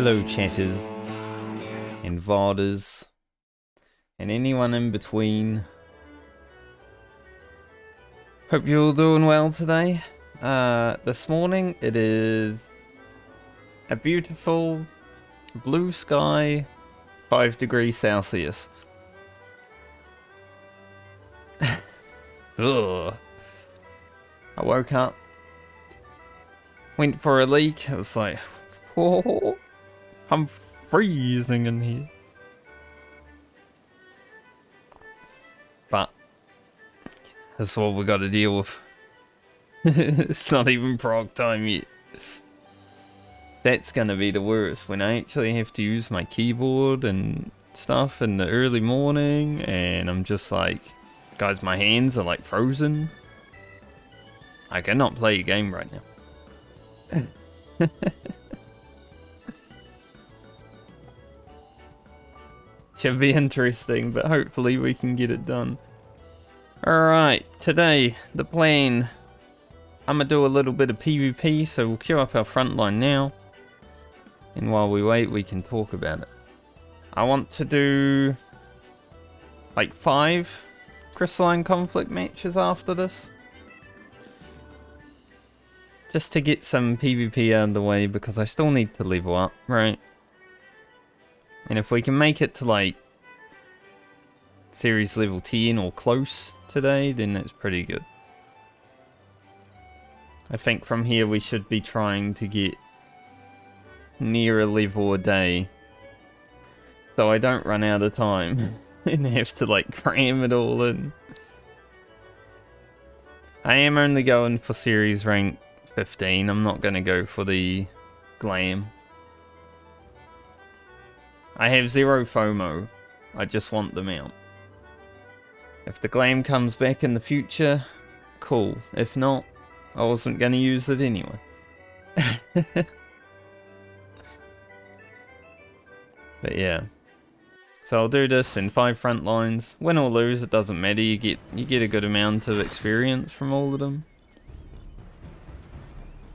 Hello chatters and varders and anyone in between. Hope you're all doing well today. This morning it is a beautiful blue sky, 5 degrees Celsius. Ugh. I woke up, went for a leak. It was like, oh, I'm freezing in here. But that's what we got to deal with. It's not even prog time yet. That's gonna be the worst, when I actually have to use my keyboard and stuff in the early morning, and I'm just like, guys, my hands are like frozen. I cannot play a game right now. Should be interesting, but hopefully we can get it done. Alright, today, the plan. I'm gonna do a little bit of PvP, so we'll queue up our frontline now. And while we wait, we can talk about it. I want to do like 5 crystalline conflict matches after this. Just to get some PvP out of the way, because I still need to level up, right? And if we can make it to like series level 10 or close today, then that's pretty good. I think from here we should be trying to get near a level a day, so I don't run out of time and have to like cram it all in. I am only going for series rank 15. I'm not going to go for the glam. I have zero FOMO. I just want them out. If the glam comes back in the future, cool. If not, I wasn't going to use it anyway. But yeah. So I'll do this in 5 front lines. Win or lose, it doesn't matter. You get a good amount of experience from all of them.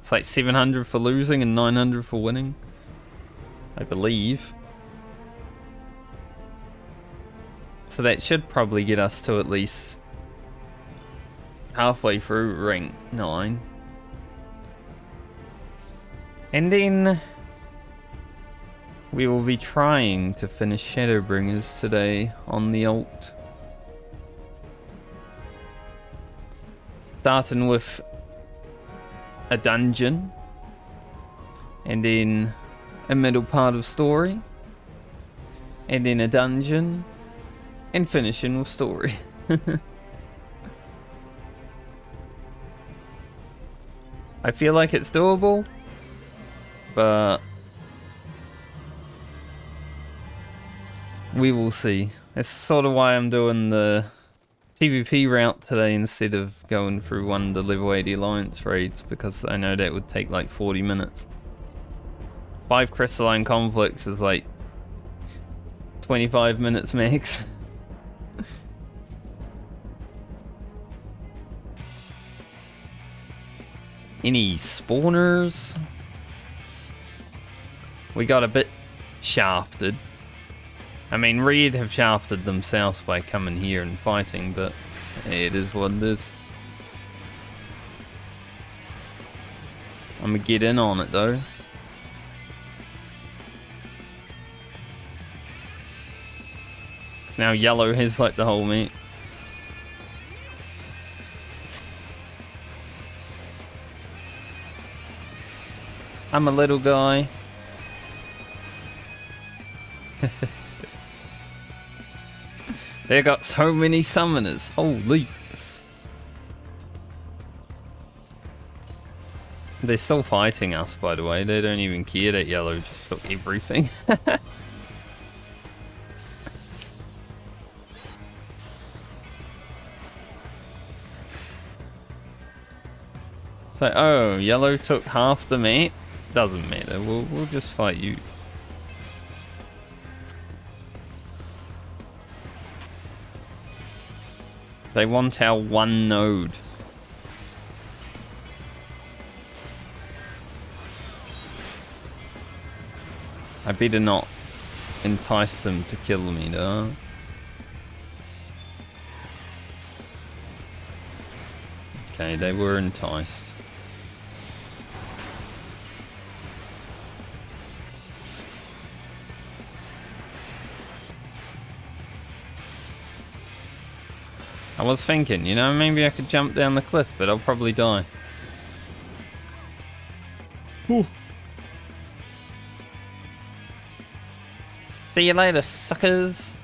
It's like 700 for losing and 900 for winning, I believe. So that should probably get us to at least halfway through rank 9. And then we will be trying to finish Shadowbringers today on the alt. Starting with a dungeon, and then a middle part of story, and then a dungeon, and finishing with story. I feel like it's doable, but we will see. That's sort of why I'm doing the PvP route today instead of going through one of the level 80 alliance raids, because I know that would take like 40 minutes. 5 crystalline conflicts is like 25 minutes max. Any spawners? We got a bit shafted. I mean, Red have shafted themselves by coming here and fighting, but it is what it is. I'm gonna get in on it though. So now yellow has like the whole meat. I'm a little guy. They got so many summoners, holy. They're still fighting us, by the way. They don't even care that yellow just took everything. So, oh, yellow took half the map? Doesn't matter, we'll just fight you. They want our one node. I better not entice them to kill me, though. Okay, they were enticed. I was thinking, you know, maybe I could jump down the cliff, but I'll probably die. Ooh. See you later, suckers.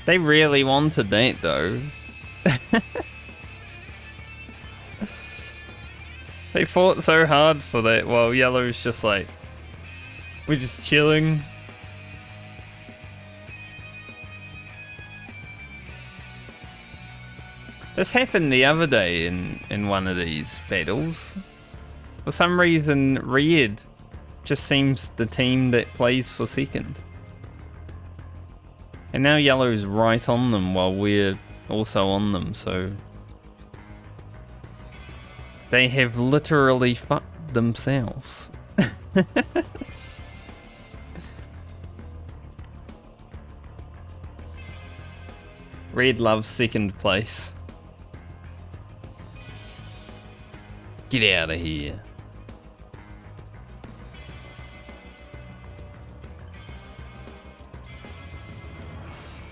They really wanted that, though. They fought so hard for that, while Yellow's just like, we're just chilling. This happened the other day in one of these battles. For some reason, Red just seems the team that plays for second. And now Yellow's right on them while we're also on them, so... They have literally fucked themselves. Red loves second place. Get out of here.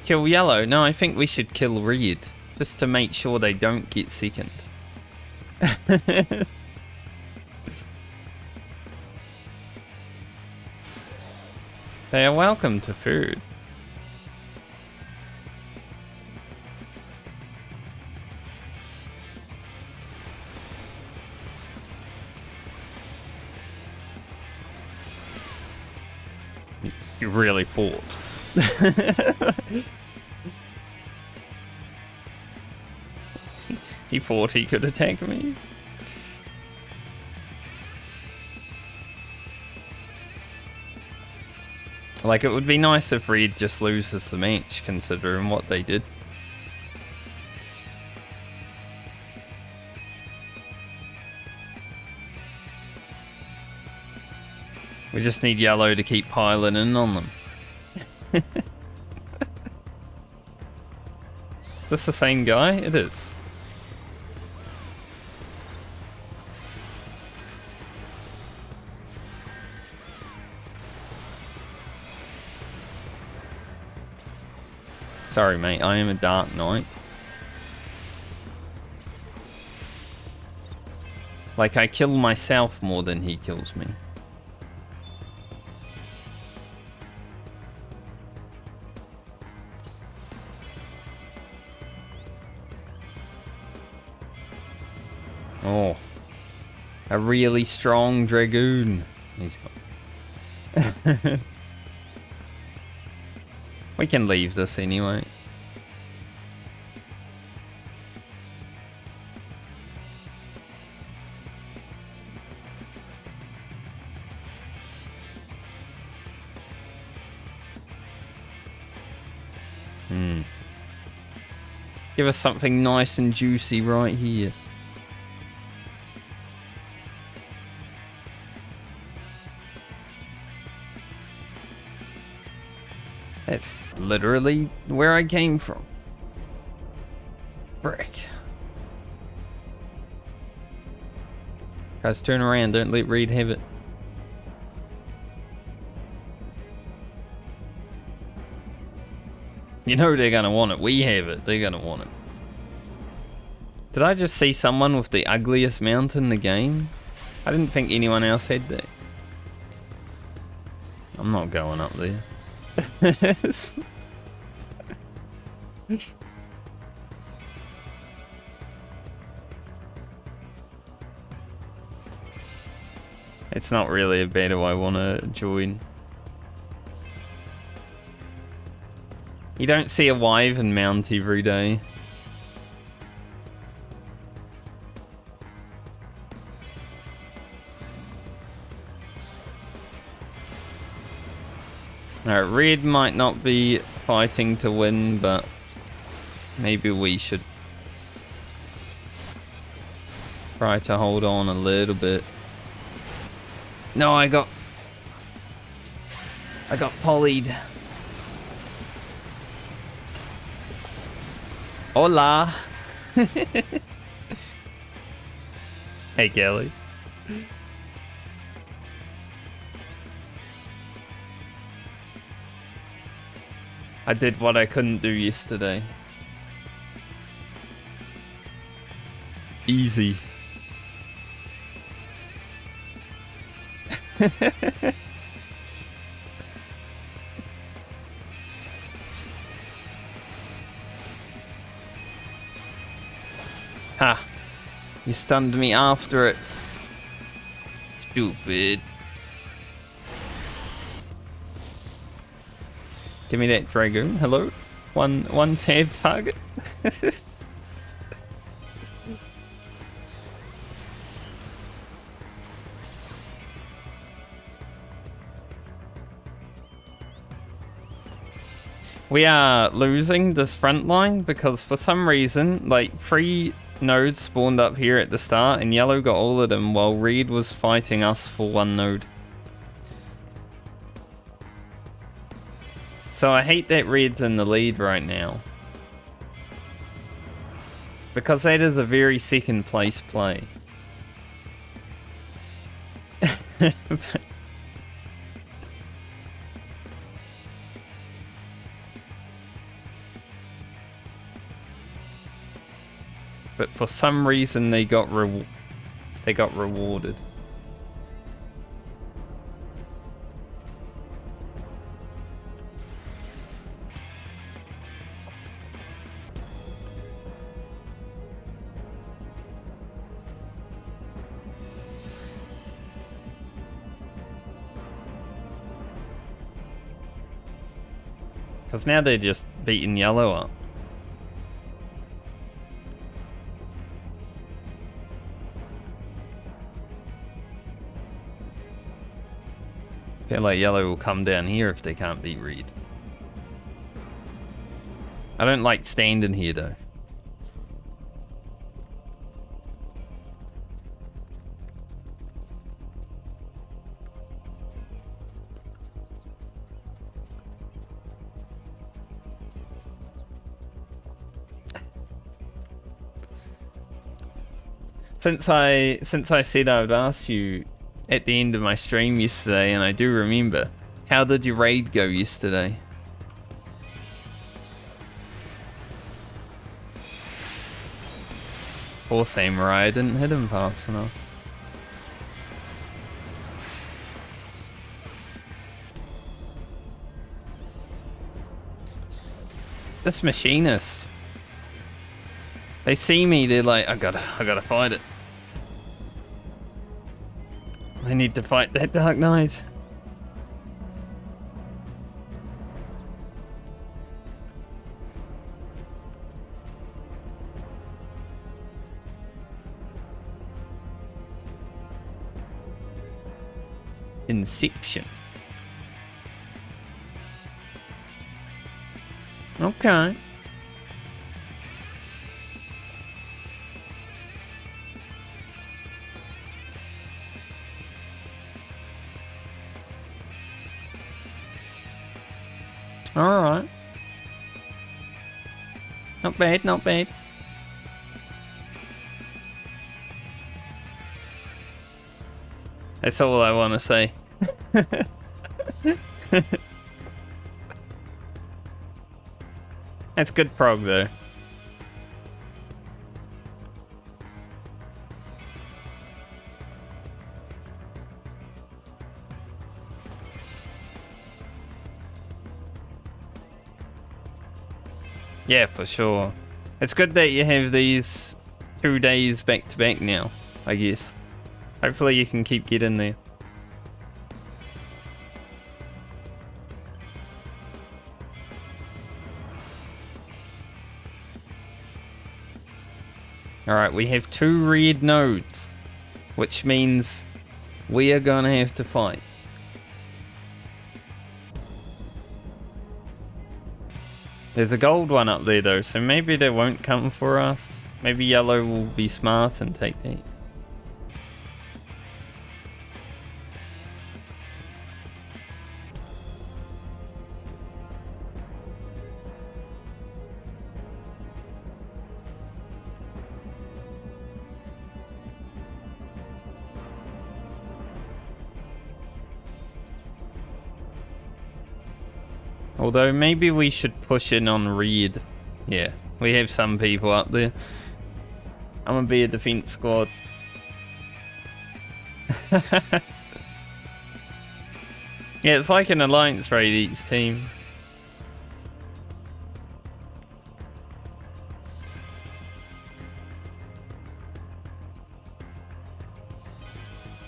Kill Yellow? No, I think we should kill Red. Just to make sure they don't get second. They are welcome to food. You really fought. He thought he could attack me. Like, it would be nice if Red just loses the match, considering what they did. We just need Yellow to keep piling in on them. Is this the same guy? It is. Sorry, mate, I am a Dark Knight. Like, I kill myself more than he kills me. Oh, a really strong Dragoon. He's got... We can leave this anyway. Give us something nice and juicy right here. That's literally where I came from. Frick. Guys, turn around. Don't let Reed have it. You know they're gonna want it. We have it. They're gonna want it. Did I just see someone with the ugliest mount in the game? I didn't think anyone else had that. I'm not going up there. It's not really a battle I want to join. You don't see a wyvern mount every day. Alright, Red might not be fighting to win, but maybe we should try to hold on a little bit. No, I got polyed. Hola. Hey, Kelly. I did what I couldn't do yesterday. Easy. Ha! You stunned me after it. Stupid. Give me that Dragoon. Hello? One tab target? We are losing this front line because for some reason, like, 3 nodes spawned up here at the start and yellow got all of them while red was fighting us for 1 node. So I hate that red's in the lead right now. Because that is a very second place play. But for some reason they got rewarded. Because now they're just beating yellow up. I feel like yellow will come down here if they can't beat red. I don't like standing here though. Since I said I would ask you at the end of my stream yesterday, and I do remember, how did your raid go yesterday? Poor Samurai, I didn't hit him fast enough. This machinist. They see me, they're like, I gotta fight it. I need to fight that Dark Knight. Inception. Okay. Alright. Not bad, not bad. That's all I want to say. That's good prog though. Yeah, for sure. It's good that you have these 2 days back to back now, I guess. Hopefully you can keep getting there. Alright, we have 2 red nodes, which means we are gonna have to fight. There's a gold one up there though, so maybe they won't come for us. Maybe yellow will be smart and take that. Although maybe we should push in on Reed. Yeah, we have some people up there. I'm gonna be a defense squad. Yeah, it's like an alliance raid each team.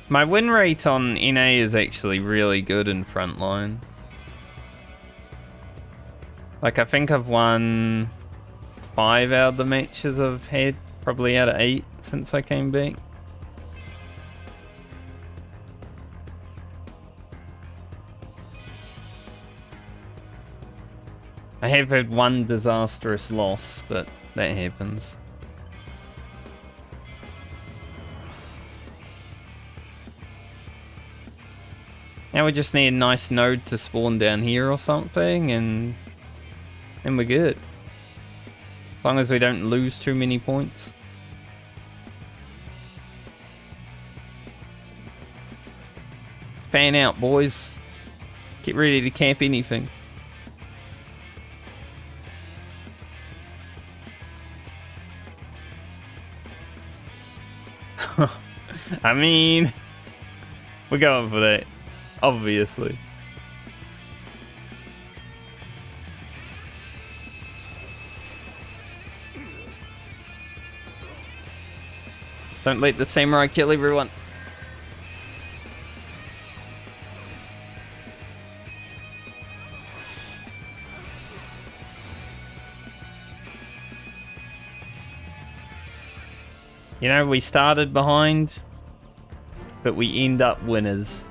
My win rate on NA is actually really good in Frontline. Like, I think I've won 5 out of the matches I've had, probably out of 8 since I came back. I have had one disastrous loss, but that happens. Now we just need a nice node to spawn down here or something, and then we're good. As long as we don't lose too many points. Fan out, boys. Get ready to camp anything. I mean, we're going for that, obviously. Don't let the samurai kill everyone. You know, we started behind, but we end up winners.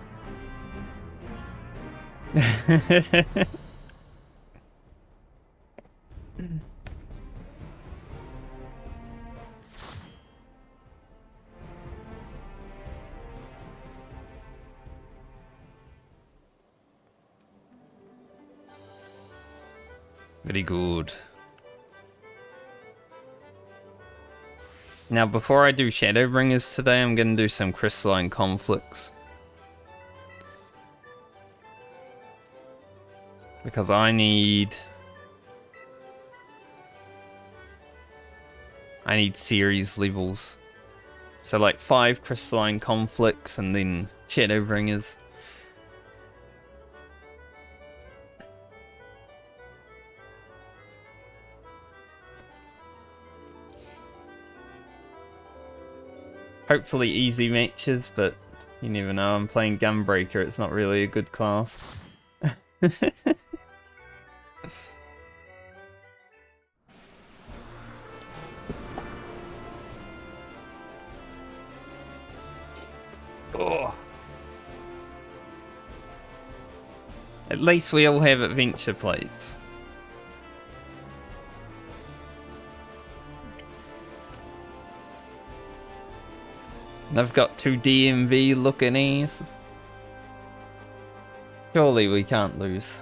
Very good. Now, before I do Shadowbringers today, I'm going to do some crystalline conflicts. Because I need series levels. So like 5 crystalline conflicts and then Shadowbringers. Hopefully easy matches, but you never know. I'm playing Gunbreaker, it's not really a good class. Oh. At least we all have adventure plates. I've got 2 DMV looking asses. Surely we can't lose.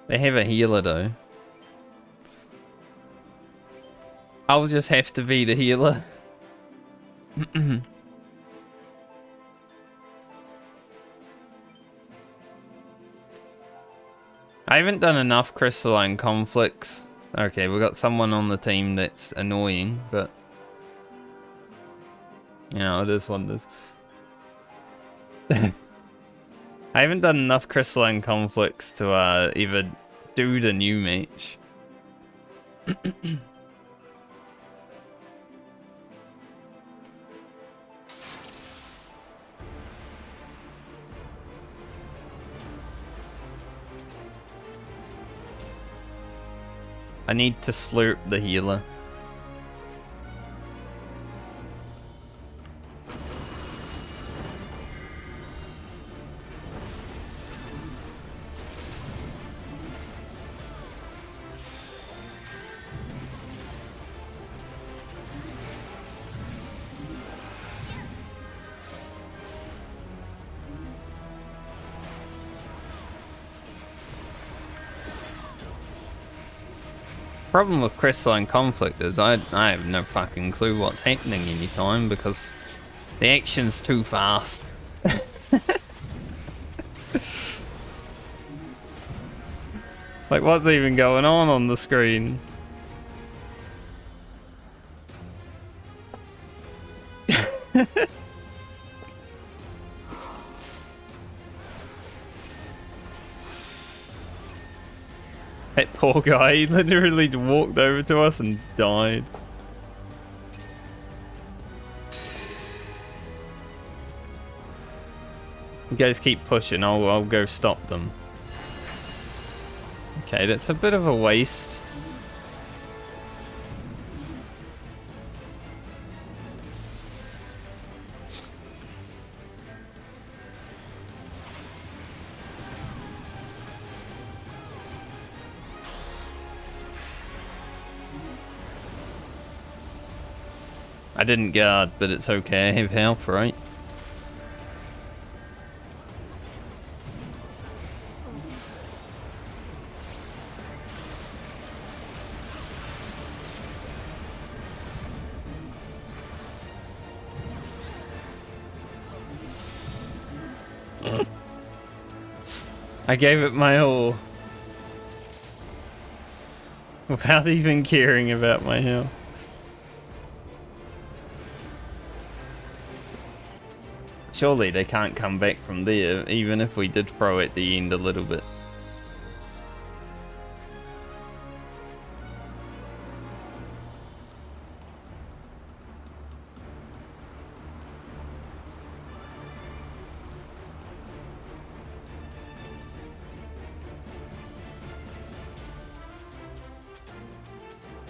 They have a healer though. I'll just have to be the healer. I haven't done enough crystalline conflicts. Okay, we've got someone on the team that's annoying, but you know, it is what it is. I haven't done enough crystalline conflicts to even do the new match. I need to slurp the healer. Problem with Crystalline Conflict is I have no fucking clue what's happening anytime because the action's too fast. Like, what's even going on the screen? That poor guy, he literally walked over to us and died. You guys keep pushing, I'll go stop them. Okay, that's a bit of a waste. I didn't guard, but it's okay. I have health, right? I gave it my all. Without even caring about my health. Surely they can't come back from there, even if we did throw at the end a little bit.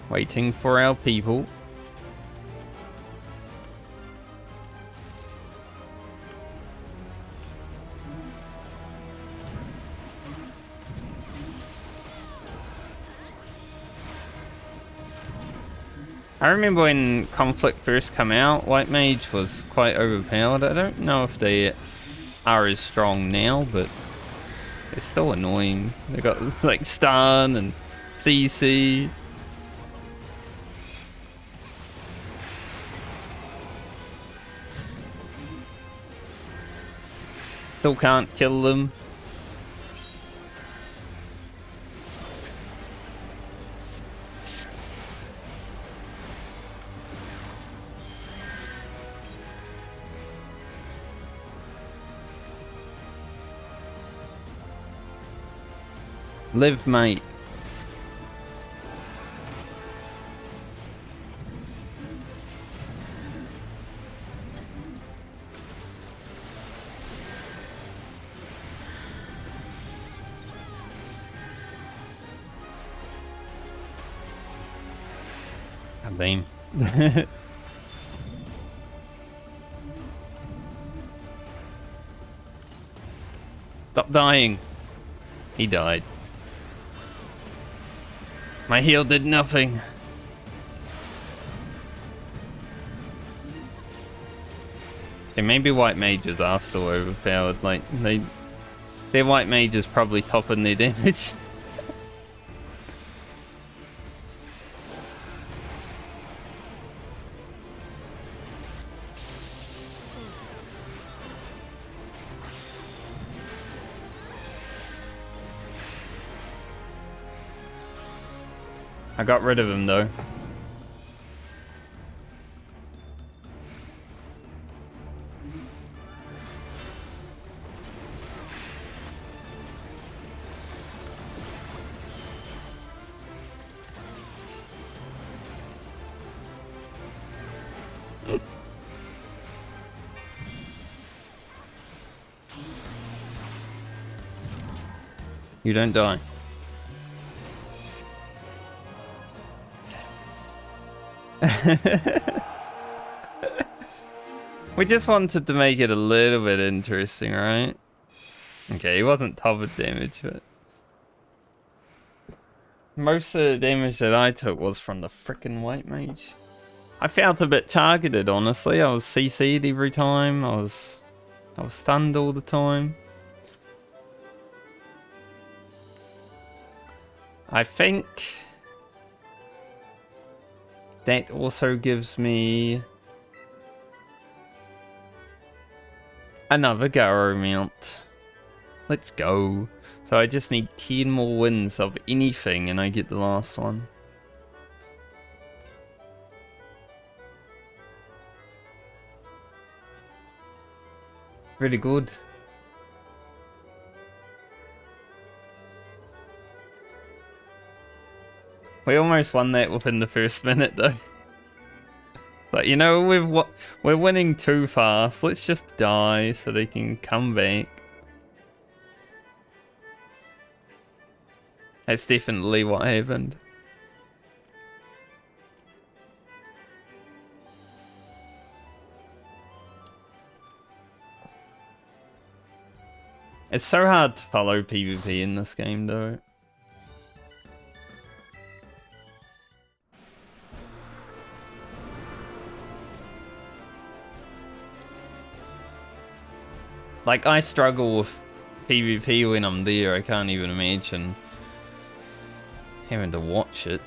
Waiting for our people. I remember when Conflict first came out, White Mage was quite overpowered. I don't know if they are as strong now, but they're still annoying. They got like stun and CC. Still can't kill them. Live, mate. God damn. Stop dying. He died. My heal did nothing. Okay, maybe white mages are still overpowered. Like their white mage is probably topping their damage. I got rid of him though. You don't die. We just wanted to make it a little bit interesting, right? Okay, he wasn't top of damage, but most of the damage that I took was from the frickin' white mage. I felt a bit targeted, honestly. I was CC'd every time. I was stunned all the time. I think That also gives me another Garo mount. Let's go. So I just need 10 more wins of anything and I get the last one. Really good. We almost won that within the first minute though. But you know, we're winning too fast. Let's just die so they can come back. That's definitely what happened. It's so hard to follow PvP in this game though. Like, I struggle with PvP when I'm there. I can't even imagine having to watch it.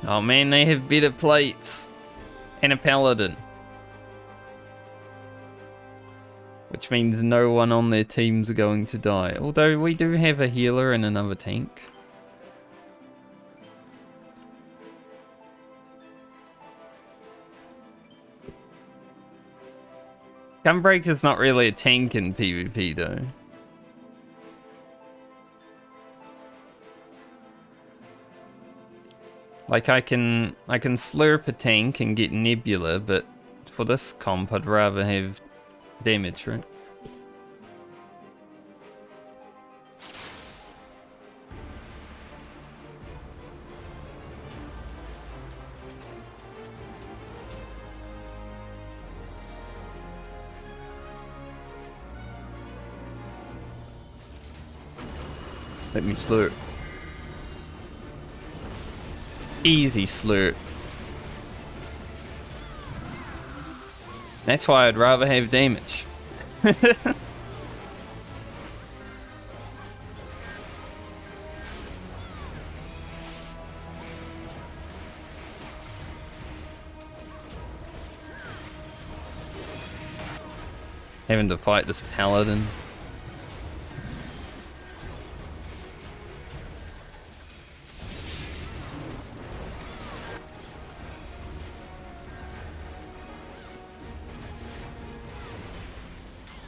Oh man, they have better plates and a paladin. Which means no one on their team's going to die. Although we do have a healer and another tank. Gunbreaker's not really a tank in PvP though. Like I can slurp a tank and get Nebula, but for this comp I'd rather have damage, right? Let me slurp. Easy slurp. That's why I'd rather have damage. Having to fight this paladin.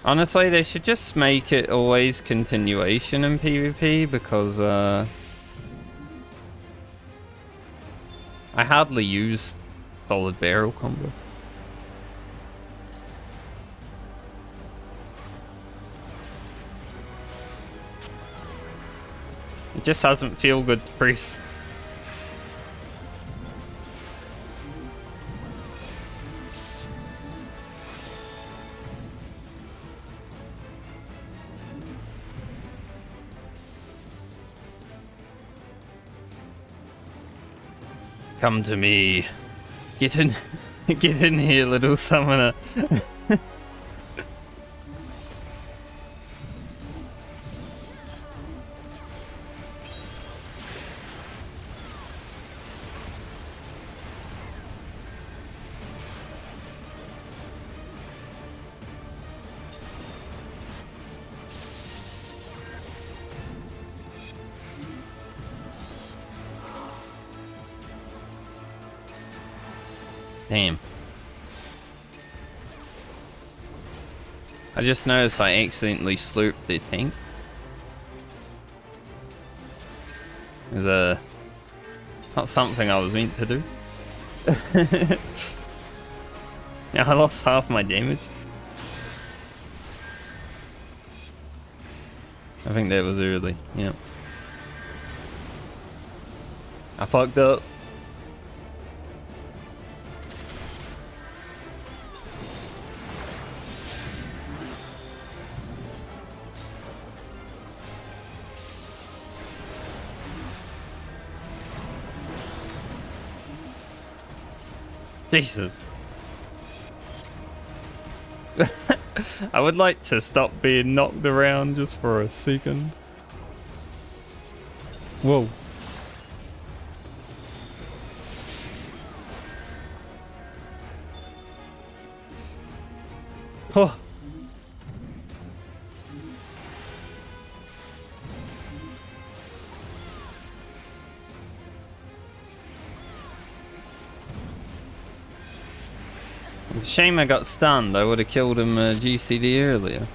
Honestly, they should just make it always continuation in PvP because I hardly use solid barrel combo. It just doesn't feel good to press. Come to me. Get in get in here, little summoner. Damn. I just noticed I accidentally slurped their tank. It's not something I was meant to do. Yeah, I lost half my damage. I think that was early, yeah. I fucked up. Jesus. I would like to stop being knocked around just for a second. Whoa. Oh. Shame I got stunned. I would have killed him GCD earlier.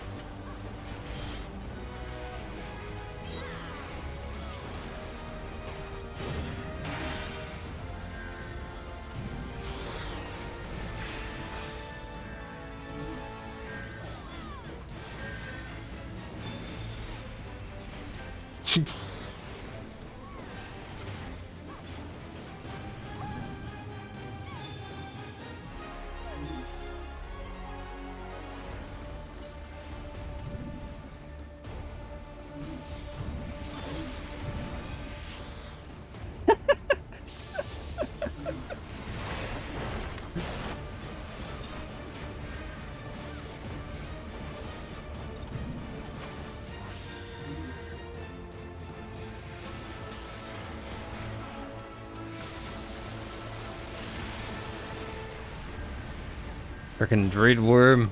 Frickin' Dread Worm.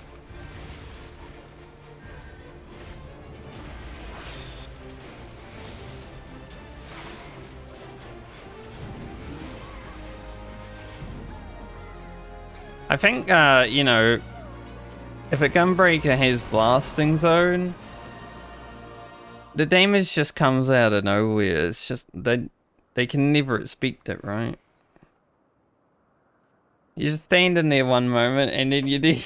I think, you know, if a Gunbreaker has Blasting Zone, the damage just comes out of nowhere. It's just, they can never expect it, right? You're just standing there one moment and then you need...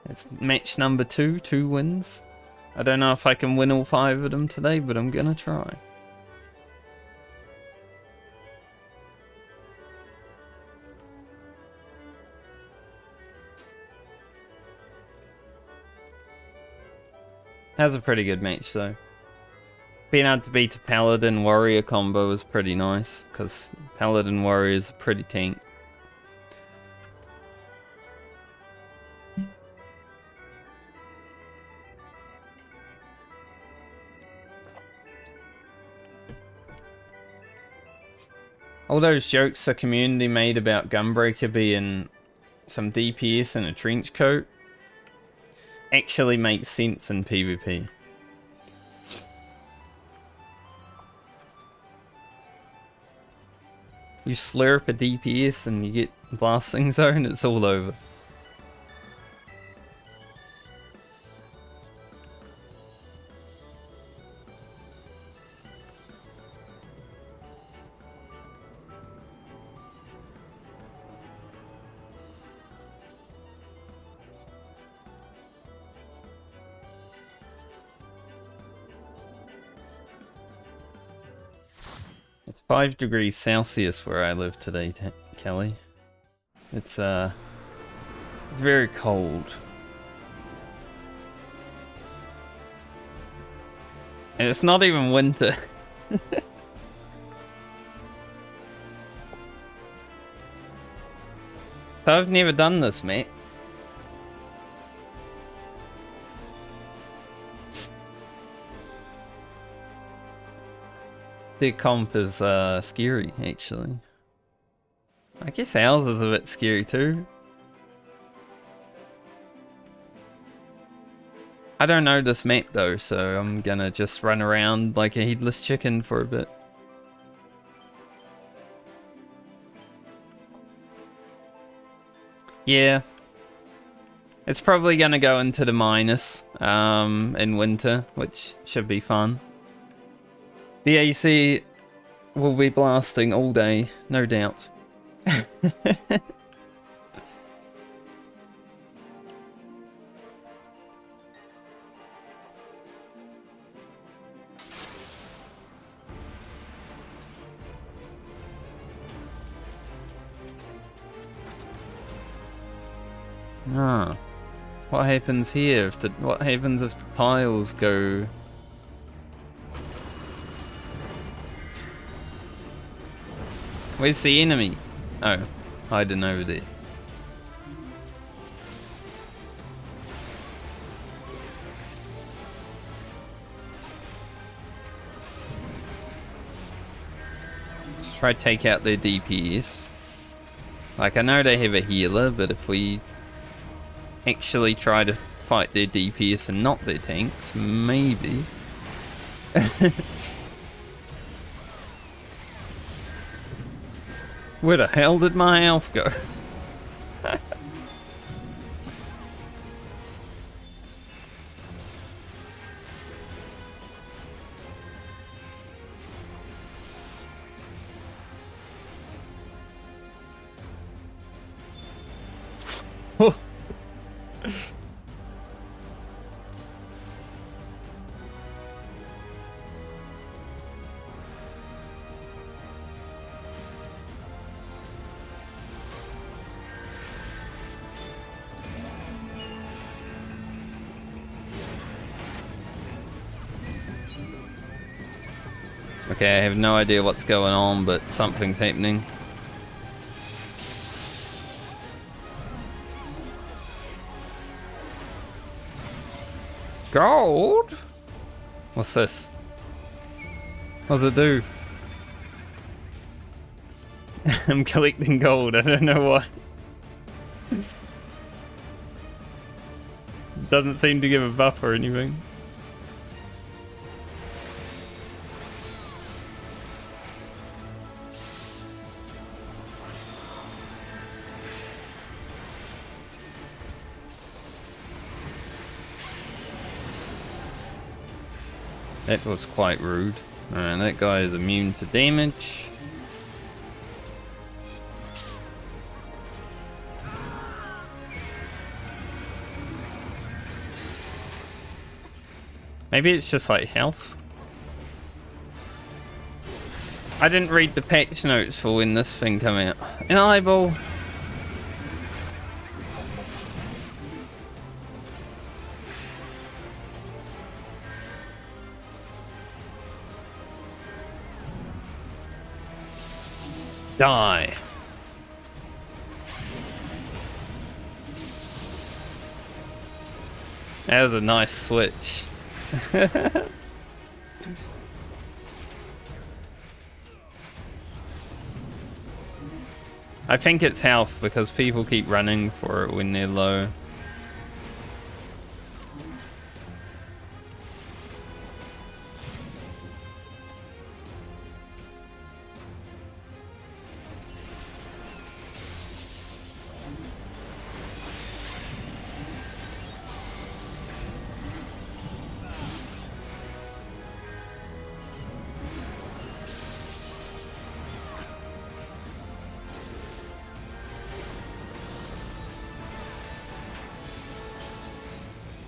It's match number 2, 2 wins. I don't know if I can win all 5 of them today, but I'm gonna try. That was a pretty good match though. Being able to beat a Paladin Warrior combo was pretty nice, because Paladin Warrior is a pretty tank. All those jokes the community made about Gunbreaker being some DPS and a trench coat actually makes sense in PvP. You slurp a DPS and you get Blasting Zone, it's all over. It's 5 degrees Celsius where I live today, Kelly. It's very cold. And it's not even winter. So I've never done this, mate. The comp is scary, actually. I guess ours is a bit scary too. I don't know this map though, so I'm gonna just run around like a headless chicken for a bit. Yeah. It's probably gonna go into the minus in winter, which should be fun. The AC will be blasting all day, no doubt. Ah, what happens here? What happens if the piles go? Where's the enemy? Oh, hiding over there. Let's try to take out their DPS. Like, I know they have a healer, but if we actually try to fight their DPS and not their tanks, maybe. Where the hell did my elf go? Okay, I have no idea what's going on, but something's happening. Gold? What's this? What does it do? I'm collecting gold, I don't know why. Doesn't seem to give a buff or anything. That was quite rude. Alright, that guy is immune to damage. Maybe it's just like health. I didn't read the patch notes for when this thing came out. An eyeball. Die. That was a nice switch. I think it's health because people keep running for it when they're low.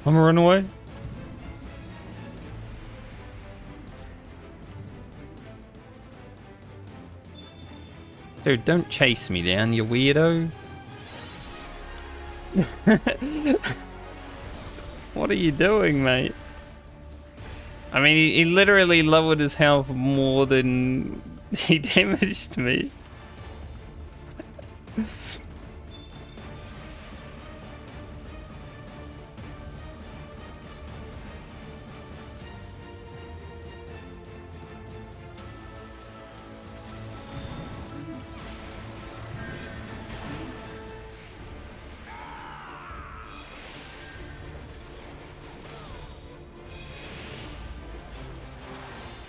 I'm gonna run away. Dude, don't chase me down, you weirdo. What are you doing, mate? I mean, he literally lowered his health more than he damaged me.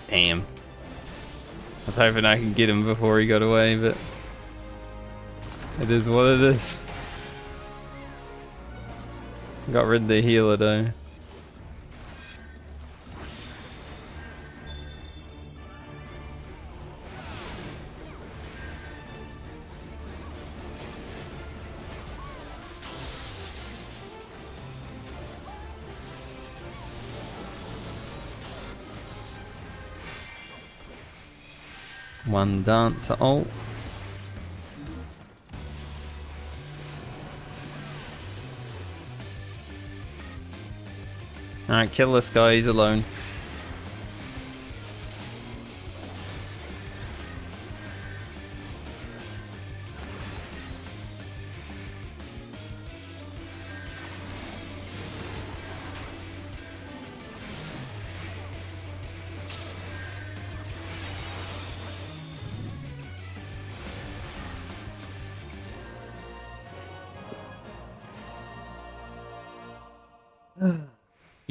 Damn. I was hoping I could get him before he got away, but it is what it is. Got rid of the healer though. One dancer ult. Alright, kill this guy, he's alone.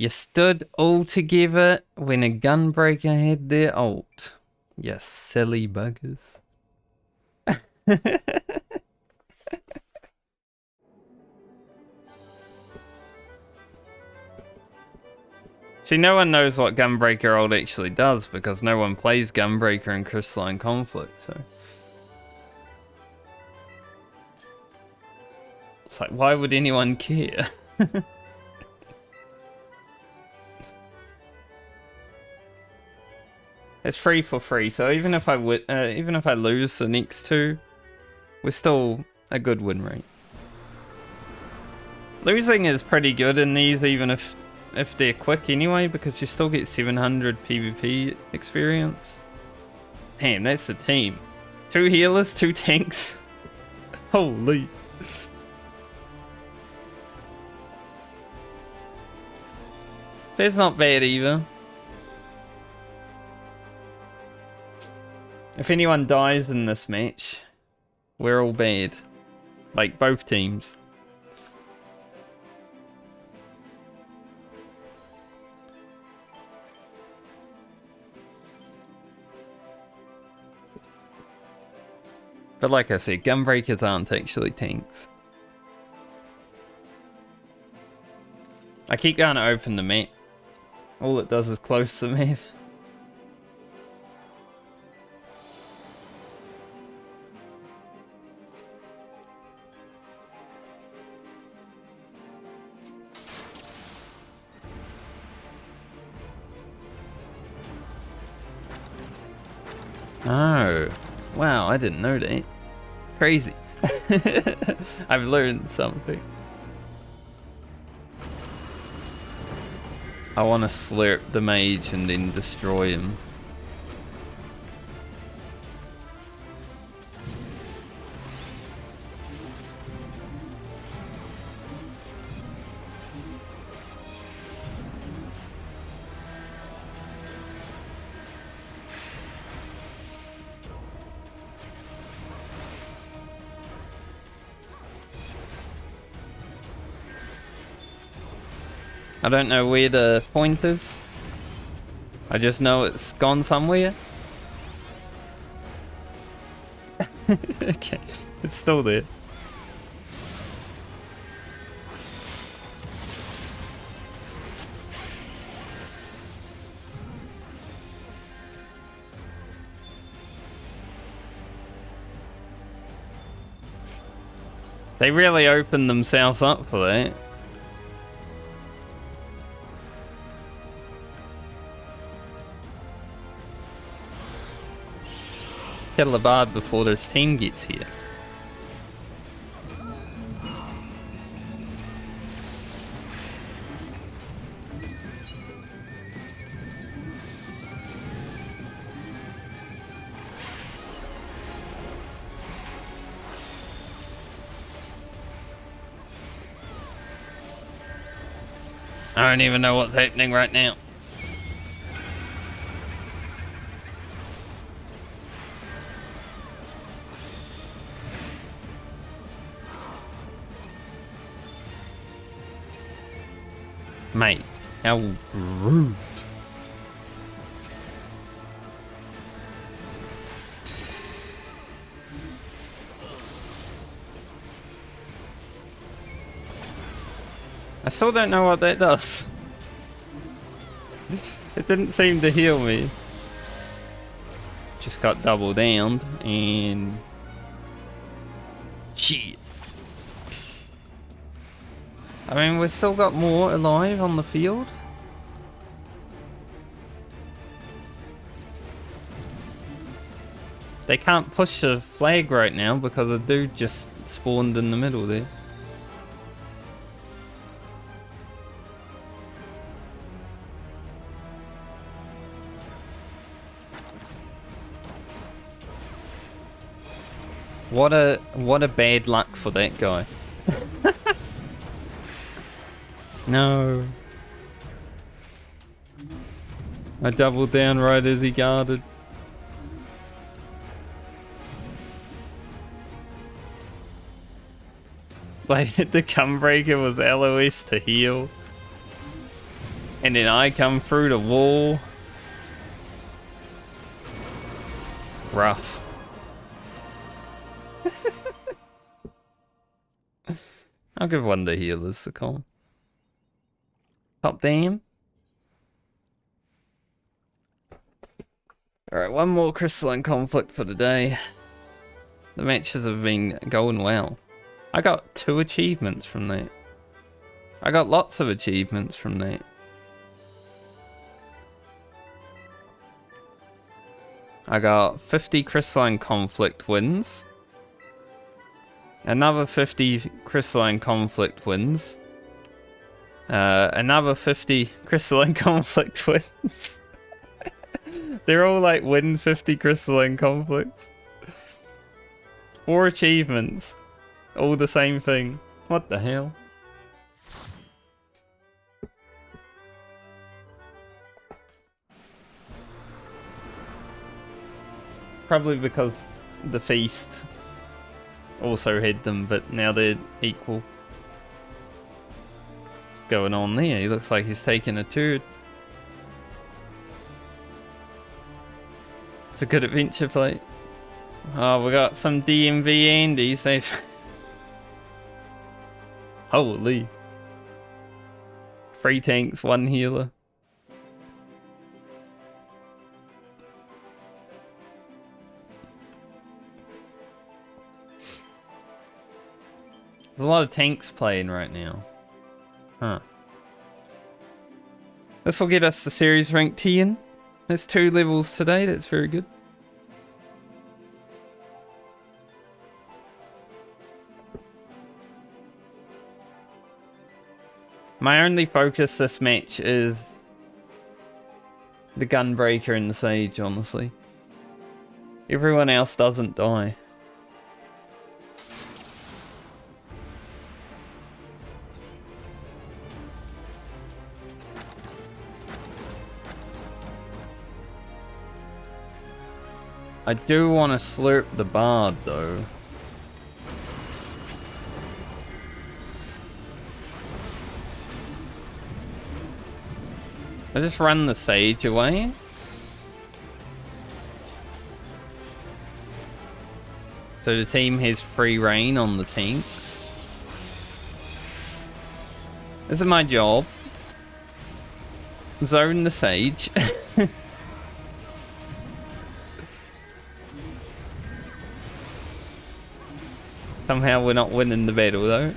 You stood all together when a gunbreaker had their ult. You silly buggers. See, no one knows what Gunbreaker ult actually does because no one plays Gunbreaker in Crystalline Conflict, so... It's like, why would anyone care? It's free for free, so even if I lose the next two, we're still a good win rate. Losing is pretty good in these, even if they're quick anyway, because you still get 700 PvP experience. Damn, that's the team. 2 healers, 2 tanks. Holy. That's not bad either. If anyone dies in this match, we're all bad. Like, both teams. But like I said, Gunbreakers aren't actually tanks. I keep going to open the map. All it does is close the map. Oh, wow, I didn't know that. Crazy. I've learned something. I want to slurp the mage and then destroy him. I don't know where the point is. I just know it's gone somewhere. Okay, it's still there. They really opened themselves up for that. Kill the bard before this team gets here. I don't even know what's happening right now. Mate, how rude. I still don't know what that does. It didn't seem to heal me. Just got double downed and... shit. I mean, we've still got more alive on the field. They can't push the flag right now because a dude just spawned in the middle there. What a bad luck for that guy. No. I doubled down right as he guarded. Like, the Gunbreaker was LOS to heal. And then I come through the wall. Rough. I'll give one to healers to call. Top dam. Alright, one more crystalline conflict for today. The matches have been going well. I got 2 achievements from that. I got lots of achievements from that. I got 50 crystalline conflict wins. Another 50 crystalline conflict wins. Another 50 crystalline conflict wins. They're all like win 50 crystalline conflicts. 4 achievements. All the same thing. What the hell? Probably because the feast also had them, but now they're equal. What's going on there? He looks like he's taking a turd. It's a good adventure plate. Oh, we got some DMV Andes. They've... Holy. 3 tanks, 1 healer. There's a lot of tanks playing right now. Huh. This will get us the series rank 10. There's 2 levels today, that's very good. My only focus this match is the Gunbreaker and the Sage, honestly. Everyone else doesn't die. I do want to slurp the Bard, though. I just run the Sage away. So the team has free reign on the tanks. This is my job. Zone the Sage. Somehow we're not winning the battle though.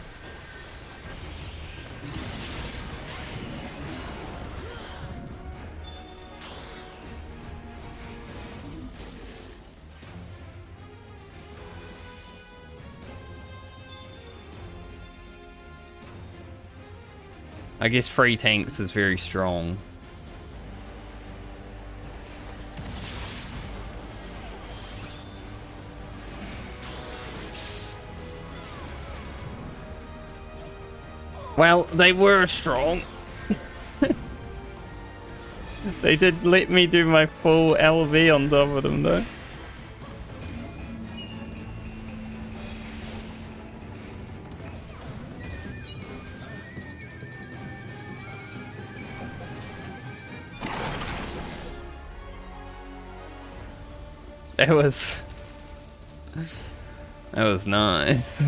I guess 3 tanks is very strong. Well, they were strong. They did let me do my full LV on top of them though. That was nice.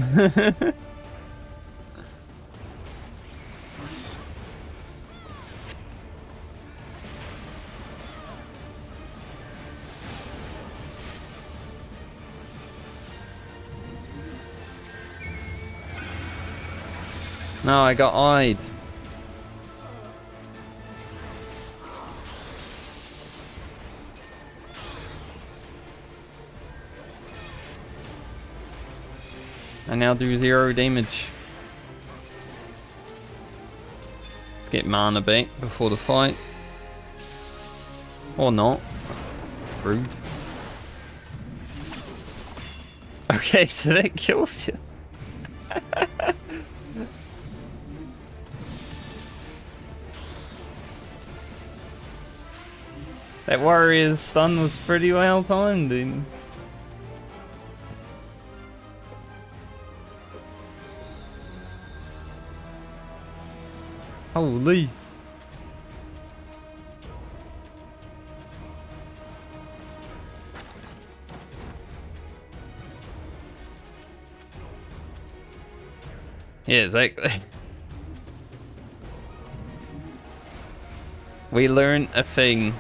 No, I got eyed. I now do 0 damage. Let's get mana back before the fight. Or not. Rude. Okay, so that kills you. That warrior's stun was pretty well timed, dude. Holy. Yeah, exactly. We learned a thing.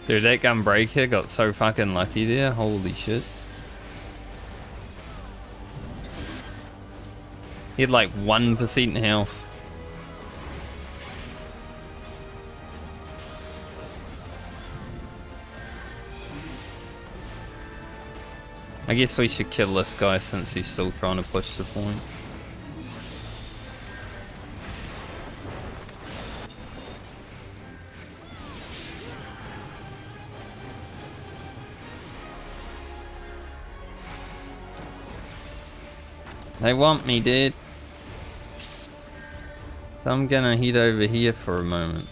Dude, that Gunbreaker got so fucking lucky there. Holy shit. He had like 1% health. I guess we should kill this guy since he's still trying to push the point. They want me, dude. So I'm gonna head over here for a moment.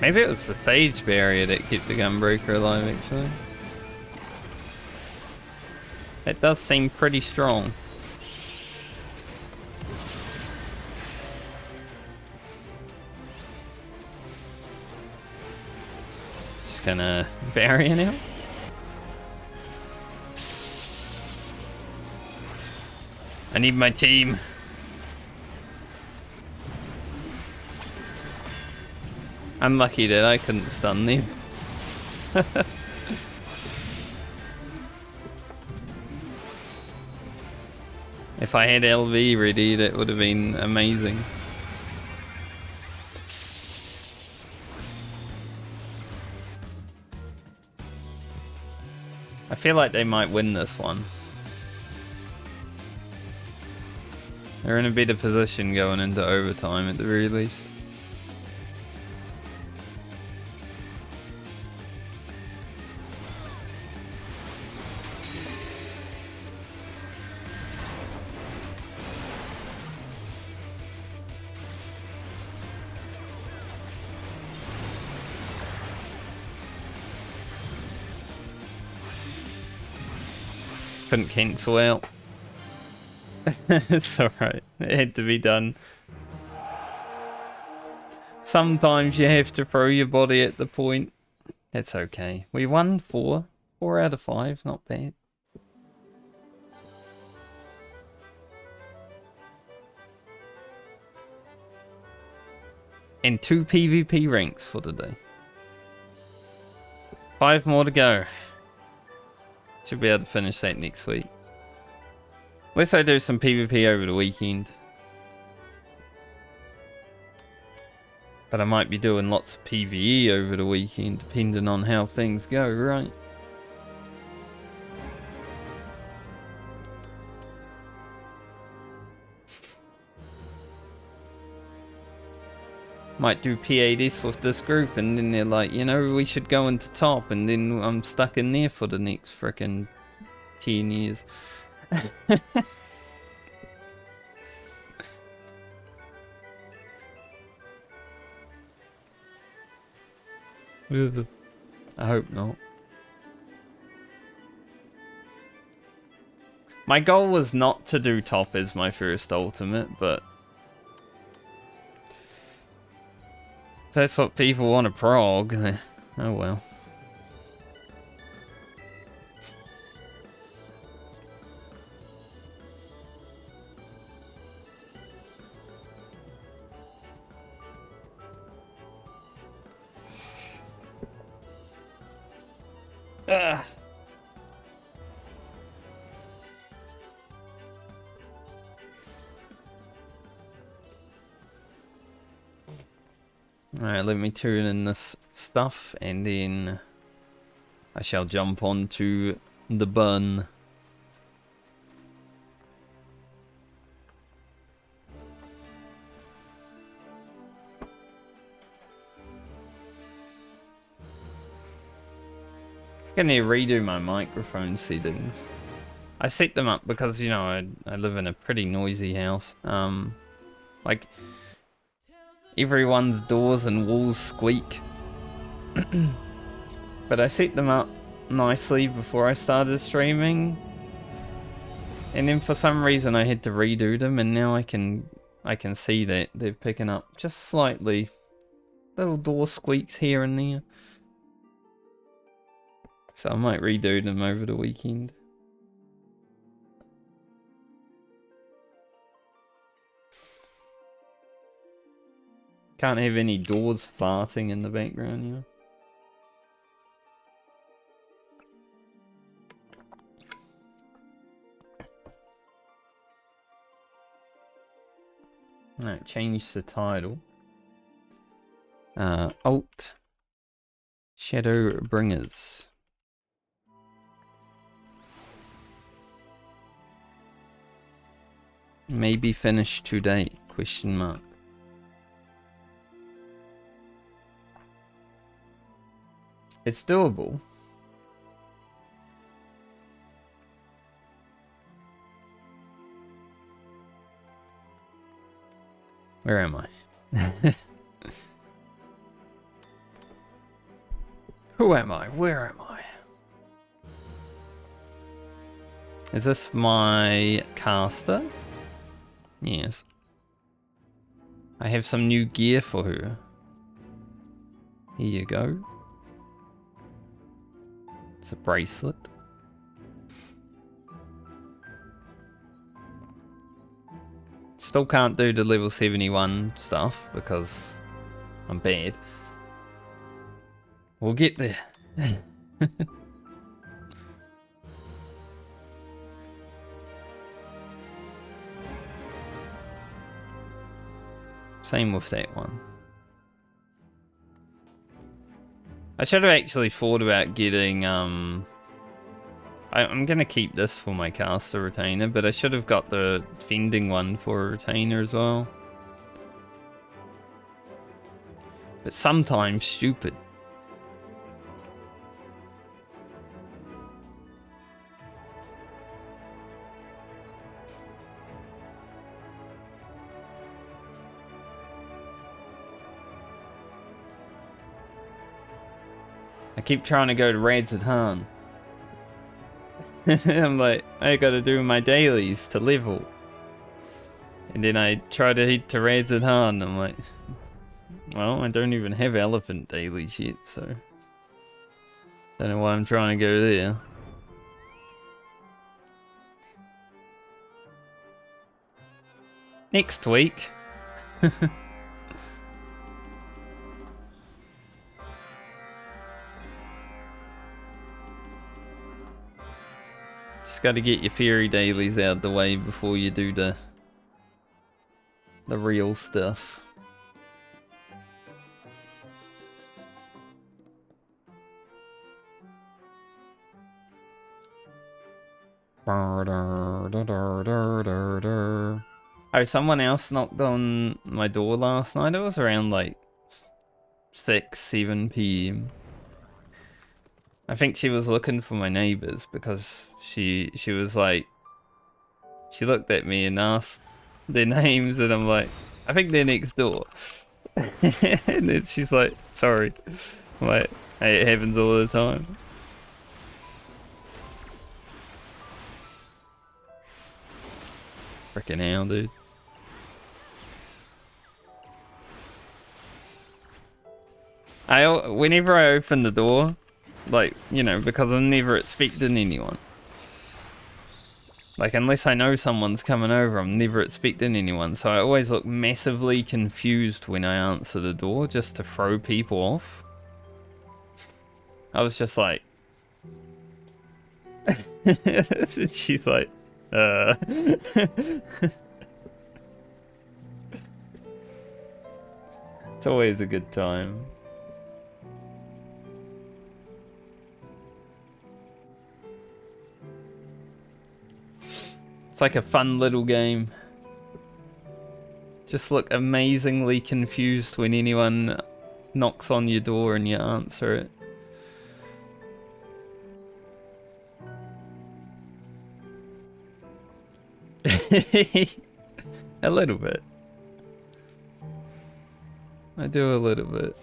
Maybe it was the Sage Barrier that kept the Gunbreaker alive, actually. That does seem pretty strong. Just gonna barrier now. I need my team. I'm lucky that I couldn't stun them. If I had LV ready, that would have been amazing. I feel like they might win this one. They're in a better position going into overtime at the very least. Couldn't cancel out. It's alright. It had to be done. Sometimes you have to throw your body at the point. It's okay. We won 4 out of 5. Not bad. And 2 PvP ranks for today. 5 more to go. Should be able to finish that next week. Unless I do some PvP over the weekend. But I might be doing lots of PvE over the weekend, depending on how things go, right? Might do PADs with this group, and then they're like, you know, we should go into top, and then I'm stuck in there for the next frickin' 10 years. I hope not. My goal was not to do top as my first ultimate, but if that's what people want to prog, oh well. Ugh. Alright, let me turn in this stuff and then I shall jump on to the bun. I'm gonna redo my microphone settings. I set them up because, you know, I live in a pretty noisy house. Like, everyone's doors and walls squeak. But I set them up nicely before I started streaming. And then for some reason I had to redo them, and now I can see that they're picking up just slightly. Little door squeaks here and there. So I might redo them over the weekend. Can't have any doors farting in the background, you know. Alright, change the title. Alt Shadowbringers. Maybe finish today? Question mark. It's doable. Where am I? Who am I? Where am I? Is this my caster? Yes. I have some new gear for her. Here you go. It's a bracelet. Still can't do the level 71 stuff because I'm bad. We'll get there. Same with that one. I should have actually thought about getting I'm gonna keep this for my caster retainer, but I should have got the fending one for a retainer as well. But sometimes stupid. I keep trying to go to Paglth'an. I'm like, I gotta do my dailies to level. And then I try to head to Paglth'an. I'm like, well, I don't even have elephant dailies yet, so don't know why I'm trying to go there. Next week. Just gotta get your fairy dailies out the way before you do the real stuff. Oh, someone else knocked on my door last night. It was around like 6, 7 p.m. I think she was looking for my neighbors because she was like, she looked at me and asked their names, and I'm like, I think they're next door. And then she's like, sorry. I'm like, hey, it happens all the time. Freaking hell, dude. Whenever I open the door, like, you know, because I'm never expecting anyone. Like, unless I know someone's coming over, I'm never expecting anyone. So I always look massively confused when I answer the door, just to throw people off. I was just like... She's like, It's always a good time. It's like a fun little game. Just look amazingly confused when anyone knocks on your door and you answer it. A little bit. I do a little bit.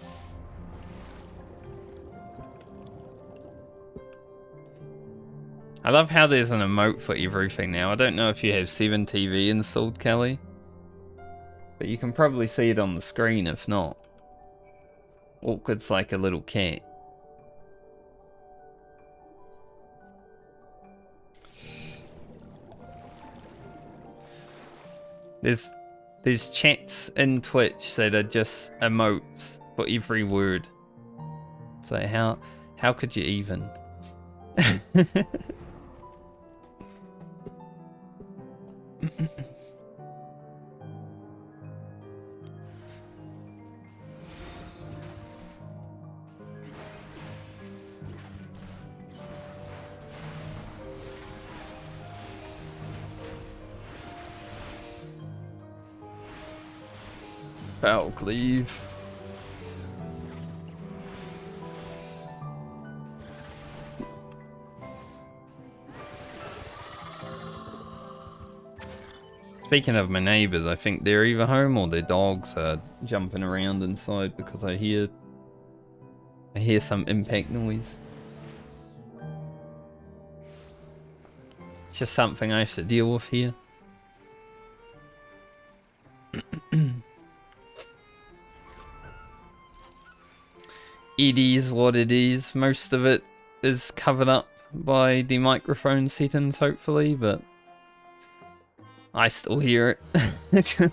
I love how there's an emote for everything now. I don't know if you have 7TV installed, Kelly. But you can probably see it on the screen if not. Awkward's like a little cat. There's chats in Twitch that are just emotes for every word. So how could you even? Paglth'an. Speaking of my neighbours, I think they're either home or their dogs are jumping around inside because I hear some impact noise. It's just something I have to deal with here. It is what it is. Most of it is covered up by the microphone settings, hopefully, but I still hear it.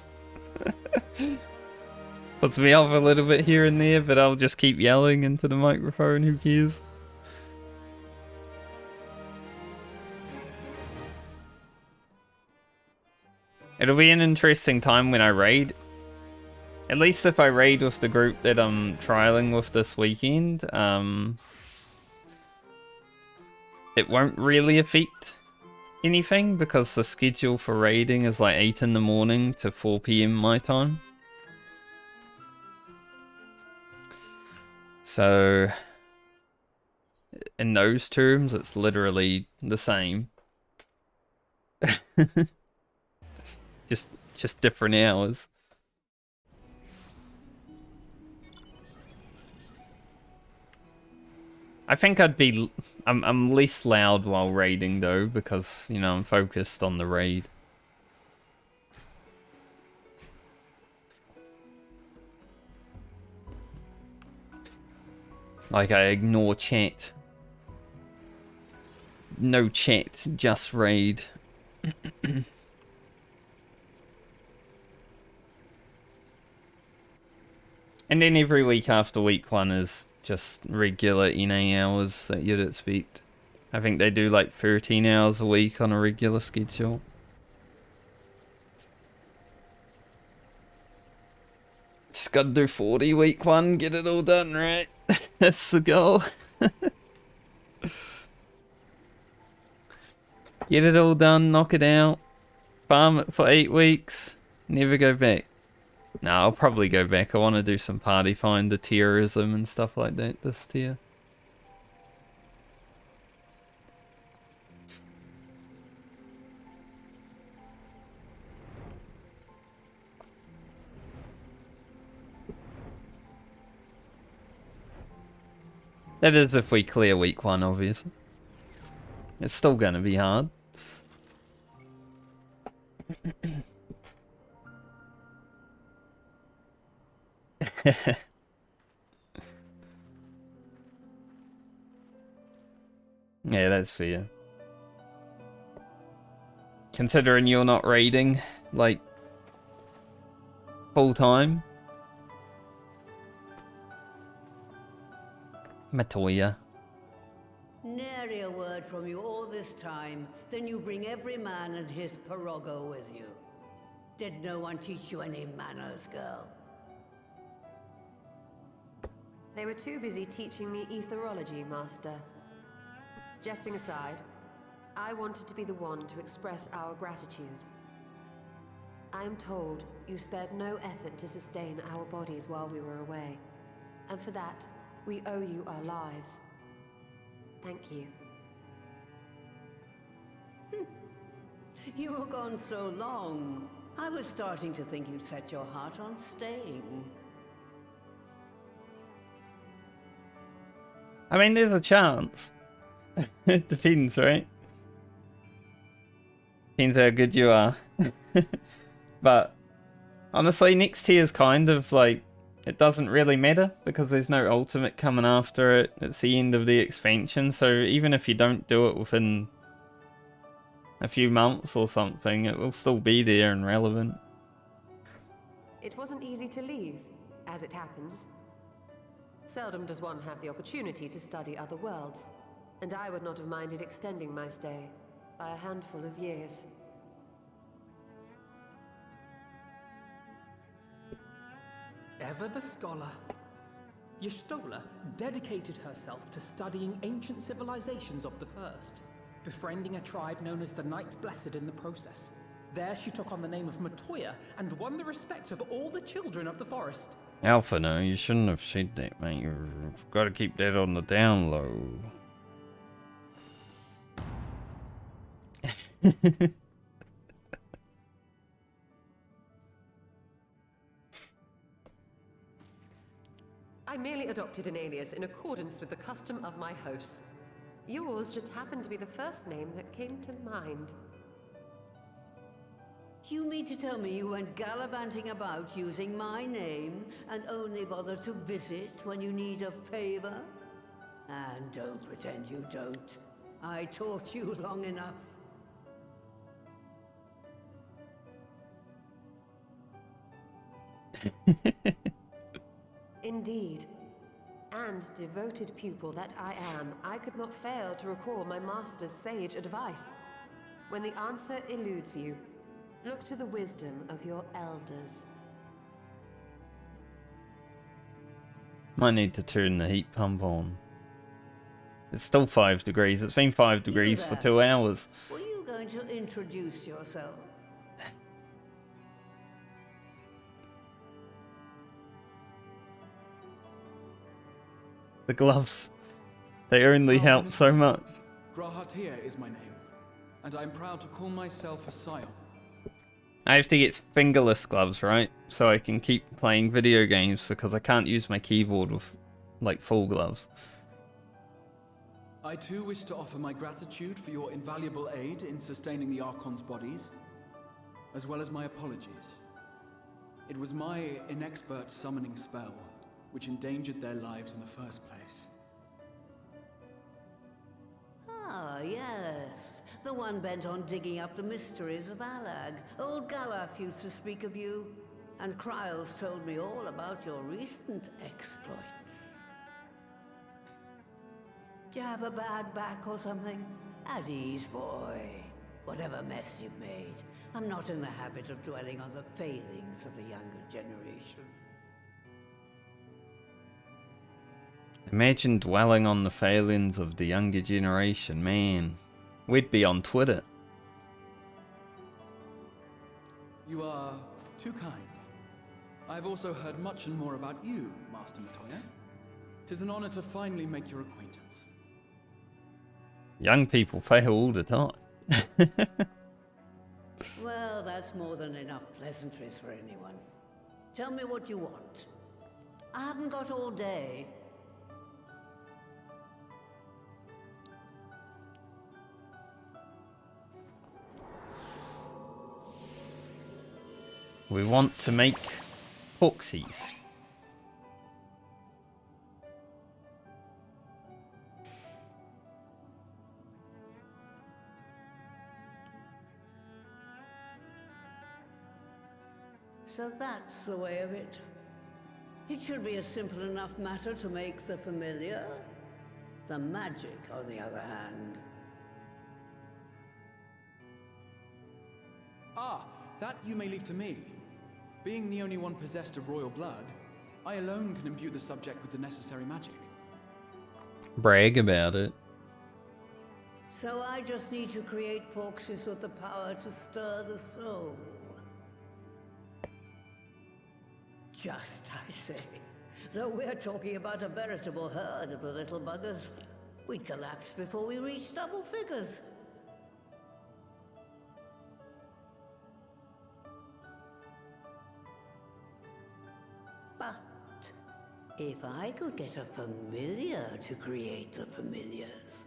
Puts me off a little bit here and there, but I'll just keep yelling into the microphone, who cares? It'll be an interesting time when I raid. At least if I raid with the group that I'm trialing with this weekend, it won't really affect anything because the schedule for raiding is like 8 in the morning to 4 PM my time. So, in those terms, it's literally the same. just different hours. I think I'm less loud while raiding though, because, you know, I'm focused on the raid. Like, I ignore chat. No chat, just raid. And then every week after week 1 is just regular NA hours that you'd expect. I think they do like 13 hours a week on a regular schedule. Just gotta do 40 week 1, get it all done, right? That's the goal. Get it all done, knock it out, farm it for 8 weeks, never go back. No, I'll probably go back. I want to do some party finder tierism and stuff like that this tier. That is if we clear week 1, obviously. It's still going to be hard. Yeah, that's fair. Considering you're not raiding, like, full time. Matoya. Nary a word from you all this time, then you bring every man and his pirogo with you. Did no one teach you any manners, girl? They were too busy teaching me etherology, Master. Jesting aside, I wanted to be the one to express our gratitude. I am told you spared no effort to sustain our bodies while we were away, and for that, we owe you our lives. Thank you. You were gone so long. I was starting to think you'd set your heart on staying. I mean, there's a chance. It depends, right? Depends how good you are. But honestly, next tier is kind of like, it doesn't really matter because there's no ultimate coming after it. It's the end of the expansion, so even if you don't do it within a few months or something, it will still be there and relevant. It wasn't easy to leave, as it happens. Seldom does one have the opportunity to study other worlds, and I would not have minded extending my stay by a handful of years. Ever the scholar. Y'shtola dedicated herself to studying ancient civilizations of the First, befriending a tribe known as the Knights Blessed in the process. There she took on the name of Matoya and won the respect of all the children of the forest. Alpha, no, you shouldn't have said that, mate. You've got to keep that on the down low. I merely adopted an alias in accordance with the custom of my hosts. Yours just happened to be the first name that came to mind. You mean to tell me you went gallivanting about using my name and only bother to visit when you need a favor? And don't pretend you don't. I taught you long enough. Indeed. And devoted pupil that I am, I could not fail to recall my master's sage advice. When the answer eludes you, look to the wisdom of your elders. Might need to turn the heat pump on. It's still 5 degrees. It's been 5 degrees for 2 hours. Were you going to introduce yourself? The gloves, they only help so much. Grahatia is my name, and I'm proud to call myself a scion. I have to get fingerless gloves, right? So I can keep playing video games because I can't use my keyboard with, like, full gloves. I too wish to offer my gratitude for your invaluable aid in sustaining the Archon's bodies, as well as my apologies. It was my inexpert summoning spell which endangered their lives in the first place. Ah, yes. The one bent on digging up the mysteries of Alag. Old Galaf used to speak of you, and Kryles told me all about your recent exploits. Do you have a bad back or something? At ease, boy. Whatever mess you've made, I'm not in the habit of dwelling on the failings of the younger generation. Imagine dwelling on the failings of the younger generation, man. We'd be on Twitter. You are too kind. I've also heard much and more about you, Master Matoya. 'Tis an honor to finally make your acquaintance. Young people fail all the time. Well, that's more than enough pleasantries for anyone. Tell me what you want. I haven't got all day. We want to make proxies. So that's the way of it. It should be a simple enough matter to make the familiar. The magic, on the other hand. Ah, that you may leave to me. Being the only one possessed of royal blood, I alone can imbue the subject with the necessary magic. Brag about it. So I just need to create proxies with the power to stir the soul. Just, I say. Though we're talking about a veritable herd of the little buggers, we'd collapse before we reach double figures. But If I could get a familiar to create the familiars,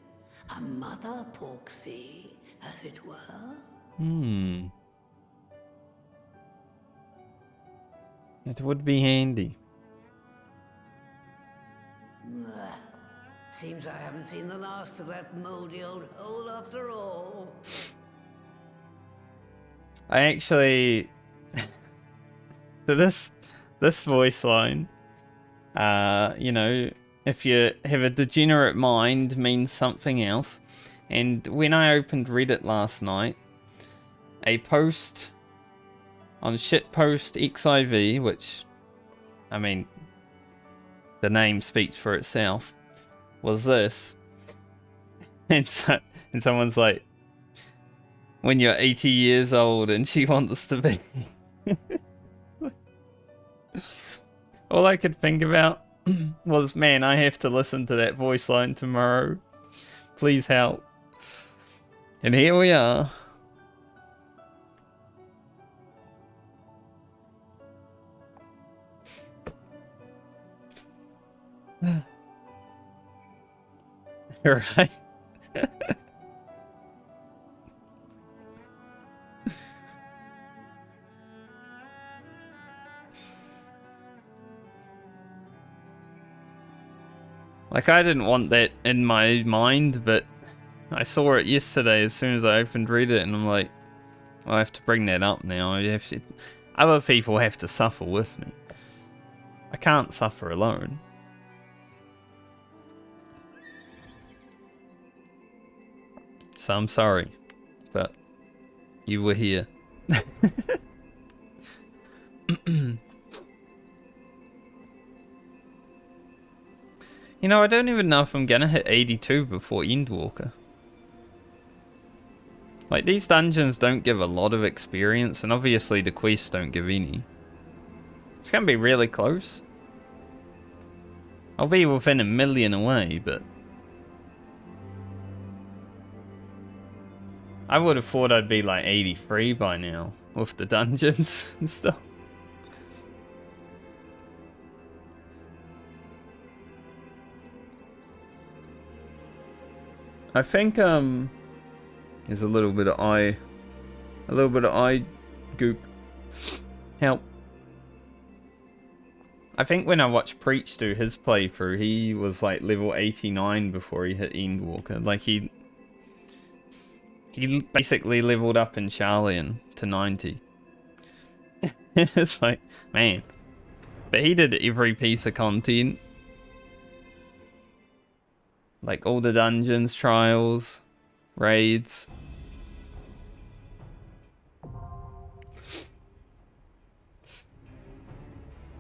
a mother Paglth'an, as it were. It would be handy. Seems I haven't seen the last of that moldy old hole after all. I actually... So this voice line, you know, if you have a degenerate mind, means something else. And when I opened Reddit last night, a post on shitpost XIV, which, I mean, the name speaks for itself, was this. And someone's like, when you're 80 years old and she wants to be. All I could think about was, man, I have to listen to that voice line tomorrow. Please help. And here we are. Right. Like, I didn't want that in my mind, but I saw it yesterday as soon as I opened Reddit, and I'm like, well, I have to bring that up now. Other people have to suffer with me. I can't suffer alone. So I'm sorry, but you were here. You know, I don't even know if I'm gonna hit 82 before Endwalker. Like, these dungeons don't give a lot of experience, and obviously the quests don't give any. It's gonna be really close. I'll be within a million away, but... I would have thought I'd be like 83 by now, with the dungeons and stuff. I think there's a little bit of eye goop. Help. I think when I watched Preach do his playthrough, he was like level 89 before he hit Endwalker. Like he basically leveled up in Charlian to 90. It's like, man. But he did every piece of content. Like all the dungeons, trials, raids.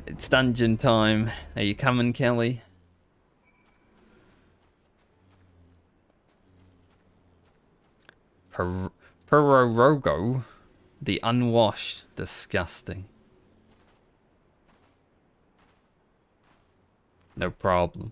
It's dungeon time. Are you coming, Kelly? Perorogo, the unwashed, disgusting. No problem.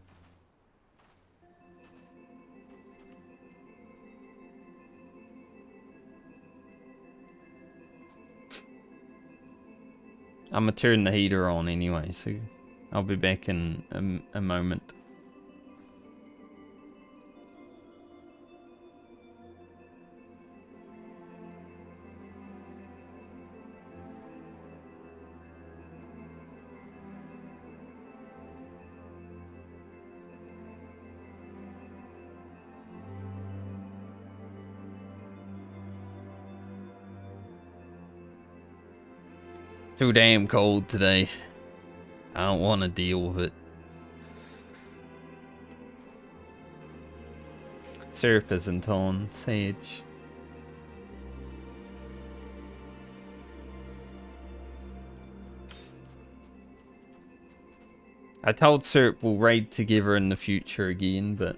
I'm gonna turn the heater on anyway, so I'll be back in a moment. Too damn cold today. I don't want to deal with it. Syrup isn't on, Sage. I told Syrup we'll raid together in the future again, but...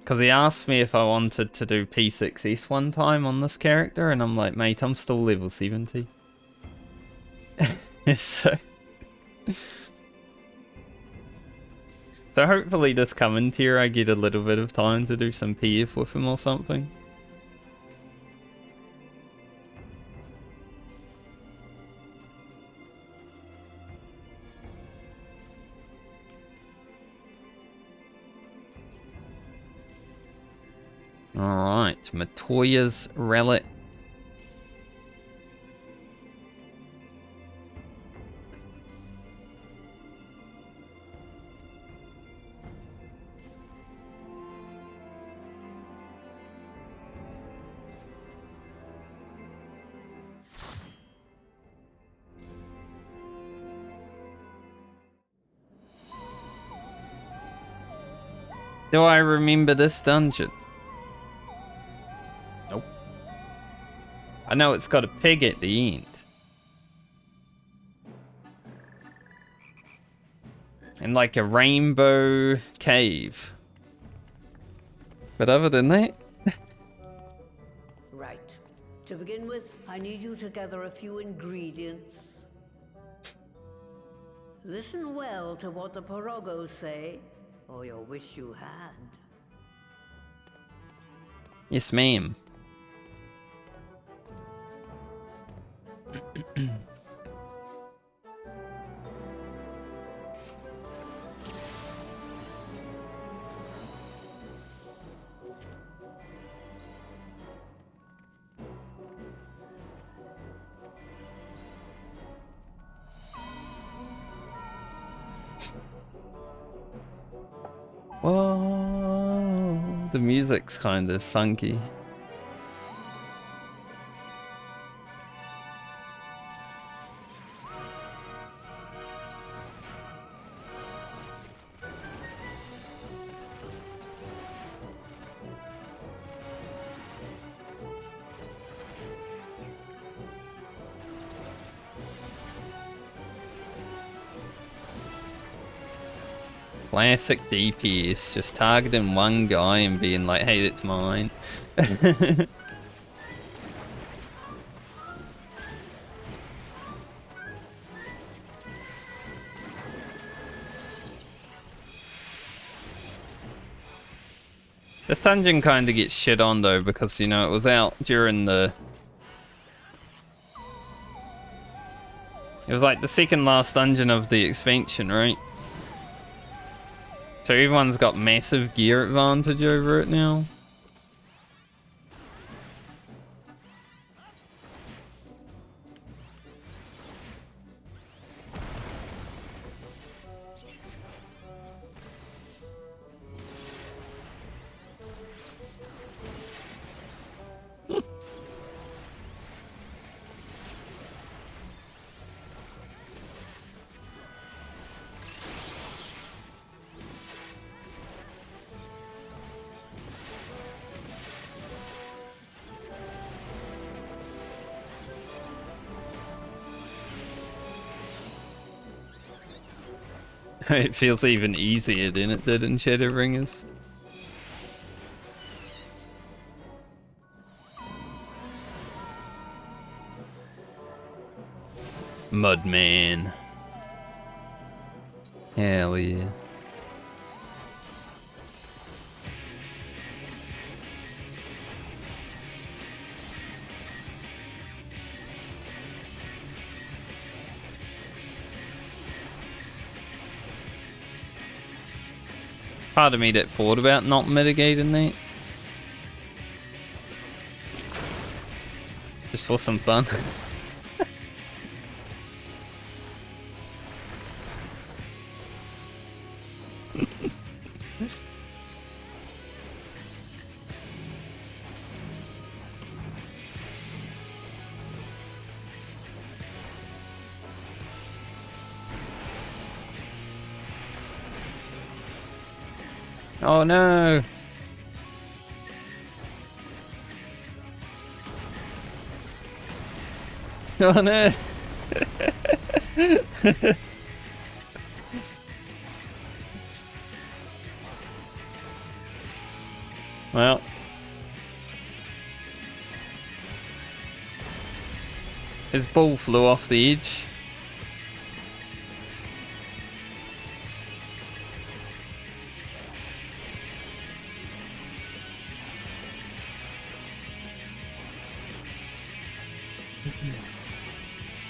Because he asked me if I wanted to do P6S one time on this character, and I'm like, mate, I'm still level 70. So hopefully this coming tier I get a little bit of time to do some PF with him or something. Alright, Matoya's Relic. Do I remember this dungeon? Nope. I know it's got a pig at the end. And like a rainbow cave. But other than that... Right. To begin with, I need you to gather a few ingredients. Listen well to what the Porogos say, or you'll wish you had. Yes, ma'am. Whoa, the music's kind of funky. Classic DPS, just targeting one guy and being like, hey, that's mine. This dungeon kind of gets shit on though, because, you know, it was out during the... It was like the second last dungeon of the expansion, right? So everyone's got massive gear advantage over it now. It feels even easier than it did in Shadowbringers. Mudman. Hell yeah. Part of me that thought about not mitigating that. Just for some fun. Oh no! Oh no! Well. His ball flew off the edge.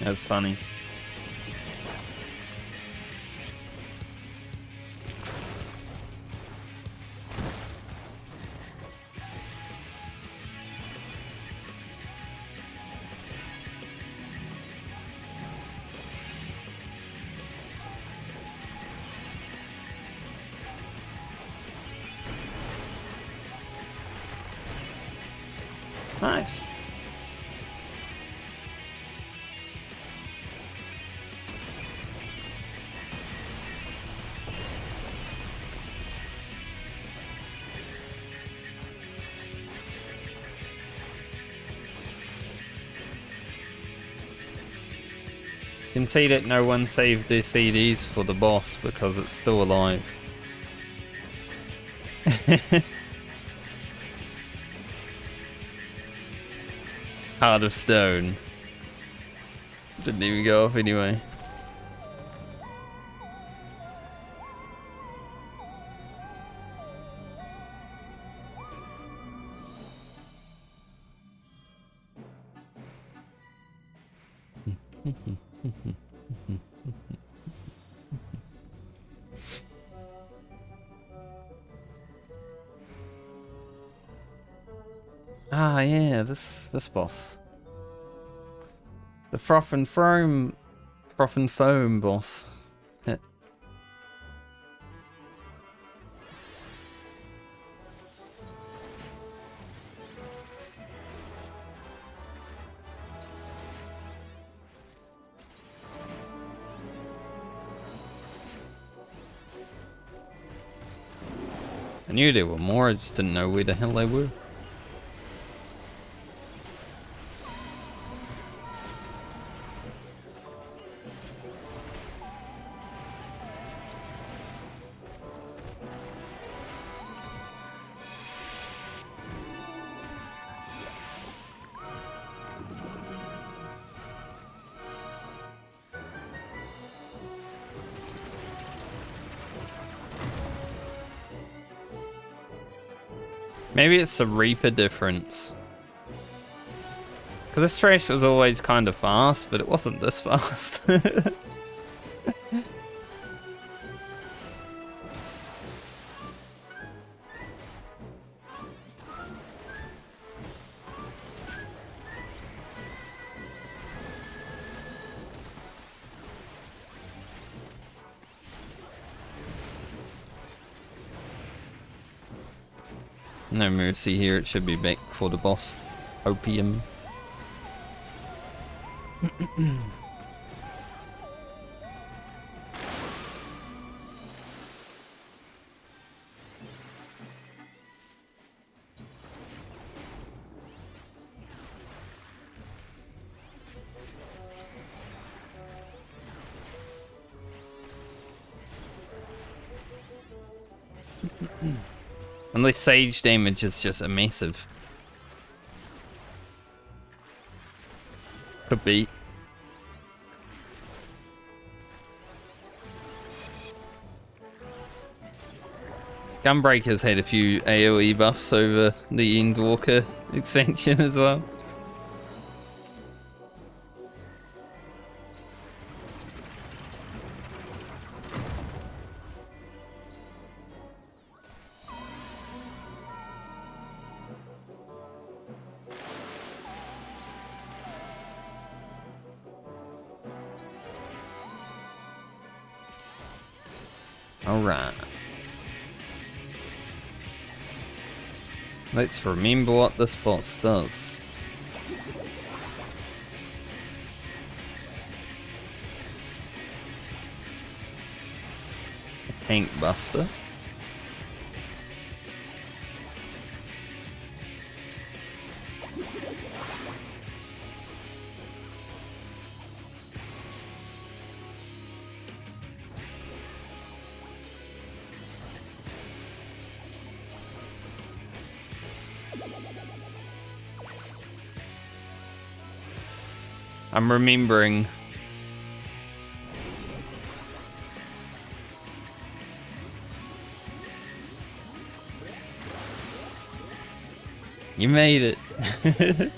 That's funny. Nice. You can see that no one saved their CDs for the boss because it's still alive. Heart of Stone. Didn't even go off anyway. Ah, yeah, this boss. The Froth and Foam boss. Yeah. I knew there were more, I just didn't know where the hell they were. Maybe it's the Reaper difference. Because this trash was always kind of fast, but it wasn't this fast. No mercy here, it should be back for the boss. Opium. Unless Sage damage is just a massive. Could be. Gunbreaker's had a few AoE buffs over the Endwalker expansion as well. Alright. Let's remember what this boss does. A tank buster. I'm remembering. You made it.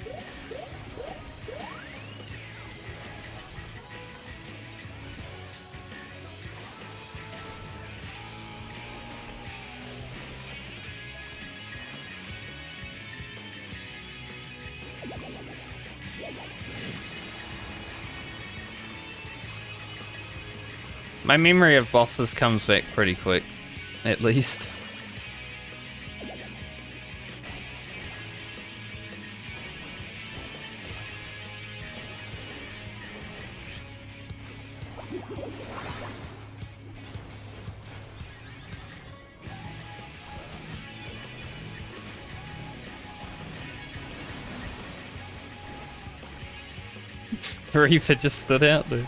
My memory of bosses comes back pretty quick, at least. Reaper just stood out there.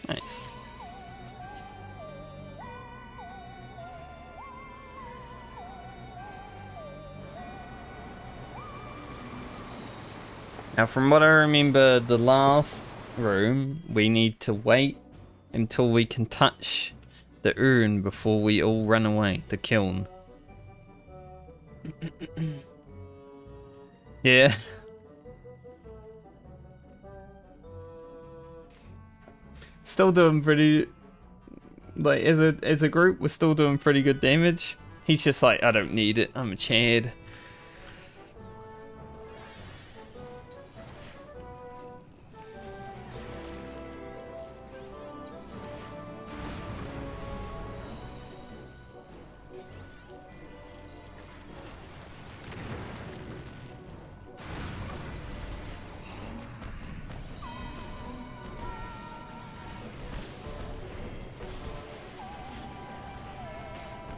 Nice. Now, from what I remember, the last room, we need to wait until we can touch the urn before we all run away. The kiln. Yeah. Still doing pretty, like, as a group, we're still doing pretty good damage. He's just like, I don't need it, I'm a Chad.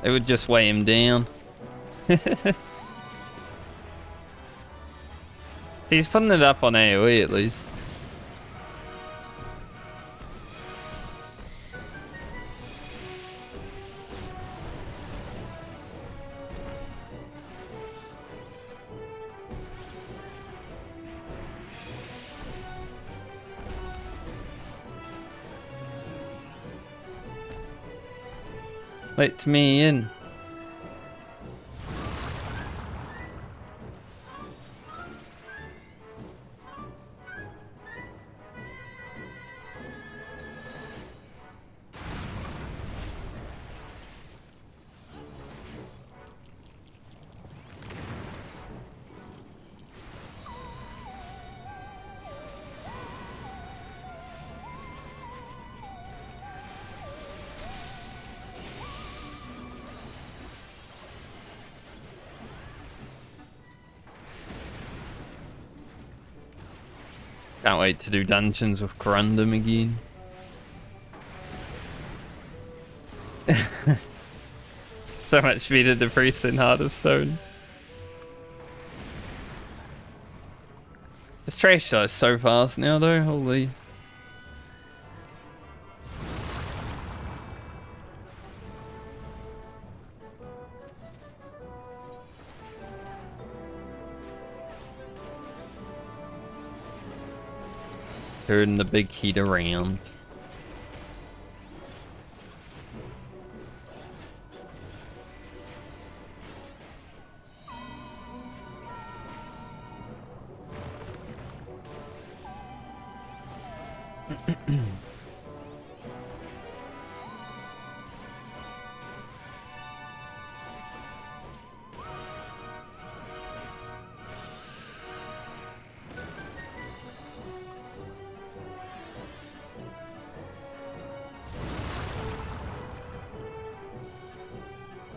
It would just weigh him down. He's putting it up on AoE at least. Let me in. Can't wait to do dungeons with Corundum again. So much better the priest in Heart of Stone. This trash dies so fast now though, holy. Turn the big heat around.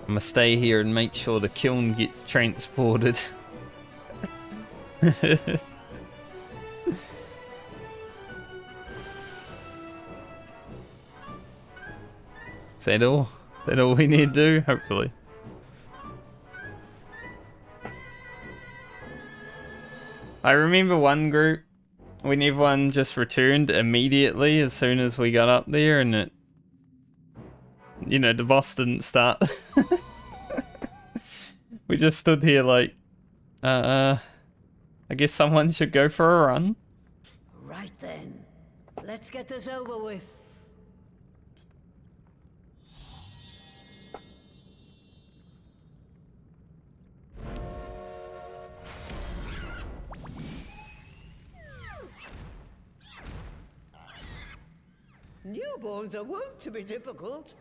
I'm gonna stay here and make sure the kiln gets transported. Is that all? Is that all we need to do? Hopefully. I remember one group when everyone just returned immediately as soon as we got up there, and it, you know, the boss didn't start. We just stood here like, I guess someone should go for a run. Right then, let's get this over with. Newborns are wont to be difficult.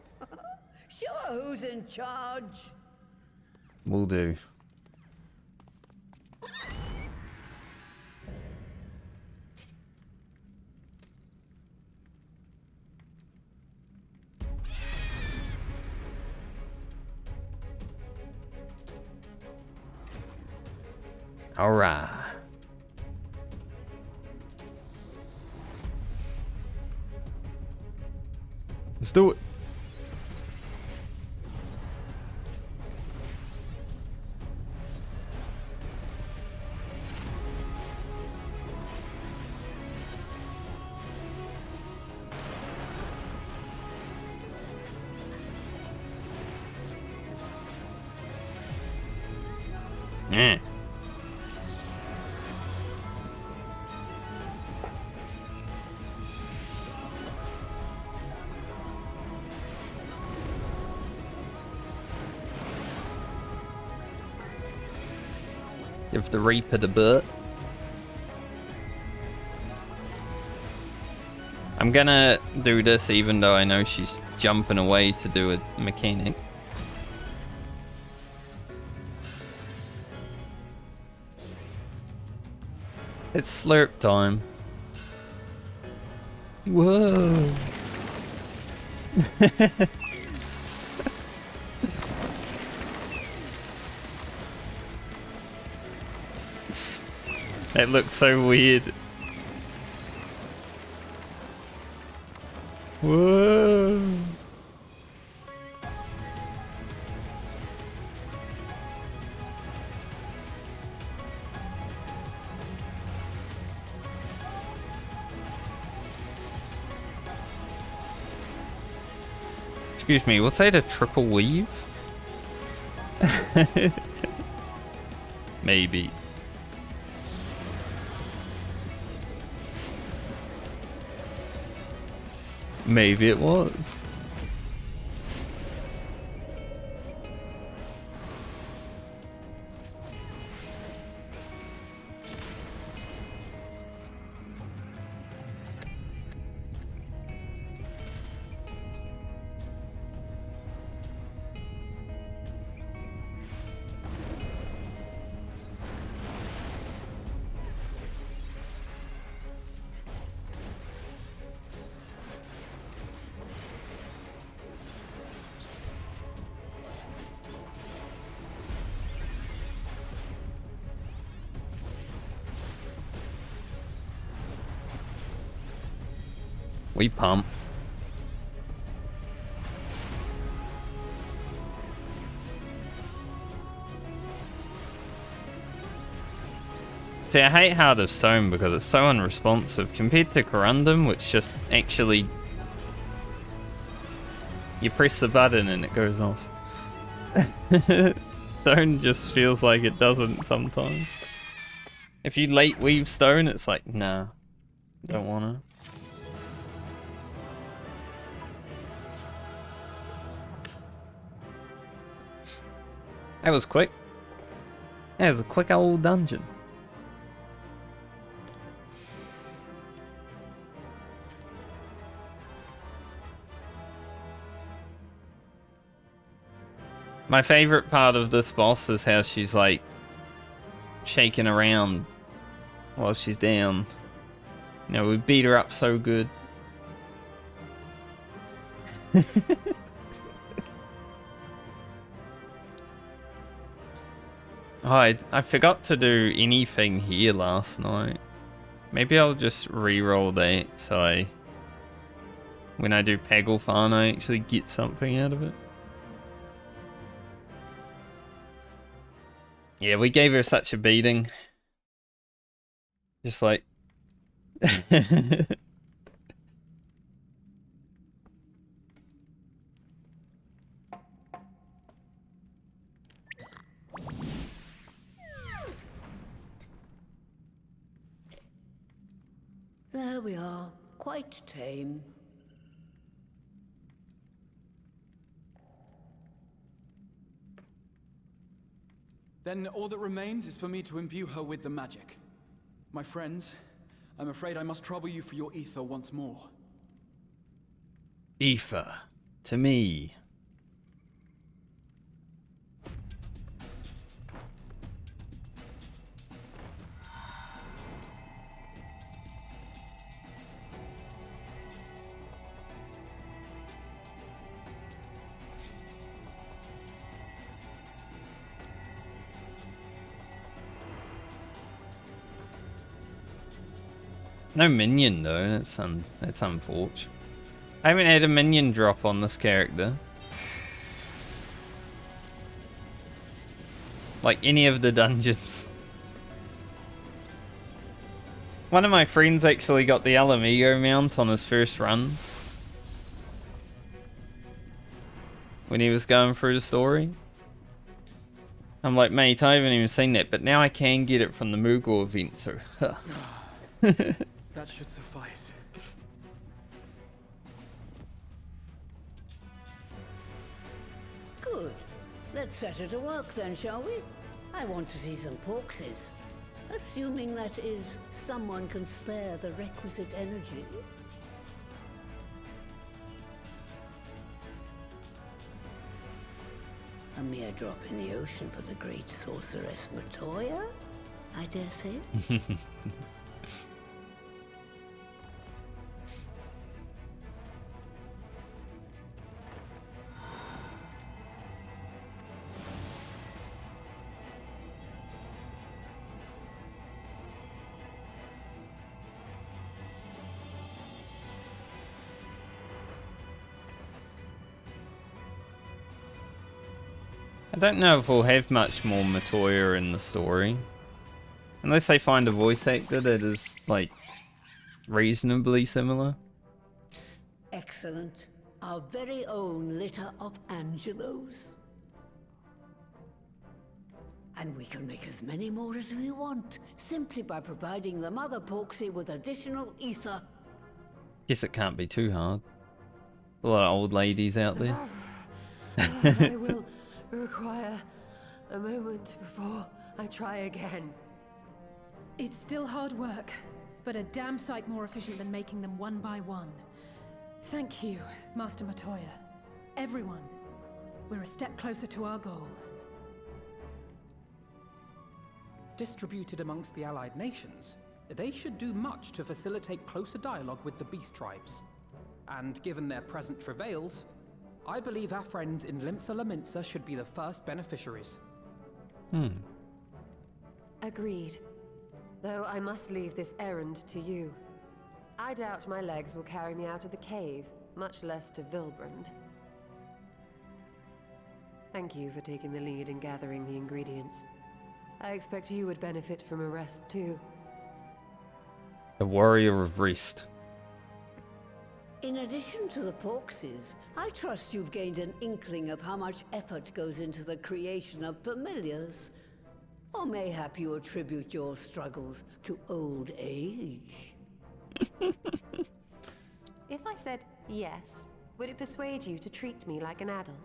Sure, who's in charge? Will do. Alright. Let's do it. Yeah. Give the Reaper the butt. I'm gonna do this even though I know she's jumping away to do a mechanic. It's slurp time. Whoa. That looks so weird. Whoa. Excuse me, was that a triple weave? Maybe. Maybe it was. We pump. See, I hate Heart of Stone because it's so unresponsive compared to Corundum, which just actually... You press the button and it goes off. Stone just feels like it doesn't sometimes. If you late weave Stone, it's like, nah, don't wanna. That was quick. That was a quick old dungeon. My favorite part of this boss is how she's like shaking around while she's down. You know, we beat her up so good. Oh, I forgot to do anything here last night. Maybe I'll just re-roll that so when I do Paglth'an, I actually get something out of it. Yeah, we gave her such a beating. Just like... There we are, quite tame. Then all that remains is for me to imbue her with the magic. My friends, I'm afraid I must trouble you for your ether once more. Ether. To me. No minion though, that's unfortunate. I haven't had a minion drop on this character. Like any of the dungeons. One of my friends actually got the Alamigo mount on his first run. When he was going through the story. I'm like, mate, I haven't even seen that, but now I can get it from the Moogle event, so... Huh. That should suffice. Good. Let's set her to work then, shall we? I want to see some porkses. Assuming that is, someone can spare the requisite energy. A mere drop in the ocean for the great sorceress Matoya, I dare say. I don't know if we'll have much more Matoya in the story. Unless they find a voice actor that is, like, reasonably similar. Excellent. Our very own litter of Angelos. And we can make as many more as we want, simply by providing the mother Porksy with additional ether. Guess it can't be too hard. A lot of old ladies out there. I will require a moment before I try again. It's still hard work, but a damn sight more efficient than making them one by one. Thank you, Master Matoya. Everyone, we're a step closer to our goal. Distributed amongst the allied nations, they should do much to facilitate closer dialogue with the beast tribes. And given their present travails, I believe our friends in Limsa Laminsa should be the first beneficiaries. Agreed. Though I must leave this errand to you. I doubt my legs will carry me out of the cave, much less to Vilbrand. Thank you for taking the lead in gathering the ingredients. I expect you would benefit from a rest too. The Warrior of Rest. In addition to the Porkses, I trust you've gained an inkling of how much effort goes into the creation of familiars. Or mayhap you attribute your struggles to old age. If I said yes, would it persuade you to treat me like an adult?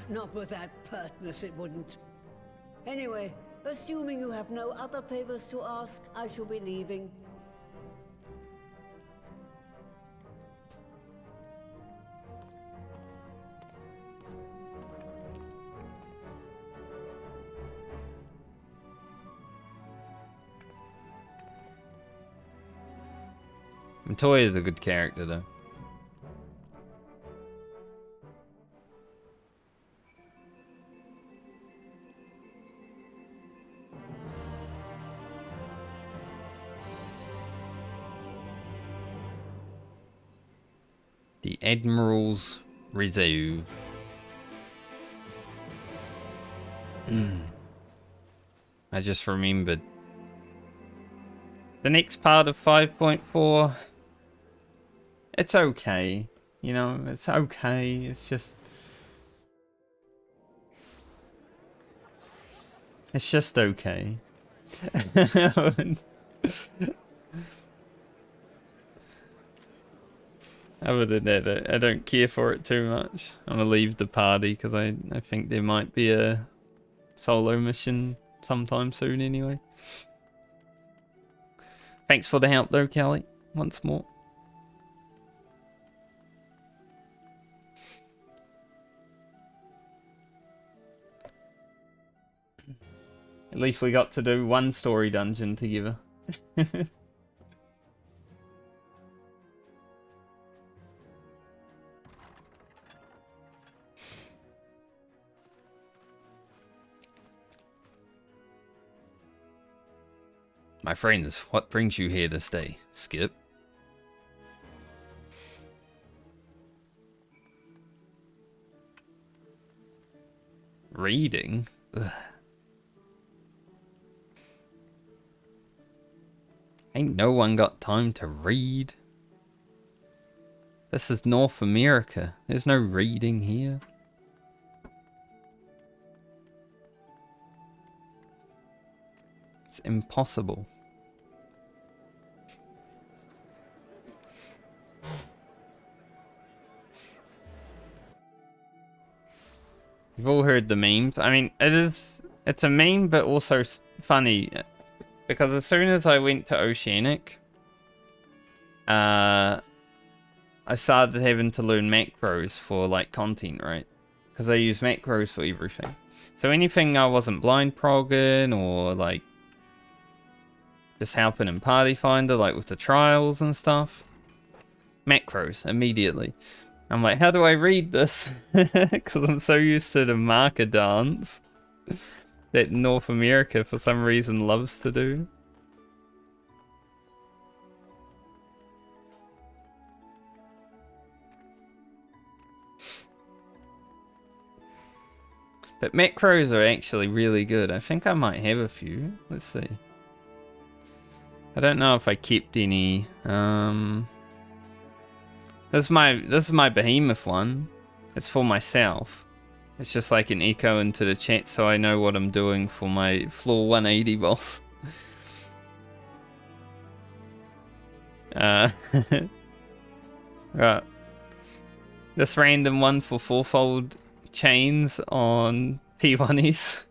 Not with that pertness, it wouldn't. Anyway, assuming you have no other favors to ask, I shall be leaving. Matoya is a good character though. The Admiral's Reserve. I just remembered. The next part of 5.4, it's okay. You know, it's okay. It's just okay. Other than that, I don't care for it too much. I'm gonna leave the party because I think there might be a solo mission sometime soon anyway. Thanks for the help though, Kelly, once more. At least we got to do one story dungeon together. My friends, what brings you here this day, Skip? Reading? Ugh. Ain't no one got time to read. This is North America. There's no reading here. It's impossible. You've all heard the memes. I mean, it's a meme, but also funny. Because as soon as I went to Oceanic, I started having to learn macros for, like, content, right? Because I use macros for everything. So anything I wasn't blind progging or, like, just helping in Party Finder, like with the trials and stuff. Macros, immediately. I'm like, how do I read this? Because I'm so used to the marker dance that North America, for some reason, loves to do. But macros are actually really good. I think I might have a few. Let's see. I don't know if I kept any. This is my behemoth one. It's for myself. It's just like an echo into the chat so I know what I'm doing for my floor 180 boss. Right. This random one for fourfold chains on P1s.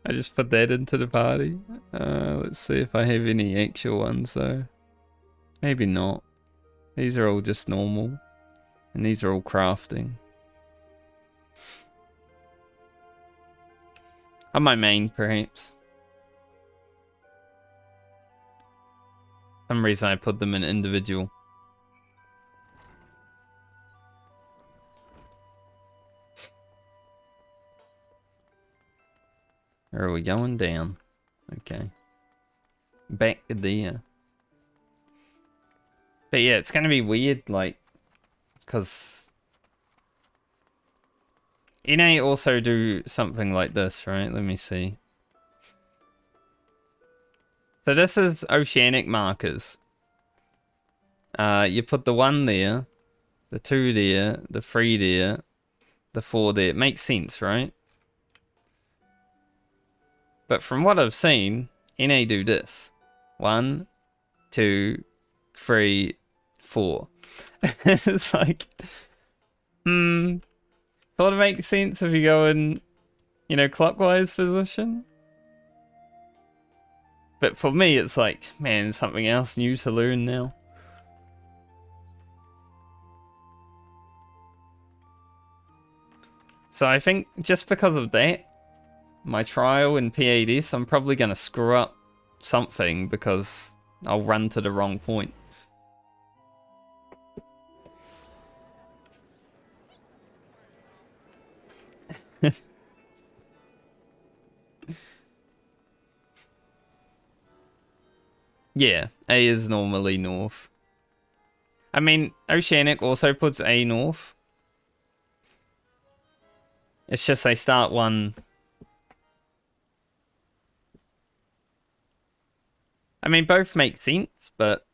I just put that into the party. Let's see if I have any actual ones though. Maybe not. These are all just normal. And these are all crafting. On my main, perhaps. For some reason I put them in individual. Where are we going? Down. Okay. Back there. But yeah, it's gonna be weird, like, because NA also do something like this, right? Let me see. So this is Oceanic markers. You put the 1 there, the 2 there, the 3 there, the 4 there. It makes sense, right? But from what I've seen, NA do this. 1, 2, 3, 4. It's like, sort of makes sense if you go in, you know, clockwise position. But for me, it's like, man, something else new to learn now. So I think just because of that, my trial in PADS, I'm probably going to screw up something because I'll run to the wrong point. Yeah, A is normally north. I mean, Oceanic also puts A north. It's just they start one. I mean, both make sense, but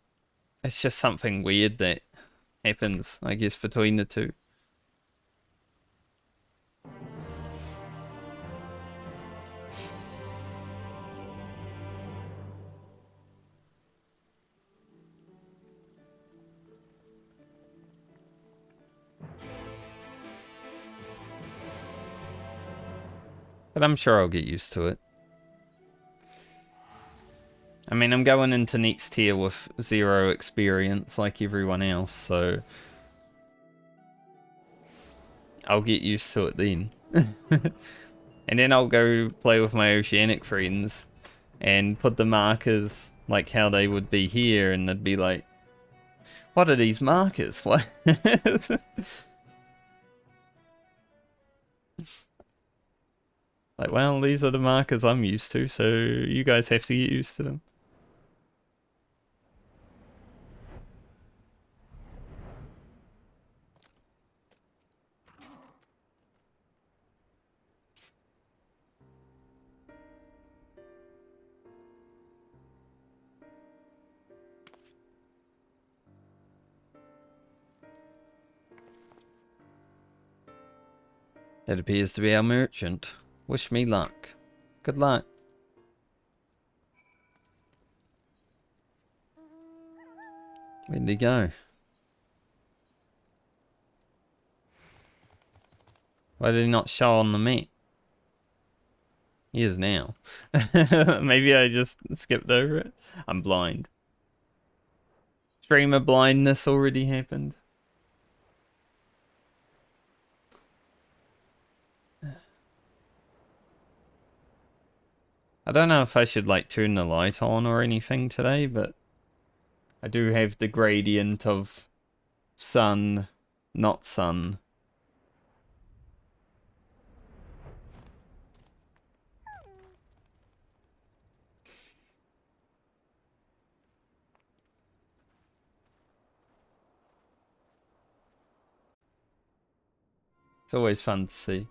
it's just something weird that happens, I guess, between the two. But I'm sure I'll get used to it. I mean, I'm going into next tier with 0 experience like everyone else, so I'll get used to it then. And then I'll go play with my Oceanic friends and put the markers like how they would be here, and they'd be like, what are these markers? What? Like, well, these are the markers I'm used to, so you guys have to get used to them. It appears to be our merchant. Wish me luck. Good luck. Where'd he go? Why did he not show on the map? He is now. Maybe I just skipped over it. I'm blind. Streamer blindness already happened. I don't know if I should like turn the light on or anything today, but I do have the gradient of sun, not sun. It's always fun to see.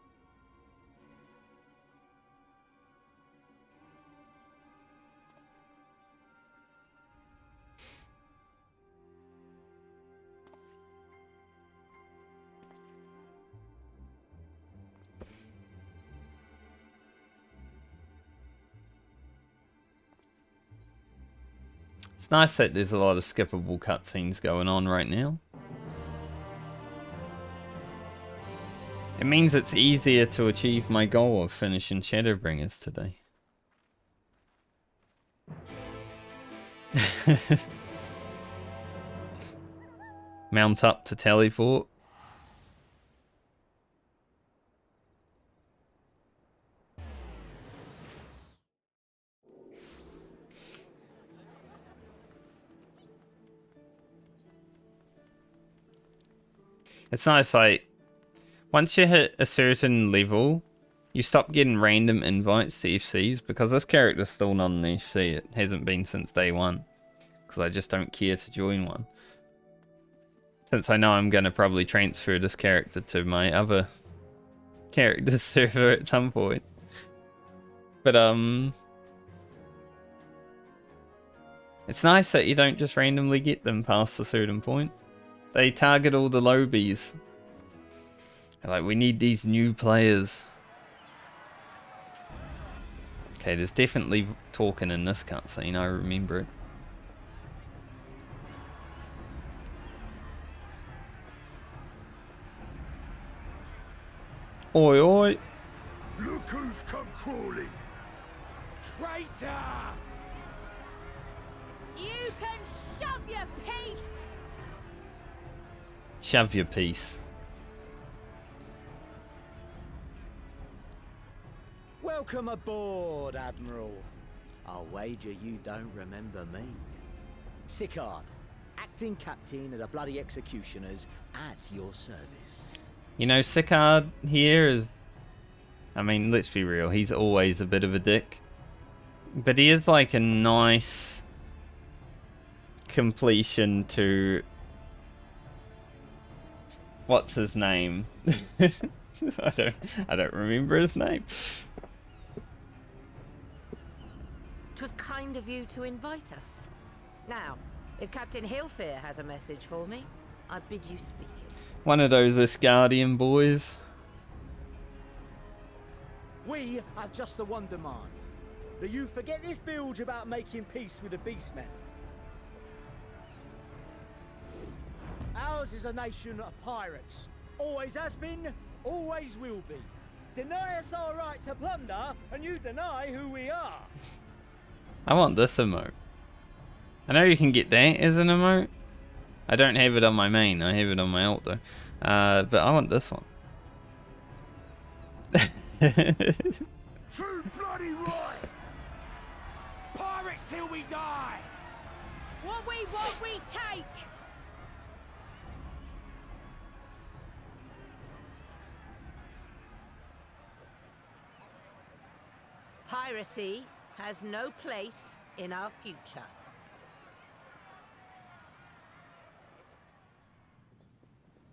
It's nice that there's a lot of skippable cutscenes going on right now. It means it's easier to achieve my goal of finishing Shadowbringers today. Mount up to teleport. It's nice, like, once you hit a certain level, you stop getting random invites to FCs, because this character's still not an FC. It hasn't been since day one, because I just don't care to join one. Since I know I'm going to probably transfer this character to my other character's server at some point. But, it's nice that you don't just randomly get them past a certain point. They target all the lobies. They're like, we need these new players. Okay, there's definitely talking in this cutscene, I remember it. Oi, oi. Look who's come crawling. Traitor! You can shove your piece! Shove your piece. Welcome aboard, Admiral. I'll wager you don't remember me. Sicard, acting captain of the bloody executioners, at your service. You know, Sicard here is... I mean, let's be real, he's always a bit of a dick. But he is like a nice completion to... What's his name? I don't remember his name. 'Twas kind of you to invite us. Now, if Captain Hillfear has a message for me, I bid you speak it. One of those Asgardian boys. We have just the one demand. That you forget this bilge about making peace with the Beastmen. Ours is a nation of pirates. Always has been, always will be. Deny us our right to plunder, and you deny who we are. I want this emote. I know you can get that as an emote. I don't have it on my main, I have it on my alt though. But I want this one. Too bloody right. Pirates till we die! What we want, we take! Piracy has no place in our future.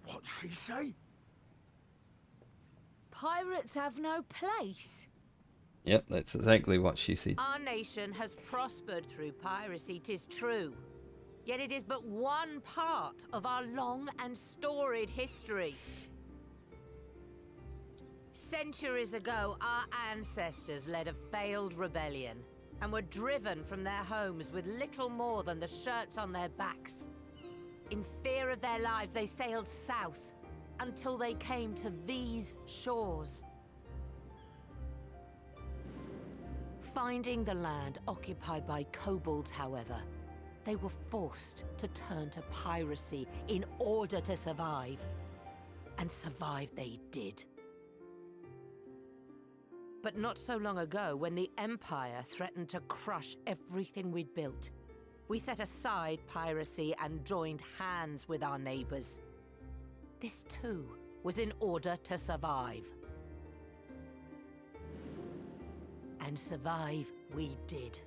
What'd she say? Pirates have no place. Yep, that's exactly what she said. Our nation has prospered through piracy, 'tis true. Yet it is but one part of our long and storied history. Centuries ago, our ancestors led a failed rebellion and were driven from their homes with little more than the shirts on their backs. In fear of their lives, they sailed south until they came to these shores. Finding the land occupied by kobolds, however, they were forced to turn to piracy in order to survive. And survive they did. But not so long ago, when the Empire threatened to crush everything we'd built, we set aside piracy and joined hands with our neighbors. This too was in order to survive. And survive we did.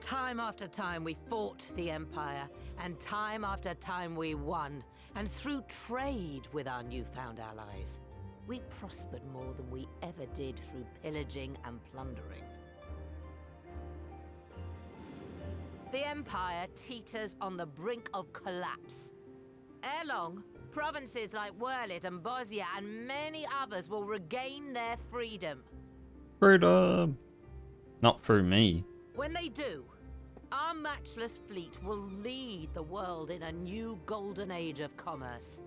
Time after time we fought the Empire, and time after time we won. And through trade with our newfound allies, we prospered more than we ever did through pillaging and plundering. The Empire teeters on the brink of collapse. Ere long, provinces like Roulettes and Bosnia and many others will regain their freedom. Freedom! Not through me. When they do, our matchless fleet will lead the world in a new golden age of commerce.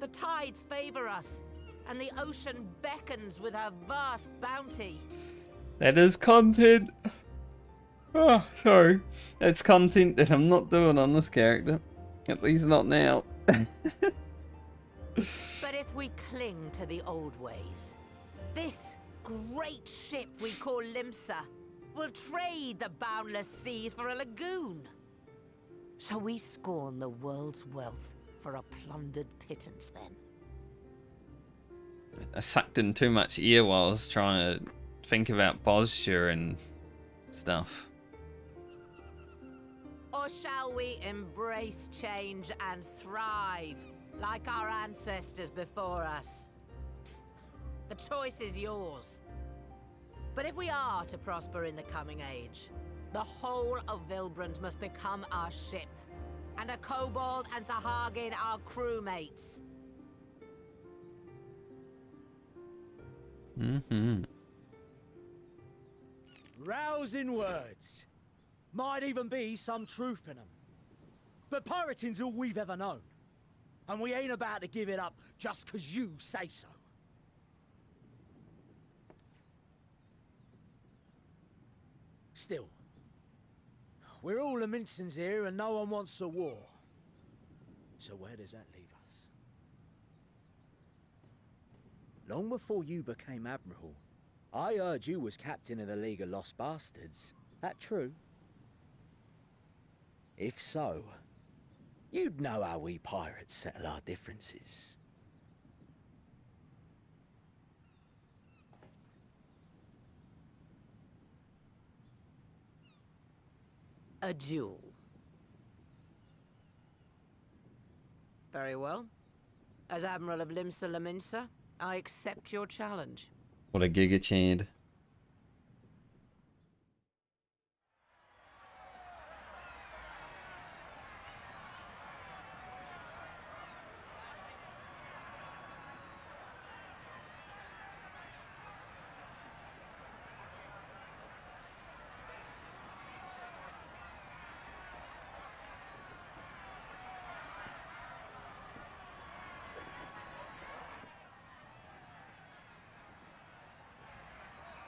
The tides favor us, and the ocean beckons with her vast bounty. That is content. Oh, sorry. That's content that I'm not doing on this character. At least not now. But if we cling to the old ways, this great ship we call Limsa will trade the boundless seas for a lagoon. So we scorn the world's wealth for a plundered pittance then. I sucked in too much ear while I was trying to think about Bosnia and stuff. Or shall we embrace change and thrive like our ancestors before us? The choice is yours. But if we are to prosper in the coming age, the whole of Vilbrand must become our ship, and a kobold and Sahagin our crewmates. Rousing words. Might even be some truth in them. But pirating's all we've ever known. And we ain't about to give it up just 'cause you say so. Still, we're all the Mincins here and no one wants a war. So where does that leave us? Long before you became Admiral, I heard you was captain of the League of Lost Bastards. That true? If so, you'd know how we pirates settle our differences. A duel. Very well. As Admiral of Limsa Laminsa, I accept your challenge. What a giga chad.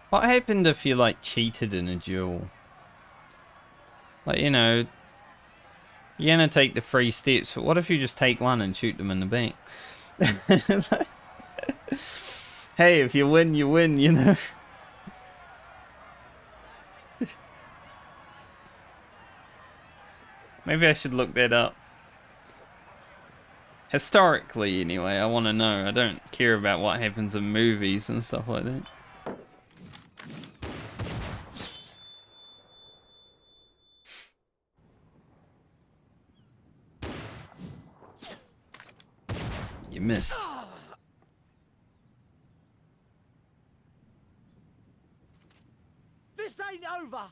What happened if you like cheated in a duel? Like, you know, you're gonna take the 3 steps, but what if you just take one and shoot them in the back? Hey, if you win, you know. Maybe I should look that up. Historically, anyway, I want to know. I don't care about what happens in movies and stuff like that. You missed. This ain't over!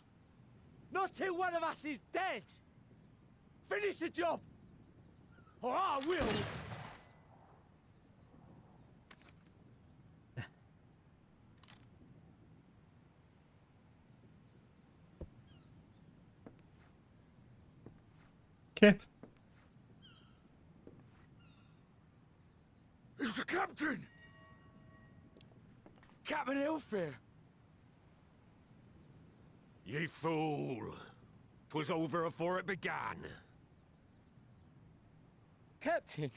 Not till one of us is dead! Finish the job! Or I will! Kip. It's the captain! Captain Ilfir! Ye fool! 'Twas over afore it began. Captain!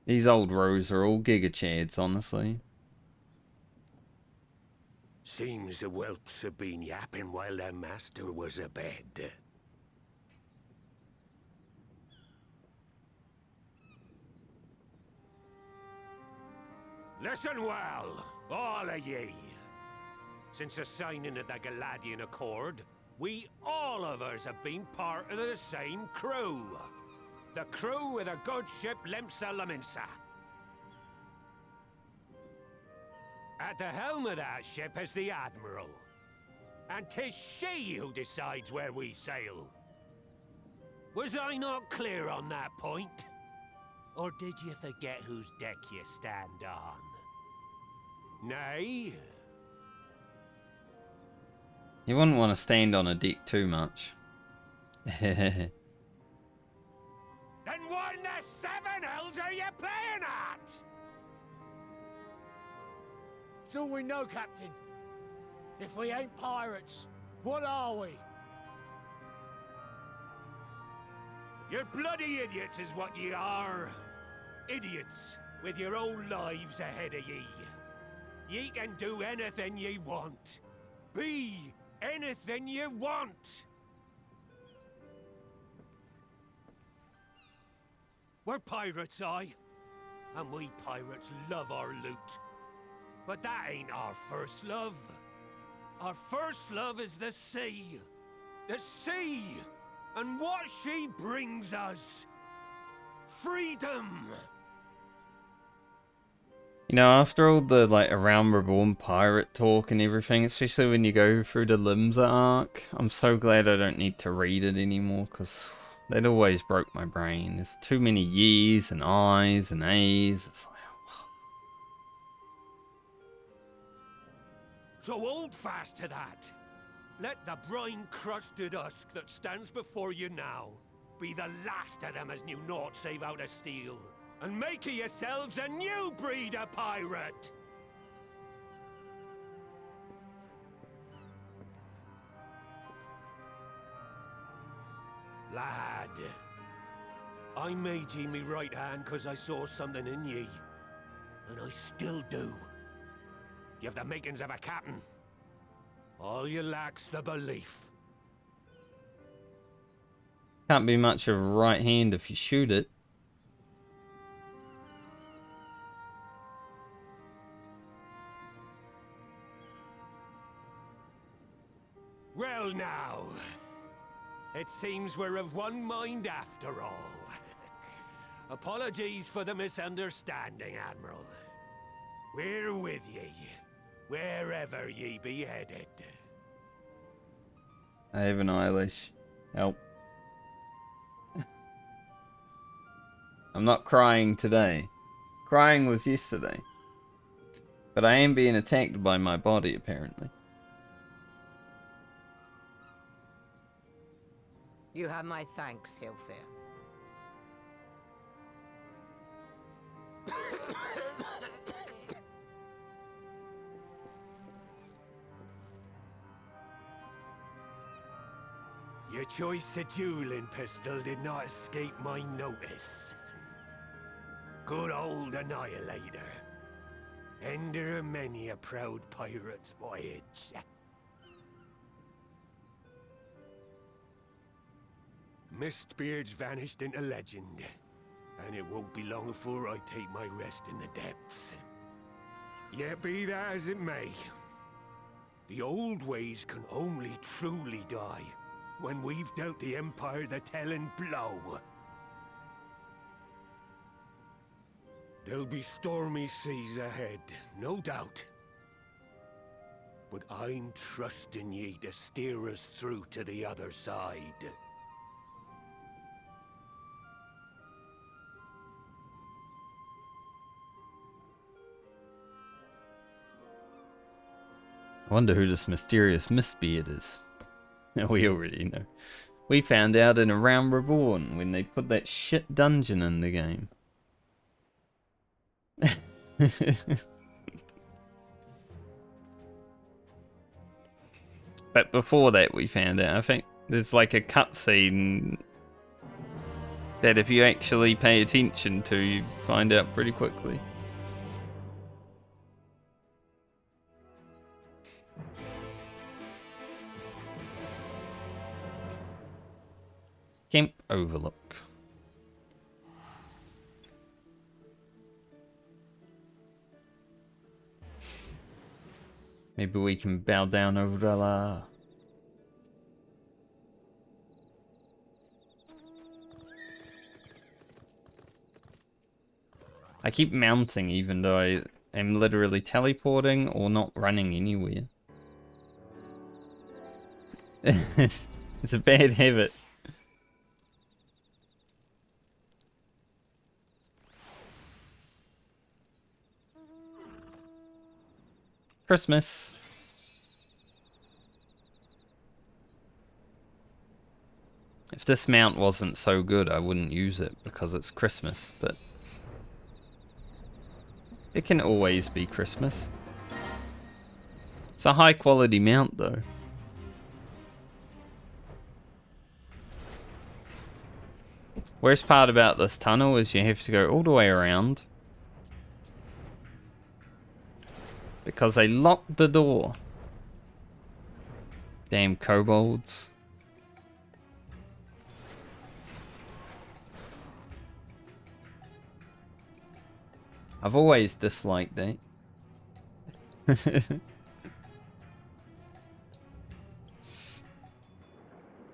These old rows are all gigachads, honestly. Seems the whelps have been yapping while their master was abed. Listen well, all of ye. Since the signing of the Galadian Accord, we all of us have been part of the same crew. The crew of the good ship Lemsa Laminsa. At the helm of that ship is the Admiral. And 'tis she who decides where we sail. Was I not clear on that point? Or did you forget whose deck you stand on? Nay? You wouldn't want to stand on a deck too much. Then what in the seven hells are you playing at? It's all we know, Captain. If we ain't pirates, what are we? You're bloody idiots is what ye are. Idiots with your own lives ahead of ye. Ye can do anything ye want. Be anything ye want. We're pirates, aye. And we pirates love our loot. But that ain't our first love. Our first love is the sea. The sea! And what she brings us. Freedom! You know, after all the like Around Reborn pirate talk and everything, especially when you go through the Limsa arc, I'm so glad I don't need to read it anymore, because that always broke my brain. There's too many ye's and I's and A's. It's like, So hold fast to that. Let the brine-crusted husk that stands before you now be the last of them as knew naught save out of steel. And make of yourselves a new breed of pirate! Lad, I made ye me right hand cause I saw something in ye. And I still do. You have the makings of a captain. All you lack's the belief. can't be much of a right hand if you shoot it. Well now, it seems we're of one mind after all. Apologies for the misunderstanding, Admiral. We're with ye, wherever ye be headed. I have an eyelash. Help. I'm not crying today. Crying was yesterday. But I am being attacked by my body, apparently. You have my thanks, Hilfir. Your choice of dueling pistol did not escape my notice. Good old Annihilator. Ender of many a proud pirate's voyage. Mistbeard's vanished into legend, and it won't be long before I take my rest in the depths. Yet be that as it may, the old ways can only truly die when we've dealt the Empire the telling blow. There'll be stormy seas ahead, no doubt. But I'm trusting ye to steer us through to the other side. I wonder who this mysterious Mistbeard is. We already know. We found out in A Realm Reborn when they put that shit dungeon in the game. But before that we found out, I think there's like a cutscene that if you actually pay attention to, you find out pretty quickly. Camp Overlook. Maybe we can bow down over the I keep mounting even though I am literally teleporting or not running anywhere. It's a bad habit. Christmas. If this mount wasn't so good, I wouldn't use it because it's Christmas, but it can always be Christmas. It's a high quality mount though. Worst part about this tunnel is you have to go all the way around because they locked the door. Damn kobolds. I've always disliked that.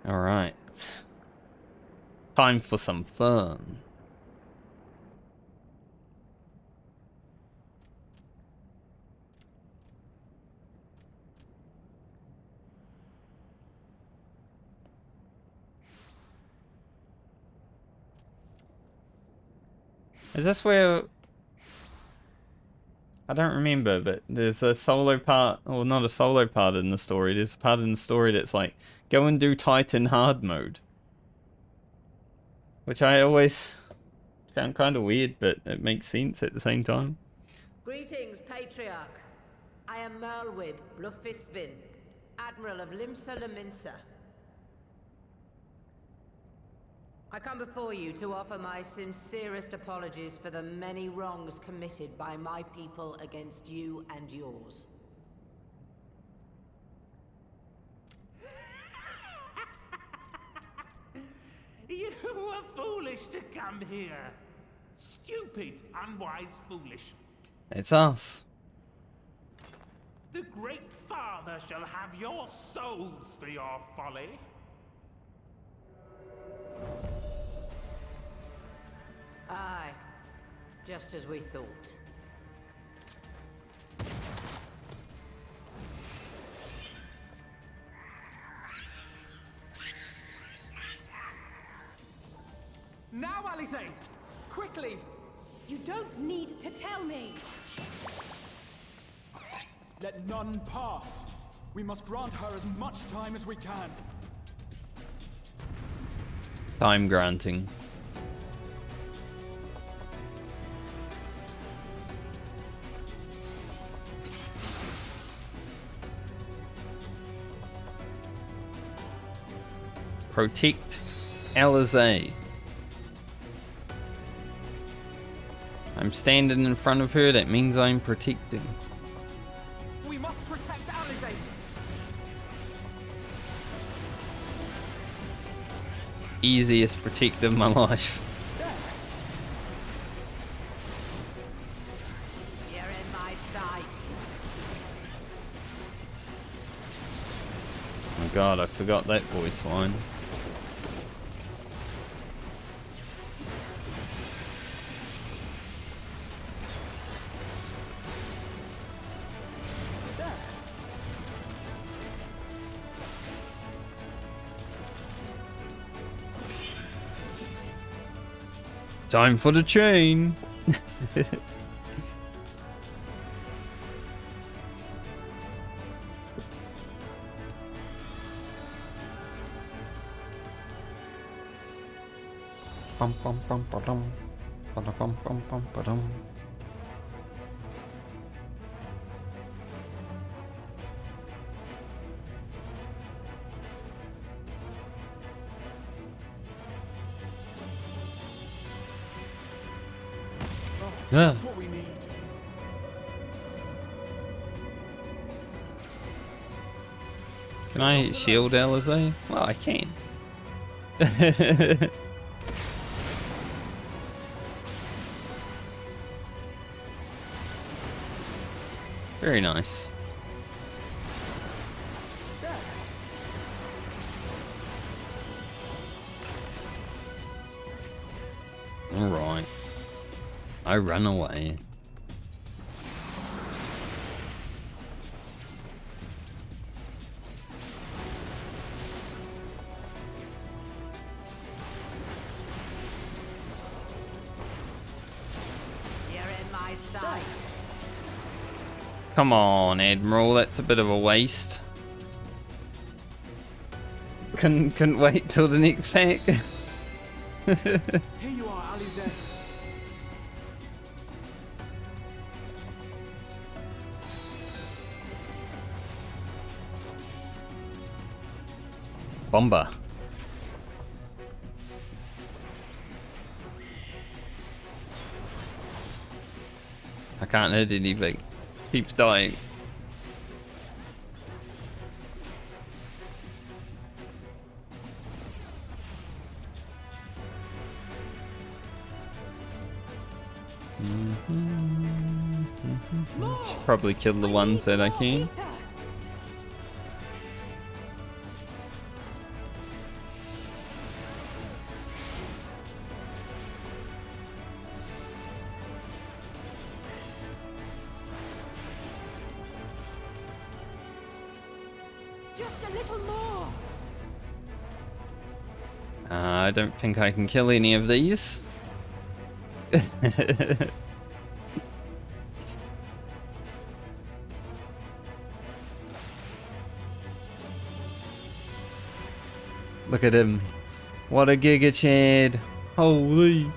Alright. Time for some fun. Is this where... I don't remember, but there's a solo part, or not a solo part in the story, there's a part in the story that's like, go and do Titan hard mode. Which I always found kind of weird, but it makes sense at the same time. Greetings, Patriarch. I am Merlwib Blufistvin, Admiral of Limsa Laminsa. I come before you to offer my sincerest apologies for the many wrongs committed by my people against you and yours. You were foolish to come here. Stupid, unwise, foolish. It's us. The Great Father shall have your souls for your folly. Aye, just as we thought. Now, Alice! Quickly! You don't need to tell me! Let none pass. We must grant her as much time as we can. Time granting. Protect Alizé. I'm standing in front of her, that means I'm protecting. We must protect Alice! Easiest protect of my life. You're in my sights. Oh my god, I forgot that voice line. Time for the chain. Bum, bum, bum, ba-dum. Ba-da-bum, bum, bum, ba-dum. Yeah. That's what we need. Can I shield LSA? Well, I can. Very nice. Alright. I run away. You're in my sights. Come on, Admiral, that's a bit of a waste. Couldn't wait till the next pack. Here you are, Alize. Bomber. I can't hit anything. Keeps dying. Should probably kill the ones that I can. Just a little more. I don't think I can kill any of these. Look at him. What a Giga Chad. Holy.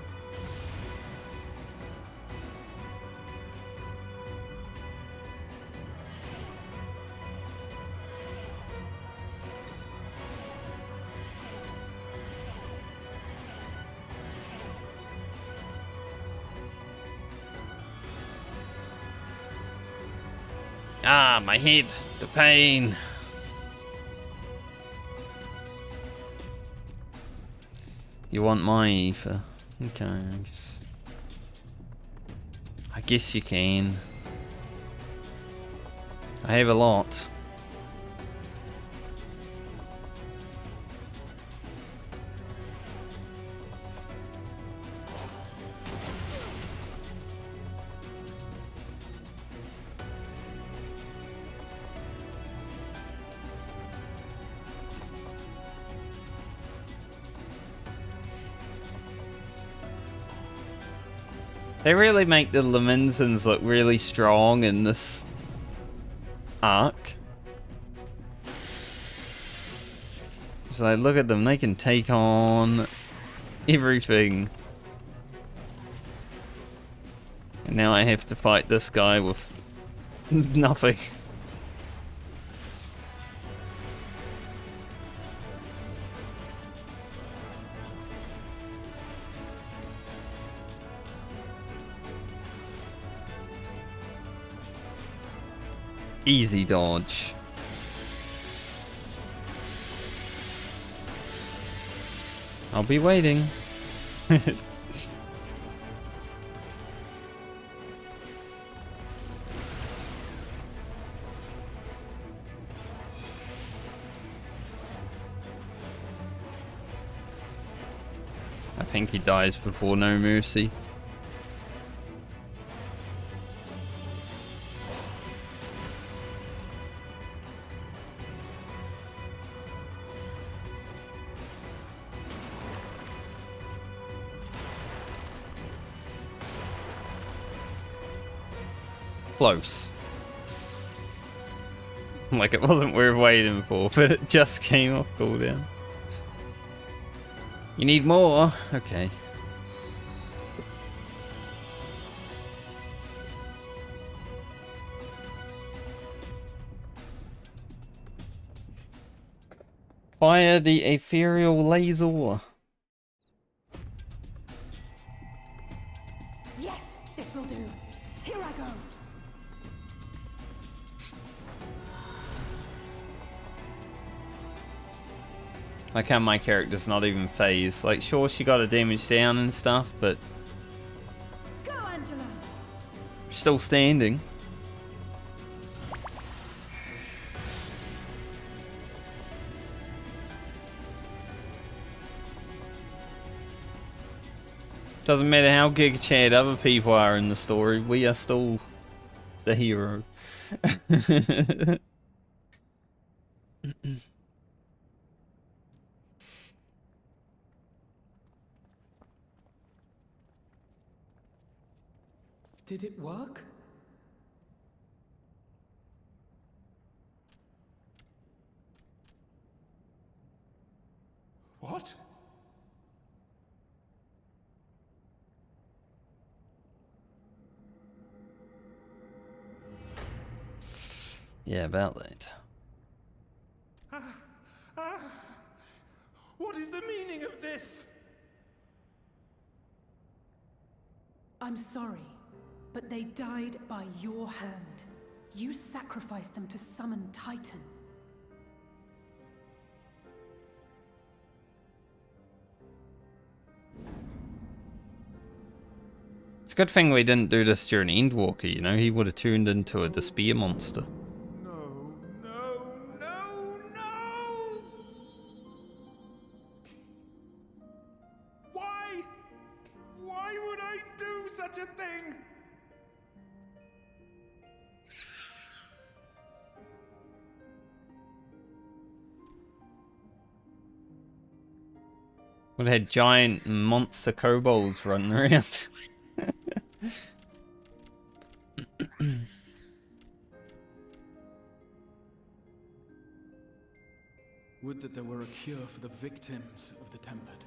Ah, my head. The pain. You want my ether? Okay, I guess you can. I have a lot. They really make the Laminsons look really strong in this arc. So like, look at them, they can take on everything. And now I have to fight this guy with nothing. Easy dodge. I'll be waiting. I think he dies before No Mercy. close. Like it wasn't worth waiting for, but it just came off cooldown. You need more? Okay. Fire the ethereal laser. Yes, this will do. Here I go. Like how my character's not even phased. Like, sure, she got a damage down and stuff, but Go, Angela. still standing. Doesn't matter how giga-chad other people are in the story, we are still the hero. Did it work? What? Yeah, about that. What is the meaning of this? I'm sorry, but they died by your hand. You sacrificed them to summon Titan. It's a good thing we didn't do this during Endwalker, you know? He would have turned into a despair monster. No, no, no, no! Why? Why would I do such a thing? Would have had giant monster kobolds running around. Would that there were a cure for the victims of the Tempered.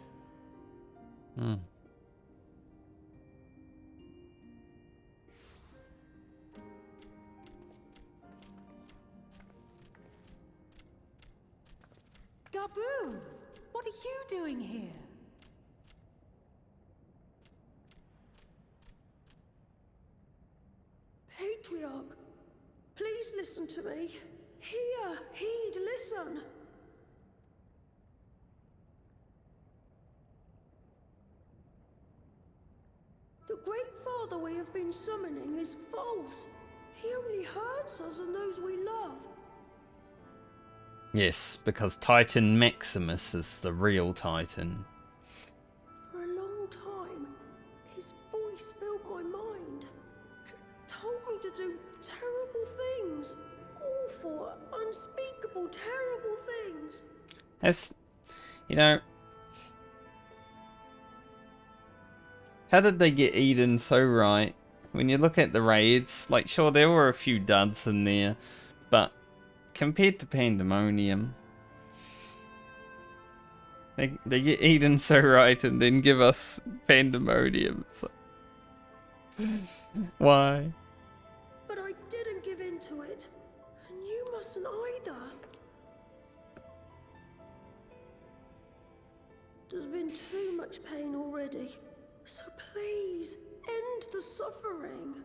Hmm. Gabu! What are you doing here? Patriarch, please listen to me. Hear, heed, listen. The Great Father we have been summoning is false. He only hurts us and those we love. Yes, because Titan Maximus is the real Titan. For a long time, his voice filled my mind. It told me to do terrible things. Awful, unspeakable, terrible things. That's, you know, how did they get Eden so right? When you look at the raids, like, sure, there were a few duds in there, but compared to Pandemonium, they get Eden so right and then give us Pandemonium. It's like, why? But I didn't give in to it, and you mustn't either. There's been too much pain already, so please, end the suffering.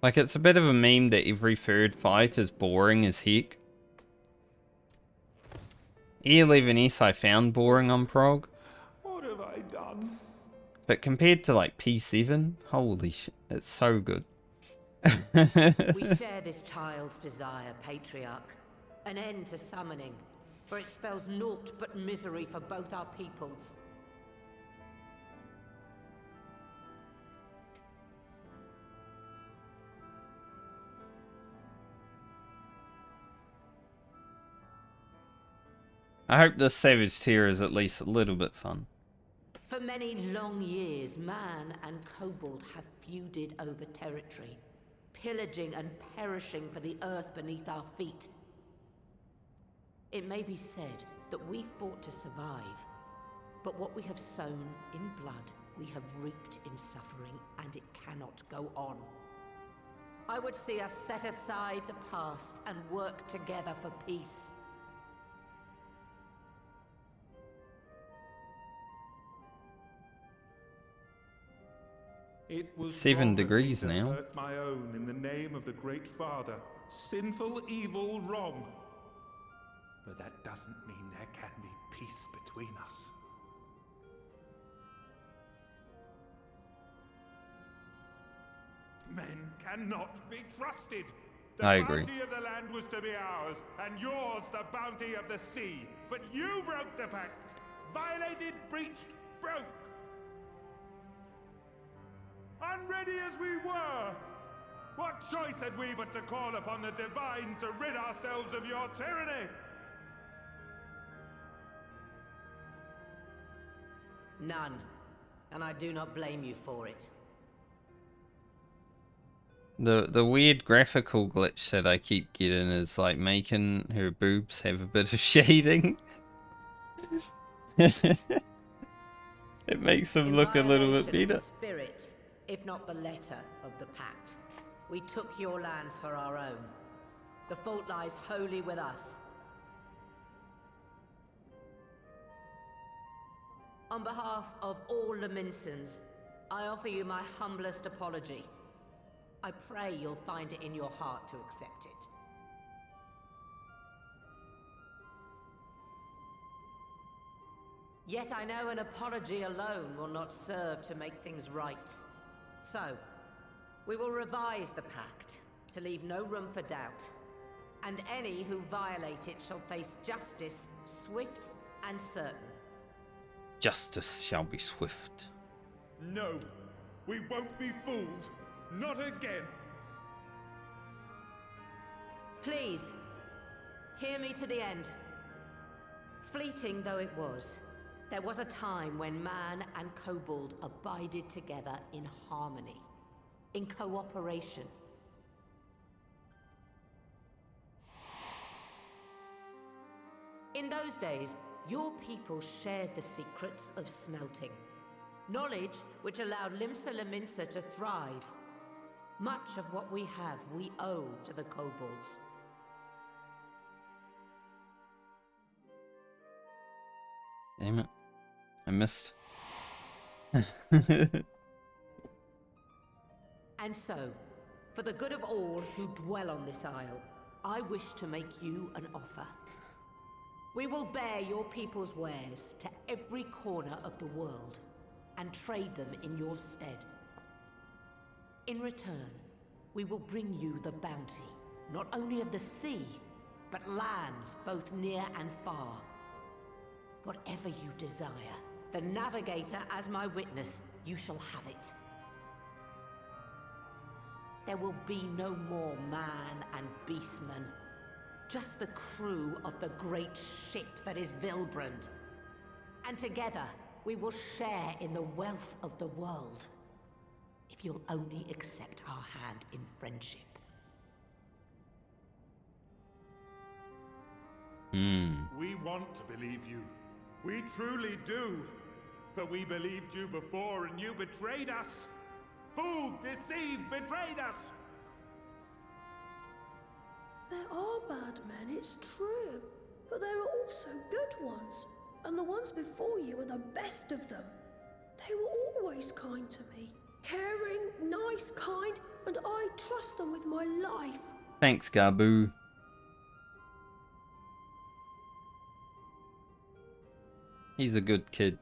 Like, it's a bit of a meme that every third fight is boring as heck. E11S I found boring on Prog. What have I done? But compared to, like, P7, holy shit, it's so good. We share this child's desire, Patriarch. An end to summoning, for it spells naught but misery for both our peoples. I hope this savage tier is at least a little bit fun. For many long years, man and kobold have feuded over territory, pillaging and perishing for the earth beneath our feet. It may be said that we fought to survive, but what we have sown in blood, we have reaped in suffering, and it cannot go on. I would see us set aside the past and work together for peace. It was 7 wrong of me degrees to now. hurt my own in the name of the Great Father. Sinful, evil, wrong. But that doesn't mean there can be peace between us. Men cannot be trusted. The I agree. bounty of the land was to be ours, and yours the bounty of the sea. But you broke the pact. Violated, breached, broke. Unready as we were, what choice had we but to call upon the divine to rid ourselves of your tyranny? None, and I do not blame you for it. The weird graphical glitch that I keep getting is like making her boobs have a bit of shading. It makes them look a little bit In violation of better. the spirit, if not the letter of the pact, we took your lands for our own. The fault lies wholly with us. On behalf of all Laminsons, I offer you my humblest apology. I pray you'll find it in your heart to accept it. Yet I know an apology alone will not serve to make things right. So, we will revise the pact to leave no room for doubt. And any who violate it shall face justice, swift and certain. Justice shall be swift. No, we won't be fooled. Not again. Please, hear me to the end. Fleeting though it was, there was a time when man and kobold abided together in harmony, in cooperation. In those days, your people shared the secrets of smelting, knowledge which allowed Limsa Laminsa to thrive. Much of what we have, we owe to the kobolds. Damn it. I missed. And so, for the good of all who dwell on this isle, I wish to make you an offer. We will bear your people's wares to every corner of the world, and trade them in your stead. In return, we will bring you the bounty, not only of the sea, but lands both near and far. Whatever you desire, the Navigator as my witness, you shall have it. There will be no more man and beastman, just the crew of the great ship that is Vilbrand. And together, we will share in the wealth of the world, if you'll only accept our hand in friendship. We want to believe you. We truly do. But we believed you before and you betrayed us. Fooled, deceived, betrayed us. There are bad men, it's true. But there are also good ones. And the ones before you are the best of them. They were always kind to me. Caring, nice, kind, and I trust them with my life. Thanks, Gabu. He's a good kid.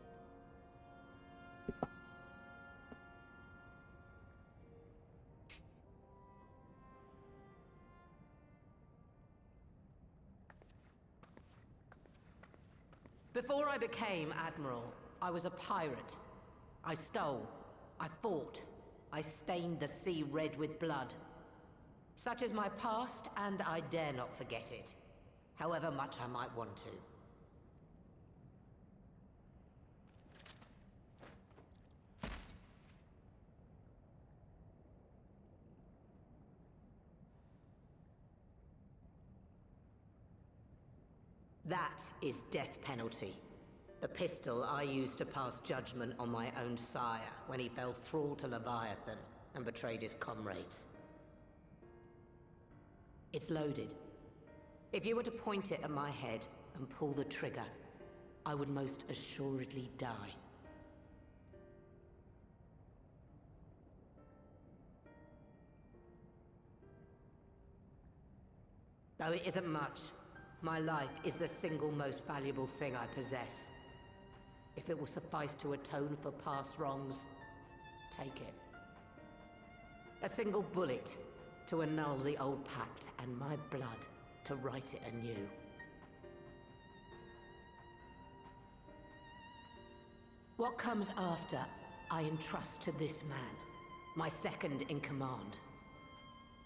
Before I became Admiral, I was a pirate. I stole, I fought, I stained the sea red with blood. Such is my past, and I dare not forget it, however much I might want to. That is death penalty. The pistol I used to pass judgment on my own sire when he fell thrall to Leviathan and betrayed his comrades. It's loaded. If you were to point it at my head and pull the trigger, I would most assuredly die. Though it isn't much, my life is the single most valuable thing I possess. If it will suffice to atone for past wrongs, take it. A single bullet to annul the old pact, and my blood to write it anew. What comes after, I entrust to this man, my second in command.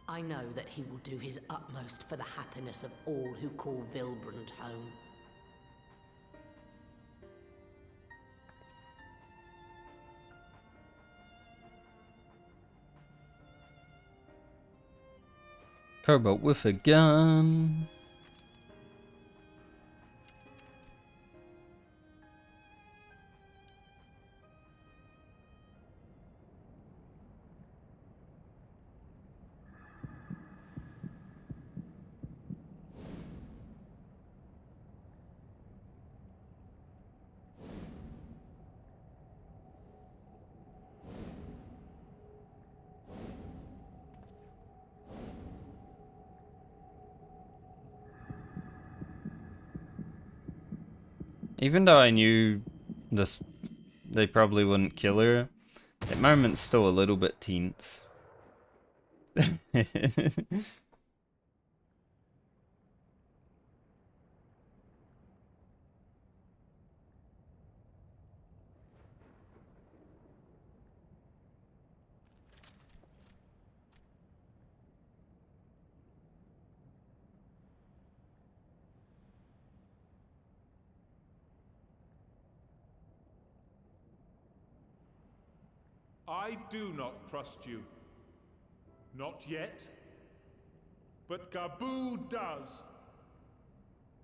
I know that he will do his utmost for the happiness of all who call Vilbrand home. Cobalt with a gun. Even though I knew this, they probably wouldn't kill her, that moment's still a little bit tense. I do not trust you. Not yet. But Gabu does.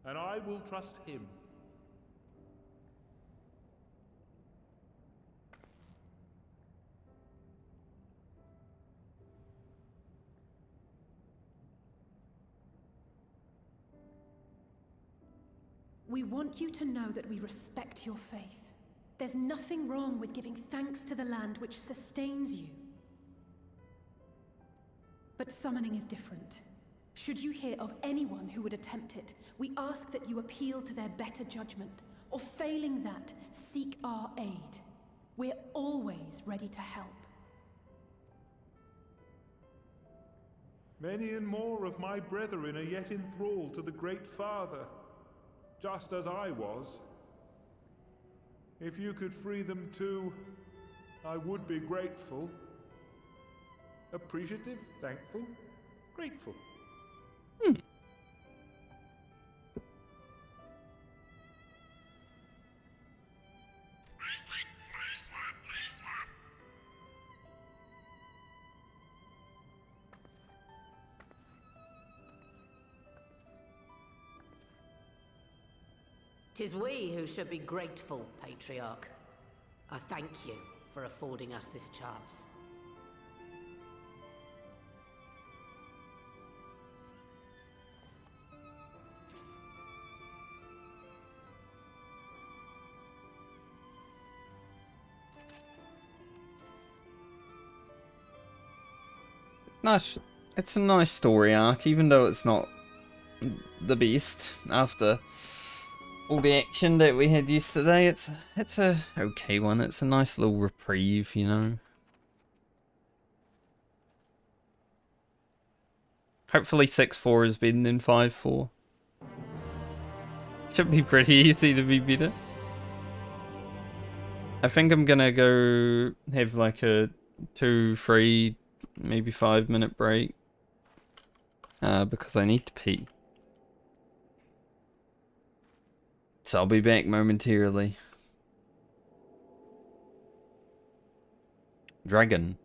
And I will trust him. We want you to know that we respect your faith. There's nothing wrong with giving thanks to the land which sustains you. But summoning is different. Should you hear of anyone who would attempt it, we ask that you appeal to their better judgment, or failing that, seek our aid. We're always ready to help. Many and more of my brethren are yet enthralled to the Great Father, just as I was. If you could free them too, I would be grateful. Appreciative, thankful, grateful. Tis we who should be grateful, Patriarch. I thank you for affording us this chance. Nice. It's a nice story arc, even though it's not the best after all the action that we had yesterday. It's a okay one. It's a nice little reprieve, you know. Hopefully 6-4 is better than 5-4. Should be pretty easy to be better. I think I'm gonna go have like a 2, 3, maybe 5-minute break. Because I need to pee. So I'll be back momentarily. Dragon.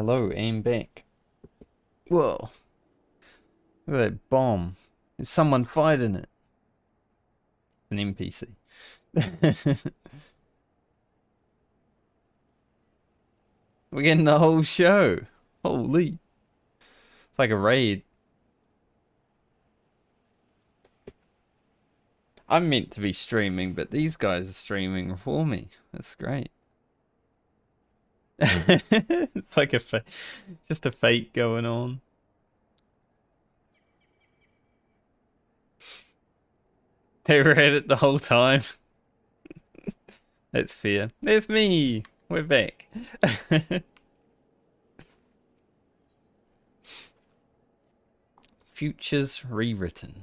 Hello, aim back. Whoa. Look at that bomb. There's someone fighting it. An NPC. We're getting the whole show. Holy. It's like a raid. I'm meant to be streaming, but these guys are streaming for me. That's great. It's like just a fate going on. They were at it the whole time. That's fair. There's me. We're back. Futures rewritten.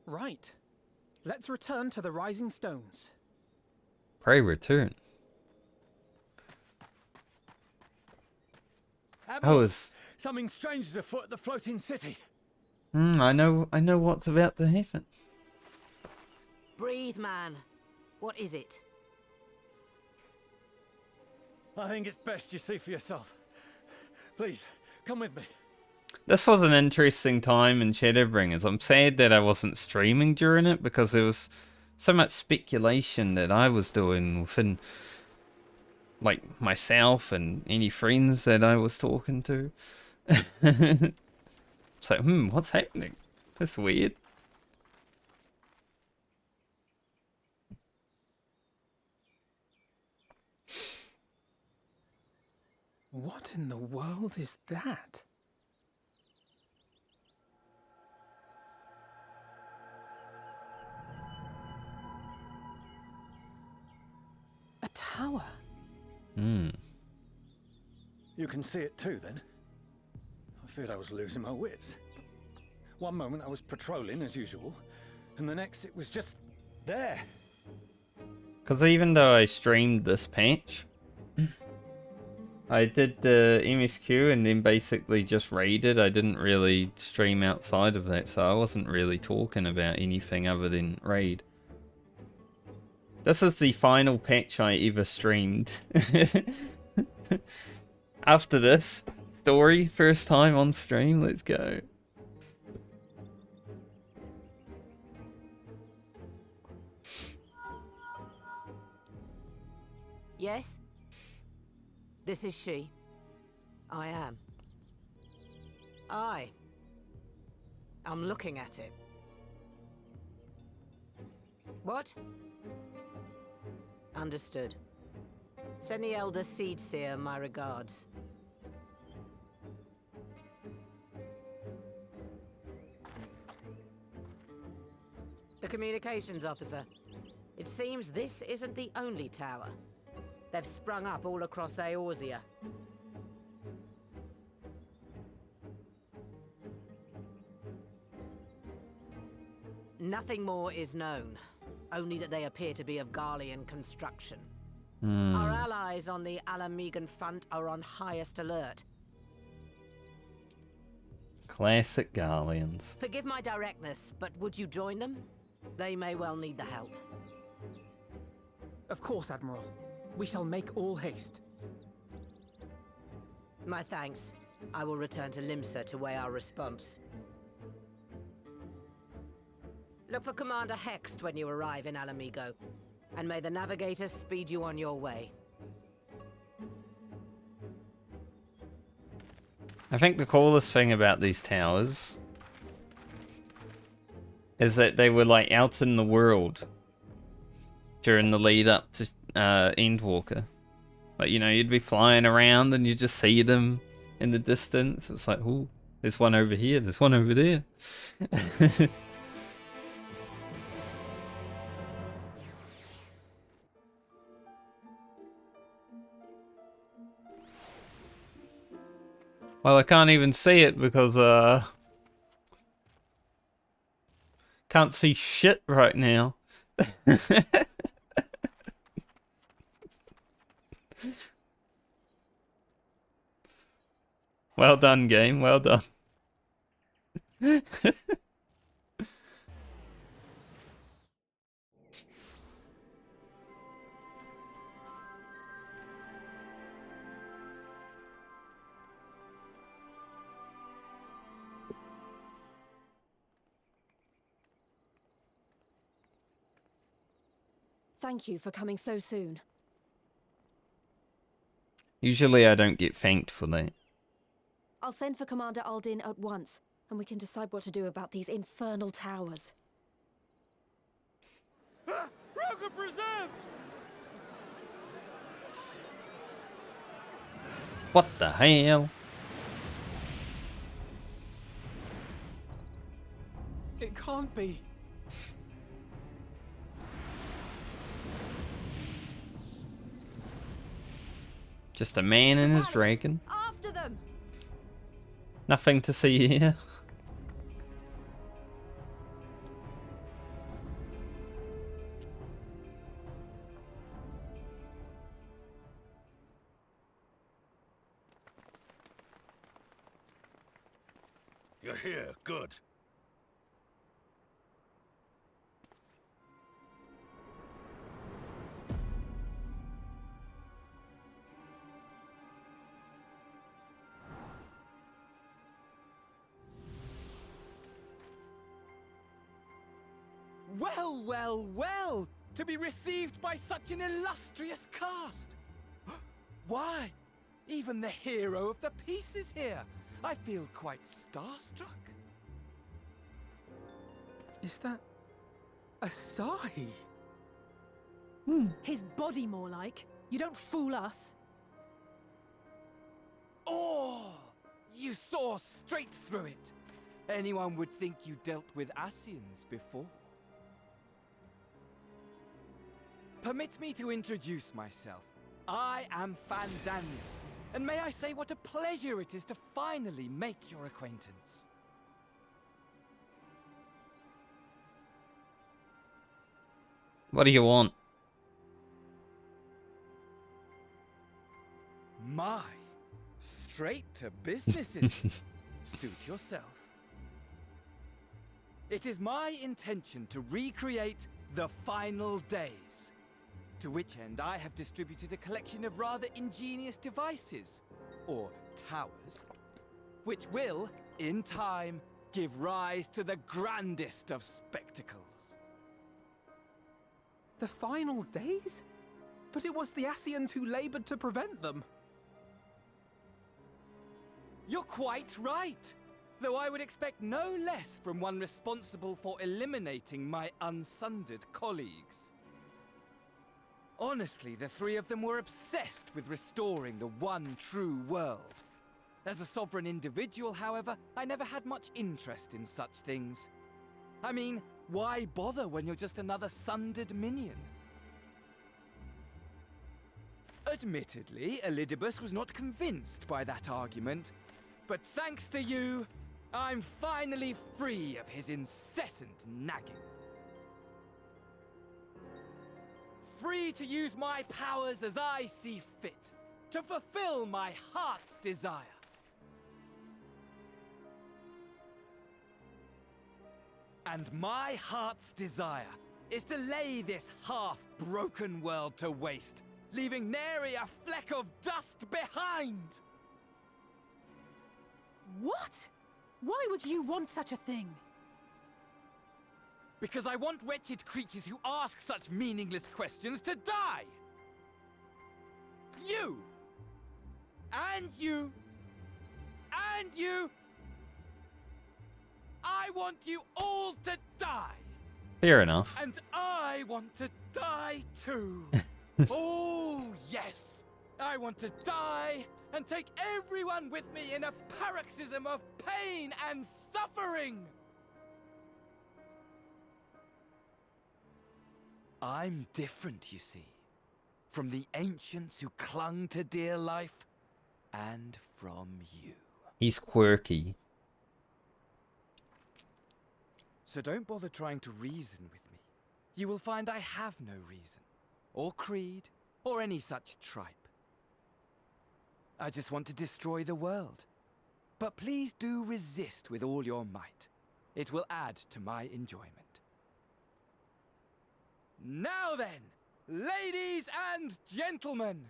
Right. Let's return to the Rising Stones. Pray return. Admiral, Oh, something strange is afoot at the floating city. I know what's about to happen. Breathe, man. What is it? I think it's best you see for yourself. Please, come with me. This was an interesting time in Shadowbringers. I'm sad that I wasn't streaming during it because there was so much speculation that I was doing within, like, myself and any friends that I was talking to. It's like, what's happening? That's weird. What in the world is that? A tower. You can see it too, then? I feared I was losing my wits. One moment I was patrolling as usual, and the next it was just there. Because even though I streamed this patch, I did the MSQ and then basically just raided. I didn't really stream outside of that, so I wasn't really talking about anything other than raid. This is the final patch I ever streamed. After this story, first time on stream, let's go. Yes? This is she. I am. I'm looking at it. What? Understood. Send the Elder Seedseer my regards. The communications officer. It seems this isn't the only tower. They've sprung up all across Eorzea. Nothing more is known, only that they appear to be of Garlean construction. Our allies on the Alamegan front are on highest alert. Classic Garleans. Forgive my directness, but would you join them? They may well need the help. Of course, Admiral. We shall make all haste. My thanks. I will return to Limsa to weigh our response. Look for Commander Hext when you arrive in Alamigo, and may the Navigator speed you on your way. I think the coolest thing about these towers is that they were like out in the world during the lead up to Endwalker. Like, you know, you'd be flying around and you just see them in the distance. It's like, ooh, there's one over here, there's one over there. Well, I can't even see it because can't see shit right now. Well done, game. Well done. Thank you for coming so soon. Usually I don't get thanked for that. I'll send for Commander Aldin at once, and we can decide what to do about these infernal towers. Roger preserved! What the hell? It can't be. Just a man and his dragon. After them! Nothing to see here. You're here, good. Well, well, well! To be received by such an illustrious cast! Why? Even the hero of the piece is here! I feel quite starstruck. Is that a sigh? His body, more like. You don't fool us. Oh! You saw straight through it! Anyone would think you dealt with Asians before. Permit me to introduce myself. I am Fandaniel, and may I say what a pleasure it is to finally make your acquaintance. What do you want? My, straight to business, is it? Suit yourself. It is my intention to recreate the final days. To which end I have distributed a collection of rather ingenious devices, or towers, which will, in time, give rise to the grandest of spectacles. The final days? But it was the Asians who labored to prevent them. You're quite right, though I would expect no less from one responsible for eliminating my unsundered colleagues. Honestly, the three of them were obsessed with restoring the one true world. As a sovereign individual, however, I never had much interest in such things. I mean, why bother when you're just another sundered minion? Admittedly, Elidibus was not convinced by that argument, but thanks to you, I'm finally free of his incessant nagging. Free to use my powers as I see fit, to fulfill my heart's desire. And my heart's desire is to lay this half-broken world to waste, leaving nary a fleck of dust behind! What? Why would you want such a thing? Because I want wretched creatures who ask such meaningless questions to die! You! And you! And you! I want you all to die! Fair enough. And I want to die too! Oh, yes! I want to die and take everyone with me in a paroxysm of pain and suffering! I'm different, you see, from the ancients who clung to dear life, and from you. He's quirky. So don't bother trying to reason with me. You will find I have no reason, or creed, or any such tripe. I just want to destroy the world. But please do resist with all your might. It will add to my enjoyment. Now then, ladies and gentlemen,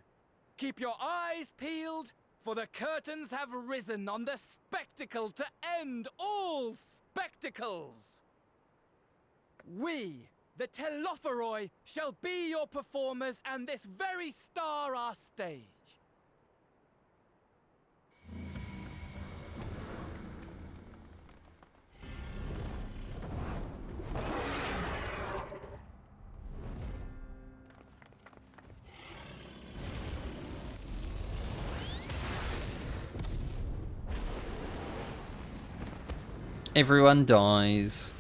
keep your eyes peeled, for the curtains have risen on the spectacle to end all spectacles. We, The Telophoroi shall be your performers, and this very star our stage. Everyone dies.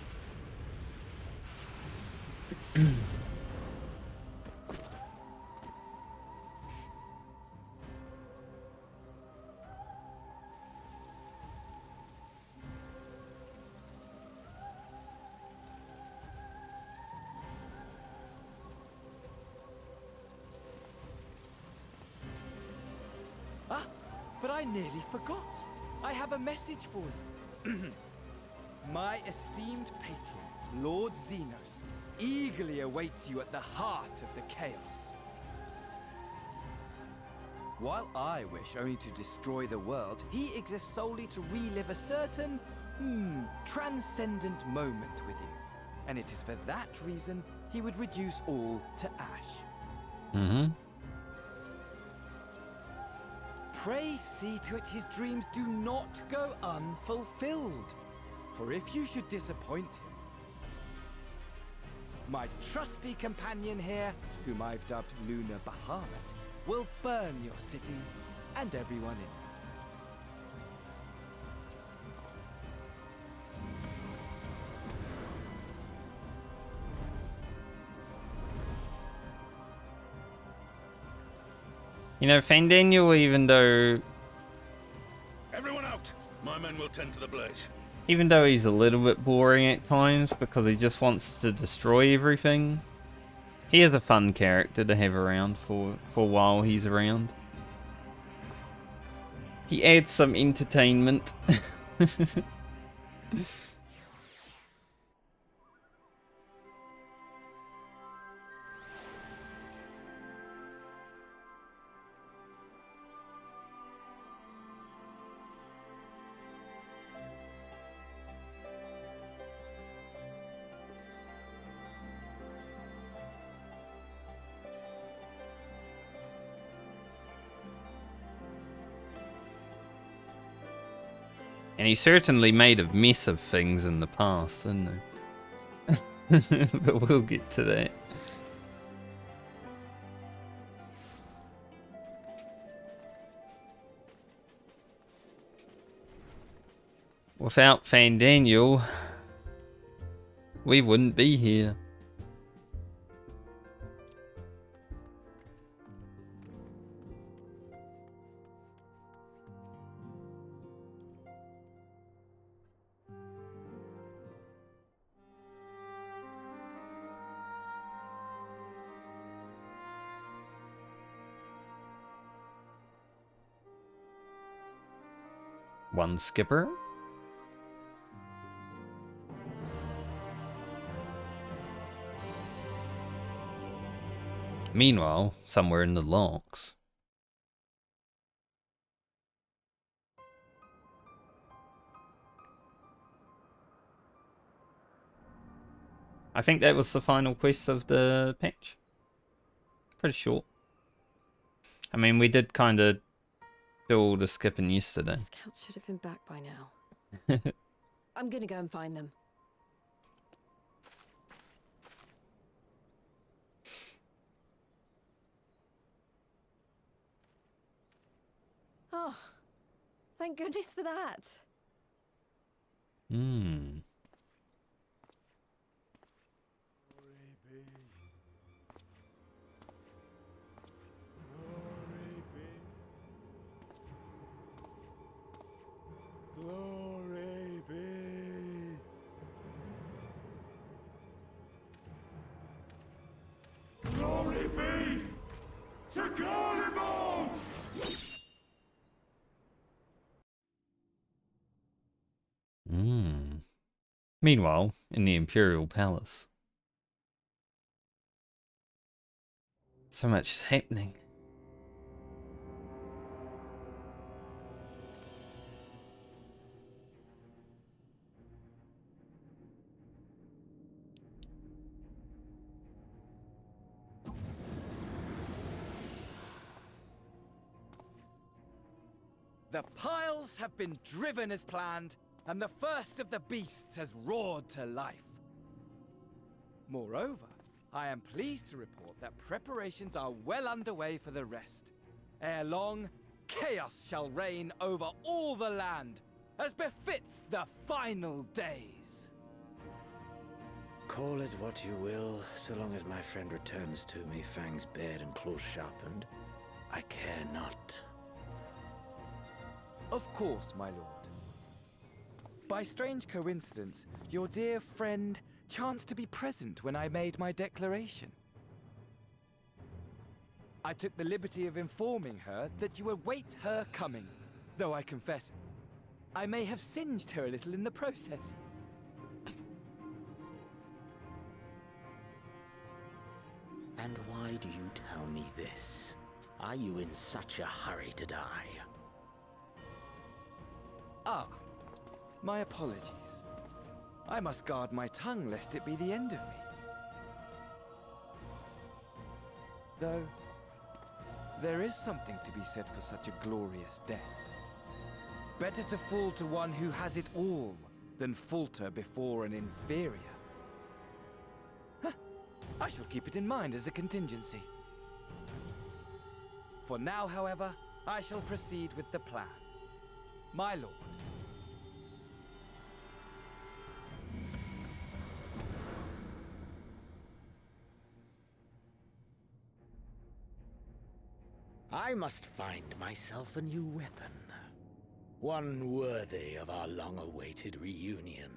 Ah, but I nearly forgot. I have a message for you. My esteemed patron, Lord Xenos, eagerly awaits you at the heart of the chaos. While I wish only to destroy the world, he exists solely to relive a certain, transcendent moment with you. And it is for that reason he would reduce all to ash. Mm-hmm. Pray see to it his dreams do not go unfulfilled. For if you should disappoint him, my trusty companion here, whom I've dubbed Lunar Bahamut, will burn your cities and everyone in them. You know, Fandaniel, even though... Everyone out! My men will tend to the blaze. Even though he's a little bit boring at times because he just wants to destroy everything, he is a fun character to have around for while he's around. He adds some entertainment. And he certainly made a mess of things in the past, didn't he? But we'll get to that. Without Fandaniel, we wouldn't be here. One skipper. Meanwhile, somewhere in the locks. I think that was the final quest of the patch. Pretty short. I mean, we did kind of do all the skipping yesterday. Scouts should have been back by now. I'm gonna go and find them. Oh, thank goodness for that. Hmm. Glory be. Glory be to Garibald! Hmm. Meanwhile, in the Imperial Palace. So much is happening. The piles have been driven as planned, and the first of the beasts has roared to life. Moreover, I am pleased to report that preparations are well underway for the rest. Ere long, chaos shall reign over all the land, as befits the final days. Call it what you will, so long as my friend returns to me, fangs bared and claws sharpened. I care not. Of course, my lord. By strange coincidence, your dear friend chanced to be present when I made my declaration. I took the liberty of informing her that you await her coming, though I confess, I may have singed her a little in the process. And why do you tell me this? Are you in such a hurry to die? Ah, my apologies. I must guard my tongue lest it be the end of me. Though, there is something to be said for such a glorious death. Better to fall to one who has it all than falter before an inferior. Huh. I shall keep it in mind as a contingency. For now, however, I shall proceed with the plan. My lord. I must find myself a new weapon. One worthy of our long-awaited reunion.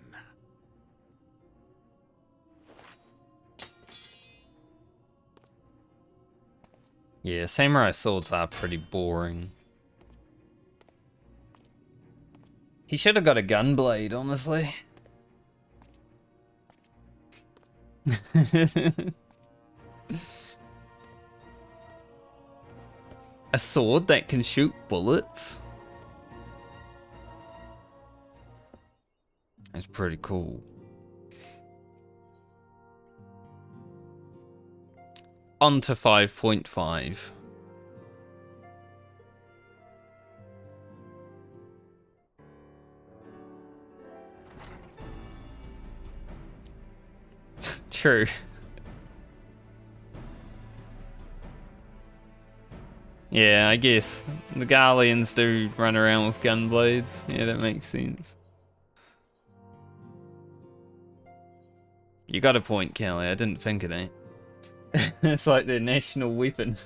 Yeah, samurai swords are pretty boring. He should have got a gun blade, honestly. A sword that can shoot bullets? That's pretty cool. On to 5.5. True. Yeah, I guess. The Garleans do run around with gun blades. Yeah, that makes sense. You got a point, Callie. I didn't think of that. It's like their national weapon.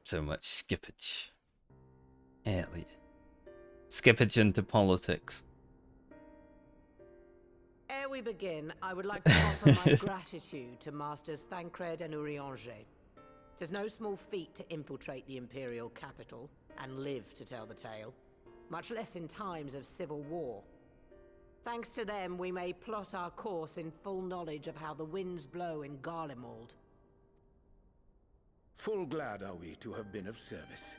So much skippage. Elliot. Skippage into politics. Ere we begin, I would like to offer my gratitude to Masters Thancred and Urianger. It is no small feat to infiltrate the Imperial capital and live to tell the tale, much less in times of civil war. Thanks to them, we may plot our course in full knowledge of how the winds blow in Garlemald. Full glad are we to have been of service.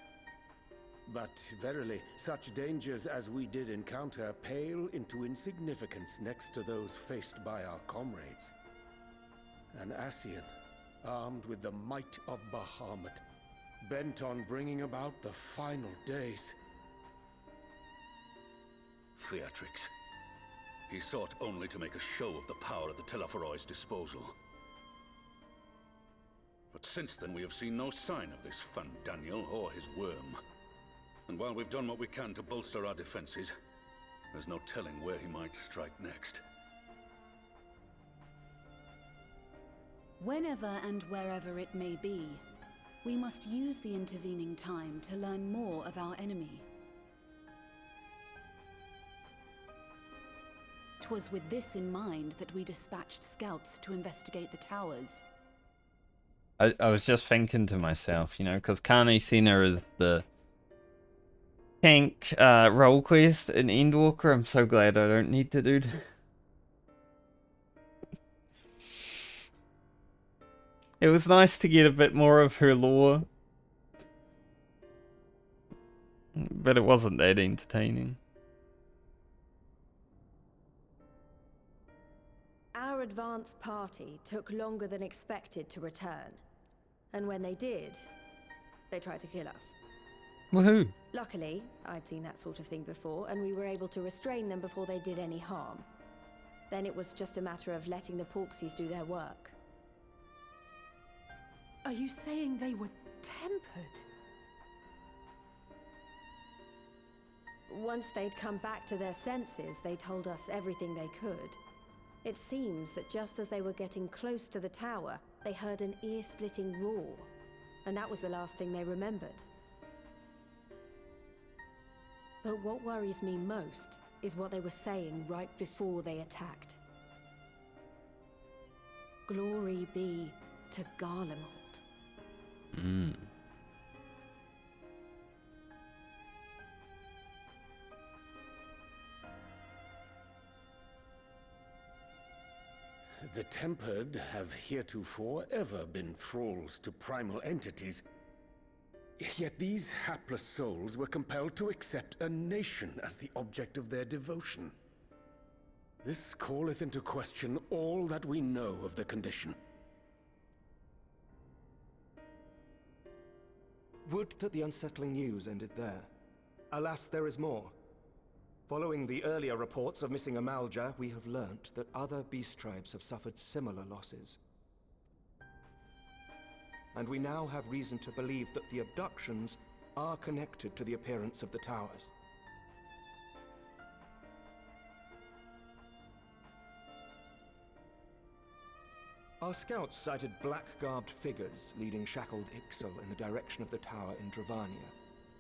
But verily, such dangers as we did encounter pale into insignificance next to those faced by our comrades. An Ascian, armed with the might of Bahamut, bent on bringing about the final days. Theatrics. He sought only to make a show of the power at the Telophoroid's disposal. But since then we have seen no sign of this Daniel or his worm. And while we've done what we can to bolster our defenses, there's no telling where he might strike next. Whenever and wherever it may be, we must use the intervening time to learn more of our enemy. 'Twas with this in mind that we dispatched scouts to investigate the towers. I was just thinking to myself, you know, because Carne Sena is the tank role quest in Endwalker. I'm so glad I don't need to do that. It was nice to get a bit more of her lore, but it wasn't that entertaining. Our advance party took longer than expected to return. And when they did, they tried to kill us. Woohoo! Luckily, I'd seen that sort of thing before, and we were able to restrain them before they did any harm. Then it was just a matter of letting the Porksies do their work. Are you saying they were tempered? Once they'd come back to their senses, they told us everything they could. It seems that just as they were getting close to the tower, they heard an ear-splitting roar. And that was the last thing they remembered. But what worries me most is what they were saying right before they attacked. Glory be to Garlemald. The Tempered have heretofore ever been thralls to primal entities. Yet these hapless souls were compelled to accept a nation as the object of their devotion. This calleth into question all that we know of the condition. Would that the unsettling news ended there. Alas, there is more. Following the earlier reports of missing Amalja, we have learnt that other beast tribes have suffered similar losses. And we now have reason to believe that the abductions are connected to the appearance of the towers. Our scouts sighted black-garbed figures leading shackled Ixal in the direction of the tower in Dravania.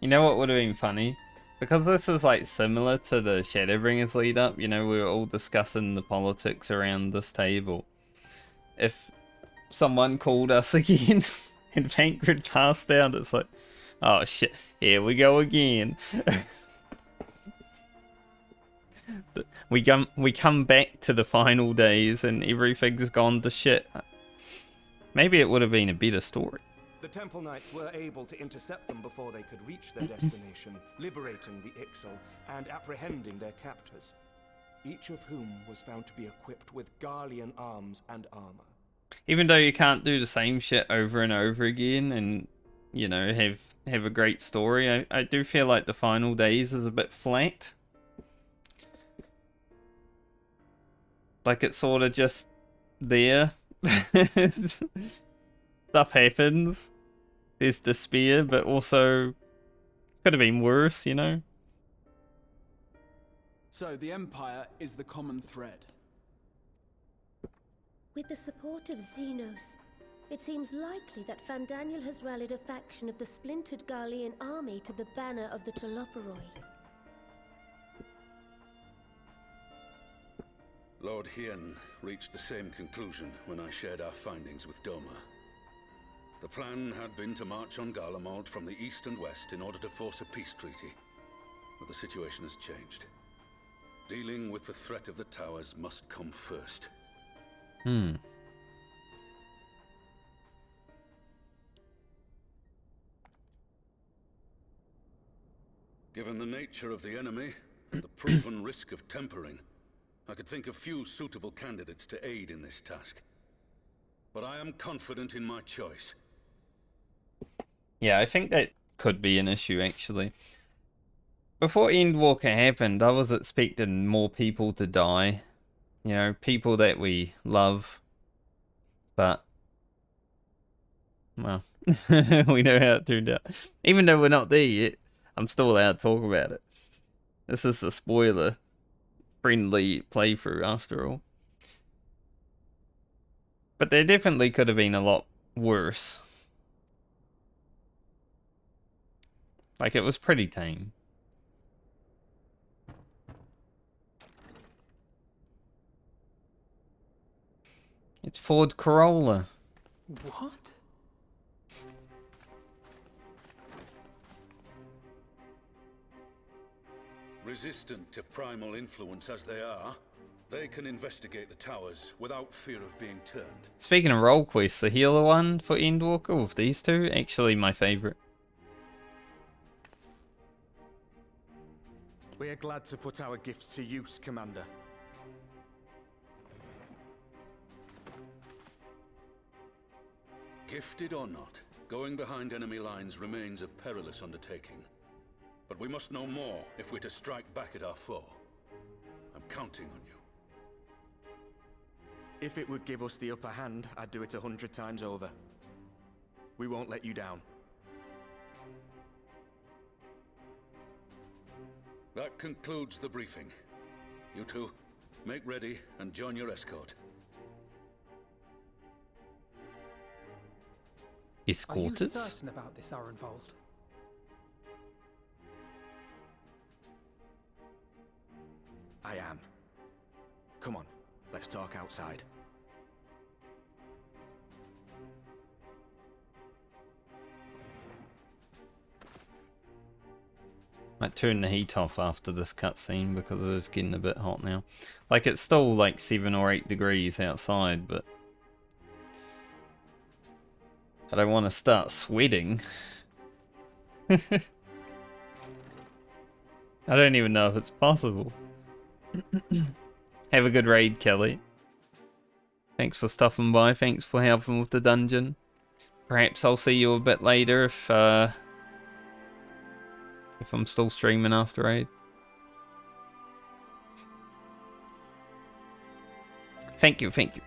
You know what would have been funny? Because this is like similar to the Shadowbringers lead up, you know, we were all discussing the politics around this table. If someone called us again and Pankrid passed out, it's like, oh shit, here we go again. we come back to the final days and everything's gone to shit. Maybe it would have been a better story. The Temple Knights were able to intercept them before they could reach their destination, liberating the Ixal and apprehending their captors, each of whom was found to be equipped with Garlean arms and armor. Even though you can't do the same shit over and over again and, you know, have a great story, I do feel like the final days is a bit flat. Like it's sort of just there. Stuff happens. There's despair, but also could have been worse, you know? So, the Empire is the common thread. With the support of Xenos, it seems likely that Fandaniel has rallied a faction of the splintered Garlean army to the banner of the Telophoroi. Lord Hien reached the same conclusion when I shared our findings with Doma. The plan had been to march on Garlemald from the east and west in order to force a peace treaty. But the situation has changed. Dealing with the threat of the towers must come first. Given the nature of the enemy and the proven risk of tempering, I could think of few suitable candidates to aid in this task. But I am confident in my choice. Yeah, I think that could be an issue, actually. Before Endwalker happened, I was expecting more people to die. You know, people that we love. But, well, we know how it turned out. Even though we're not there yet, I'm still allowed to talk about it. This is a spoiler-friendly playthrough, after all. But there definitely could have been a lot worse. Like, it was pretty tame. It's Ford Corolla. What? Resistant to primal influence as they are, they can investigate the towers without fear of being turned. Speaking of role quests, the healer one for Endwalker with these two, actually my favourite. We are glad to put our gifts to use, Commander. Gifted or not, going behind enemy lines remains a perilous undertaking. But we must know more if we're to strike back at our foe. I'm counting on you. If it would give us the upper hand, I'd do it 100 times over. We won't let you down. That concludes the briefing. You two, make ready and join your escort. Escorted? Are you certain about this, Arenvold? I am. Come on, let's talk outside. Might turn the heat off after this cutscene because it's getting a bit hot now. Like, it's still like 7 or 8 degrees outside, but I don't want to start sweating. I don't even know if it's possible. Have a good raid, Kelly. Thanks for stopping by. Thanks for helping with the dungeon. Perhaps I'll see you a bit later if I'm still streaming after raid. Thank you, thank you.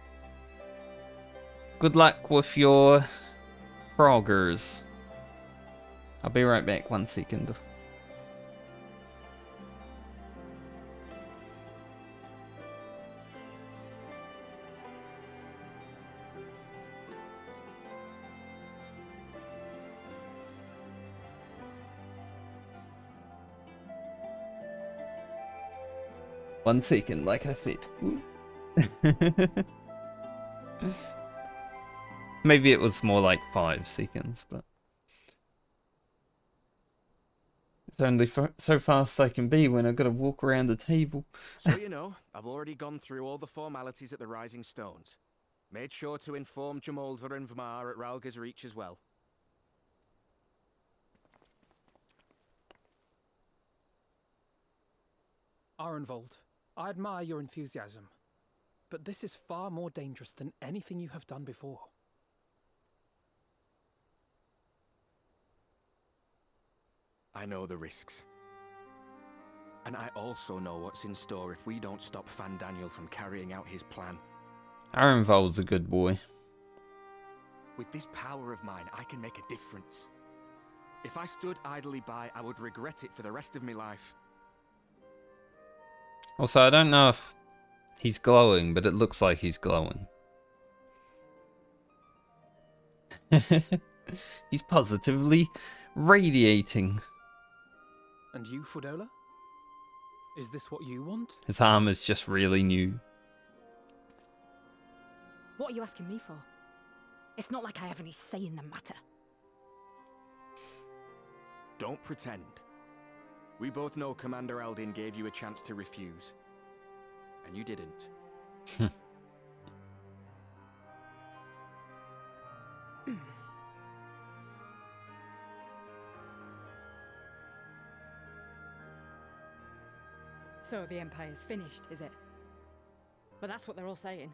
Good luck with your proggers. I'll be right back, 1 second. One second, like I said. Maybe it was more like 5 seconds, but it's only so fast I can be when I've got to walk around the table. So you know, I've already gone through all the formalities at the Rising Stones. Made sure to inform Jamoldva and Vamar at Ralga's Reach as well. Arenvold, I admire your enthusiasm, but this is far more dangerous than anything you have done before. I know the risks. And I also know what's in store if we don't stop Fandaniel from carrying out his plan. Arenvold's a good boy. With this power of mine, I can make a difference. If I stood idly by, I would regret it for the rest of my life. Also, I don't know if he's glowing, but it looks like he's glowing. He's positively radiating. And you, Fudola? Is this what you want? His armor's just really new. What are you asking me for? It's not like I have any say in the matter. Don't pretend. We both know Commander Eldin gave you a chance to refuse. And you didn't. So the Empire's finished, is it? But that's what they're all saying.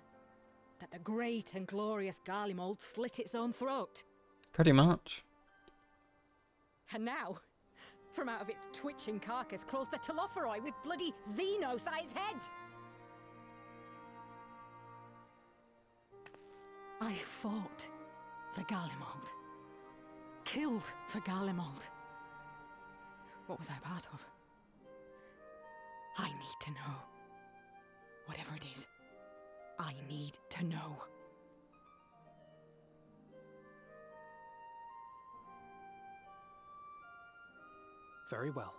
That the great and glorious Garlemald slit its own throat. Pretty much. And now, from out of its twitching carcass crawls the Telophoroi with bloody Xenos at its head! I fought for Garlemald. Killed for Garlemald. What was I a part of? I need to know. Whatever it is, I need to know. Very well.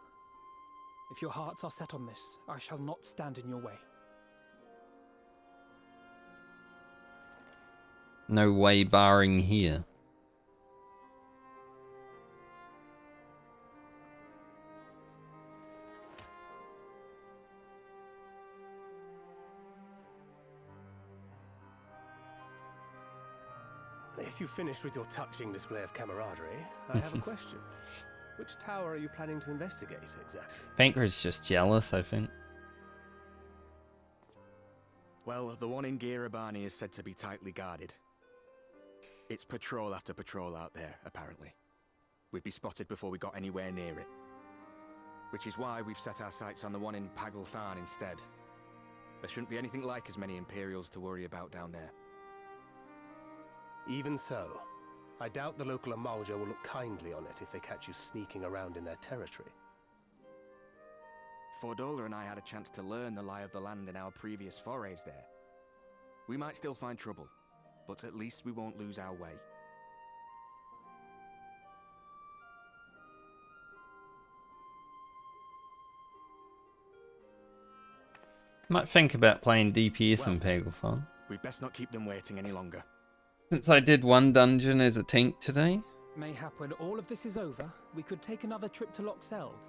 If your hearts are set on this, I shall not stand in your way. No way barring here. you've finished with your touching display of camaraderie, I have a question. Which tower are you planning to investigate, exactly? Banker's just jealous, I think. Well, the one in Girabani is said to be tightly guarded. It's patrol after patrol out there, apparently. We'd be spotted before we got anywhere near it. Which is why we've set our sights on the one in Paglth'an instead. There shouldn't be anything like as many Imperials to worry about down there. Even so, I doubt the local Amalja will look kindly on it if they catch you sneaking around in their territory. Fordola and I had a chance to learn the lie of the land in our previous forays there. We might still find trouble, but at least we won't lose our way. Might think about playing DPS in Paglth'an. We'd best not keep them waiting any longer. Since I did one dungeon as a tank today. Mayhap when all of this is over, we could take another trip to Loxeld.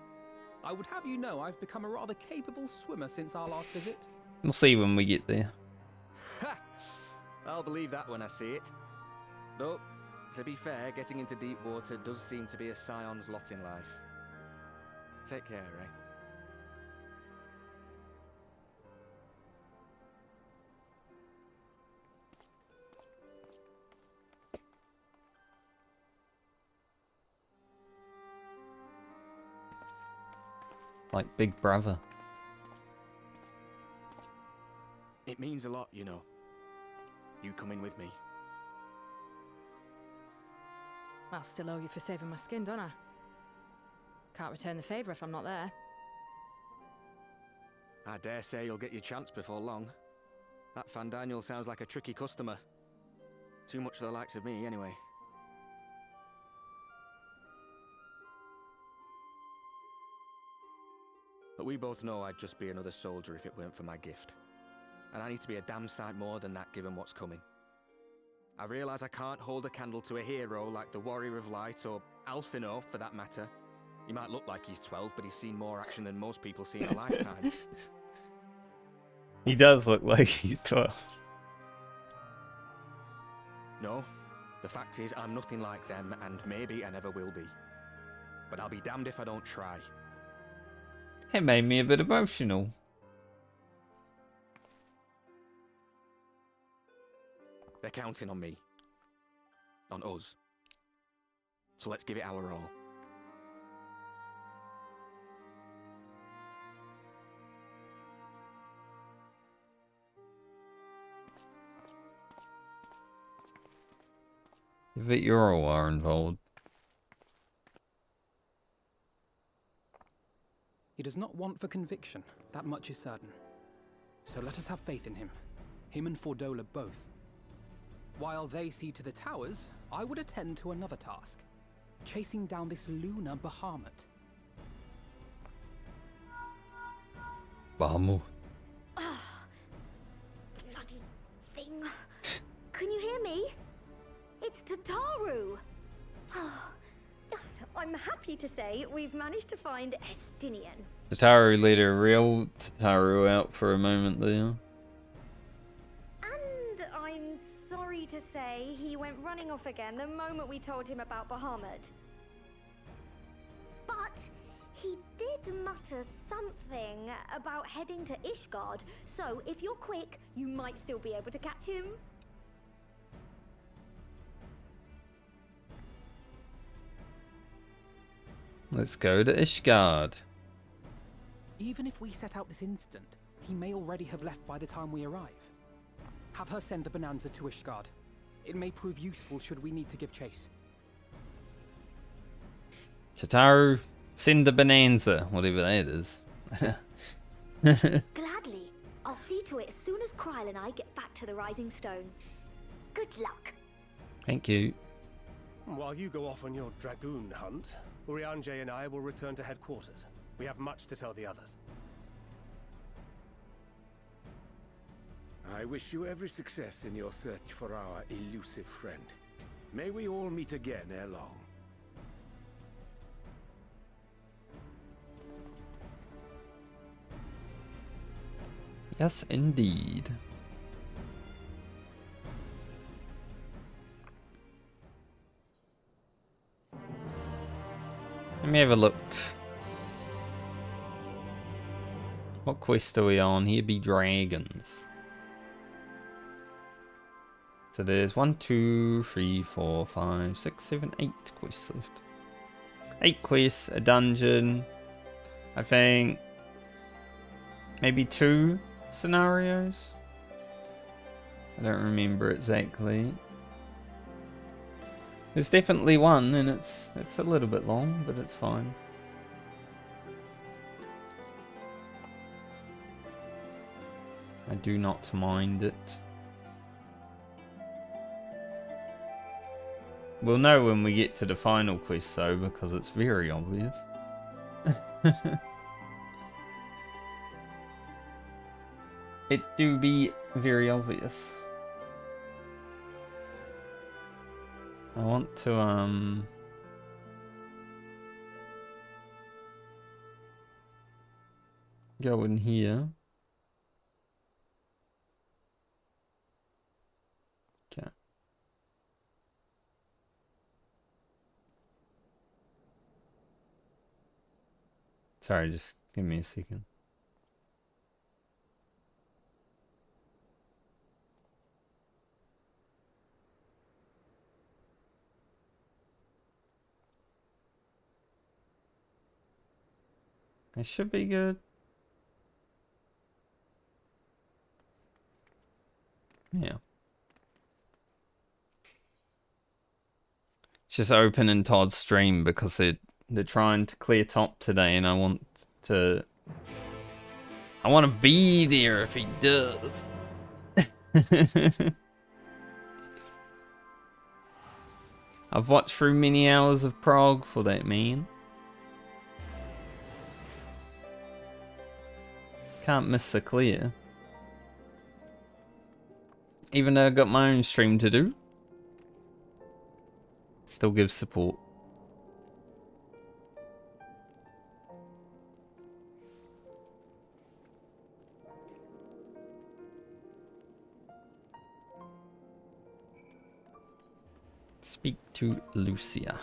I would have you know I've become a rather capable swimmer since our last visit. We'll see when we get there. Ha! I'll believe that when I see it. Though, to be fair, getting into deep water does seem to be a scion's lot in life. Take care, Ray. Like Big Brother. It means a lot, you know. You coming with me. I'll still owe you for saving my skin, don't I? Can't return the favour if I'm not there. I dare say you'll get your chance before long. That Fandaniel sounds like a tricky customer. Too much for the likes of me, anyway. But we both know I'd just be another soldier if it weren't for my gift. And I need to be a damn sight more than that given what's coming. I realise I can't hold a candle to a hero like the Warrior of Light or Alphino, for that matter. He might look like he's 12, but he's seen more action than most people see in a lifetime. He does look like he's 12. No, the fact is I'm nothing like them, and maybe I never will be. But I'll be damned if I don't try. It made me a bit emotional. They're counting on me. On us. So let's give it our all. Give it your all are involved. He does not want for conviction, that much is certain. So let us have faith in him. Him and Fordola both. While they see to the towers, I would attend to another task. Chasing down this lunar Bahamut. Bahamut. Ah, bloody thing. Can you hear me? It's Tataru. I'm happy to say we've managed to find Estinian. Tataru let a real Tataru out for a moment there. And I'm sorry to say he went running off again the moment we told him about Bahamut. But he did mutter something about heading to Ishgard, so if you're quick, you might still be able to catch him. Let's go to Ishgard. Even if we set out this instant, he may already have left by the time we arrive. Have her send the bonanza to Ishgard. It may prove useful should we need to give chase. Tataru, send the bonanza, whatever that is. Gladly. I'll see to it as soon as Kryl and I get back to the Rising Stones. Good luck. Thank you. While you go off on your dragoon hunt, Urianger and I will return to headquarters. We have much to tell the others. I wish you every success in your search for our elusive friend. May we all meet again ere long. Yes, indeed. Let me have a look. What quest are we on? Here be dragons. So there's 1, 2, 3, 4, 5, 6, 7, 8 quests left. 8 quests, a dungeon. I think maybe 2 scenarios. I don't remember exactly. There's definitely one, and it's a little bit long, but it's fine. I do not mind it. We'll know when we get to the final quest though, because it's very obvious. It do be very obvious. I want to go in here. Okay. Sorry, just give me a second. It should be good. Yeah. It's just opening Todd's stream because they're trying to clear top today, and I want to be there if he does. I've watched through many hours of Prague for that, man. Can't miss the clear. Even though I've got my own stream to do, still give support. Speak to Lucia.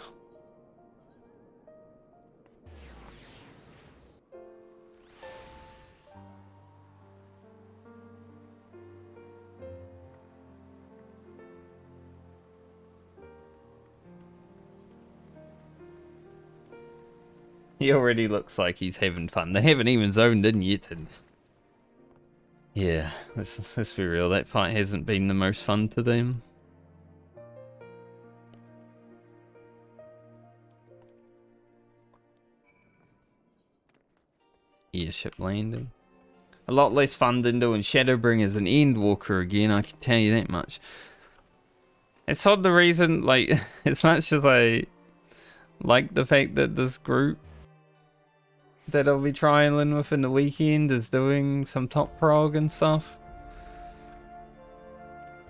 He already looks like he's having fun. They haven't even zoned in yet. And yeah, let's be real. That fight hasn't been the most fun to them. Airship landing. A lot less fun than doing Shadowbringers and Endwalker again, I can tell you that much. It's not the reason, like, as much as I like the fact that this group that I'll be trialing with in the weekend is doing some top prog and stuff.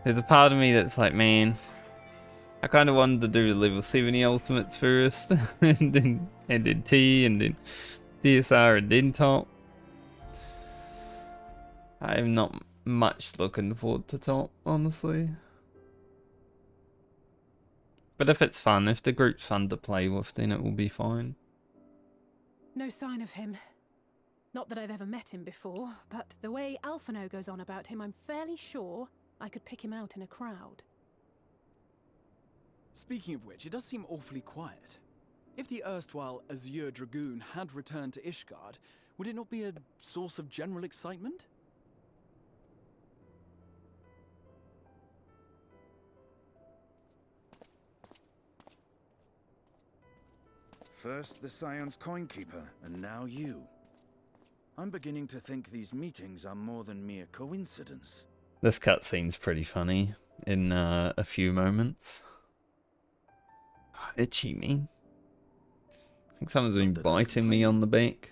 There's a part of me that's like, man, I kind of wanted to do the level 70 ultimates first, and then T, and then DSR, and then top. I am not much looking forward to top, honestly. But if it's fun, if the group's fun to play with, then it will be fine. No sign of him. Not that I've ever met him before, but the way Alphino goes on about him, I'm fairly sure I could pick him out in a crowd. Speaking of which, it does seem awfully quiet. If the erstwhile Azure Dragoon had returned to Ishgard, would it not be a source of general excitement? First the Scion's Coinkeeper, and now you. I'm beginning to think these meetings are more than mere coincidence. This cutscene's pretty funny in a few moments. Itchy me. I think someone's been biting me on the back.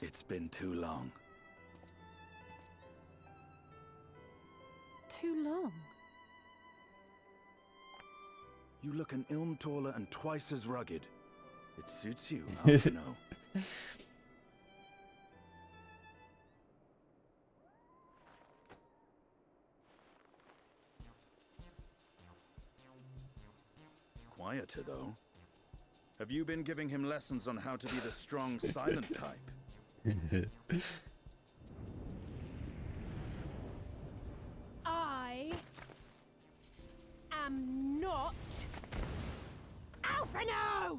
It's been too long. Too long? You look an ilm taller and twice as rugged. It suits you, I know. Quieter, though. Have you been giving him lessons on how to be the strong, silent type? I am not Alphino!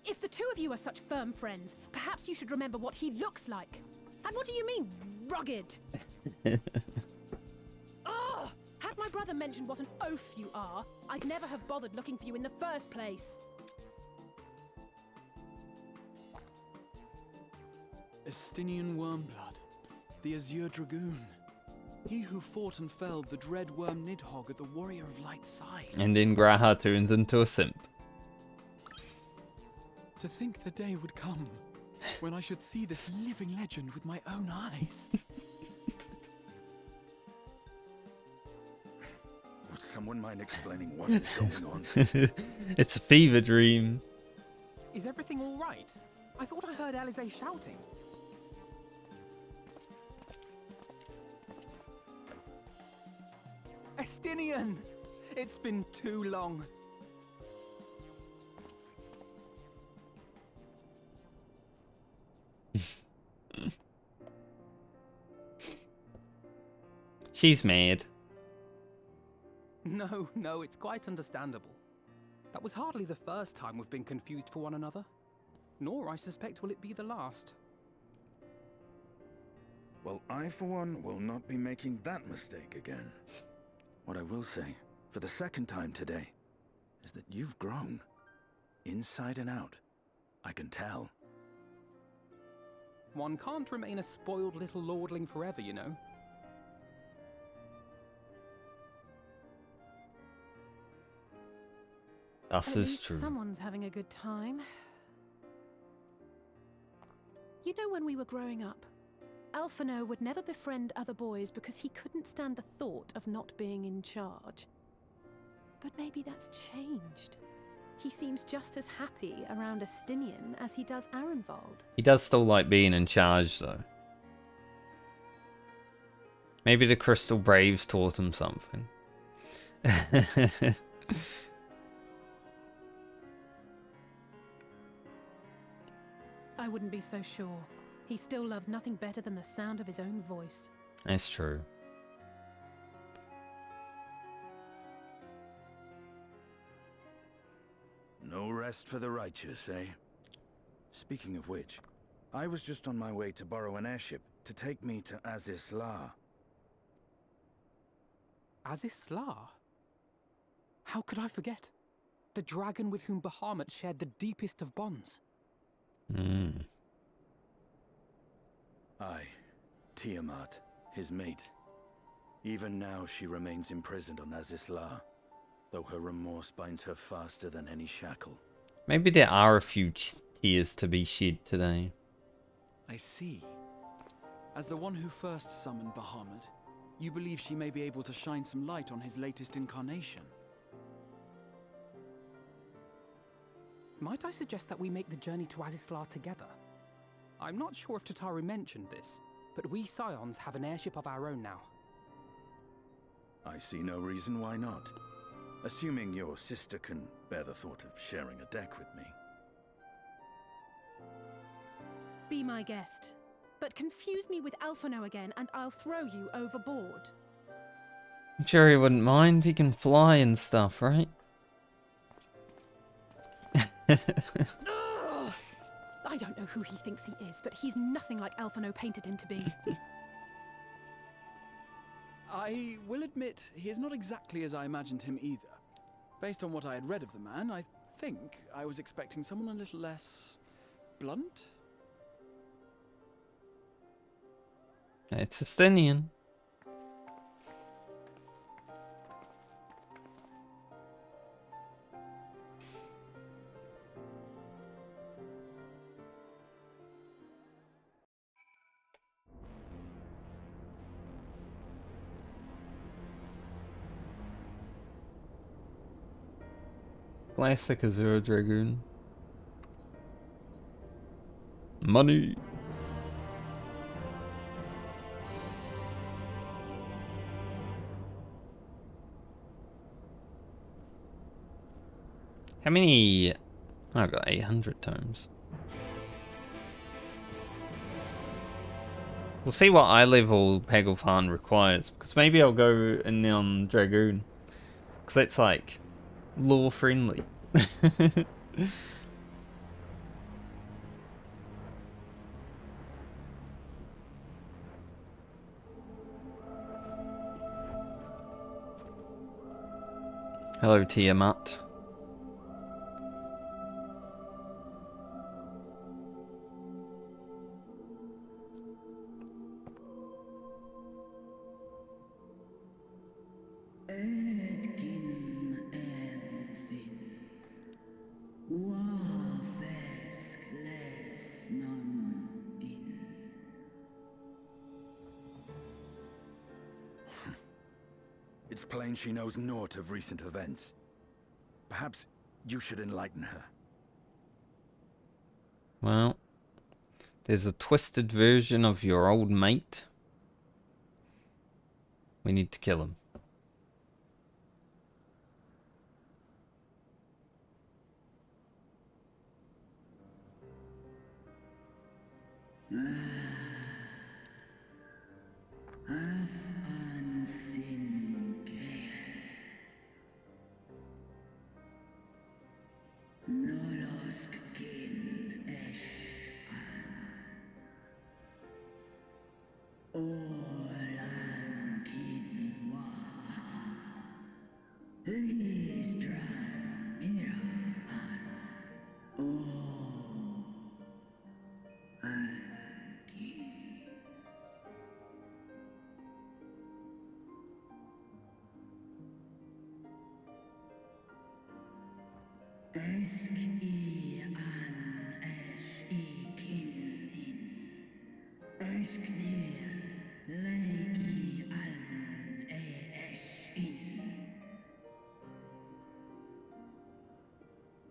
If the two of you are such firm friends, perhaps you should remember what he looks like. And what do you mean, rugged? Ugh! Had my brother mentioned what an oaf you are, I'd never have bothered looking for you in the first place. Estinian Wormblood, the Azure Dragoon. He who fought and felled the dread worm Nidhogg at the Warrior of Light side. And then Graha turns into a simp. To think the day would come when I should see this living legend with my own eyes. Would someone mind explaining what is going on? It's a fever dream. Is everything all right? I thought I heard Alize shouting. Estinian! It's been too long. She's mad. No, it's quite understandable. That was hardly the first time we've been confused for one another. Nor, I suspect, will it be the last. Well, I, for one, will not be making that mistake again. What I will say, for the second time today, is that you've grown. Inside and out. I can tell. One can't remain a spoiled little lordling forever, you know. That is true. Someone's having a good time. You know, when we were growing up, Alphino would never befriend other boys because he couldn't stand the thought of not being in charge. But maybe that's changed. He seems just as happy around Estinian as he does Arenvald. He does still like being in charge, though. Maybe the Crystal Braves taught him something. I wouldn't be so sure. He still loves nothing better than the sound of his own voice. That's true. No rest for the righteous, eh? Speaking of which, I was just on my way to borrow an airship to take me to Azis La. Azis La? How could I forget? The dragon with whom Bahamut shared the deepest of bonds. Aye, Tiamat, his mate. Even now she remains imprisoned on Azis La, though her remorse binds her faster than any shackle. Maybe there are a few tears to be shed today. I see. As the one who first summoned Bahamut, you believe she may be able to shine some light on his latest incarnation. Might I suggest that we make the journey to Azisla together? I'm not sure if Tataru mentioned this, but we Scions have an airship of our own now. I see no reason why not. Assuming your sister can bear the thought of sharing a deck with me. Be my guest. But confuse me with Alphino again and I'll throw you overboard. I'm sure he wouldn't mind. He can fly and stuff, right? I don't know who he thinks he is, but he's nothing like Alphino painted him to be. I will admit, he is not exactly as I imagined him either. Based on what I had read of the man, I think I was expecting someone a little less blunt. It's Estinian. Classic Azure Dragoon. How many? Oh, I've got 800 tomes. We'll see what eye level Paglth'an requires, because maybe I'll go in Dragoon, because it's like lore friendly. Hello, Tiamat. It's plain she knows naught of recent events. Perhaps you should enlighten her. Well, there's a twisted version of your old mate. We need to kill him.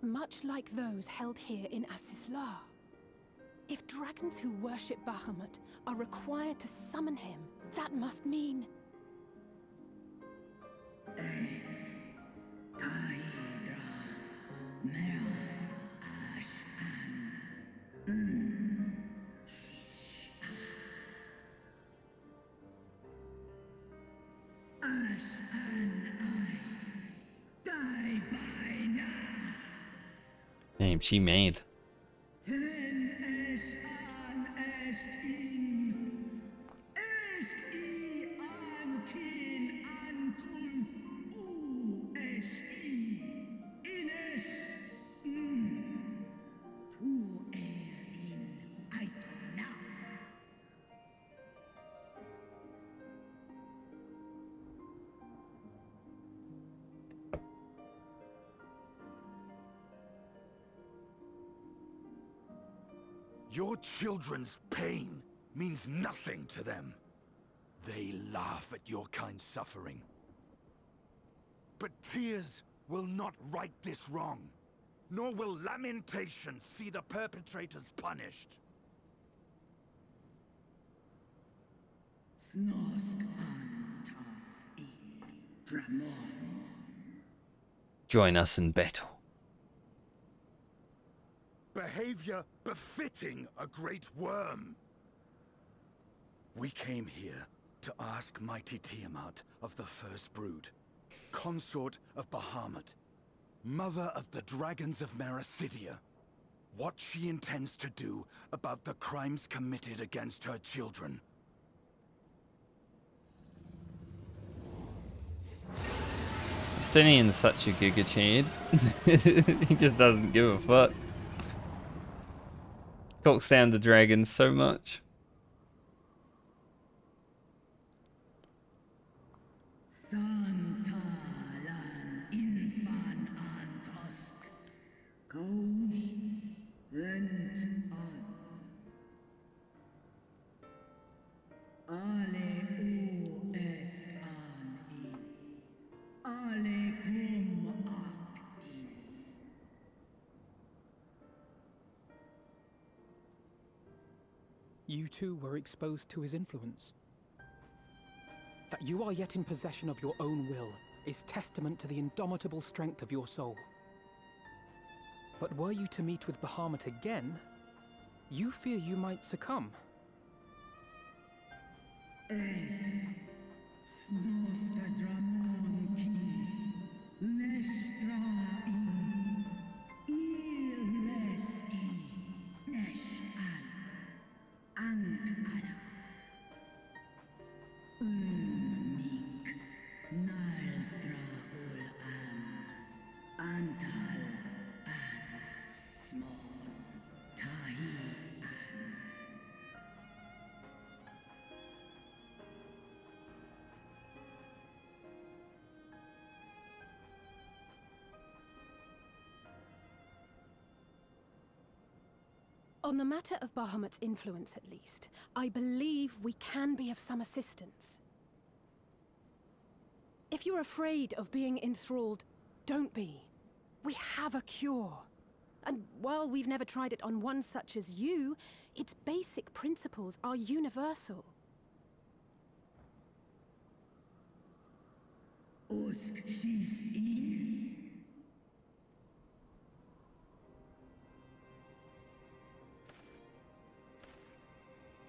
Much like those held here in Asisla. If dragons who worship Bahamut are required to summon him, that must mean... Damn, she made. Your children's pain means nothing to them. They laugh at your kind suffering. But tears will not right this wrong, nor will lamentation see the perpetrators punished. Join us in battle. Behavior befitting a great worm. We came here to ask mighty Tiamat of the First Brood, consort of Bahamut, mother of the dragons of Mericidia, what she intends to do about the crimes committed against her children. Justinian's such a giga chad. He just doesn't give a fuck. Talks down the dragons so much. You too were exposed to his influence. That you are yet in possession of your own will is testament to the indomitable strength of your soul. But were you to meet with Bahamut again, you fear you might succumb. On the matter of Bahamut's influence, at least, I believe we can be of some assistance. If you're afraid of being enthralled, don't be. We have a cure. And while we've never tried it on one such as you, its basic principles are universal.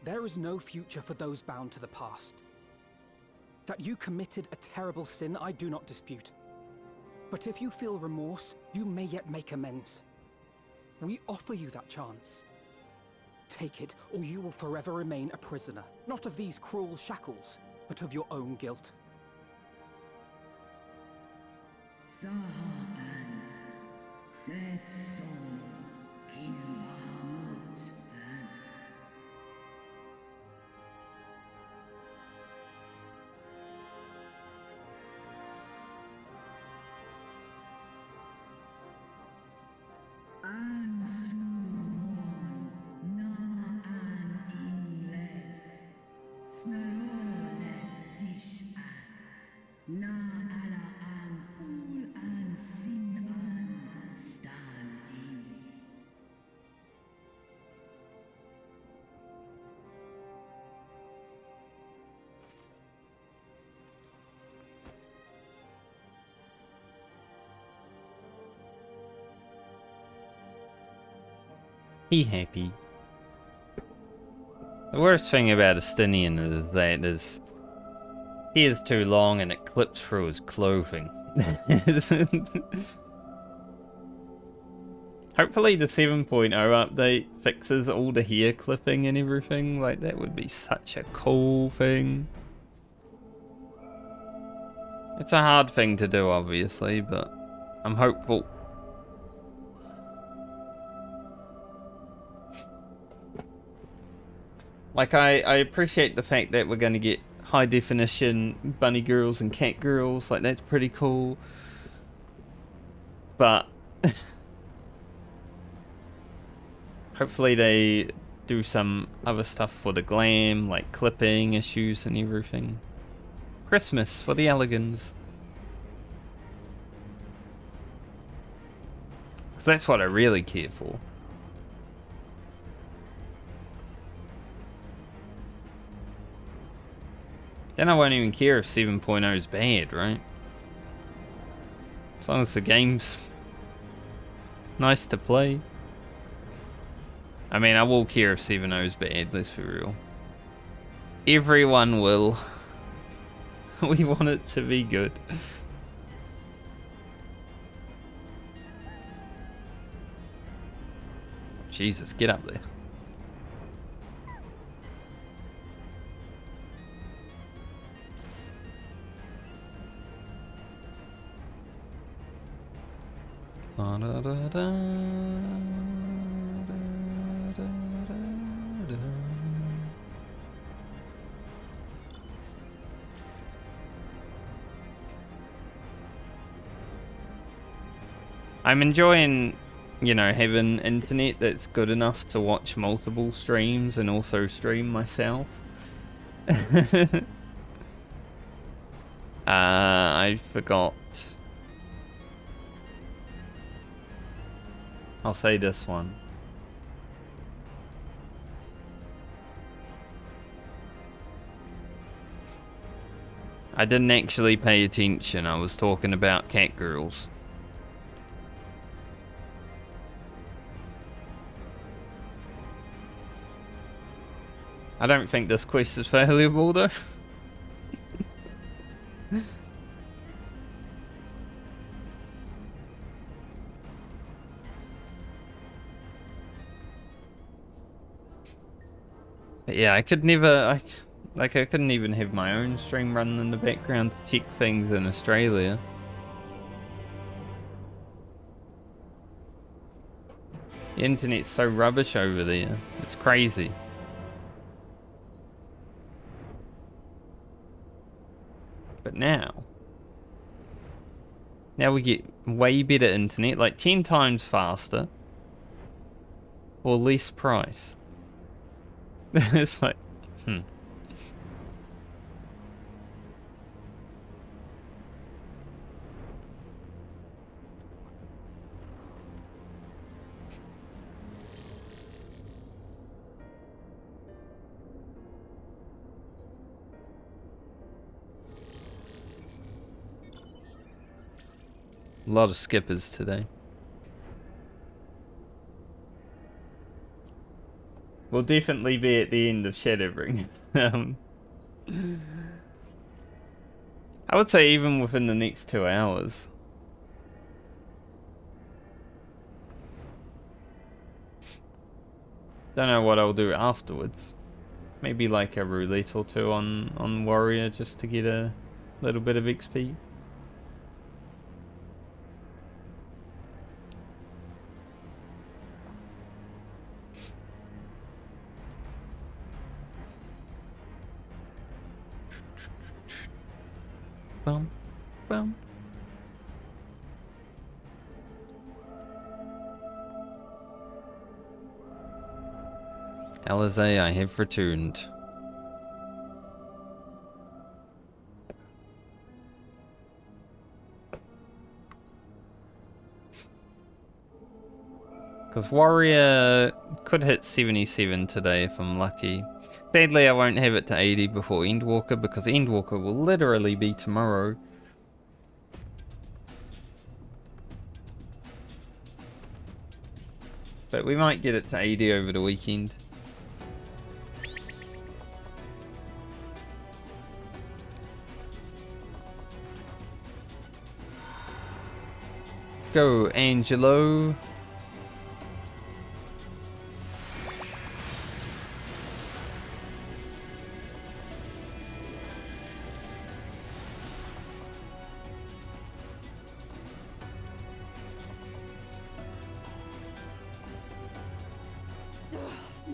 There is no future for those bound to the past. That you committed a terrible sin, I do not dispute. But if you feel remorse, you may yet make amends. We offer you that chance. Take it, or you will forever remain a prisoner, not of these cruel shackles, but of your own guilt. He happy. The worst thing about Estinian is that his hair is too long and it clips through his clothing. Hopefully the 7.0 update fixes all the hair clipping and everything. Like, that would be such a cool thing. It's a hard thing to do, obviously, but I'm hopeful. Like, I appreciate the fact that we're going to get high definition bunny girls and cat girls. Like, that's pretty cool. But hopefully they do some other stuff for the glam, like clipping issues and everything. Christmas for the elegans. Because that's what I really care for. Then I won't even care if 7.0 is bad, right? As long as the game's nice to play. I mean, I will care if 7.0 is bad, let's be real. Everyone will. We want it to be good. Jesus, get up there. Da, da, da, da, da, da, da. I'm enjoying, you know, having internet that's good enough to watch multiple streams and also stream myself. I forgot. I'll say this one. I didn't actually pay attention. I was talking about cat girls. I don't think this quest is valuable though. But yeah, I could never, I couldn't even have my own stream running in the background to check things in Australia. The internet's so rubbish over there. It's crazy. But now we get way better internet, like 10 times faster, for less price. It's like, a lot of skippers today. We'll definitely be at the end of Shadowbringers. I would say even within the next 2 hours. Don't know what I'll do afterwards. Maybe like a roulette or two on Warrior just to get a little bit of XP. Bum, bum. Alizé, I have returned. Because Warrior could hit 77 today if I'm lucky. Sadly, I won't have it to 80 before Endwalker, because Endwalker will literally be tomorrow. But we might get it to 80 over the weekend. Go, Angelo.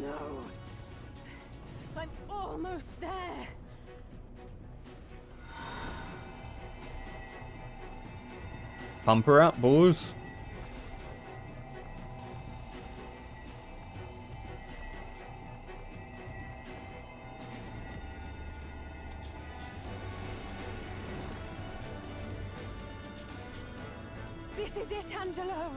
No. I'm almost there. Pump her up, boys. This is it, Angelo.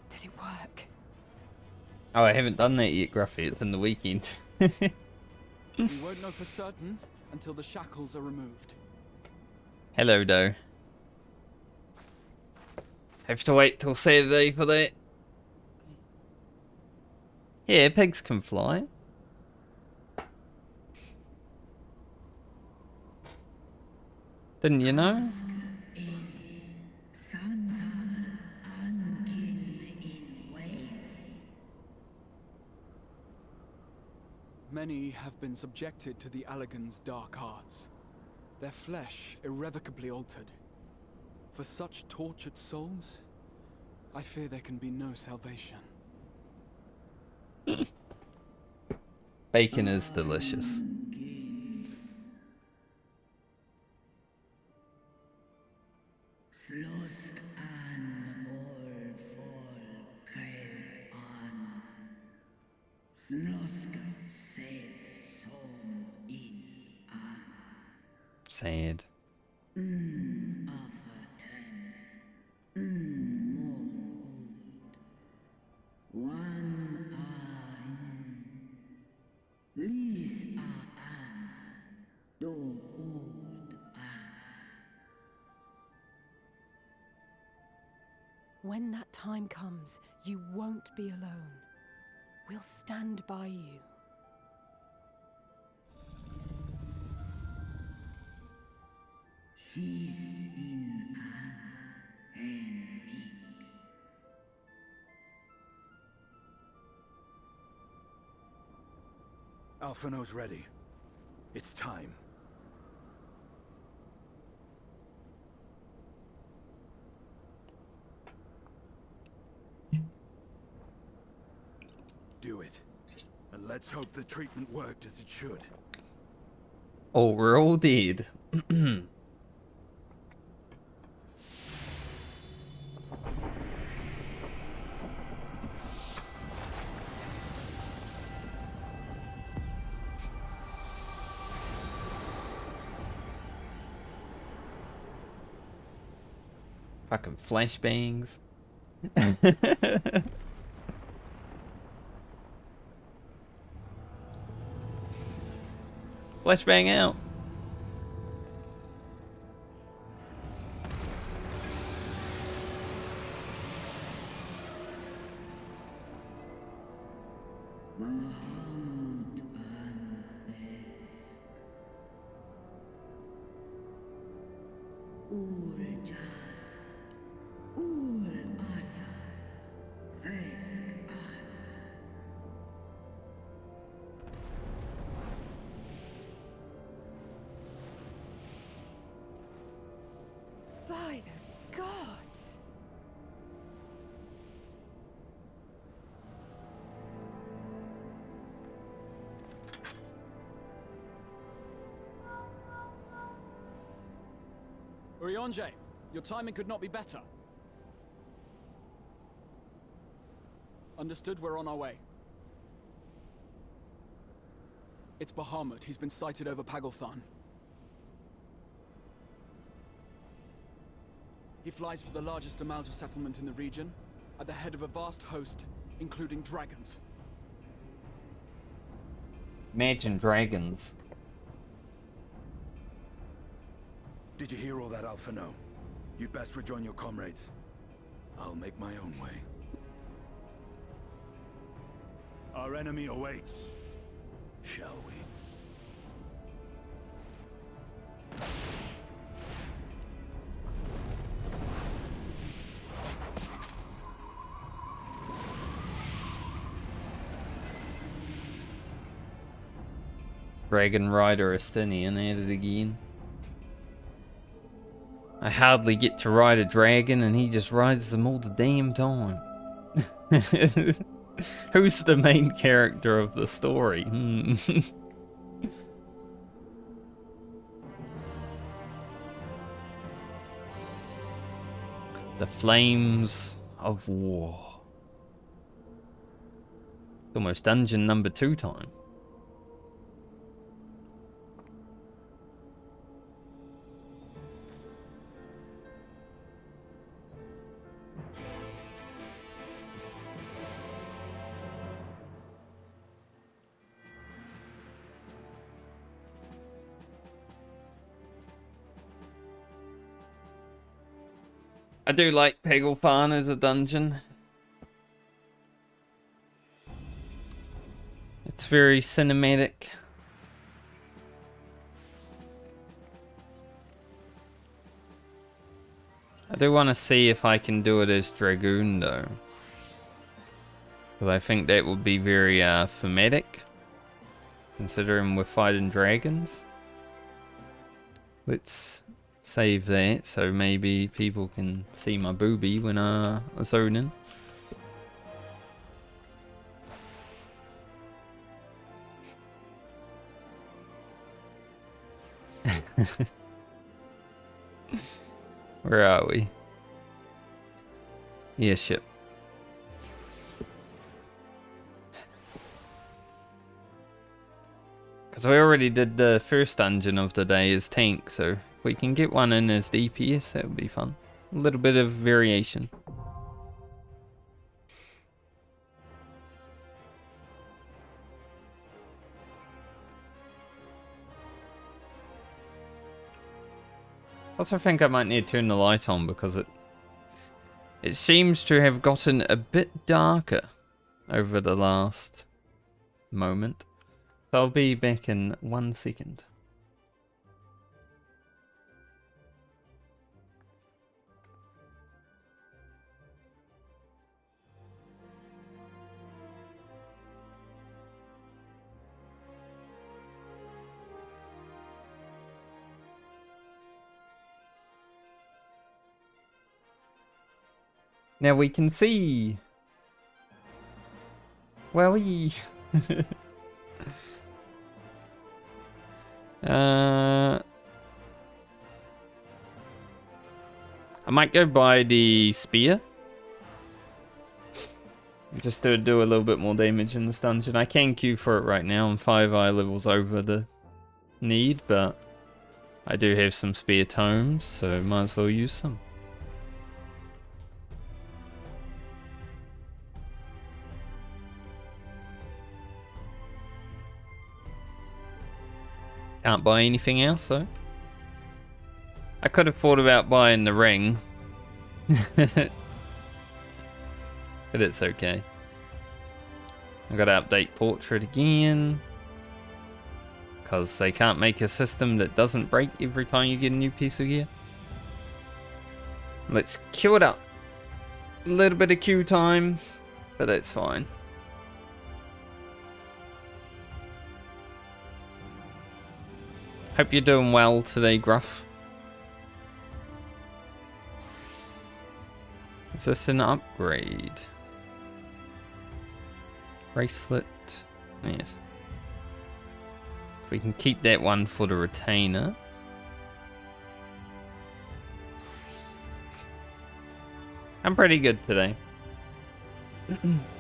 Did it work? Oh, I haven't done that yet, Gruffy. It's in the weekend. We won't know for certain until the shackles are removed. Hello, Doe. Have to wait till Saturday for that. Yeah, pigs can fly. Didn't you know? Many have been subjected to the Allagan's dark arts, their flesh irrevocably altered. For such tortured souls, I fear there can be no salvation. Bacon is delicious. Sad. When that time comes, you won't be alone. We'll stand by you. Alphino's ready. It's time. Do it. And let's hope the treatment worked as it should. Oh, we're all dead. Fucking flashbangs. Flashbang out. By the gods! Urianger, your timing could not be better. Understood, we're on our way. It's Bahamut. He's been sighted over Paglth'an. He flies for the largest amount of settlement in the region, at the head of a vast host, including dragons. Imagine dragons. Did you hear all that, Alphino? You'd best rejoin your comrades. I'll make my own way. Our enemy awaits. Shall we? Dragon Rider Estinian at it again. I hardly get to ride a dragon and he just rides them all the damn time. Who's the main character of the story? The Flames of War. Almost dungeon number 2 time. I do like Paglth'an as a dungeon. It's very cinematic. I do want to see if I can do it as Dragoon though. Because I think that would be very thematic. Considering we're fighting dragons. Let's save that so maybe people can see my boobie when I zone in. Where are we? Airship. Because we already did the first dungeon of the day as tank, so if we can get one in as DPS, that would be fun. A little bit of variation. Also, I think I might need to turn the light on because it seems to have gotten a bit darker over the last moment. So I'll be back in 1 second. Now we can see. Well, we. I might go buy the spear. Just to do a little bit more damage in this dungeon. I can queue for it right now. I'm 5 eye levels over the need, but I do have some spear tomes, so might as well use some. Can't buy anything else though. I could have thought about buying the ring. But it's okay. I gotta update Portrait again. Because they can't make a system that doesn't break every time you get a new piece of gear. Let's queue it up. A little bit of queue time, but that's fine. Hope you're doing well today, Gruff. Is this an upgrade? Bracelet. Yes. We can keep that one for the retainer. I'm pretty good today.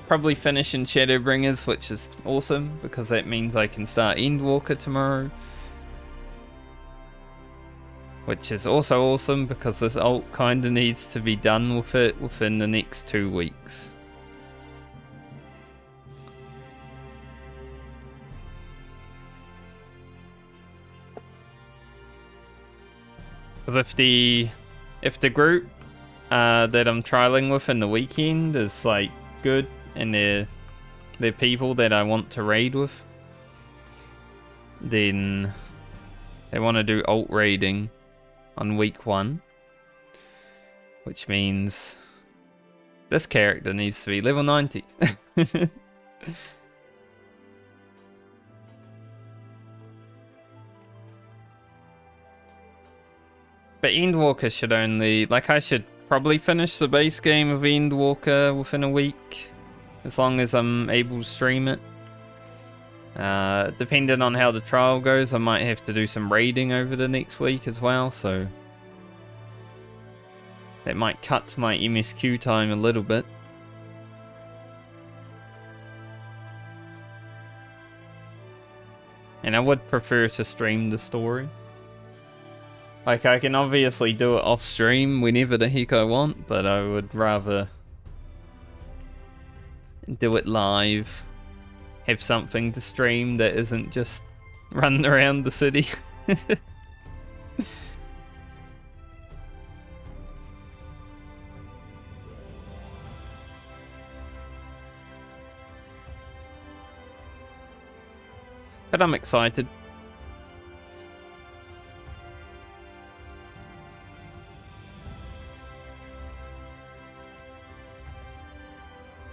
Probably finishing Shadowbringers, which is awesome because that means I can start Endwalker tomorrow. Which is also awesome because this ult kinda needs to be done with it within the next 2 weeks. But if the group that I'm trialing with in the weekend is like good and they're people that I want to raid with, then they want to do ult raiding on week 1, which means this character needs to be level 90. But Endwalker should only, like, I should probably finish the base game of Endwalker within a week, as long as I'm able to stream it. Depending on how the trial goes, I might have to do some raiding over the next week as well, so that might cut my MSQ time a little bit. And I would prefer to stream the story. Like, I can obviously do it off stream whenever the heck I want, but I would rather do it live. Have something to stream that isn't just running around the city. But I'm excited.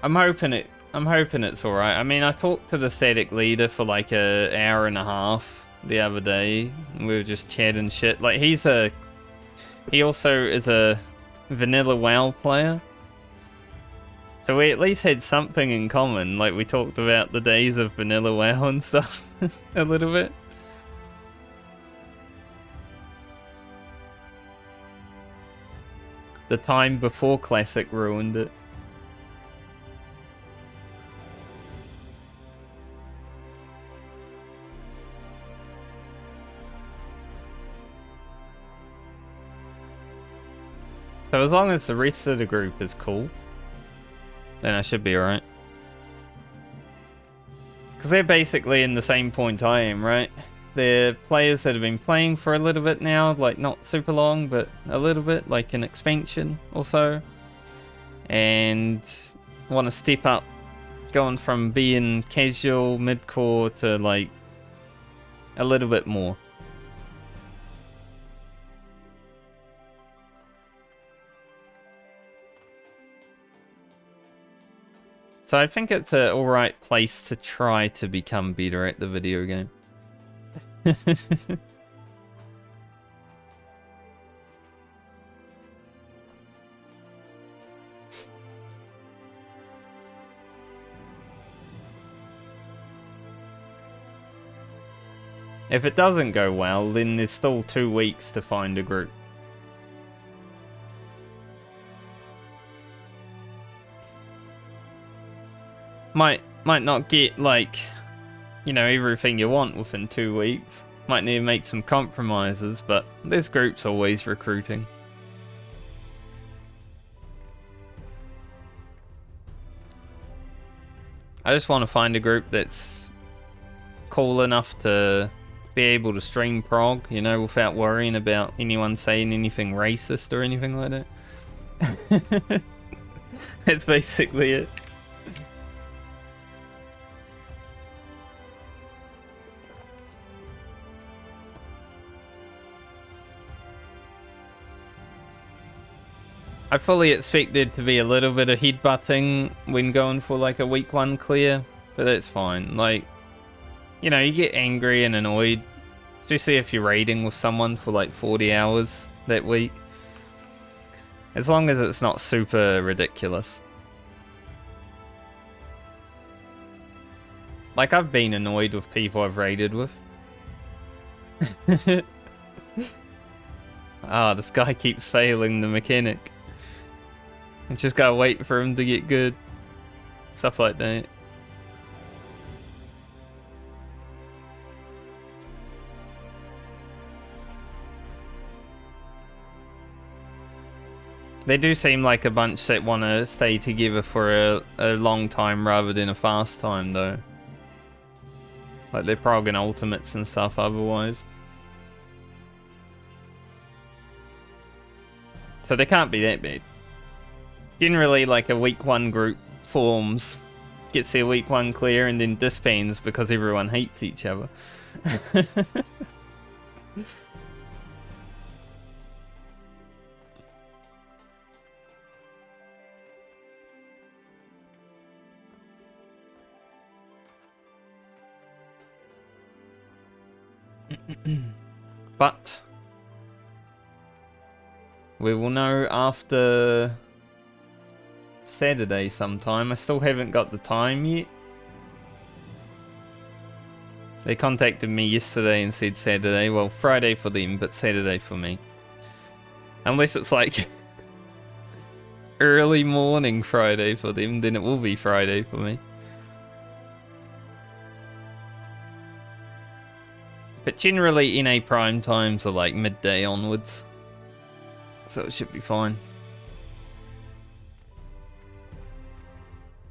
I'm hoping it's alright. I mean, I talked to the static leader for like an hour and a half the other day. And we were just chatting shit. Like, he also is a vanilla WoW player. So we at least had something in common. Like, we talked about the days of vanilla WoW and stuff a little bit. The time before Classic ruined it. So as long as the rest of the group is cool, then I should be alright. Because they're basically in the same point I am, right? They're players that have been playing for a little bit now, like not super long, but a little bit, like an expansion or so. And want to step up, going from being casual, mid-core to like a little bit more. So I think it's an alright place to try to become better at the video game. If it doesn't go well, then there's still 2 weeks to find a group. Might not get, like, you know, everything you want within 2 weeks. Might need to make some compromises, but this group's always recruiting. I just want to find a group that's cool enough to be able to stream prog, you know, without worrying about anyone saying anything racist or anything like that. That's basically it. I fully expected to be a little bit of headbutting when going for like a week 1 clear, but that's fine. Like, you know, you get angry and annoyed, especially if you're raiding with someone for like 40 hours that week. As long as it's not super ridiculous. Like, I've been annoyed with people I've raided with. Ah, this guy keeps failing the mechanic. I just gotta wait for him to get good. Stuff like that. They do seem like a bunch that want to stay together for a long time rather than a fast time, though. Like, they're progging ultimates and stuff otherwise. So they can't be that bad. Generally, like, a week 1 group forms, gets their week 1 clear, and then disbands because everyone hates each other. But we will know after Saturday sometime. I still haven't got the time yet. They contacted me yesterday and said Saturday. Well, Friday for them, but Saturday for me. Unless it's like early morning Friday for them, then it will be Friday for me. But generally, NA prime times are like midday onwards. So it should be fine.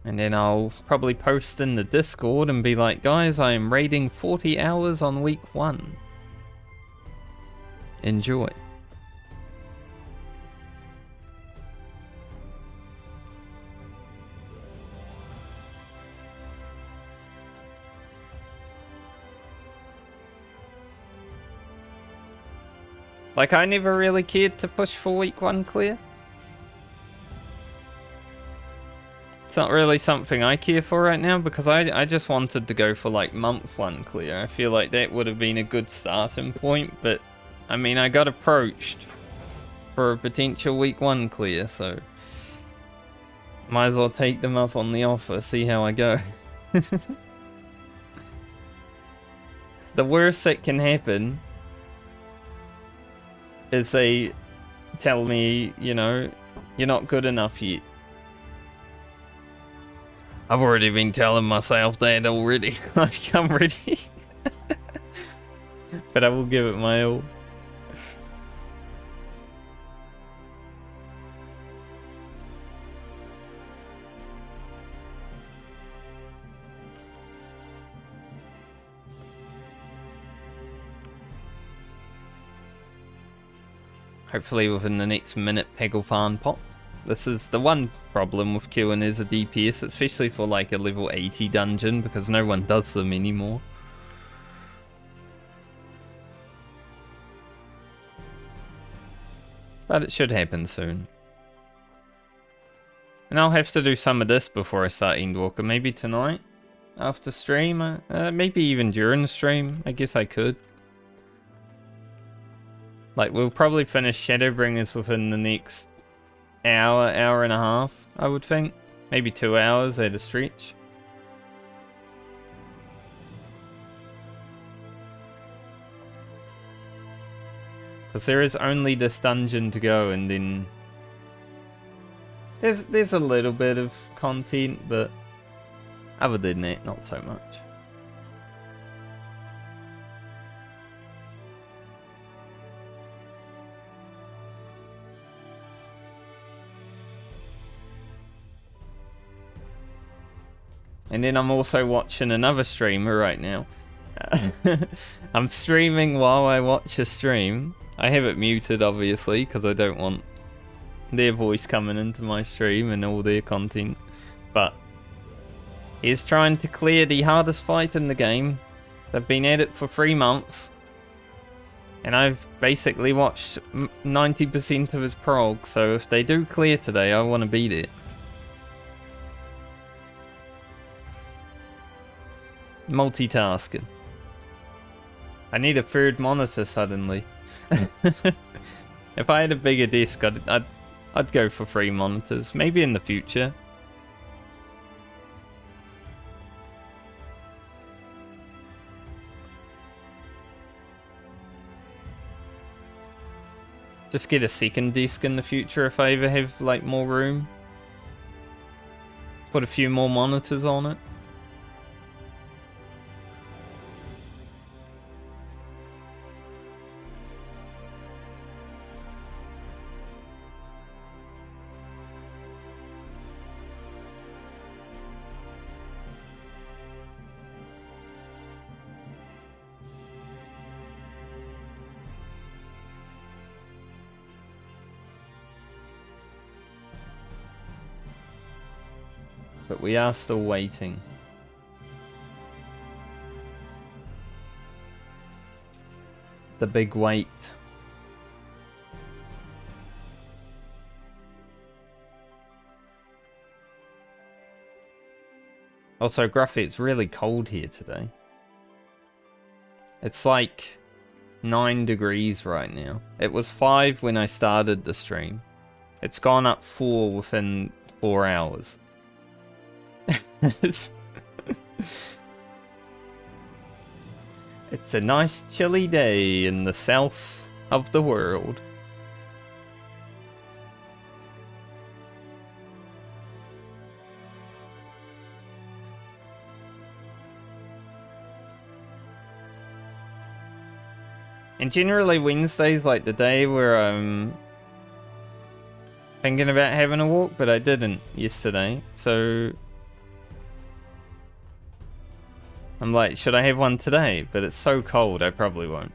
And then I'll probably post in the Discord and be like, guys, I am raiding 40 hours on week 1. Enjoy. Like, I never really cared to push for week 1 clear. It's not really something I care for right now because I just wanted to go for like month 1 clear. I feel like that would have been a good starting point, but I mean, I got approached for a potential week 1 clear, so might as well take them up on the offer, see how I go. The worst that can happen is they tell me, you know, you're not good enough yet. I've already been telling myself that already. Like, I'm ready. But I will give it my all. Hopefully within the next minute Paglth'an pop. This is the one problem with queuing is a DPS, especially for like a level 80 dungeon, because no one does them anymore. But it should happen soon. And I'll have to do some of this before I start Endwalker. Maybe tonight? After stream? Maybe even during the stream? I guess I could. Like, we'll probably finish Shadowbringers within the next hour, hour and a half, I would think. Maybe 2 hours at a stretch. Because there is only this dungeon to go, and then there's a little bit of content, but other than that, not so much. And then I'm also watching another streamer right now. I'm streaming while I watch a stream. I have it muted, obviously, because I don't want their voice coming into my stream and all their content. But he's trying to clear the hardest fight in the game. They've been at it for 3 months. And I've basically watched 90% of his prog, so if they do clear today, I want to beat it. Multitasking. I need a third monitor suddenly. If I had a bigger desk, I'd go for 3 monitors. Maybe in the future. Just get a second desk in the future if I ever have like more room. Put a few more monitors on it. But we are still waiting. The big wait. Also, Gruffy, it's really cold here today. It's like 9 degrees right now. It was 5 when I started the stream. It's gone up 4 within 4 hours. It's a nice chilly day in the south of the world. And generally Wednesday's like the day where I'm thinking about having a walk, but I didn't yesterday, so I'm like, should I have one today? But it's so cold, I probably won't.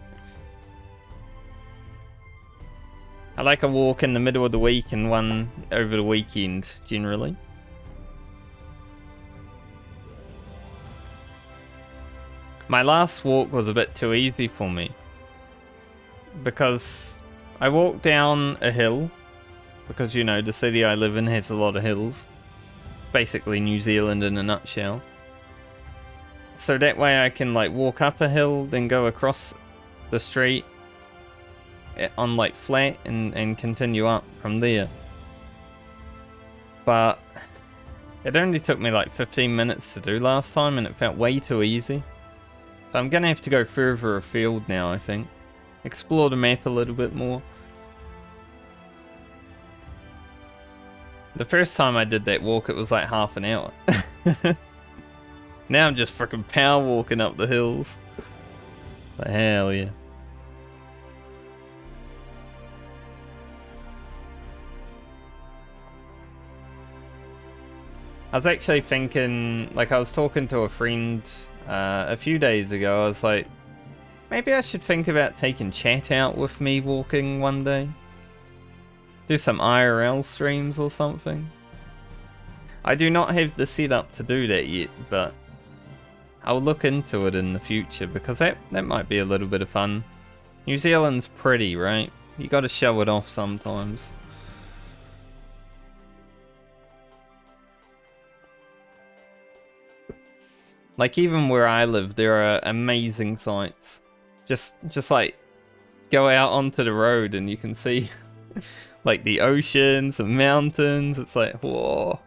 I like a walk in the middle of the week and one over the weekend, generally. My last walk was a bit too easy for me, because I walked down a hill, because, you know, the city I live in has a lot of hills. Basically New Zealand in a nutshell. So that way I can like walk up a hill, then go across the street on like flat and continue up from there. But it only took me like 15 minutes to do last time and it felt way too easy. So I'm gonna have to go further afield now, I think. Explore the map a little bit more. The first time I did that walk, it was like half an hour. Now I'm just freaking power walking up the hills. Like, hell yeah. I was actually thinking, like I was talking to a friend a few days ago, I was like, maybe I should think about taking chat out with me walking one day. Do some IRL streams or something. I do not have the setup to do that yet, but I'll look into it in the future because that might be a little bit of fun. New Zealand's pretty, right? You gotta show it off sometimes. Like even where I live, there are amazing sights. Just like go out onto the road and you can see like the oceans and mountains. It's like, whoa.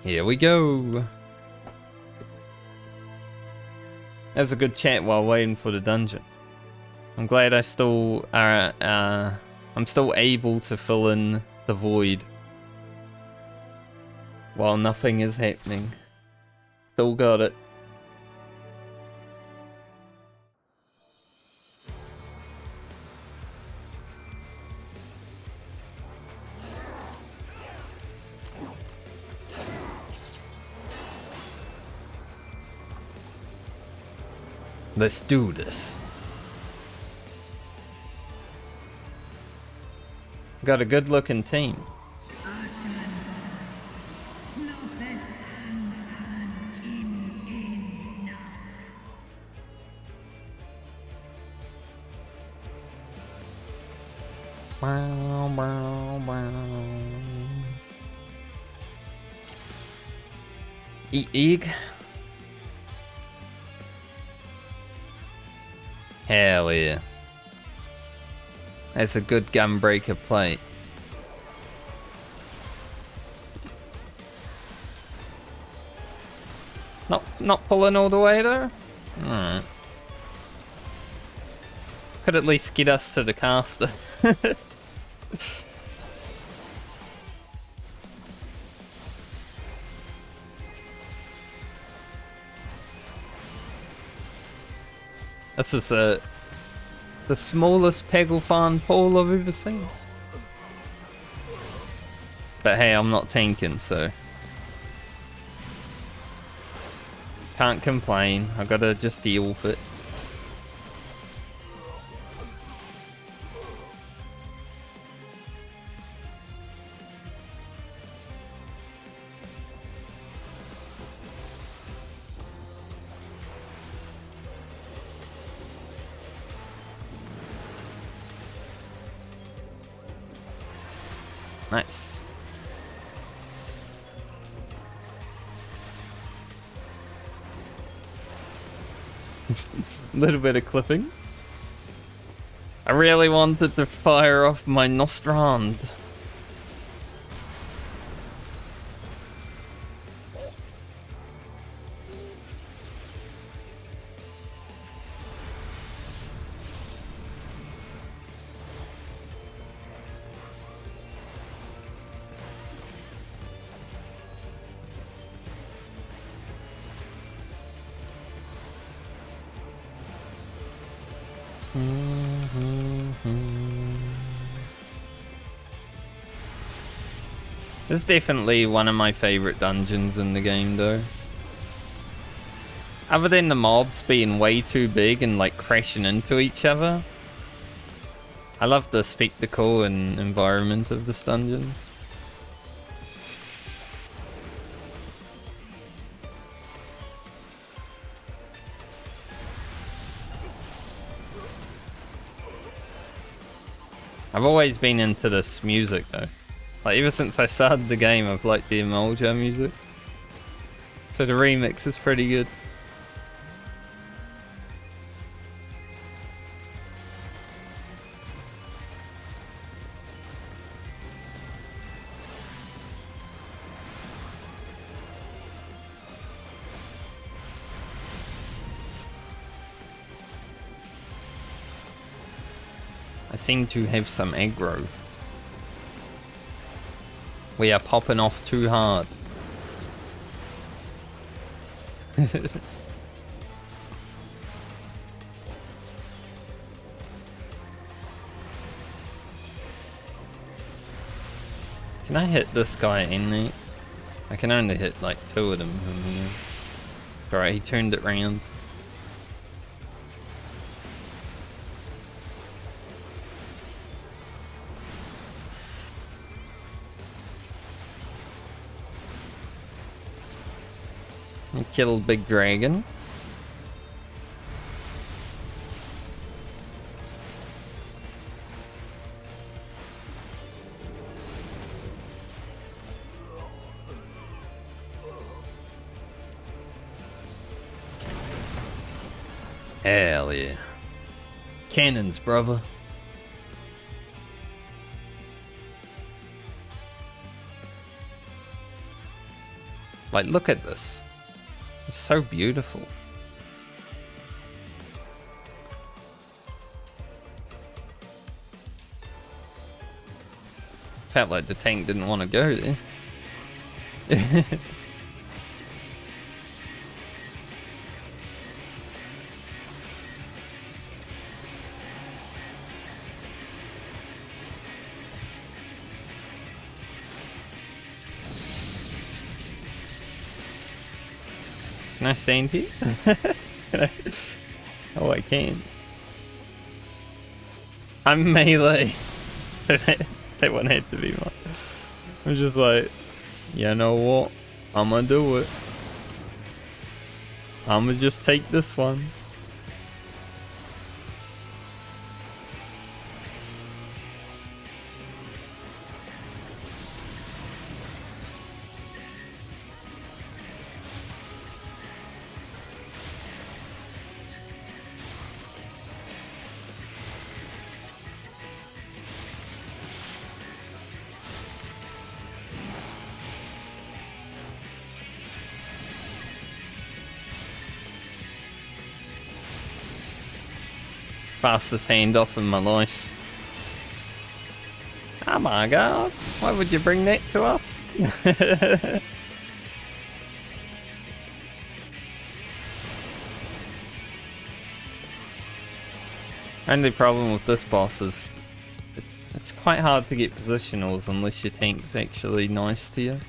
Here we go. That's a good chat while waiting for the dungeon. I'm glad I still I'm still able to fill in the void while nothing is happening. Still got it. Let's do this. Got a good looking team. Eat egg. Hell yeah. That's a good gunbreaker plate. Not pulling all the way there? Alright. Could at least get us to the caster. This is the smallest Paglth'an pool I've ever seen. But hey, I'm not tanking, so can't complain. I gotta just deal with it. Nice. A little bit of clipping. I really wanted to fire off my Nostrand. This is definitely one of my favorite dungeons in the game though. Other than the mobs being way too big and like crashing into each other, I love the spectacle and environment of this dungeon. I've always been into this music though. Like ever since I started the game, I've liked the Emolja music. So the remix is pretty good. I seem to have some aggro. We are popping off too hard. Can I hit this guy innate? I can only hit like 2 of them from here. Alright, he turned it round. And killed Big Dragon. Hell yeah. Cannons, brother. Like, look at this. It's so beautiful. Felt like the tank didn't want to go there. Can I stand here? Oh, I can. I'm melee. That one had to be mine. I'm just like, you know what? I'm gonna do it. I'm gonna just take this one. Fastest handoff in my life. Oh my god, why would you bring that to us? Only problem with this boss is it's quite hard to get positionals unless your tank's actually nice to you.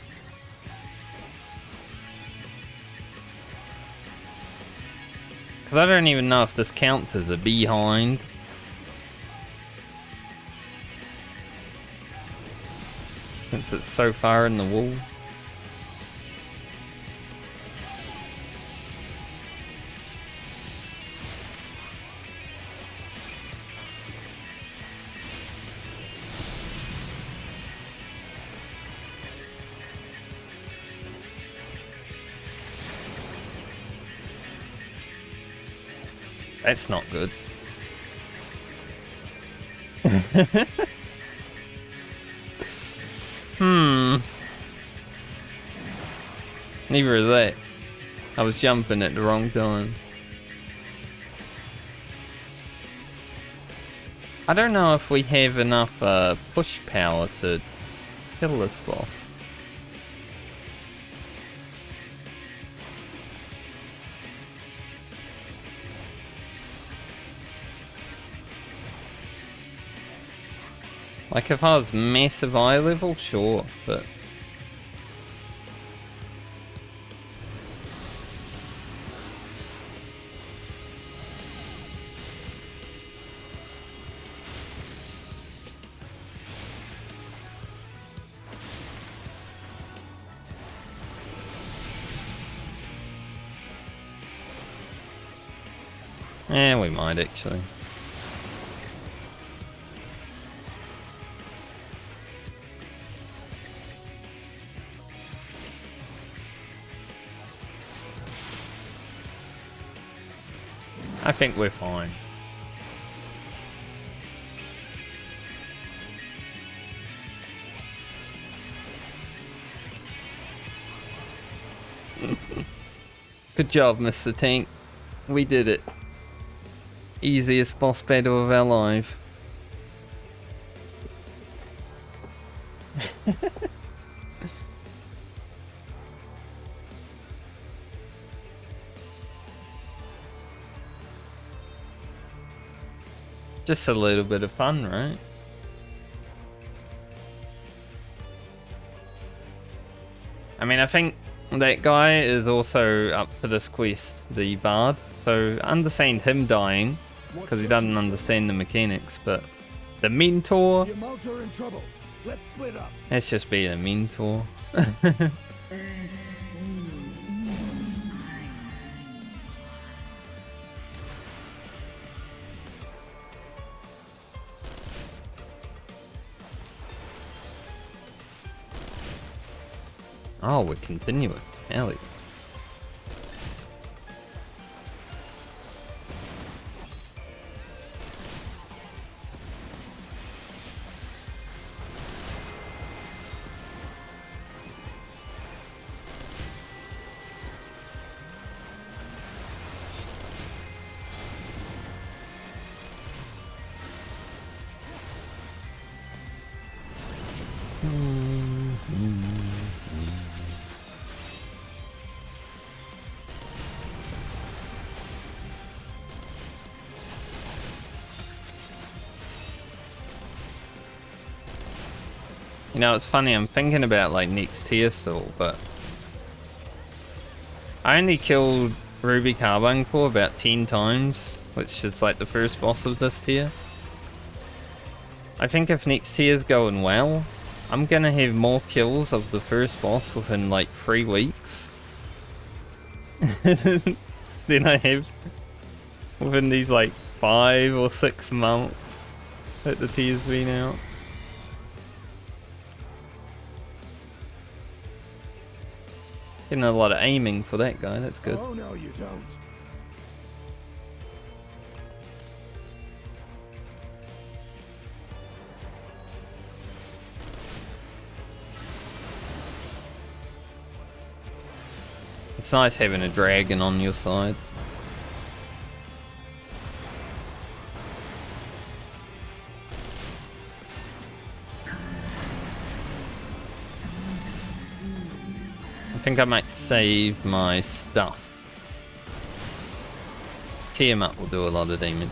Because I don't even know if this counts as a behind. Since it's so far in the wall. That's not good. Neither is that. I was jumping at the wrong time. I don't know if we have enough push power to kill this boss. Like if I was massive eye level, sure, but yeah, we might actually. I think we're fine. Good job, Mr. Tank. We did it. Easiest boss battle of our life. Just a little bit of fun, right? I mean, I think that guy is also up for this quest, the Bard. So I understand him dying, because he doesn't understand the mechanics, but the Mentor... Your mounts are in trouble. Let's split up. Let's just be a Mentor. Oh, we're continuing. Hell yeah. You know, it's funny, I'm thinking about like next tier still, but I only killed Ruby Carbine Core about 10 times, which is like the first boss of this tier. I think if next tier's going well, I'm gonna have more kills of the first boss within like 3 weeks than I have within these like 5 or 6 months that the tier's been out. Getting a lot of aiming for that guy, that's good. Oh no, you don't. It's nice having a dragon on your side. I think I might save my stuff. This Tiamat will do a lot of damage.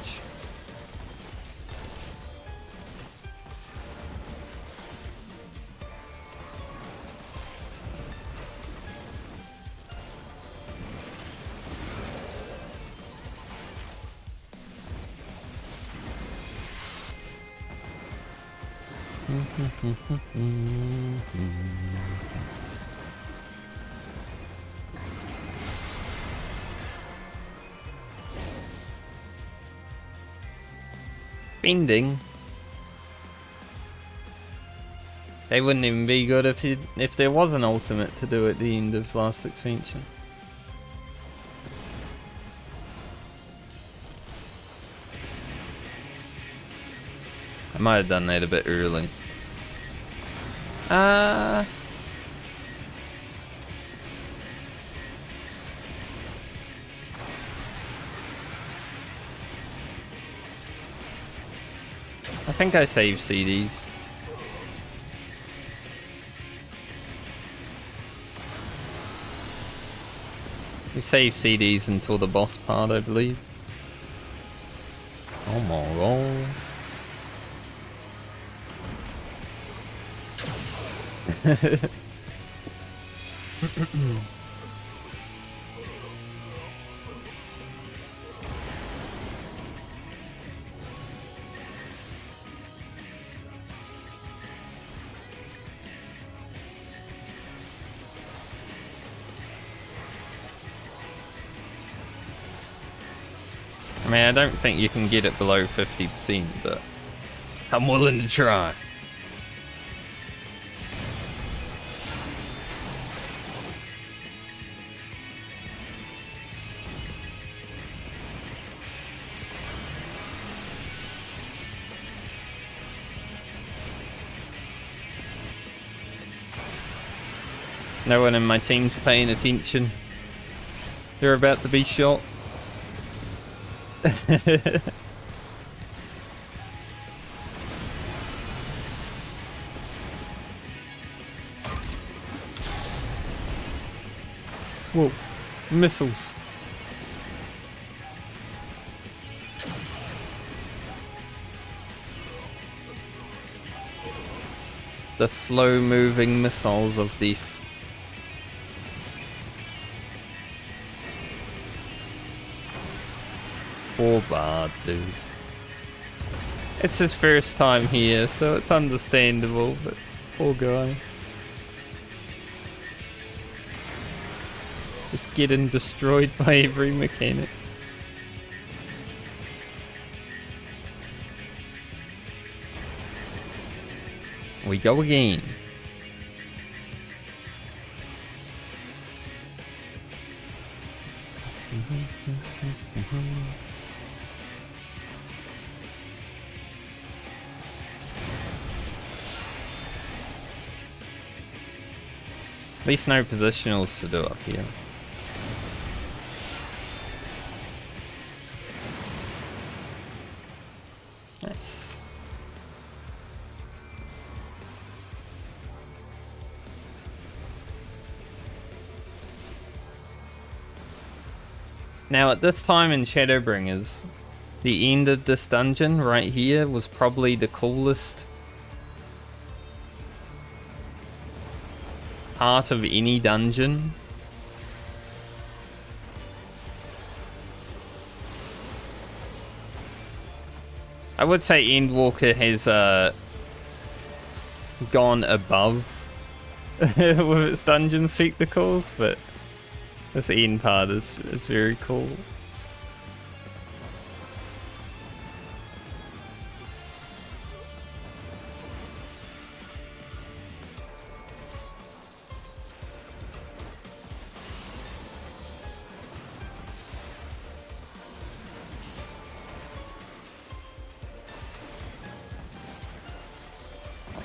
Bending. They wouldn't even be good if there was an ultimate to do at the end of last expansion. I might have done that a bit early. I think I saved CDs. We save CDs until the boss part, I believe. Oh my god. I mean, I don't think you can get it below 50%, but I'm willing to try. No one in my team's paying attention. They're about to be shot. Whoa, missiles. The slow-moving missiles of death. Poor Bard, dude. It's his first time here, so it's understandable, but poor guy. Just getting destroyed by every mechanic. We go again. At least no positionals to do up here. Nice. Now at this time in Shadowbringers, the end of this dungeon right here was probably the coolest part of any dungeon. I would say Endwalker has gone above with its dungeon spectacles, but this end part is very cool.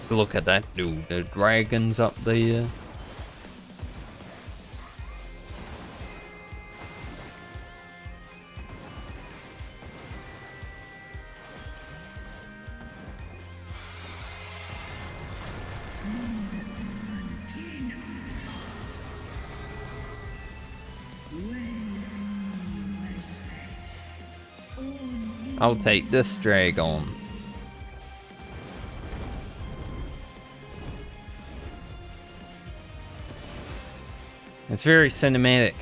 Look at that dude, the dragon's up there. I'll take this dragon. It's very cinematic.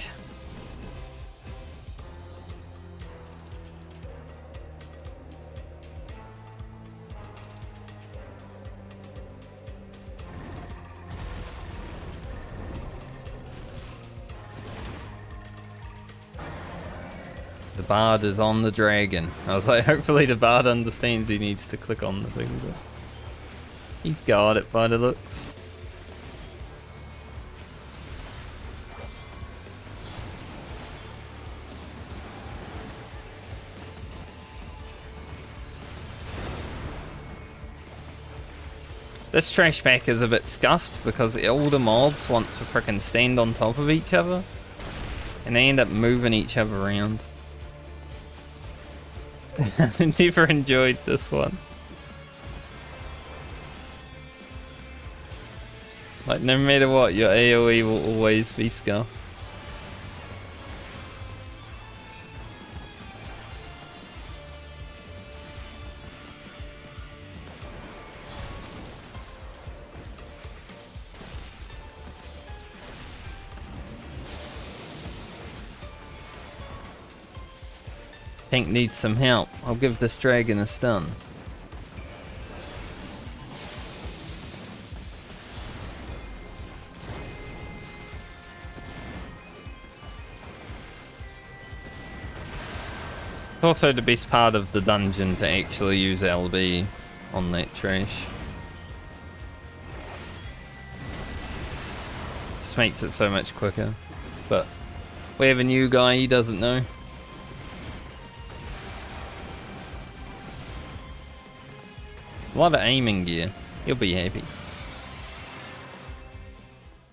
The bard is on the dragon. I was like, hopefully the bard understands he needs to click on the thing, but he's got it by the looks. This trash pack is a bit scuffed because all the mobs want to frickin' stand on top of each other and they end up moving each other around. I never enjoyed this one. Like, no matter what, your AoE will always be scuffed. Pink needs some help. I'll give this dragon a stun. It's also the best part of the dungeon to actually use LB on that trash. Just makes it so much quicker. But we have a new guy, he doesn't know. A lot of aiming gear. He'll be happy.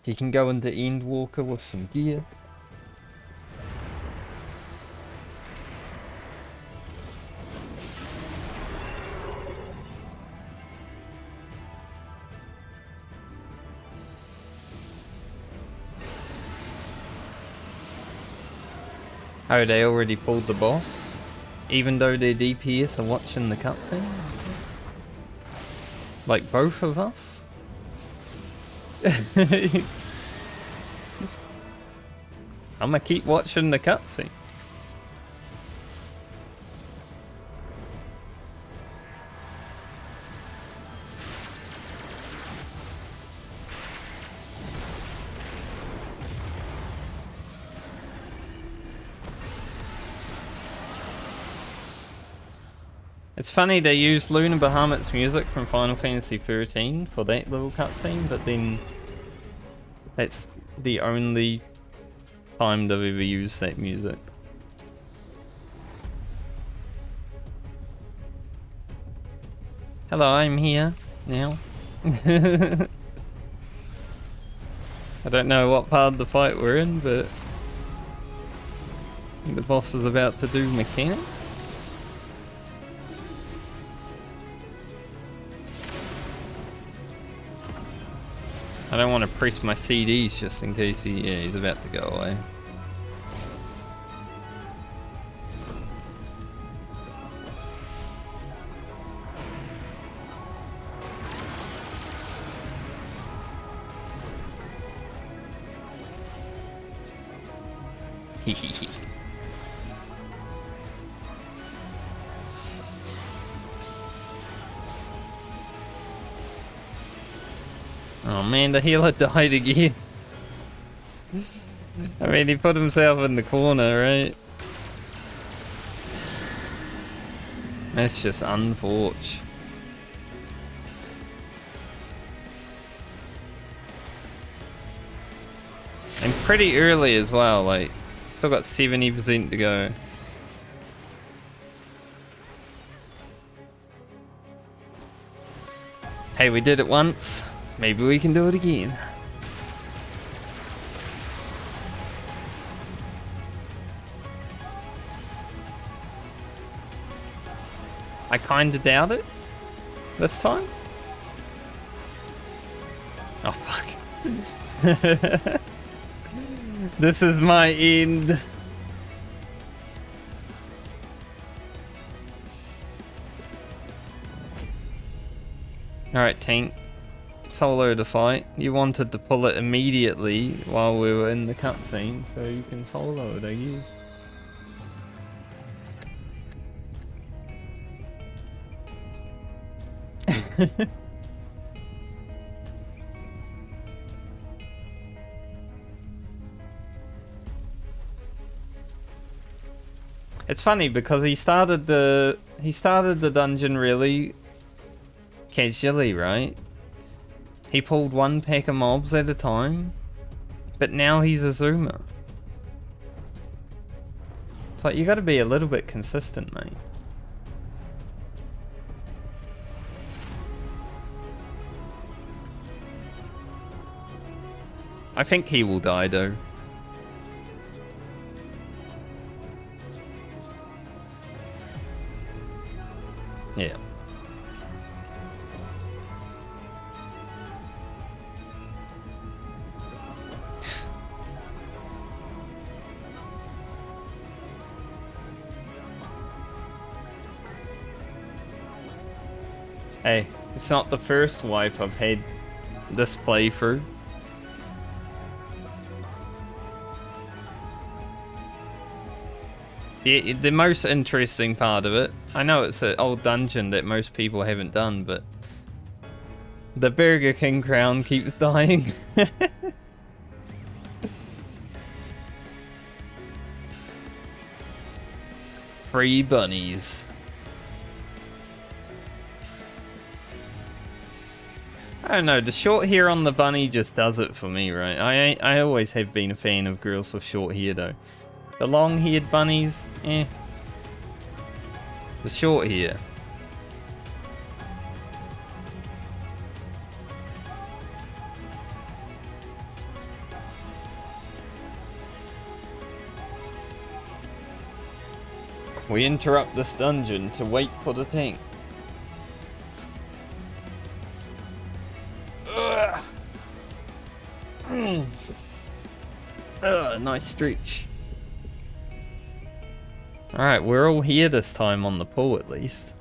He can go into Endwalker with some gear. Oh, they already pulled the boss? Even though their DPS are watching the cutscene? Like both of us? I'ma keep watching the cutscene. It's funny they used Luna Bahamut's music from Final Fantasy XIII for that little cutscene, but then that's the only time they've ever used that music. Hello, I'm here now. I don't know what part of the fight we're in, but I think the boss is about to do mechanics. I don't want to press my CDs just in case he's about to go away. Oh man, the healer died again. I mean, he put himself in the corner, right? That's just unfortunate. And pretty early as well, like, still got 70% to go. Hey, we did it once. Maybe we can do it again. I kinda doubt it this time. Oh fuck. This is my end. Alright, Tank. Solo the fight. You wanted to pull it immediately while we were in the cutscene, so you can solo it, I guess. It's funny because he started the dungeon really casually, right? He pulled one pack of mobs at a time, but now he's a zoomer. It's like, you gotta be a little bit consistent, mate. I think he will die though. Yeah. Hey, it's not the first wipe I've had this playthrough. The most interesting part of it, I know it's an old dungeon that most people haven't done, but the Burger King crown keeps dying. Free bunnies. I don't know, the short hair on the bunny just does it for me, right? I always have been a fan of girls with short hair though. The long-haired bunnies, eh. The short hair. We interrupt this dungeon to wait for the tank. Nice stretch. Alright, we're all here this time on the pool at least.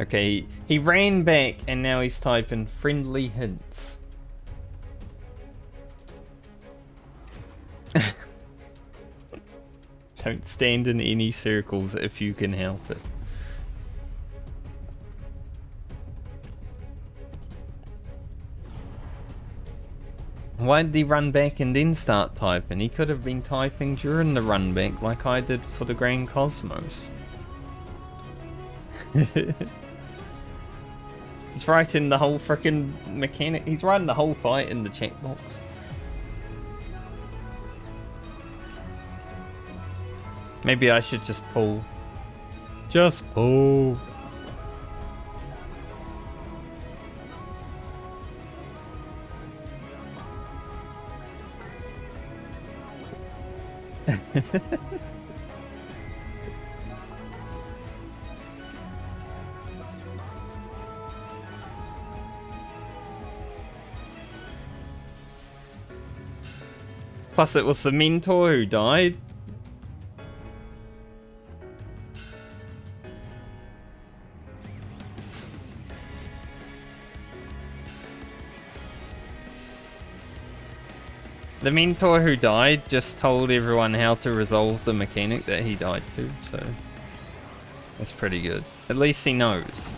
Okay, he ran back and now he's typing friendly hints. Don't stand in any circles if you can help it. Why did he run back and then start typing? He could have been typing during the run back like I did for the Grand Cosmos. He's writing the whole freaking mechanic. He's writing the whole fight in the checkbox. Maybe I should just pull. Just pull. Plus it was the mentor who died. The mentor who died just told everyone how to resolve the mechanic that he died to, so that's pretty good. At least he knows.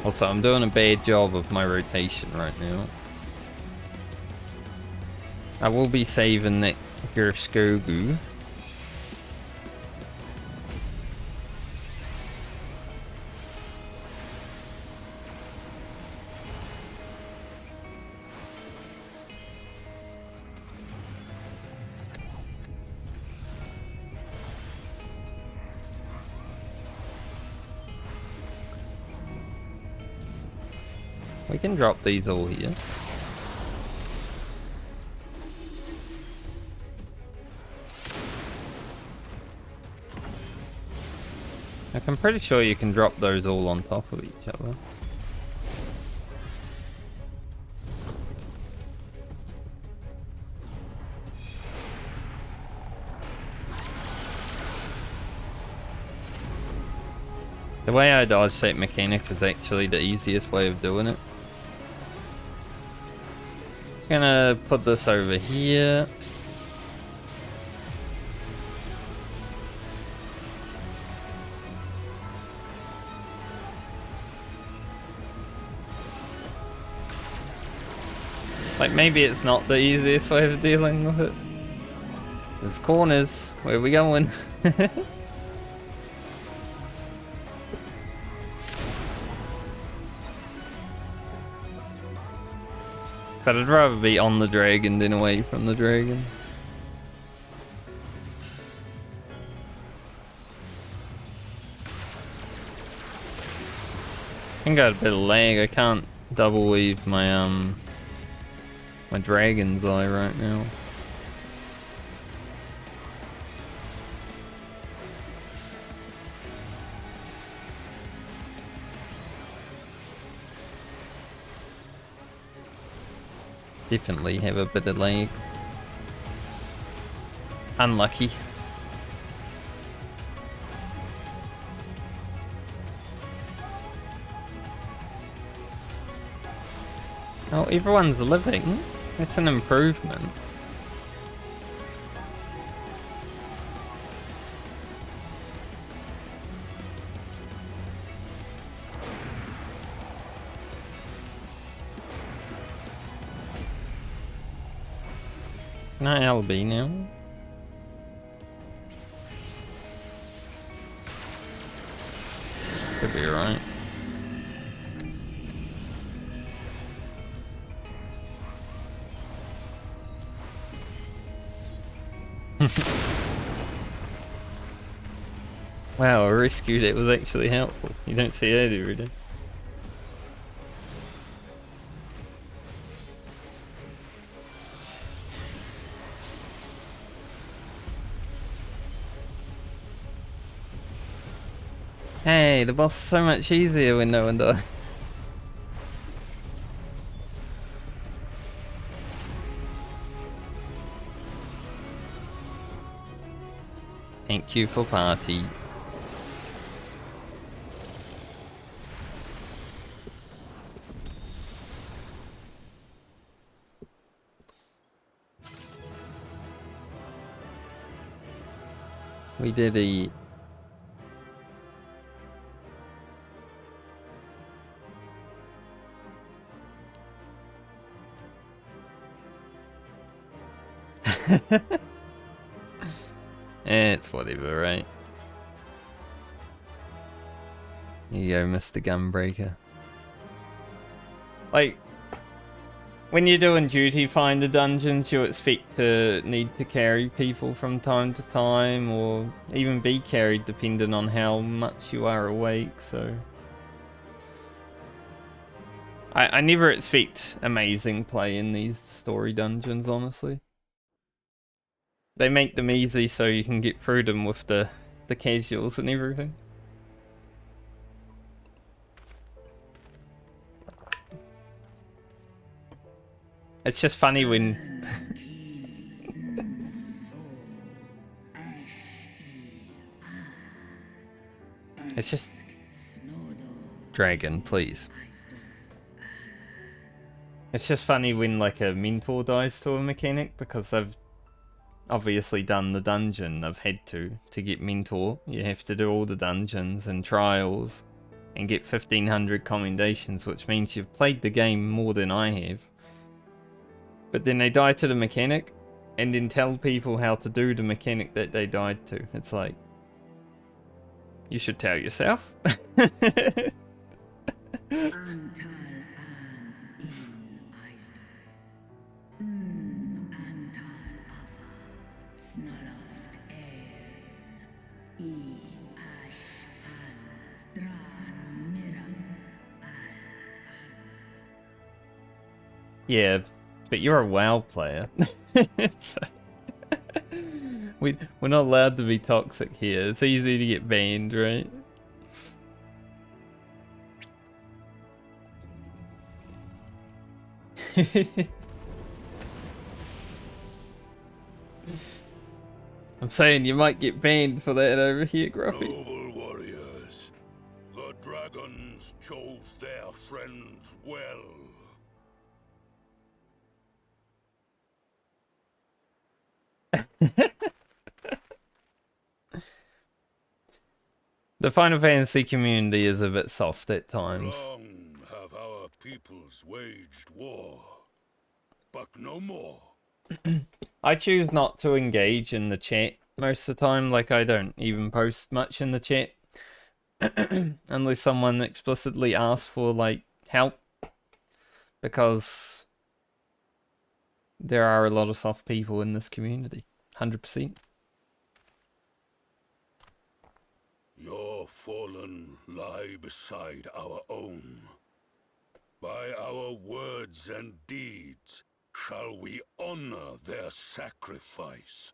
Also, I'm doing a bad job of my rotation right now. I will be saving that Gerskogu. We can drop these all here. Like, I'm pretty sure you can drop those all on top of each other. The way I dodge that mechanic is actually the easiest way of doing it. Just gonna put this over here. Like, maybe it's not the easiest way of dealing with it. There's corners. Where are we going? But I'd rather be on the dragon than away from the dragon. I think I got a bit of lag. I can't double weave my my dragon's eye right now. Definitely have a bit of lag. Unlucky. Oh, everyone's living. That's an improvement. Can I LB now? Could be alright. Wow, a rescue that was actually helpful. You don't see that every day. Hey, the boss is so much easier when no one dies. Thank you for party. We did a It's whatever, right? Here you go, Mr. Gunbreaker. Like, when you're doing duty finder dungeons, you expect to need to carry people from time to time, or even be carried depending on how much you are awake, so... I never expect amazing play in these story dungeons, honestly. They make them easy so you can get through them with the casuals and everything. It's just funny when... It's just... Dragon, please. It's just funny when like a mentor dies to a mechanic, because they've obviously done the dungeon. They've had to get mentor. You have to do all the dungeons and trials and get 1500 commendations, which means you've played the game more than I have. But then they die to the mechanic and then tell people how to do the mechanic that they died to. It's like, you should tell yourself. Yeah, but you're a WoW player. We're not allowed to be toxic here. It's easy to get banned, right? I'm saying you might get banned for that over here, Gruffy. Noble warriors, the dragons chose their friends well. The Final Fantasy community is a bit soft at times. Long have our peoples waged war, but no more. I choose not to engage in the chat most of the time. Like, I don't even post much in the chat. Unless someone explicitly asks for, like, help. Because there are a lot of soft people in this community. 100%. Your fallen lie beside our own. By our words and deeds shall we honor their sacrifice.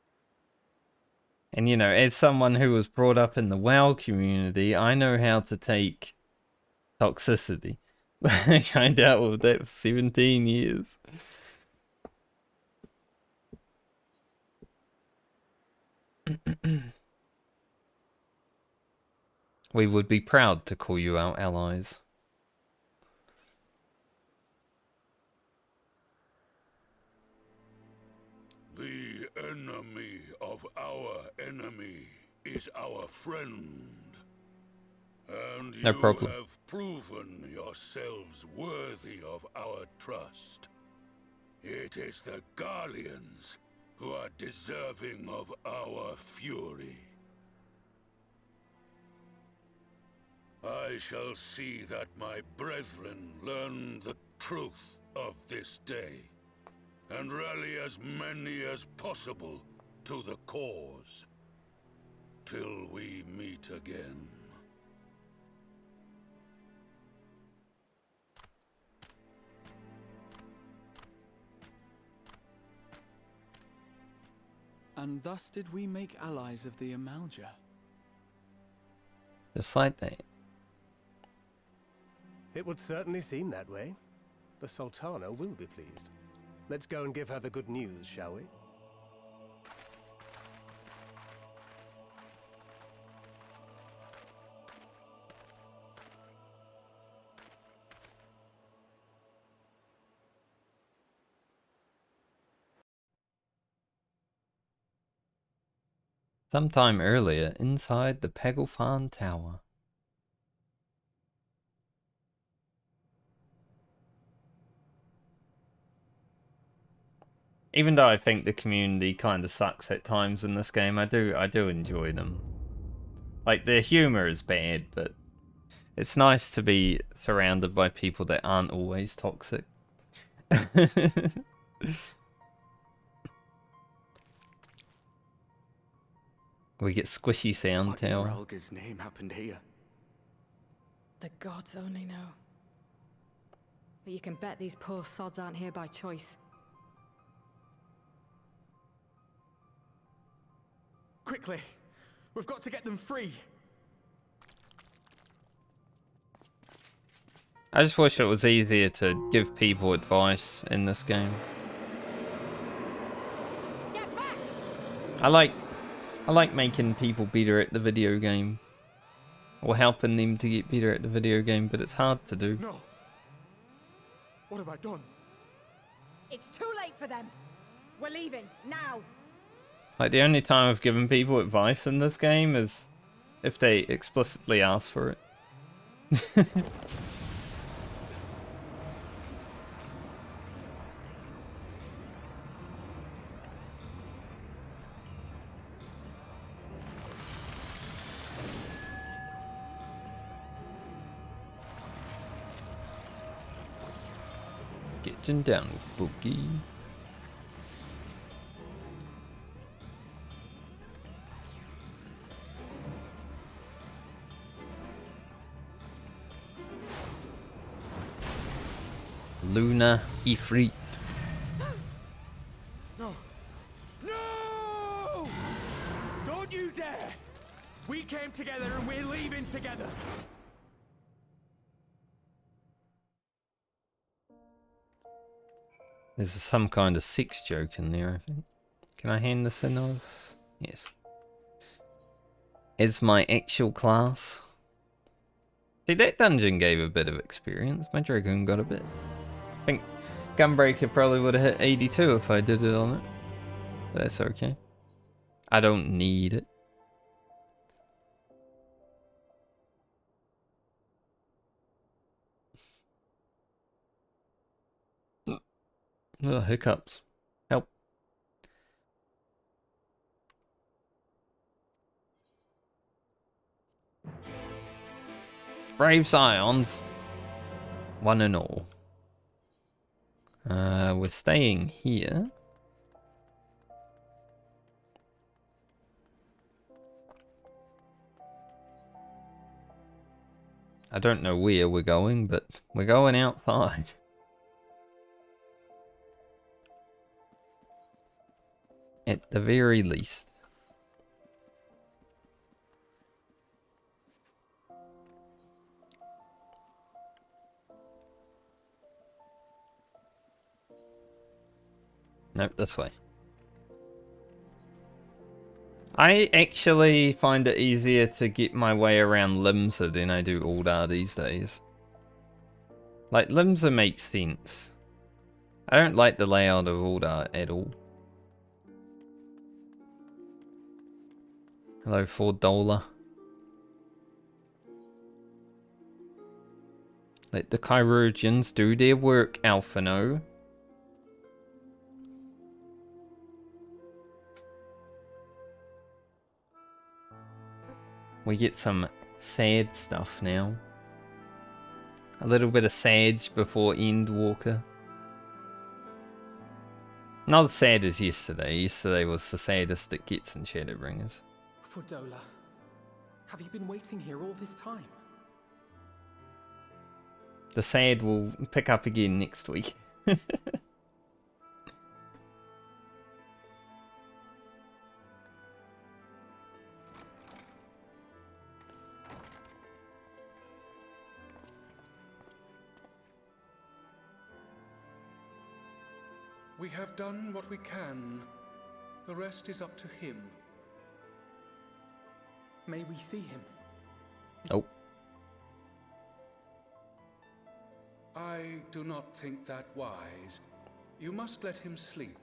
And you know, as someone who was brought up in the WoW community, I know how to take toxicity. I dealt with that for 17 years. We would be proud to call you our allies. The enemy of our enemy is our friend. And No you problem. have proven yourselves worthy of our trust. It is the Garleans who are deserving of our fury. I shall see that my brethren learn the truth of this day, and rally as many as possible to the cause, till we meet again. And thus did we make allies of the Amalja. Just like that. It would certainly seem that way. The Sultana will be pleased. Let's go and give her the good news, shall we? Sometime earlier, inside the Paglth'an Tower. Even though I think the community kind of sucks at times in this game, I do enjoy them. Like, the humor is bad, but it's nice to be surrounded by people that aren't always toxic. We get squishy sound What in tower. Ralga's name happened here? The gods only know. But you can bet these poor sods aren't here by choice. Quickly! We've got to get them free! I just wish it was easier to give people advice in this game. I like making people better at the video game. Or helping them to get better at the video game, but it's hard to do. No! What have I done? It's too late for them. We're leaving, now! Like, the only time I've given people advice in this game is if they explicitly ask for it. Getting down with Boogie. Luna Ifrit. No! No! Don't you dare! We came together and we're leaving together! There's some kind of sex joke in there, I think. Can I hand this in as? Yes. Is my actual class. See, that dungeon gave a bit of experience. My Dragoon got a bit. I think Gunbreaker probably would have hit 82 if I did it on it. But that's okay. I don't need it. Little hiccups. Help. Brave Scions. One and all. We're staying here. I don't know where we're going, but we're going outside. At the very least. Nope, this way. I actually find it easier to get my way around Limsa than I do Aldar these days. Like, Limsa makes sense. I don't like the layout of Aldar at all. Hello, $4. Let the Chirurgeons do their work, Alphino. We get some sad stuff now. A little bit of sage before Endwalker. Not as sad as yesterday. Yesterday was the saddest it gets in Shadowbringers. Fordola, have you been waiting here all this time? The sad will pick up again next week. We have done what we can. The rest is up to him. May we see him? Nope. I do not think that wise. You must let him sleep.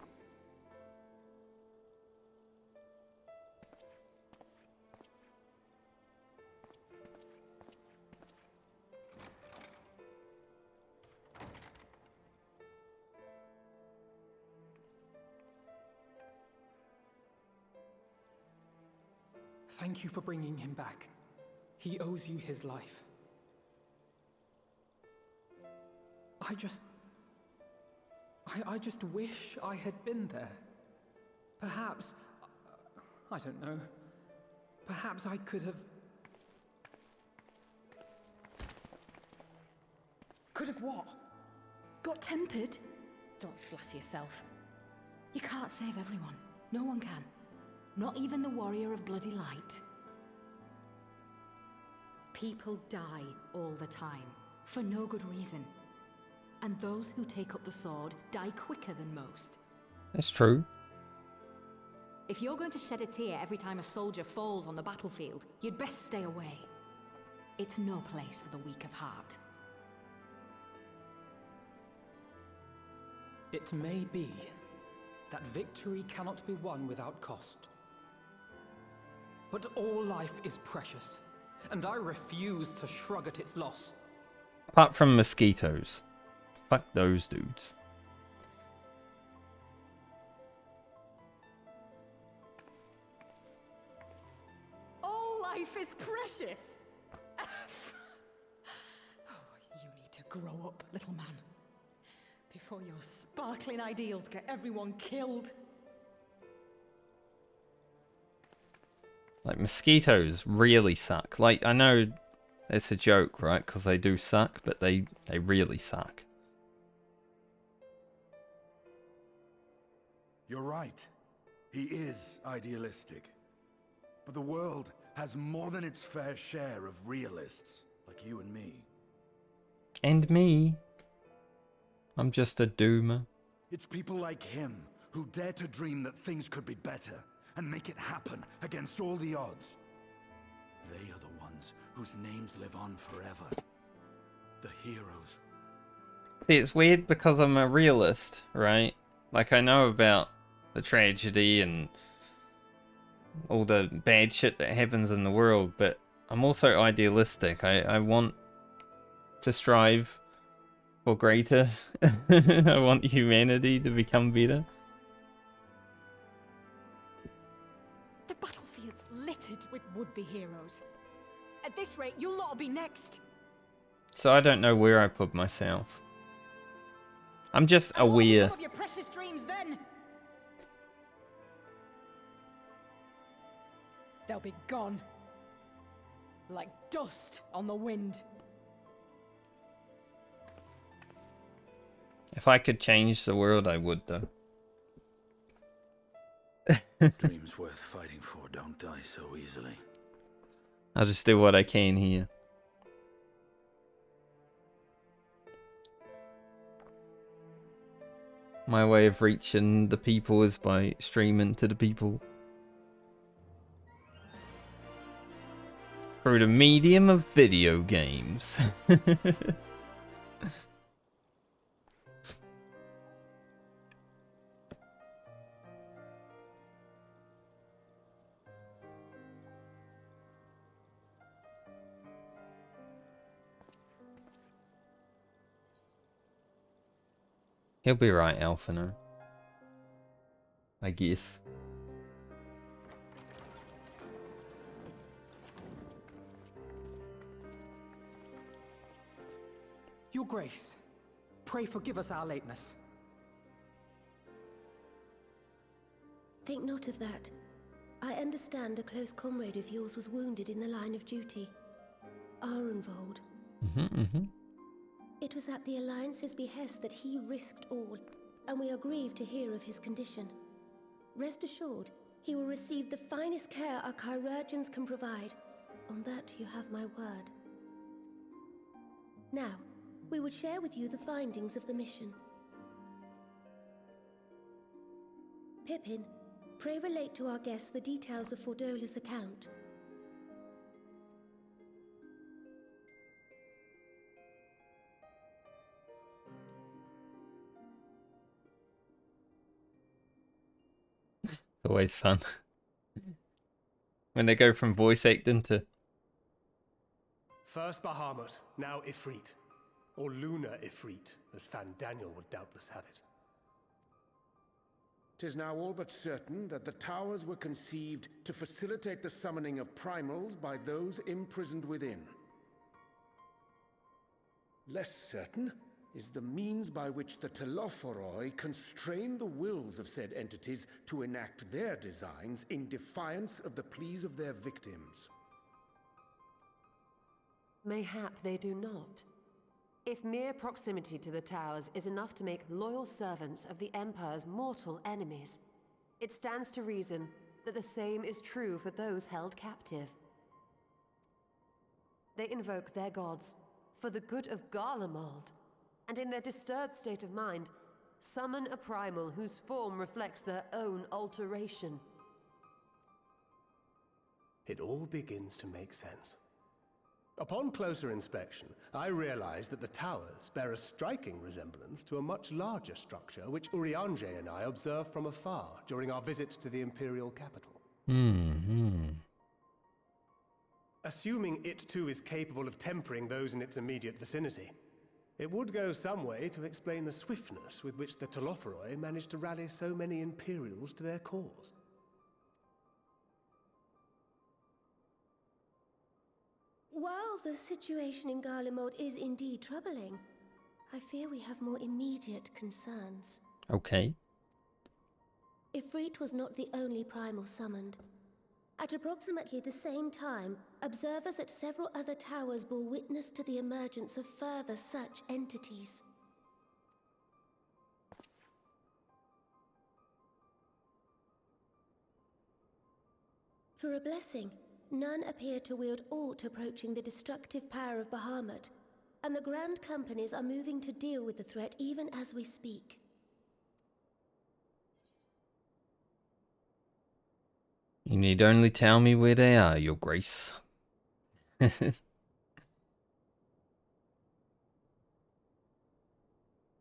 Thank you for bringing him back. He owes you his life. I just wish I had been there. Perhaps, I don't know, perhaps I could have... Could have what? Got tempered? Don't flatter yourself. You can't save everyone. No one can. Not even the warrior of bloody light. People die all the time, for no good reason. And those who take up the sword die quicker than most. That's true. If you're going to shed a tear every time a soldier falls on the battlefield, you'd best stay away. It's no place for the weak of heart. It may be that victory cannot be won without cost. But all life is precious, and I refuse to shrug at its loss. Apart from mosquitoes. Fuck those dudes. All life is precious! Oh, you need to grow up, little man. Before your sparkling ideals get everyone killed. Like, mosquitoes really suck. Like, I know it's a joke, right? Because they do suck, but they really suck. You're right. He is idealistic. But the world has more than its fair share of realists, like you and me. And me. I'm just a doomer. It's people like him who dare to dream that things could be better and make it happen against all the odds. They are the ones whose names live on forever. The heroes. See, it's weird because I'm a realist, right? Like, I know about the tragedy and all the bad shit that happens in the world, but I'm also idealistic. I want to strive for greater. I want humanity to become better. The battlefield's littered with would-be heroes. At this rate, you'll not be next. So I don't know where I put myself. I'm just aware. Some of your precious dreams then. They'll be gone. Like dust on the wind. If I could change the world, I would, though. Dreams worth fighting for don't die so easily. I'll just do what I can here. My way of reaching the people is by streaming to the people. Through the medium of video games. He'll be right, Alphino. I guess. Your Grace, pray forgive us our lateness. Think not of that. I understand a close comrade of yours was wounded in the line of duty. Arenvold. It was at the Alliance's behest that he risked all, and we are grieved to hear of his condition. Rest assured, he will receive the finest care our chirurgeons can provide. On that you have my word. Now, we would share with you the findings of the mission. Pippin, pray relate to our guests the details of Fordola's account. Always fun. When they go from voice acting to... First Bahamut, now Ifrit. Or Lunar Ifrit, as Fan Daniel would doubtless have it. 'Tis now all but certain that the towers were conceived to facilitate the summoning of primals by those imprisoned within. Less certain is the means by which the Telophoroi constrain the wills of said entities to enact their designs in defiance of the pleas of their victims. Mayhap they do not. If mere proximity to the towers is enough to make loyal servants of the Empire's mortal enemies, it stands to reason that the same is true for those held captive. They invoke their gods for the good of Garlemald, and in their disturbed state of mind, summon a primal whose form reflects their own alteration. It all begins to make sense. Upon closer inspection, I realized that the towers bear a striking resemblance to a much larger structure which Urianger and I observed from afar during our visit to the Imperial capital. Assuming it too is capable of tempering those in its immediate vicinity, it would go some way to explain the swiftness with which the Telophoroi managed to rally so many Imperials to their cause. While the situation in Garlemald is indeed troubling, I fear we have more immediate concerns. Okay. Ifrit was not the only primal summoned. At approximately the same time, observers at several other towers bore witness to the emergence of further such entities. For a blessing, none appear to wield aught approaching the destructive power of Bahamut, and the Grand Companies are moving to deal with the threat even as we speak. You need only tell me where they are, Your Grace. Though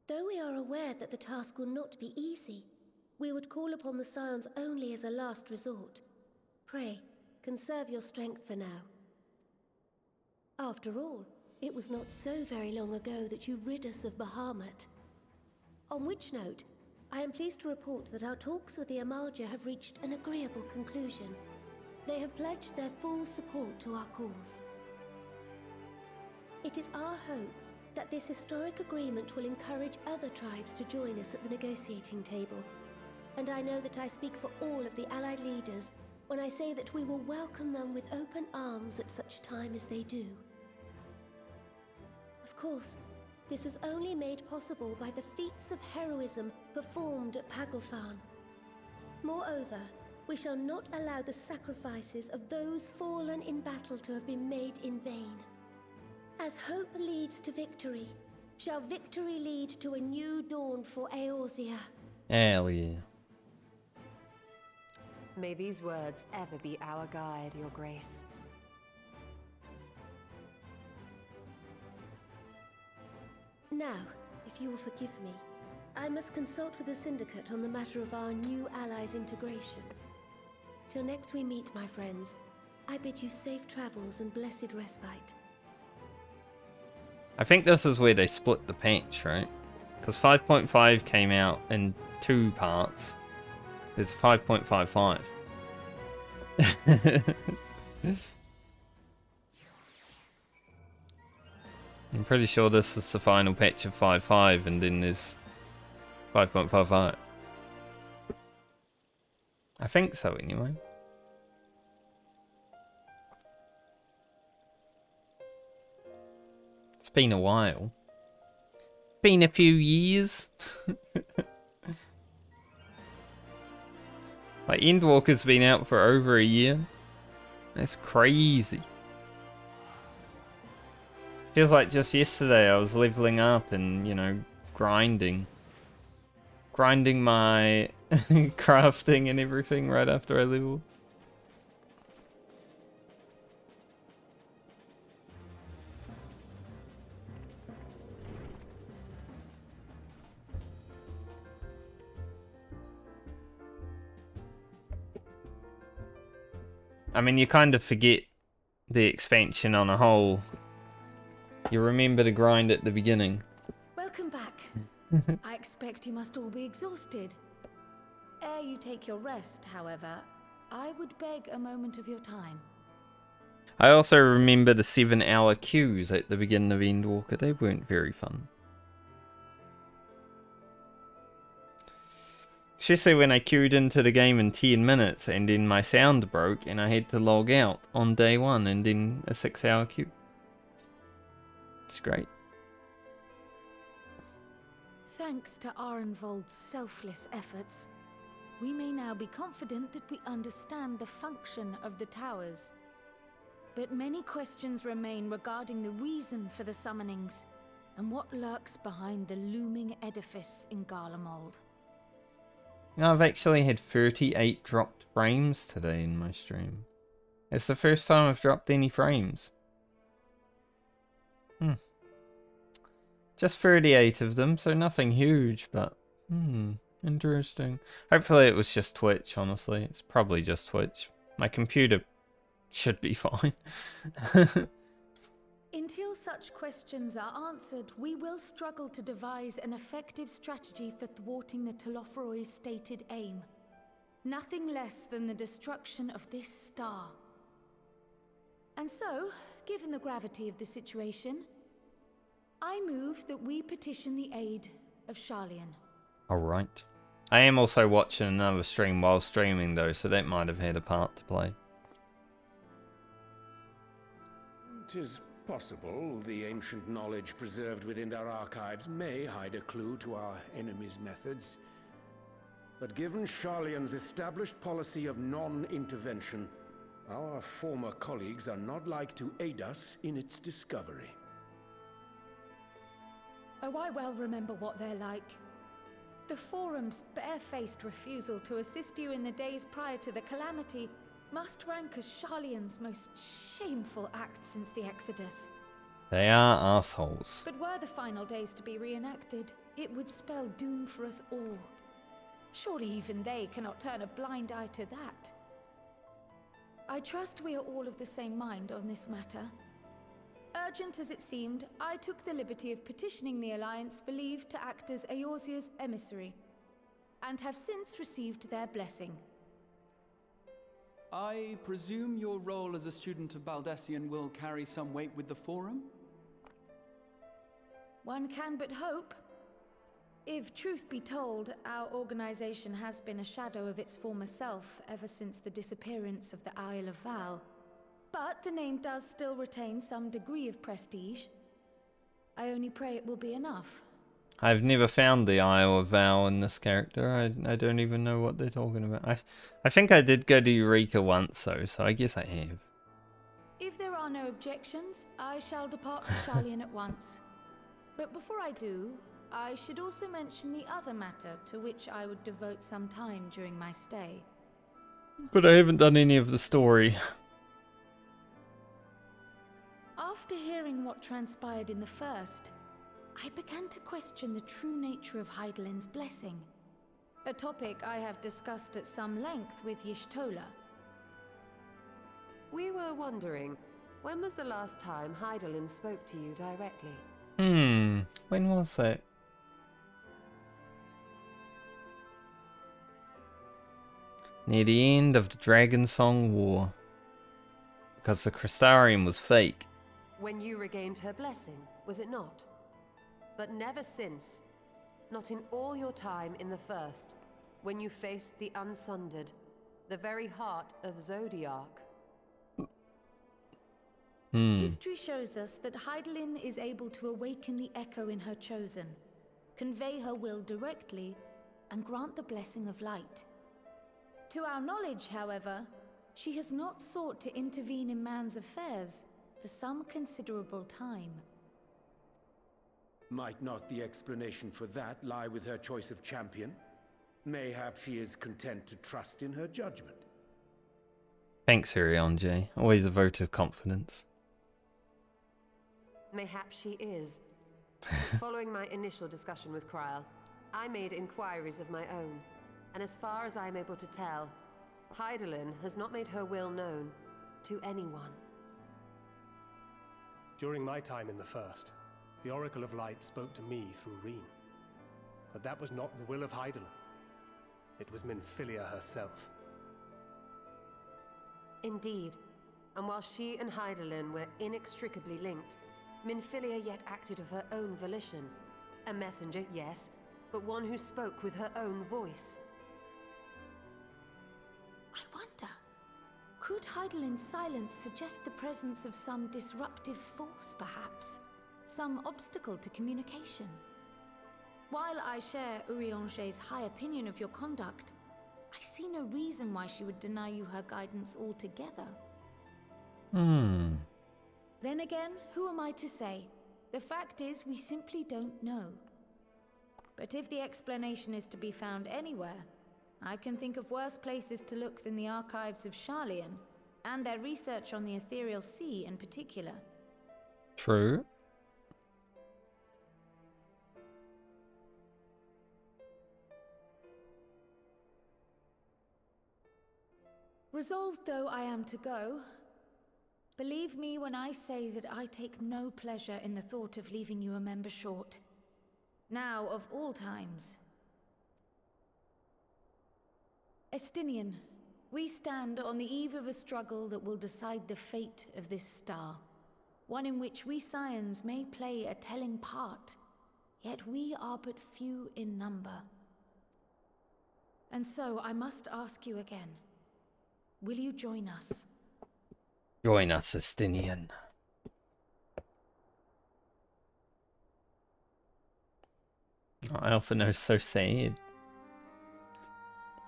we are aware that the task will not be easy, we would call upon the Scions only as a last resort. Pray, conserve your strength for now. After all, it was not so very long ago that you rid us of Bahamut. On which note, I am pleased to report that our talks with the Amalja have reached an agreeable conclusion. They have pledged their full support to our cause. It is our hope that this historic agreement will encourage other tribes to join us at the negotiating table. And I know that I speak for all of the Allied leaders when I say that we will welcome them with open arms at such time as they do. Of course, this was only made possible by the feats of heroism performed at Paglth'an. Moreover, we shall not allow the sacrifices of those fallen in battle to have been made in vain. As hope leads to victory, shall victory lead to a new dawn for Eorzea. Hell yeah. May these words ever be our guide, Your Grace. Now, if you will forgive me, I must consult with the Syndicate on the matter of our new allies' integration. Till next we meet, my friends, I bid you safe travels and blessed respite. I think this is where they split the patch, right? Because 5.5 came out in 2 parts. There's 5.55. I'm pretty sure this is the final patch of 5.5 and then there's 5.55. I think so anyway. It's been a while. Been a few years. Like, Endwalker's been out for over a year. That's crazy. Feels like just yesterday I was leveling up and, you know, grinding. Grinding my crafting and everything right after I leveled. I mean, you kind of forget the expansion on a whole. You remember to grind at the beginning. Welcome back. I expect you must all be exhausted. Ere you take your rest, however, I would beg a moment of your time. I also remember the 7-hour queues at the beginning of Endwalker. They weren't very fun. Especially when I queued into the game in 10 minutes and then my sound broke and I had to log out on day 1 and then a 6-hour queue. It's great. Thanks to Arenvold's selfless efforts, we may now be confident that we understand the function of the towers. But many questions remain regarding the reason for the summonings and what lurks behind the looming edifice in Garlemald. I've actually had 38 dropped frames today in my stream. It's the first time I've dropped any frames. Just 38 of them, so nothing huge, but interesting. Hopefully it was just Twitch, honestly. It's probably just Twitch. My computer should be fine. Until such questions are answered, we will struggle to devise an effective strategy for thwarting the Telophoroi's stated aim. Nothing less than the destruction of this star. And so, given the gravity of the situation, I move that we petition the aid of Sharlayan. Alright. I am also watching another stream while streaming though, so that might have had a part to play. 'Tis possible the ancient knowledge preserved within our archives may hide a clue to our enemy's methods. But given Sharlayan's established policy of non-intervention, our former colleagues are not like to aid us in its discovery. Oh, I well remember what they're like. The Forum's barefaced refusal to assist you in the days prior to the calamity must rank as Sharlayan's most shameful act since the Exodus. They are assholes. But were the final days to be reenacted, it would spell doom for us all. Surely even they cannot turn a blind eye to that. I trust we are all of the same mind on this matter. Urgent as it seemed, I took the liberty of petitioning the Alliance for leave to act as Eorzea's emissary, and have since received their blessing. I presume your role as a student of Baldesion will carry some weight with the Forum? One can but hope. If truth be told, our organization has been a shadow of its former self ever since the disappearance of the Isle of Val. But the name does still retain some degree of prestige. I only pray it will be enough. I've never found the Isle of Val in this character. I don't even know what they're talking about. I think I did go to Eureka once though, so I guess I have. If there are no objections, I shall depart for Sharlayan at once. But before I do, I should also mention the other matter to which I would devote some time during my stay. But I haven't done any of the story. After hearing what transpired in the first, I began to question the true nature of Hydaelyn's blessing. A topic I have discussed at some length with Y'shtola. We were wondering, when was the last time Hydaelyn spoke to you directly? When was that? Near the end of the Dragon Song War. Because the Crystarium was fake. When you regained her blessing, was it not? But never since. Not in all your time in the first, when you faced the Unsundered, the very heart of Zodiark. History shows us that Hydaelyn is able to awaken the echo in her chosen, convey her will directly, and grant the blessing of light. To our knowledge, however, she has not sought to intervene in man's affairs for some considerable time. Might not the explanation for that lie with her choice of champion? Mayhap she is content to trust in her judgment. Thanks, Urianger. Always a vote of confidence. Mayhap she is. Following my initial discussion with Kryl, I made inquiries of my own, and as far as I am able to tell, Hydaelyn has not made her will known to anyone. During my time in the First, the Oracle of Light spoke to me through Reen. But that was not the will of Hydaelyn. it was Minfilia herself. Indeed. And while she and Hydaelyn were inextricably linked, Minfilia yet acted of her own volition. A messenger, yes, but one who spoke with her own voice. I wonder, could Hydaelyn's silence suggest the presence of some disruptive force, perhaps? Some obstacle to communication? While I share Urianger's high opinion of your conduct, I see no reason why she would deny you her guidance altogether. Then again, who am I to say? The fact is, we simply don't know. But if the explanation is to be found anywhere, I can think of worse places to look than the archives of Sharlayan, and their research on the Ethereal Sea in particular. True. Resolved though I am to go, believe me when I say that I take no pleasure in the thought of leaving you a member short. Now of all times. Estinian, we stand on the eve of a struggle that will decide the fate of this star. One in which we Scions may play a telling part, yet we are but few in number. And so I must ask you again, will you join us? Join us, Estinian. Oh, Alphino's so sad.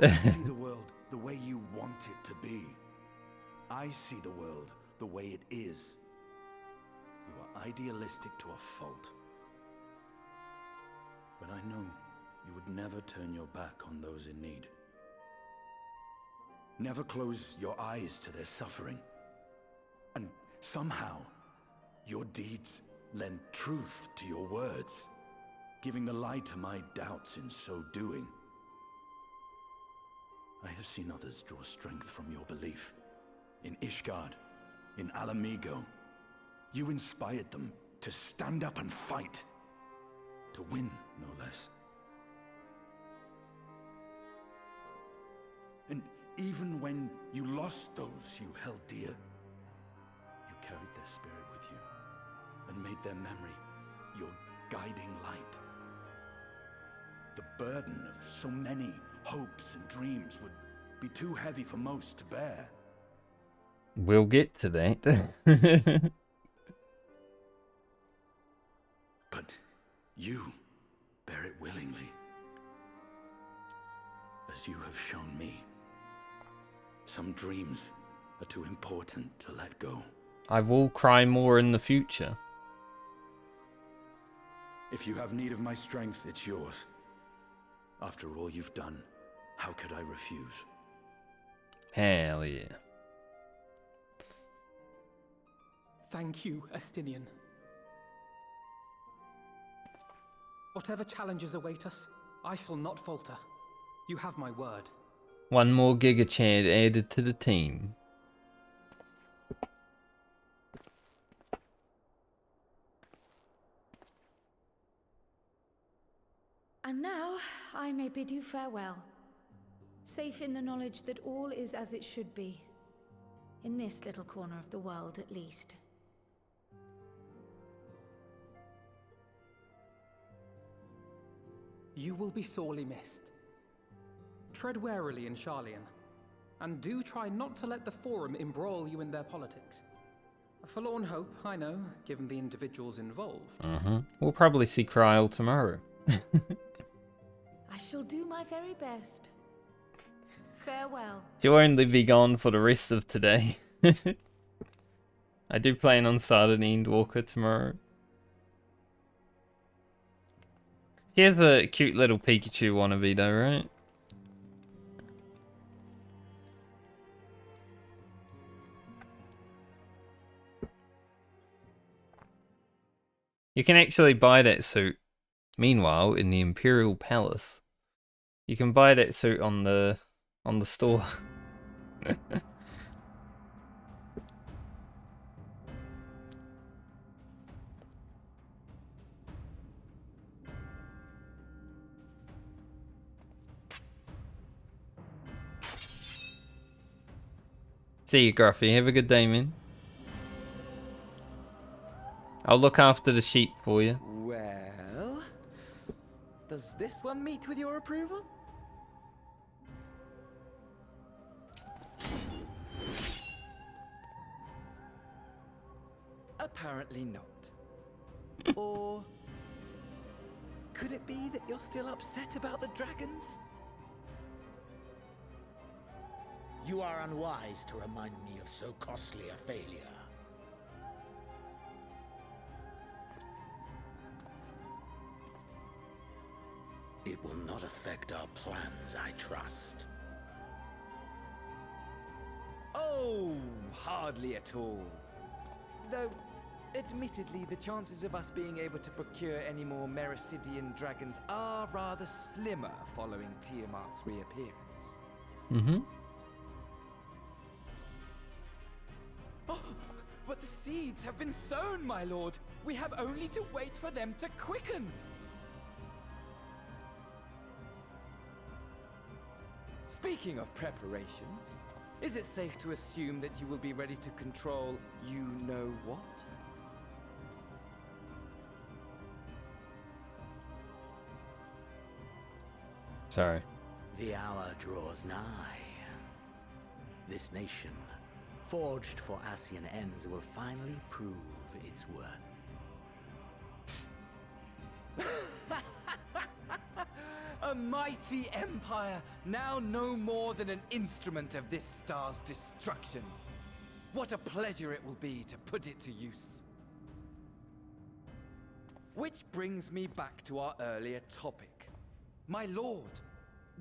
See the world the way you want it to be. I see the world the way it is. You are idealistic to a fault. But I know you would never turn your back on those in need. Never close your eyes to their suffering. And somehow, your deeds lend truth to your words, giving the lie to my doubts in so doing. I have seen others draw strength from your belief. In Ishgard, in Alamigo, you inspired them to stand up and fight. To win, no less. And even when you lost those you held dear, you carried their spirit with you and made their memory your guiding light. The burden of so many hopes and dreams would be too heavy for most to bear. We'll get to that. But you bear it willingly, as you have shown me. Some dreams are too important to let go. I will cry more in the future. If you have need of my strength, it's yours. After all you've done, how could I refuse? Hell yeah. Thank you, Estinian. Whatever challenges await us, I shall not falter. You have my word. One more Giga Chad added to the team. And now, I may bid you farewell. Safe in the knowledge that all is as it should be. In this little corner of the world, at least. You will be sorely missed. Tread warily in Sharlayan, and do try not to let the Forum embroil you in their politics. A forlorn hope, I know, given the individuals involved. We'll probably see Kryl tomorrow. I shall do my very best. Farewell. You'll only be gone for the rest of today. I do plan on starting Endwalker tomorrow. She has a cute little Pikachu wannabe though, right? You can actually buy that suit. Meanwhile, in the Imperial Palace, you can buy that suit on the store. See you, Gruffy. Have a good day, man. I'll look after the sheep for you. Well, does this one meet with your approval? Apparently not. Or could it be that you're still upset about the dragons? You are unwise to remind me of so costly a failure. It will not affect our plans, I trust. Oh, hardly at all. Though, admittedly, the chances of us being able to procure any more Mericidian dragons are rather slimmer following Tiamat's reappearance. Mm-hmm. Oh, but the seeds have been sown, my lord. We have only to wait for them to quicken. Speaking of preparations, is it safe to assume that you will be ready to control you-know-what? Sorry. The hour draws nigh. This nation, forged for Ascian ends, will finally prove its worth. A mighty empire, now no more than an instrument of this star's destruction. What a pleasure it will be to put it to use. Which brings me back to our earlier topic. My lord,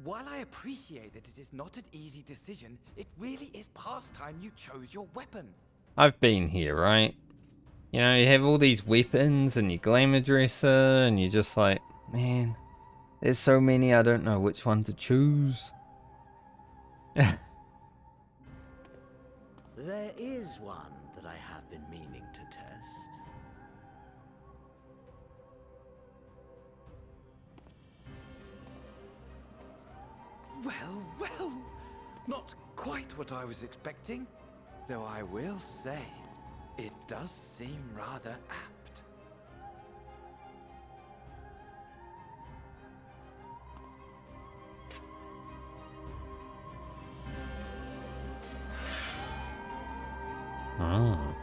while I appreciate that it is not an easy decision, it really is past time you chose your weapon. I've been here, right? You know, you have all these weapons and your glamour dresser, and you're just like, man, there's so many, I don't know which one to choose. There is one that I have been meaning to test. Well, not quite what I was expecting, though I will say, it does seem rather apt. Oh.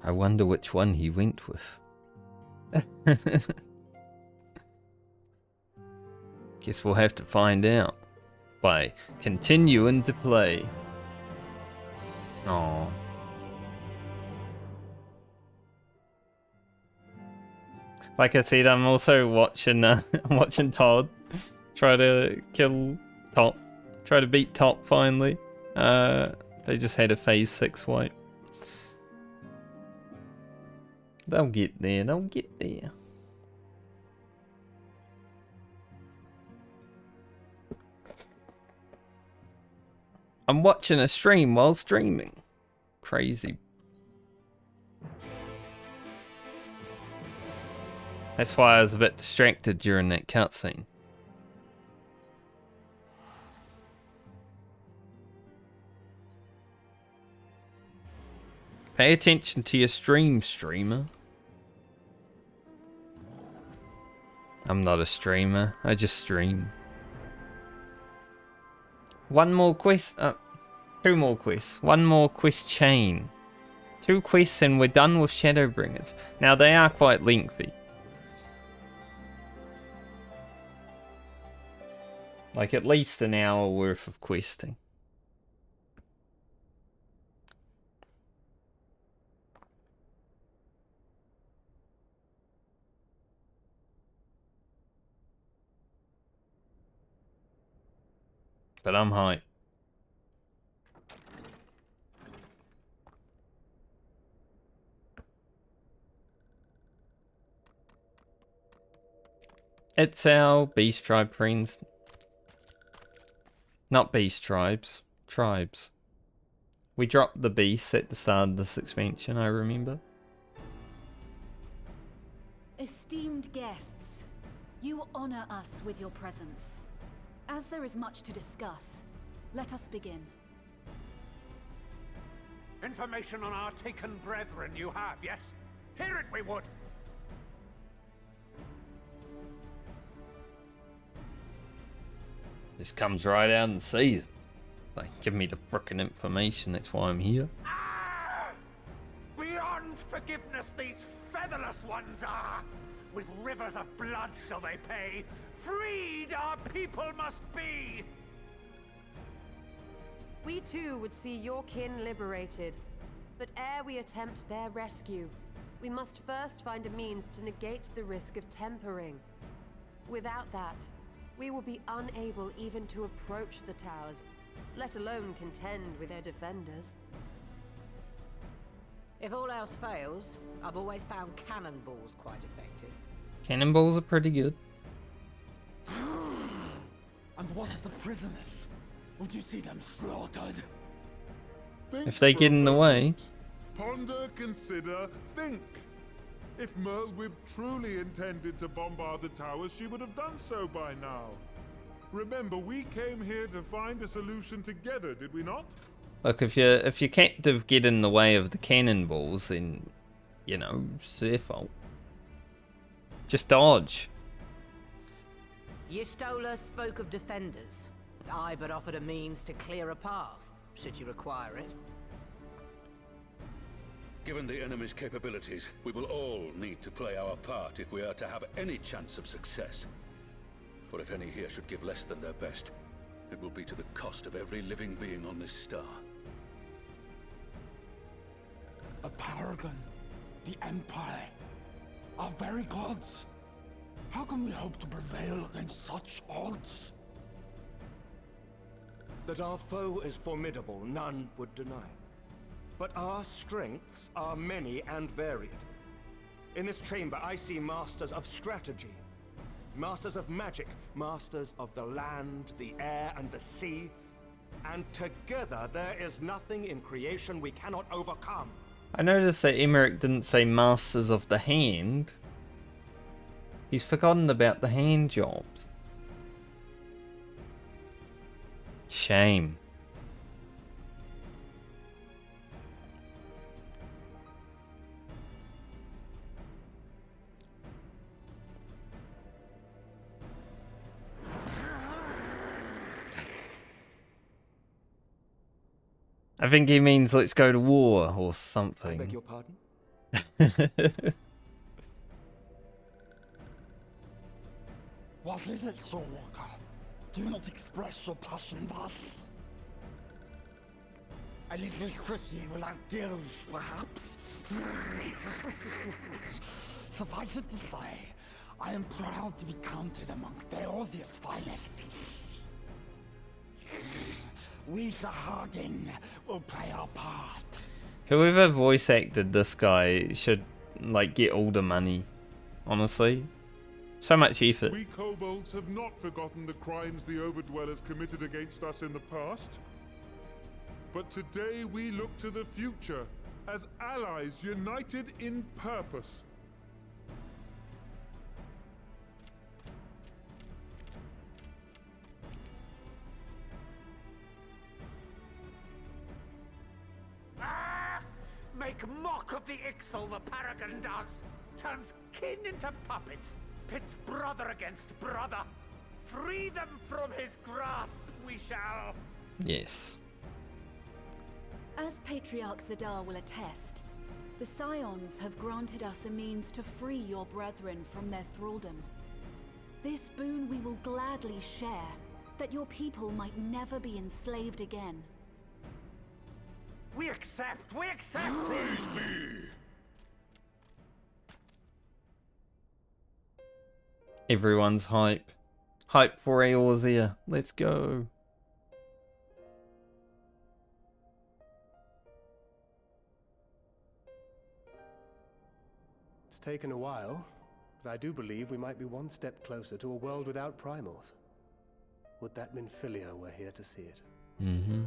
I wonder which one he went with. Guess we'll have to find out by continuing to play. Oh. Like I said, I'm also watching watching Todd try to kill Top. Try to beat Top finally. They just had a phase 6 wipe. They'll get there, they'll get there. I'm watching a stream while streaming. Crazy. That's why I was a bit distracted during that cutscene. Pay attention to your stream, streamer. I'm not a streamer, I just stream. One more quest, 2 more quests. One more quest chain. 2 quests and we're done with Shadowbringers. Now they are quite lengthy. Like at least an hour worth of questing. But I'm hyped. It's our beast tribe friends. Not beast tribes. Tribes. We dropped the beasts at the start of this expansion, I remember. Esteemed guests, you honor us with your presence. As there is much to discuss, let us begin. Information on our taken brethren you have, yes? Hear it we would! This comes right out and sees it. Like, give me the frickin' information, that's why I'm here. Beyond forgiveness these featherless ones are! With rivers of blood shall they pay. Freed our people must be! We too would see your kin liberated. But ere we attempt their rescue, we must first find a means to negate the risk of tempering. Without that, we will be unable even to approach the towers, let alone contend with their defenders. If all else fails, I've always found cannonballs quite effective. Cannonballs are pretty good. And what of the prisoners? Would you see them slaughtered? If they get in the way. Ponder, consider, think. If Merlwyb truly intended to bombard the towers, she would have done so by now. Remember, we came here to find a solution together, did we not? Look, if your captive get in the way of the cannonballs, then, you know, it's their fault. Just dodge. Y'shtola spoke of defenders. I but offered a means to clear a path, should you require it. Given the enemy's capabilities, we will all need to play our part if we are to have any chance of success. For if any here should give less than their best, it will be to the cost of every living being on this star. A paragon, the Empire, our very gods. How can we hope to prevail against such odds? That our foe is formidable, none would deny. But our strengths are many and varied. In this chamber, I see masters of strategy, masters of magic, masters of the land, the air, and the sea. And together, there is nothing in creation we cannot overcome. I noticed that Emmerich didn't say masters of the hand. He's forgotten about the hand jobs. Shame. I think he means let's go to war or something. I beg your pardon? What is it, Soulwalker? Do not express your passion thus. A little city without gills, perhaps? Suffice it to say, I am proud to be counted amongst Eorzea's finest. We Sahagin will play our part. Whoever voice acted this guy should, like, get all the money. Honestly. So much effort. We kobolds have not forgotten the crimes the Overdwellers committed against us in the past. But today we look to the future, as allies united in purpose. Make mock of the Ixal the Paragon does! Turns kin into puppets! Pits brother against brother! Free them from his grasp, we shall! Yes. As Patriarch Zadar will attest, the Scions have granted us a means to free your brethren from their thraldom. This boon we will gladly share, that your people might never be enslaved again. We accept! We accept! Praise me! Everyone's hype. Hype for Eorzea. Let's go. It's taken a while, but I do believe we might be one step closer to a world without primals. Would that Minfilia were here to see it. Mm-hmm.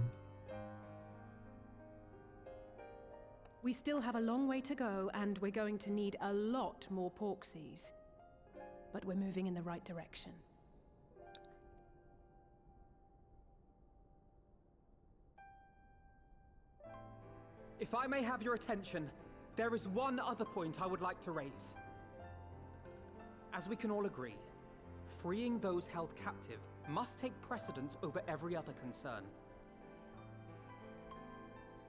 We still have a long way to go, and we're going to need a lot more Porksies. But we're moving in the right direction. If I may have your attention, there is one other point I would like to raise. As we can all agree, freeing those held captive must take precedence over every other concern.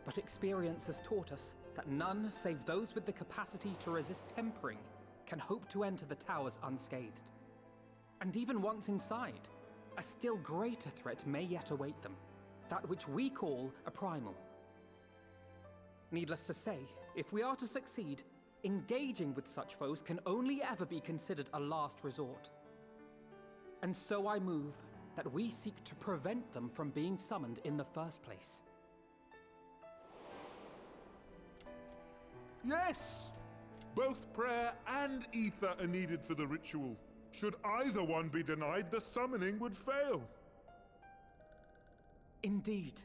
But experience has taught us that none save those with the capacity to resist tempering can hope to enter the towers unscathed. And even once inside, a still greater threat may yet await them, that which we call a primal. Needless to say, if we are to succeed, engaging with such foes can only ever be considered a last resort. And so I move that we seek to prevent them from being summoned in the first place. Yes! Both prayer and ether are needed for the ritual. Should either one be denied, the summoning would fail. Indeed.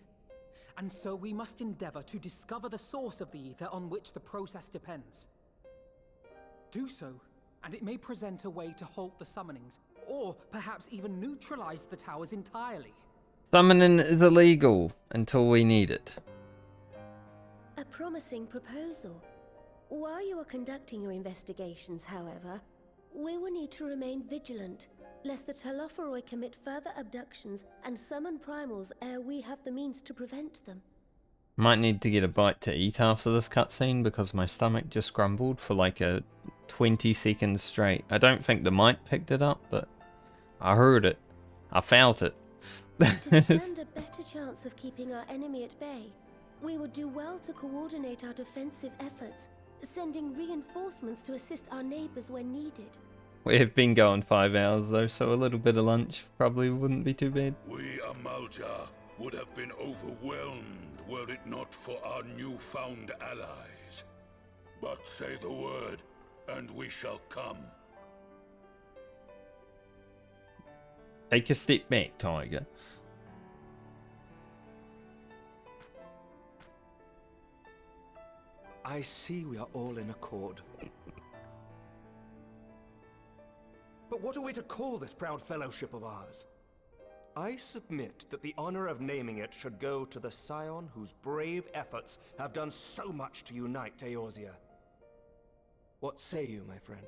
And so we must endeavor to discover the source of the ether on which the process depends. Do so, and it may present a way to halt the summonings, or perhaps even neutralize the towers entirely. Summoning is illegal until we need it. A promising proposal. While you are conducting your investigations, however, we will need to remain vigilant, lest the Telophoroi commit further abductions and summon primals ere we have the means to prevent them. Might need to get a bite to eat after this cutscene because my stomach just grumbled for like a 20 seconds straight. I don't think the mic picked it up, but I heard it. I felt it. To stand a better chance of keeping our enemy at bay, we would do well to coordinate our defensive efforts, sending reinforcements to assist our neighbors when needed. We have been going 5 hours though, so a little bit of lunch probably wouldn't be too bad. We Amalja would have been overwhelmed were it not for our newfound allies. But say the word, and we shall come. Take a step back, Tiger. I see we are all in accord. But what are we to call this proud fellowship of ours? I submit that the honor of naming it should go to the scion whose brave efforts have done so much to unite Eorzea. What say you, my friend?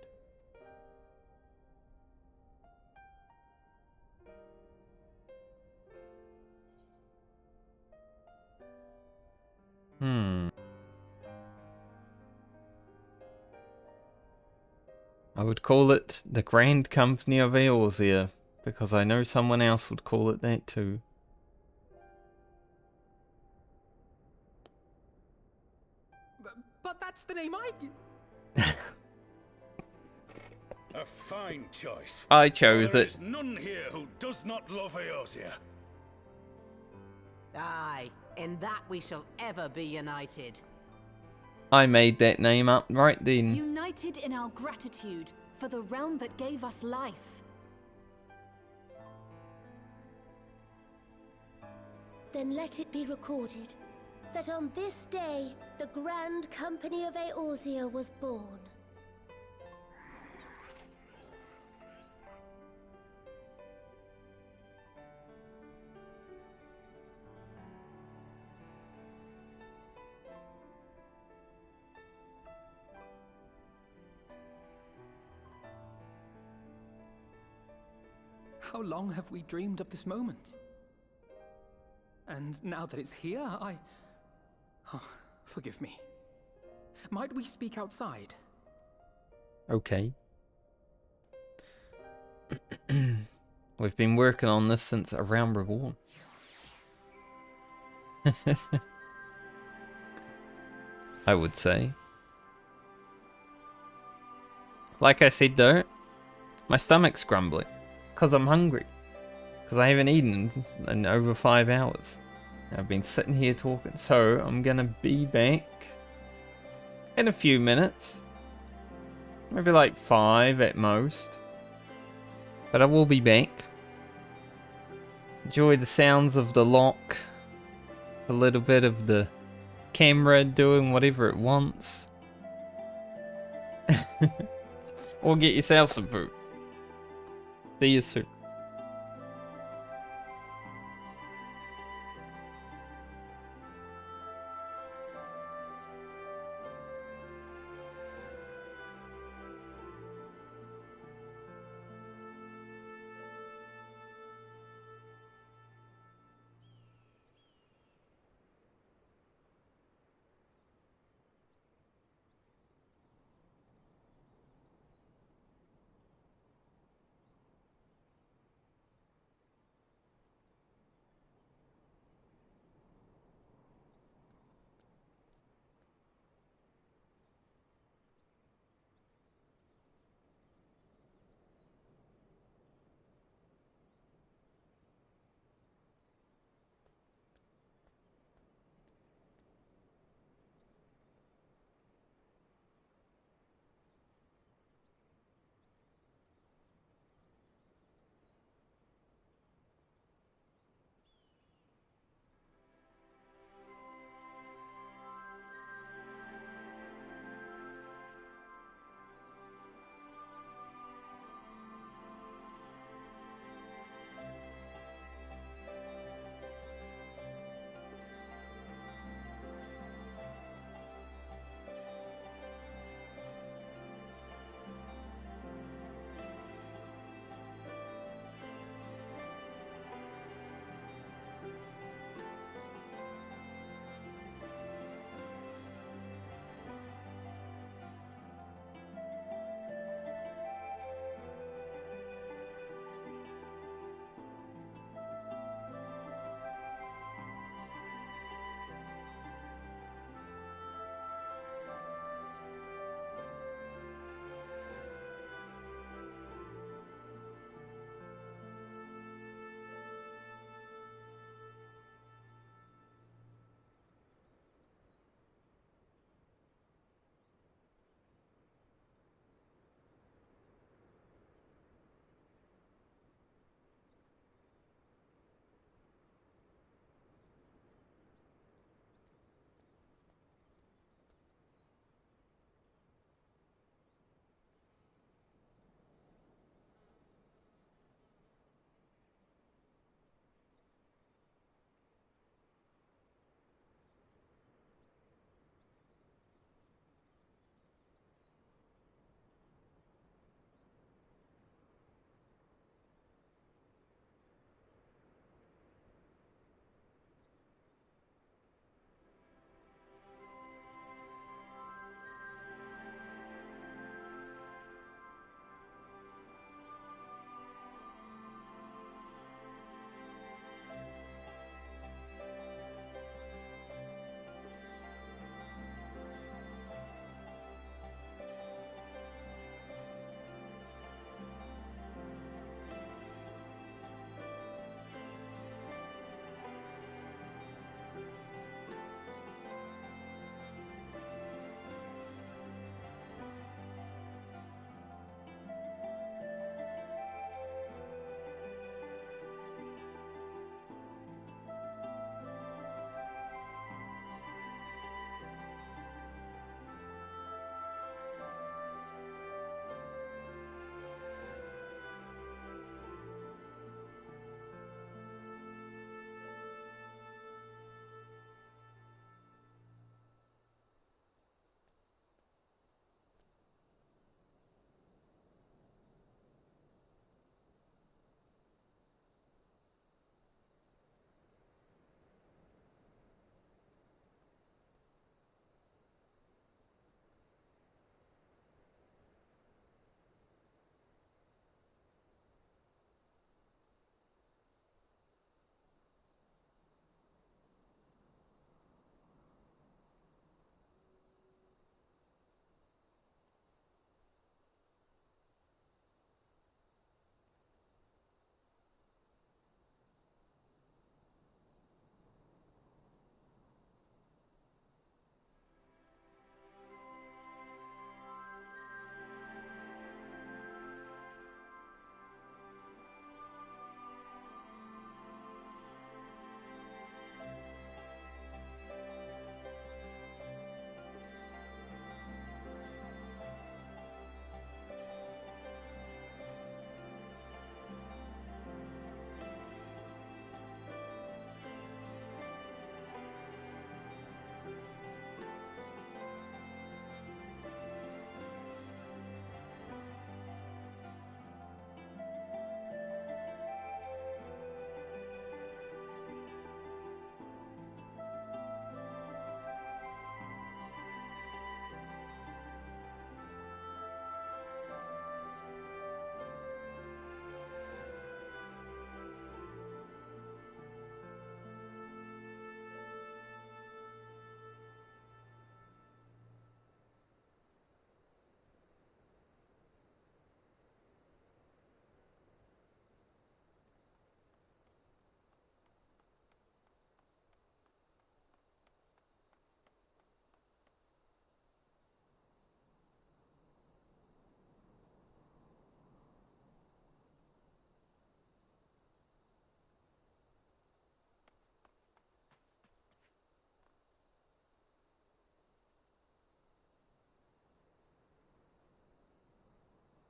I would call it the Grand Company of Eorzea, because I know someone else would call it that too. But that's the name I... A fine choice. I chose there it. There is none here who does not love Eorzea. Aye, in that we shall ever be united. I made that name up right then. United in our gratitude for the realm that gave us life. Then let it be recorded that on this day, the Grand Company of Eorzea was born. How long have we dreamed of this moment? And now that it's here, Oh, forgive me. Might we speak outside? Okay. We've been working on this since around Reborn. I would say. Like I said though, my stomach's grumbling. Because I'm hungry. Because I haven't eaten in over 5 hours. I've been sitting here talking. So I'm going to be back in a few minutes. Maybe like 5 at most. But I will be back. Enjoy the sounds of the lock. A little bit of the camera doing whatever it wants. Or get yourself some food. See you soon.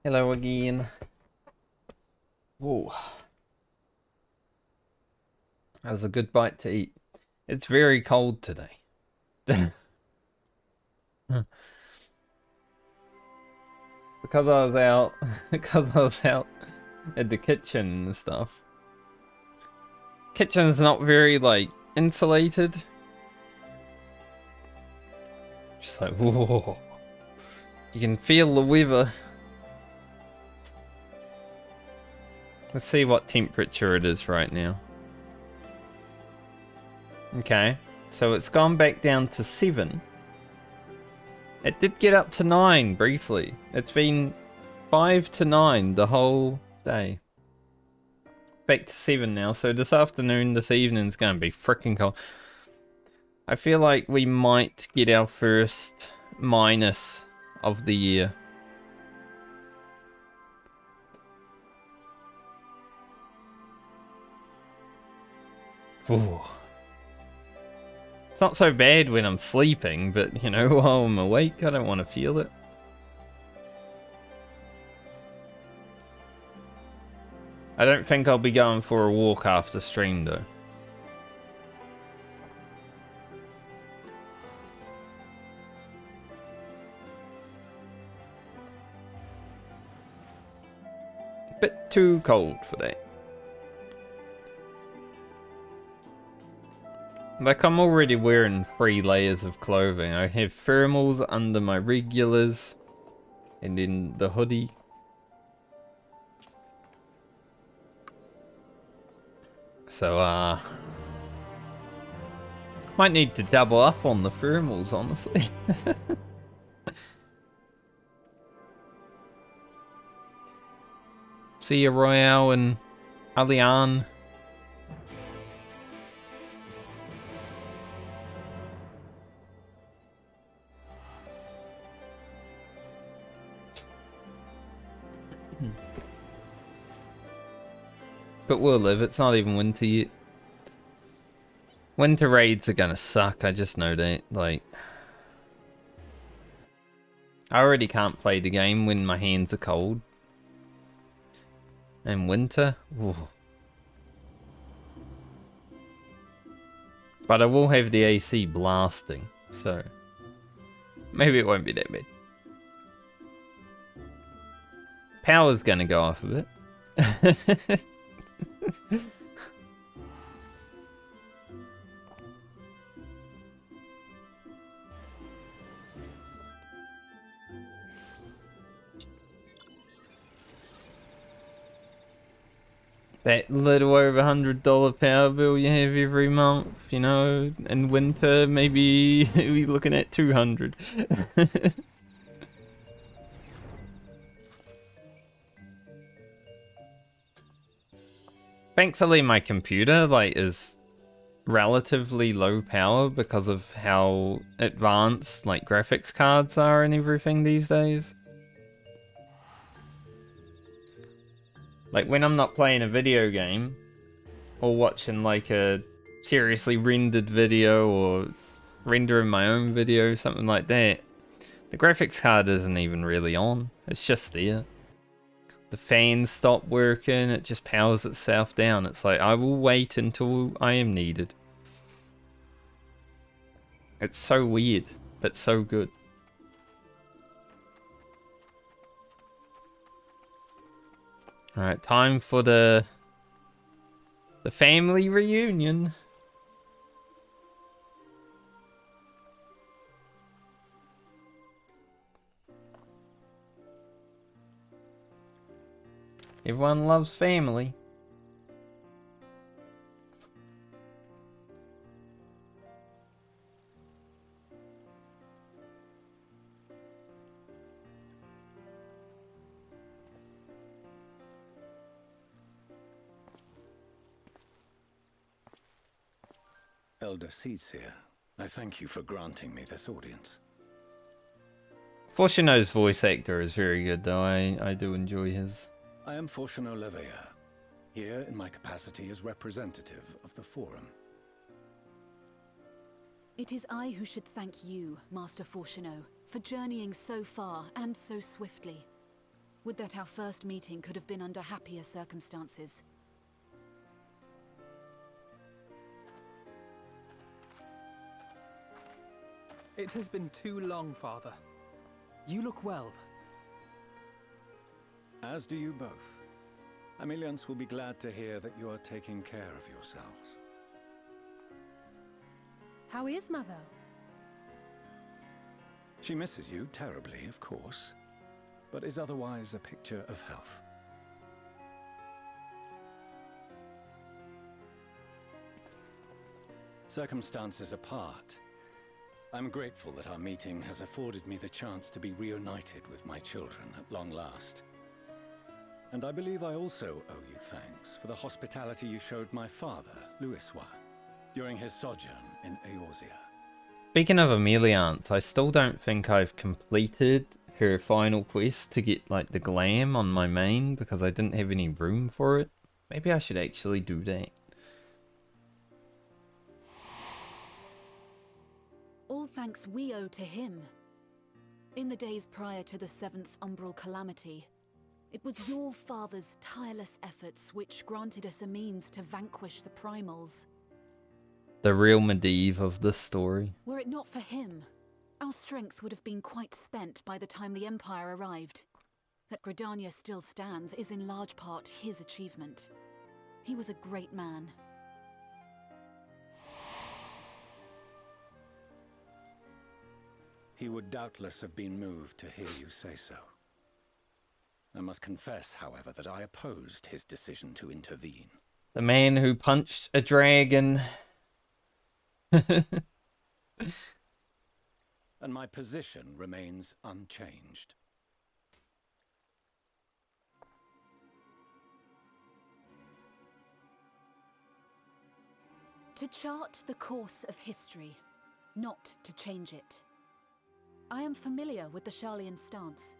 Hello again. Whoa. That was a good bite to eat. It's very cold today. Because I was out at the kitchen and stuff. Kitchen's not very like insulated. Just like whoa. You can feel the weather. Let's see what temperature it is right now. Okay, so it's gone back down to 7. It did get up to 9 briefly. It's been 5 to 9 the whole day. Back to 7 now, so this afternoon, this evening's gonna be freaking cold. I feel like we might get our first minus of the year. Ooh. It's not so bad when I'm sleeping, but you know, while I'm awake, I don't want to feel it. I don't think I'll be going for a walk after stream though. Bit too cold for that. Like, I'm already wearing 3 layers of clothing. I have thermals under my regulars, and then the hoodie. So, might need to double up on the thermals, honestly. See you, Royale and Alian. But we'll live, it's not even winter yet. Winter raids are gonna suck, I just know that, like... I already can't play the game when my hands are cold. And winter? Ooh. But I will have the AC blasting, so... maybe it won't be that bad. Power's gonna go off a bit. That little over $100 power bill you have every month, you know, in winter maybe we're looking at 200. Thankfully my computer like is relatively low power because of how advanced like graphics cards are and everything these days. Like when I'm not playing a video game or watching like a seriously rendered video or rendering my own video, something like that, the graphics card isn't even really on. It's just there. The fans stop working, it just powers itself down. It's like, I will wait until I am needed. It's so weird, but so good. Alright, time for the family reunion. Everyone loves family. Elder Seeds here. I thank you for granting me this audience. Fortuno's voice actor is very good though. I do enjoy his. I am Fortuno Leveilleur, here in my capacity as representative of the Forum. It is I who should thank you, Master Fortuno, for journeying so far and so swiftly. Would that our first meeting could have been under happier circumstances. It has been too long, Father. You look well. As do you both. Ameliance will be glad to hear that you are taking care of yourselves. How is Mother? She misses you terribly, of course, but is otherwise a picture of health. Circumstances apart, I'm grateful that our meeting has afforded me the chance to be reunited with my children at long last. And I believe I also owe you thanks for the hospitality you showed my father, Louisois, during his sojourn in Eorzea. Speaking of Ameliance, I still don't think I've completed her final quest to get like the glam on my main because I didn't have any room for it. Maybe I should actually do that. All thanks we owe to him. In the days prior to the 7th Umbral Calamity, it was your father's tireless efforts which granted us a means to vanquish the primals. The real Medivh of this story. Were it not for him, our strength would have been quite spent by the time the Empire arrived. That Gridania still stands is in large part his achievement. He was a great man. He would doubtless have been moved to hear you say so. I must confess, however, that I opposed his decision to intervene. The man who punched a dragon. And my position remains unchanged. To chart the course of history, not to change it. I am familiar with the Sharlayan stance.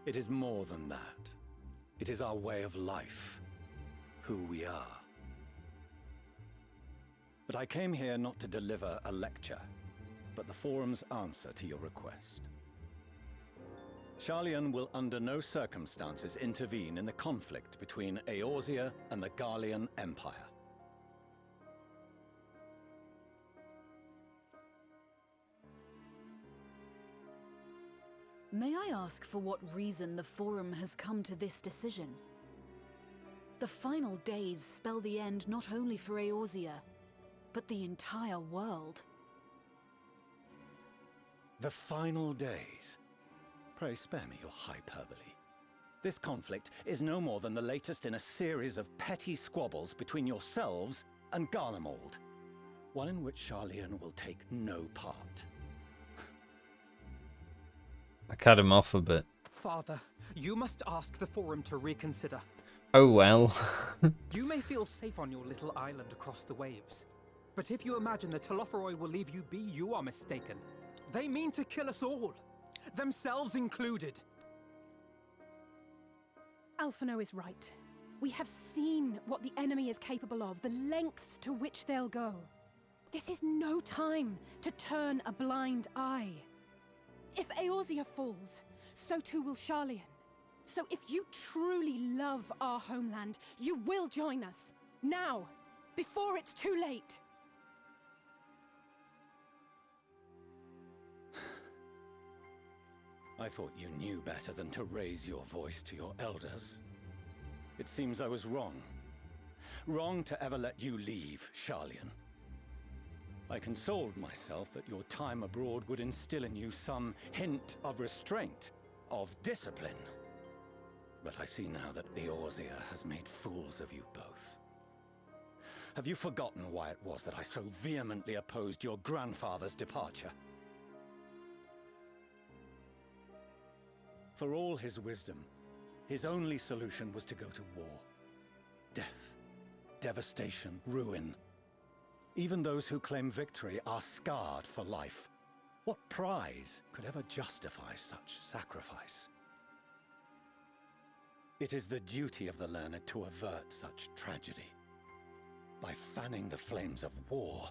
It is more than that. It is our way of life, who we are. But I came here not to deliver a lecture, but the Forum's answer to your request. Sharlayan will under no circumstances intervene in the conflict between Eorzea and the Garlean Empire. May I ask for what reason the Forum has come to this decision? The final days spell the end not only for Eorzea, but the entire world. The final days? Pray spare me your hyperbole. This conflict is no more than the latest in a series of petty squabbles between yourselves and Garlemald, one in which Sharlayan will take no part. I cut him off a bit. Father, you must ask the Forum to reconsider. Oh well. You may feel safe on your little island across the waves, but if you imagine the Telophoroi will leave you be, you are mistaken. They mean to kill us all, themselves included. Alphino is right. We have seen what the enemy is capable of, the lengths to which they'll go. This is no time to turn a blind eye. If Eorzea falls, so too will Sharlayan. So if you truly love our homeland, you will join us. Now, before it's too late. I thought you knew better than to raise your voice to your elders. It seems I was wrong. Wrong to ever let you leave, Sharlayan. I consoled myself that your time abroad would instill in you some hint of restraint, of discipline. But I see now that Eorzea has made fools of you both. Have you forgotten why it was that I so vehemently opposed your grandfather's departure? For all his wisdom, his only solution was to go to war. Death, devastation, ruin. Even those who claim victory are scarred for life. What prize could ever justify such sacrifice? It is the duty of the learned to avert such tragedy. By fanning the flames of war,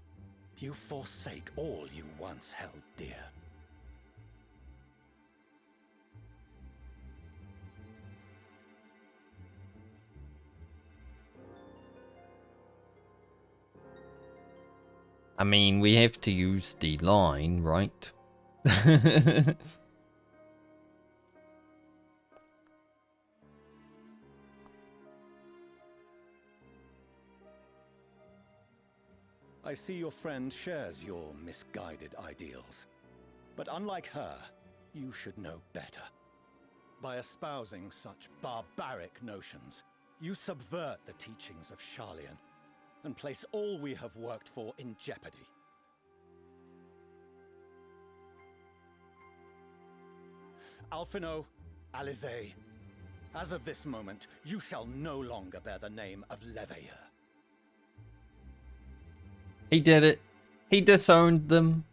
you forsake all you once held dear. I mean, we have to use the line, right? I see your friend shares your misguided ideals. But unlike her, you should know better. By espousing such barbaric notions, you subvert the teachings of Sharlayan and place all we have worked for in jeopardy. Alphino, Alizé, as of this moment, you shall no longer bear the name of Leveilleur. He did it. He disowned them.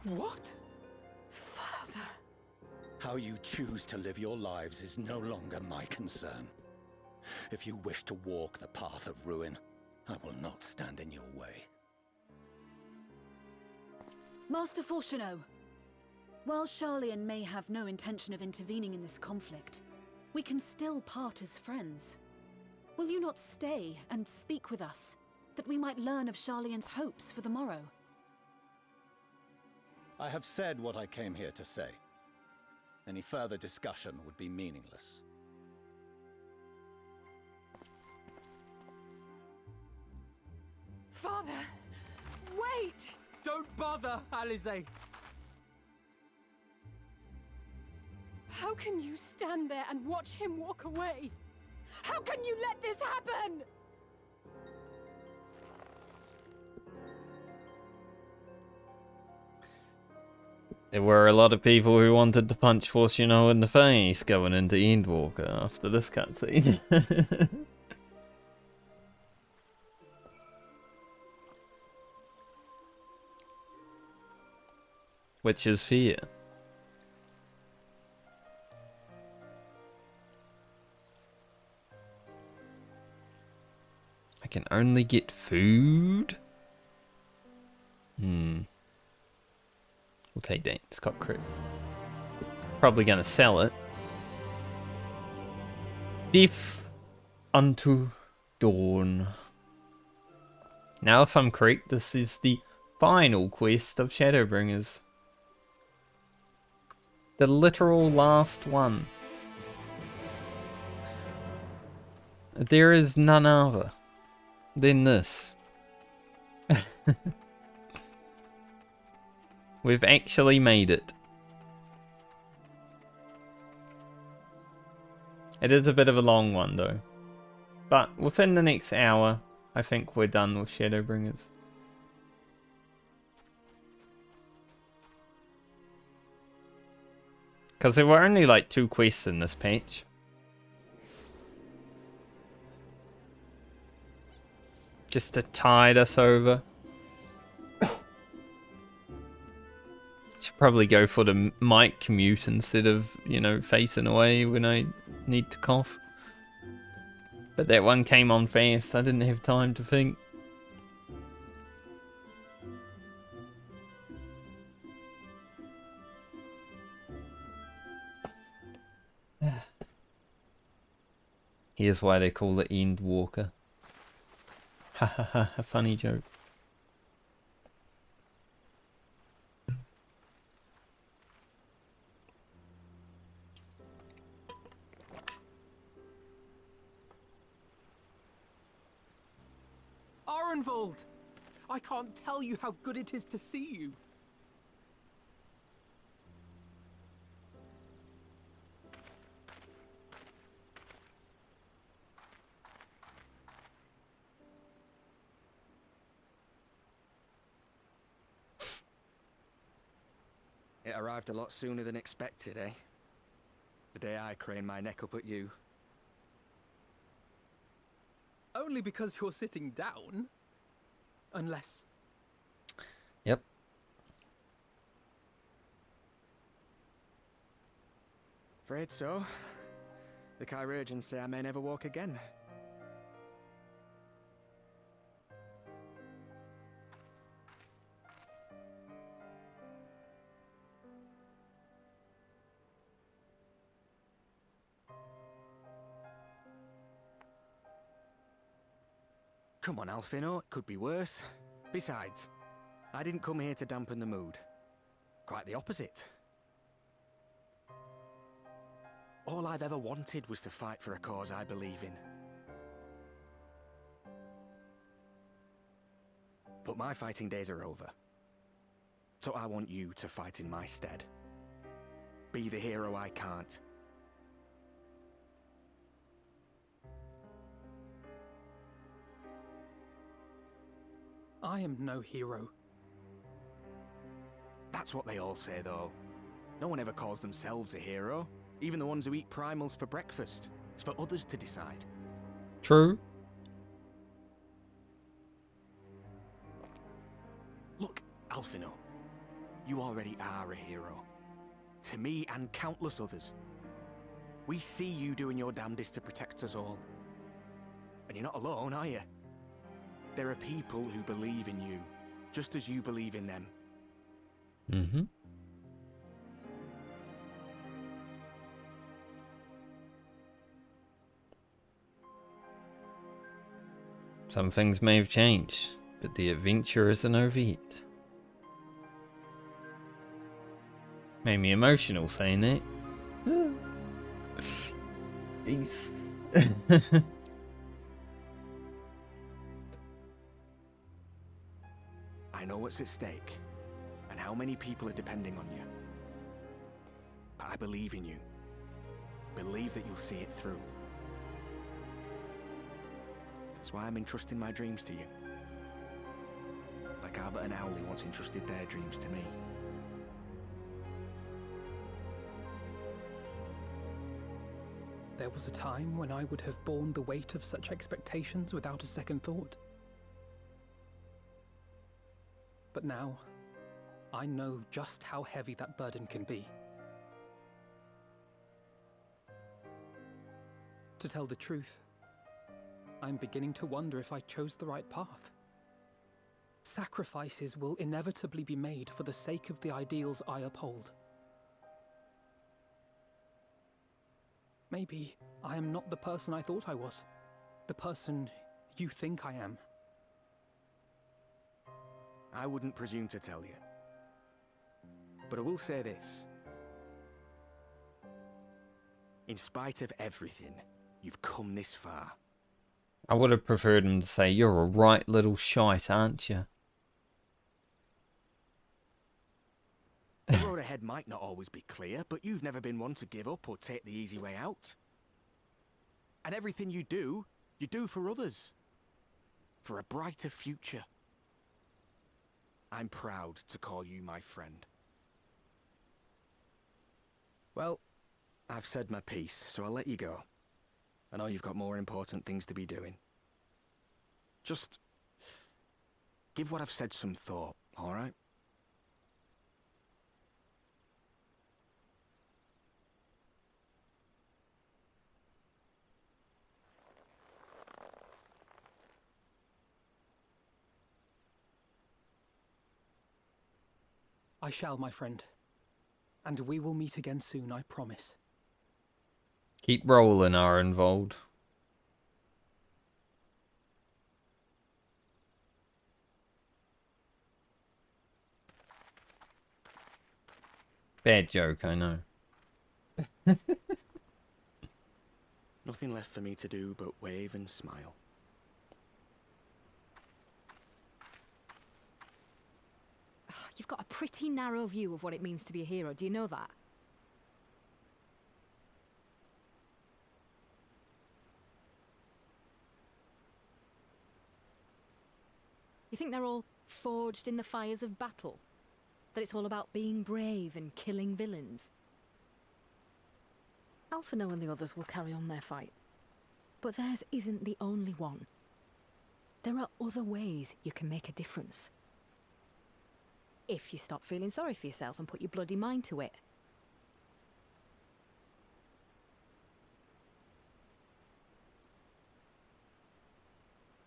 What? Father. How you choose to live your lives is no longer my concern. If you wish to walk the path of ruin, I will not stand in your way. Master Fortuneau, while Sharlayan may have no intention of intervening in this conflict, we can still part as friends. Will you not stay and speak with us, that we might learn of Sharlayan's hopes for the morrow? I have said what I came here to say. Any further discussion would be meaningless. Father! Wait! Don't bother, Alizé! How can you stand there and watch him walk away? How can you let this happen? There were a lot of people who wanted to punch Fortuneau in the face going into Endwalker after this cutscene. Which is fear. I can only get food? We'll take that. It's got crit. Probably gonna sell it. Deaf unto dawn. Now, if I'm correct, this is the final quest of Shadowbringers. The literal last one. There is none other than this. We've actually made it. It is a bit of a long one though. But within the next hour, I think we're done with Shadowbringers. Because there were only like 2 quests in this patch. Just to tide us over. Should probably go for the mic commute instead of, you know, facing away when I need to cough. But that one came on fast. I didn't have time to think. Here's why they call it Endwalker. Ha ha ha, a funny joke. Arenvald! I can't tell you how good it is to see you. It arrived a lot sooner than expected, eh? The day I craned my neck up at you. Only because you're sitting down. Unless... Yep. Afraid so. The Chirurgeons say I may never walk again. Come on, Alphino, it could be worse. Besides, I didn't come here to dampen the mood. Quite the opposite. All I've ever wanted was to fight for a cause I believe in. But my fighting days are over. So I want you to fight in my stead. Be the hero I can't. I am no hero. That's what they all say, though. No one ever calls themselves a hero. Even the ones who eat primals for breakfast. It's for others to decide. True. Look, Alphino. You already are a hero. To me and countless others. We see you doing your damnedest to protect us all. And you're not alone, are you? There are people who believe in you, just as you believe in them. Mm-hmm. Some things may have changed, but the adventure isn't over yet. Made me emotional saying that. Peace. I know what's at stake, and how many people are depending on you. But I believe in you. Believe that you'll see it through. That's why I'm entrusting my dreams to you. Like Albert and Owley once entrusted their dreams to me. There was a time when I would have borne the weight of such expectations without a second thought. But now, I know just how heavy that burden can be. To tell the truth, I'm beginning to wonder if I chose the right path. Sacrifices will inevitably be made for the sake of the ideals I uphold. Maybe I am not the person I thought I was. The person you think I am. I wouldn't presume to tell you. But I will say this. In spite of everything, you've come this far. I would have preferred him to say, "You're a right little shite, aren't you?" The road ahead might not always be clear, but you've never been one to give up or take the easy way out. And everything you do for others. For a brighter future. I'm proud to call you my friend. Well, I've said my piece, so I'll let you go. I know you've got more important things to be doing. Just give what I've said some thought, all right? I shall, my friend. And we will meet again soon, I promise. Keep rolling, Arenvold. Bad joke, I know. Nothing left for me to do but wave and smile. You've got a pretty narrow view of what it means to be a hero. Do you know that? You think they're all forged in the fires of battle? That it's all about being brave and killing villains? Alphino and the others will carry on their fight. But theirs isn't the only one. There are other ways you can make a difference. If you stop feeling sorry for yourself and put your bloody mind to it.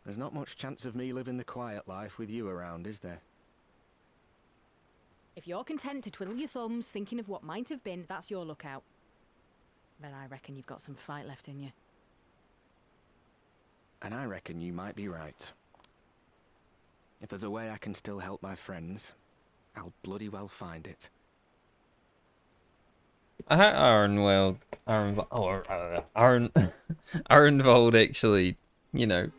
There's not much chance of me living the quiet life with you around, is there? If you're content to twiddle your thumbs thinking of what might have been, that's your lookout. But I reckon you've got some fight left in you. And I reckon you might be right. If there's a way I can still help my friends, I'll bloody well find it. I hope Arnvold actually, you know,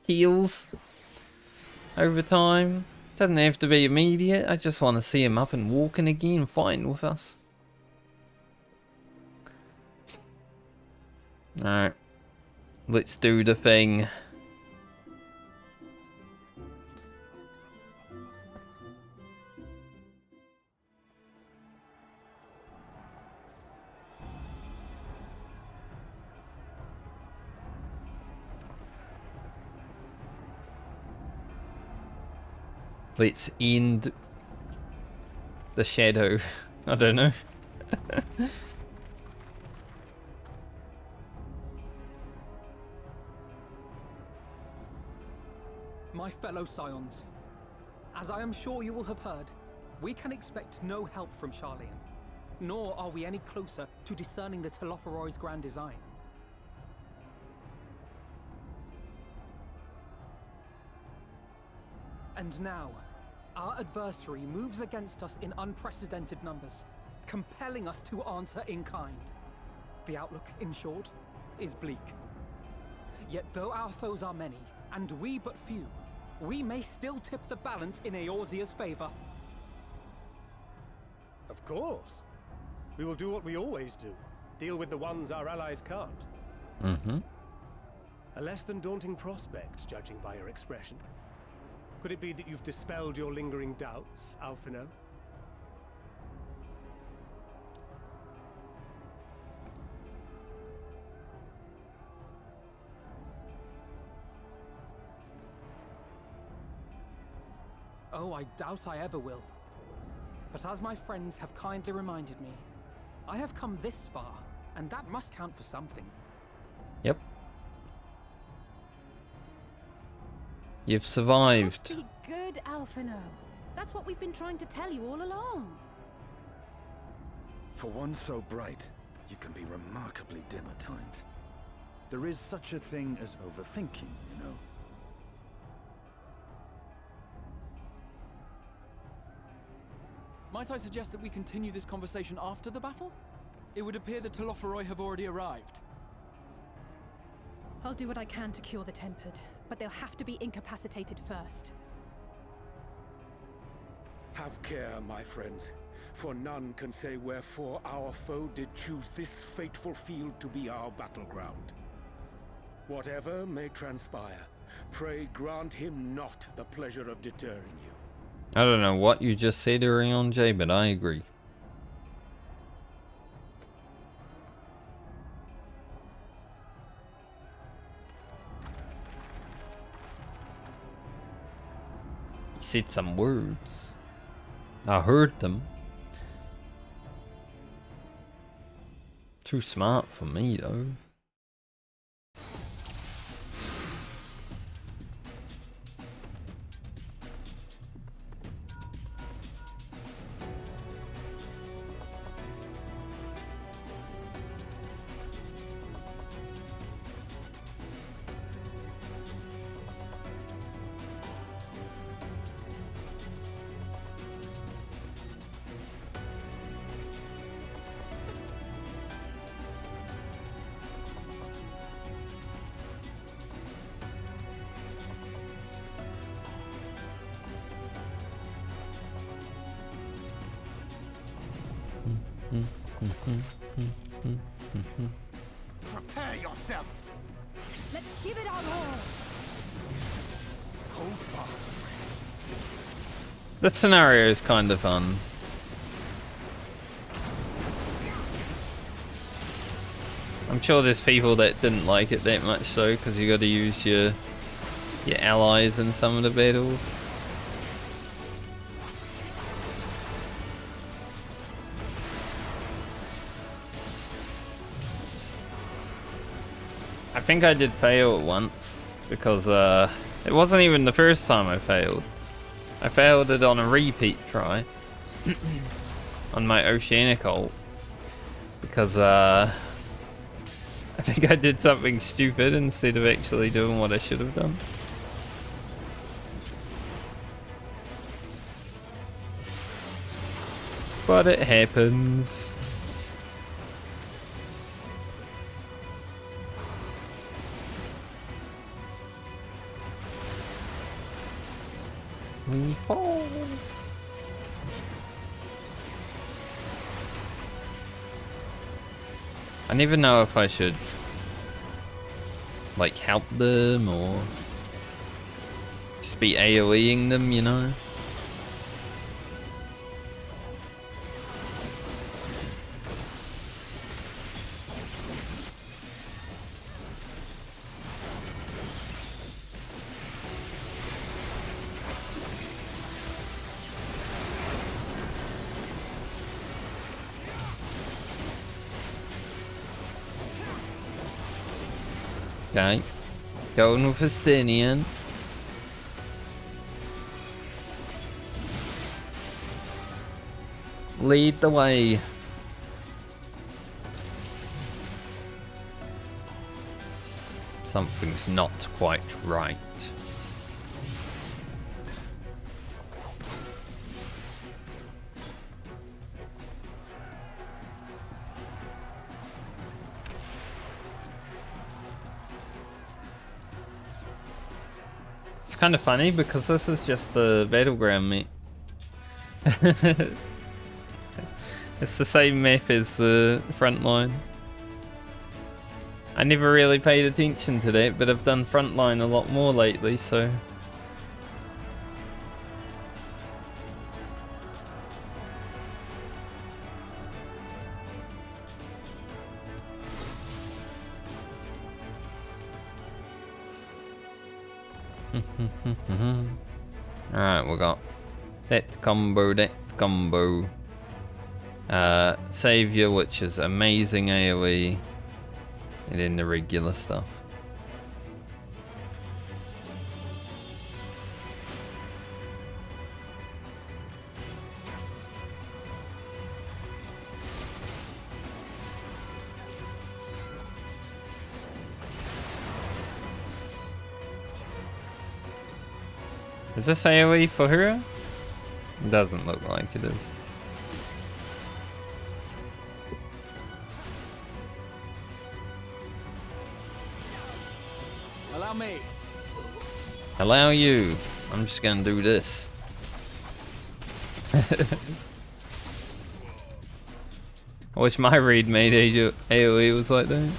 heals over time. Doesn't have to be immediate. I just want to see him up and walking again, fighting with us. Alright. Let's do the thing. Let's end the shadow. I don't know. My fellow Scions, as I am sure you will have heard, we can expect no help from Sharlayan, nor are we any closer to discerning the Telophoroi's grand design. And now, our adversary moves against us in unprecedented numbers, compelling us to answer in kind. The outlook, in short, is bleak. Yet though our foes are many, and we but few, we may still tip the balance in Eorzea's favor. Of course. We will do what we always do. Deal with the ones our allies can't. Mm-hmm. A less than daunting prospect, judging by your expression. Could it be that you've dispelled your lingering doubts, Alphino? Oh, I doubt I ever will. But as my friends have kindly reminded me, I have come this far, and that must count for something. Yep. You've survived. Be good, Alphino. That's what we've been trying to tell you all along. For one so bright, you can be remarkably dim at times. There is such a thing as overthinking, you know. Might I suggest that we continue this conversation after the battle? It would appear that Telophoroi have already arrived. I'll do what I can to cure the Tempered, but they'll have to be incapacitated first. Have care, my friends, for none can say wherefore our foe did choose this fateful field to be our battleground. Whatever may transpire, pray grant him not the pleasure of deterring you. I don't know what you just said, Urianger, but I agree. He said some words. I heard them. Too smart for me, though. Prepare yourself. Let's give it our all. Hold fast. That scenario is kind of fun. I'm sure there's people that didn't like it that much so, because you got to use your allies in some of the battles. I think I did fail it once, because it wasn't even the first time I failed. I failed it on a repeat try on my Oceanic ult, because I think I did something stupid instead of actually doing what I should have done. But it happens. We fall. I never know if I should like help them or just be AoEing them, you know? Okay, going with Estinian. Lead the way. Something's not quite right. It's kind of funny because this is just the battleground map. It's the same map as the Frontline. I never really paid attention to that, but I've done Frontline a lot more lately, so... Alright, we got that combo. Savior, which is amazing AoE, and then the regular stuff. Is this AoE for her? Doesn't look like it is. Allow me. Allow you. I'm just gonna do this. I wish my read made AoE was like that.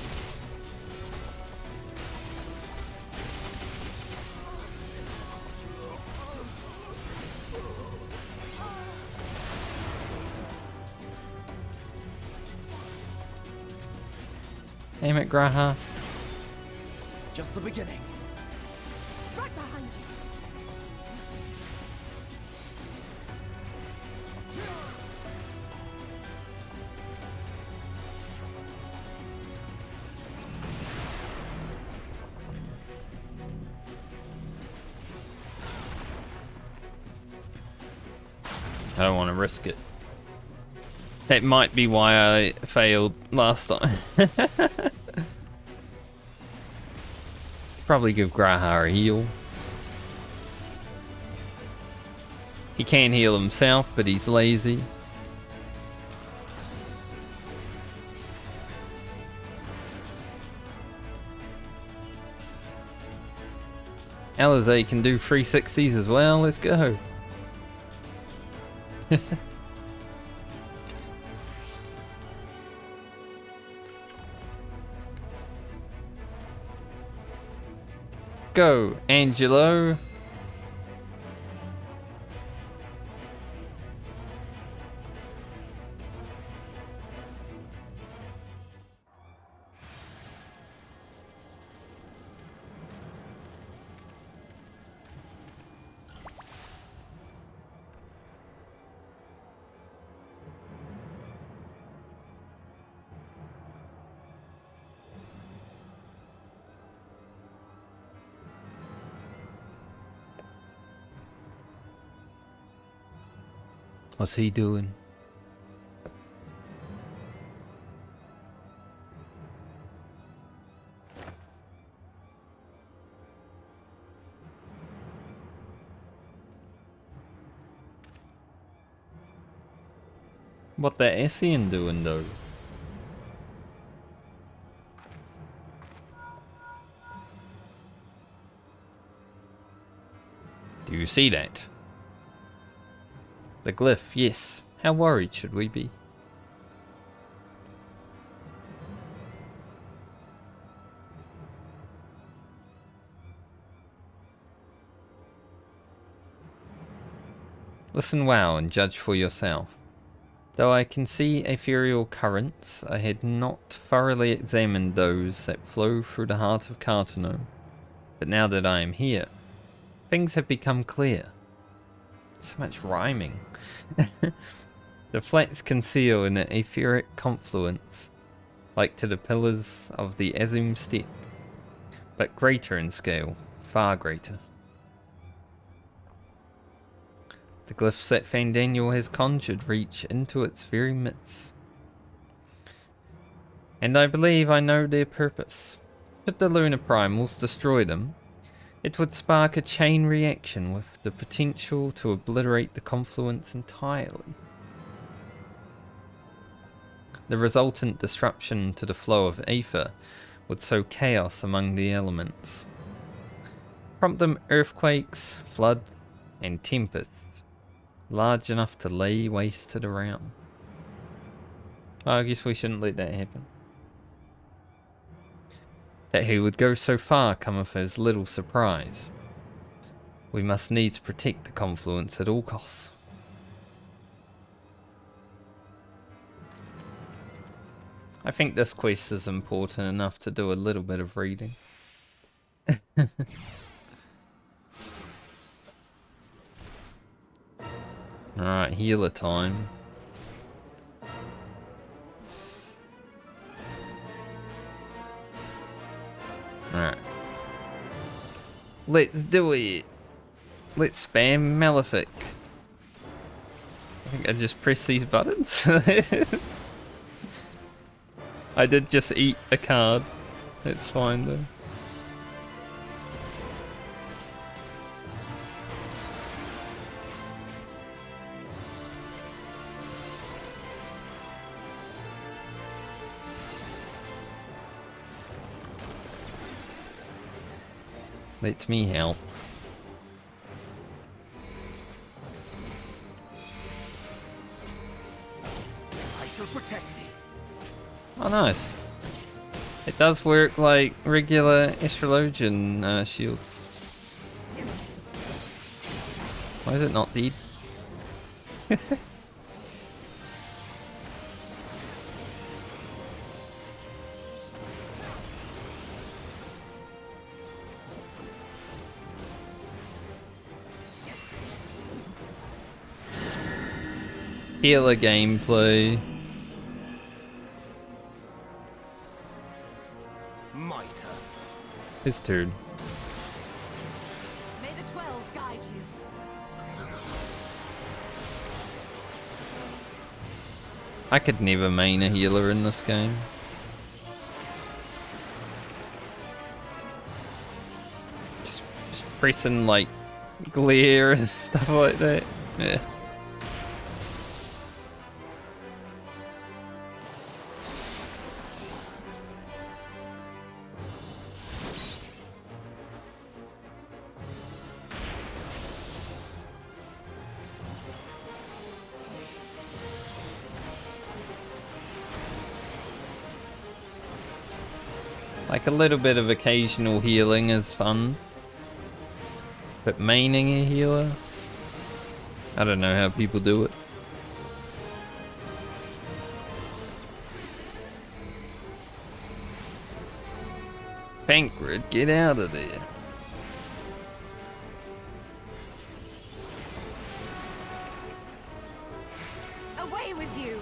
Aim it, Graha. Just the beginning. Right behind you. I don't want to risk it. That might be why I failed last time. Probably give Graha a heal. He can heal himself, but he's lazy. Alizé can do 360s as well. Let's go. Go, Angelo. What's he doing? What the Essien doing though? Do you see that? The glyph, yes. How worried should we be? Listen well and judge for yourself. Though I can see ethereal currents, I had not thoroughly examined those that flow through the heart of Cartano. But now that I am here, things have become clear. So much rhyming. The flats conceal in an etheric confluence, like to the pillars of the Azim steppe, but greater in scale, far greater. The glyphs that Fandaniel has conjured reach into its very midst. And I believe I know their purpose. Should the lunar primals destroy them, it would spark a chain reaction with the potential to obliterate the confluence entirely. The resultant disruption to the flow of aether would sow chaos among the elements, prompt them earthquakes, floods, and tempests, large enough to lay waste to the realm. Oh, I guess we shouldn't let that happen. That he would go so far cometh as little surprise. We must needs protect the confluence at all costs. I think this quest is important enough to do a little bit of reading. Alright, healer time. Alright. Let's do it. Let's spam Malefic. I think I just press these buttons. I did just eat a card. It's fine though. Let me help. I shall protect thee. Oh, nice. It does work like regular astrologian shield. Why is it not dead? Healer gameplay. Mitre. His turn. May the 12 guide you. I could never main a healer in this game. Just pressing like glare and stuff like that. Yeah. Like a little bit of occasional healing is fun. But maining a healer? I don't know how people do it. Pankrid, get out of there. Away with you!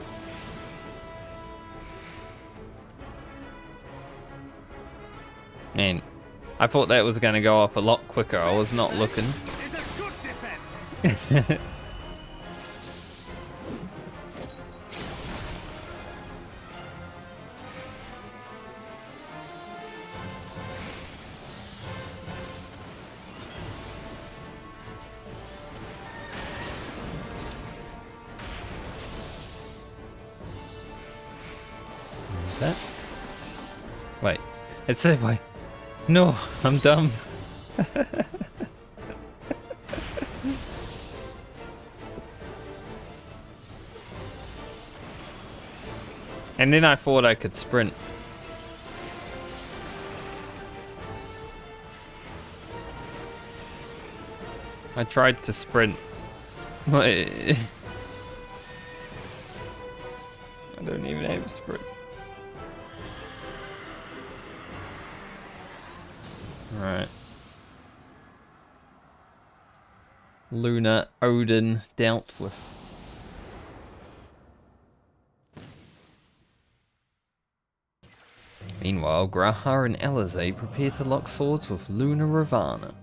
Man, I thought that was going to go up a lot quicker. I was not looking. That? Wait, it's that way. No, I'm dumb. And then I thought I could sprint. I tried to sprint. I don't even have a sprint. Alright. Luna, Odin, dealt with. Meanwhile, Grahar and Elise prepare to lock swords with Luna Ravana.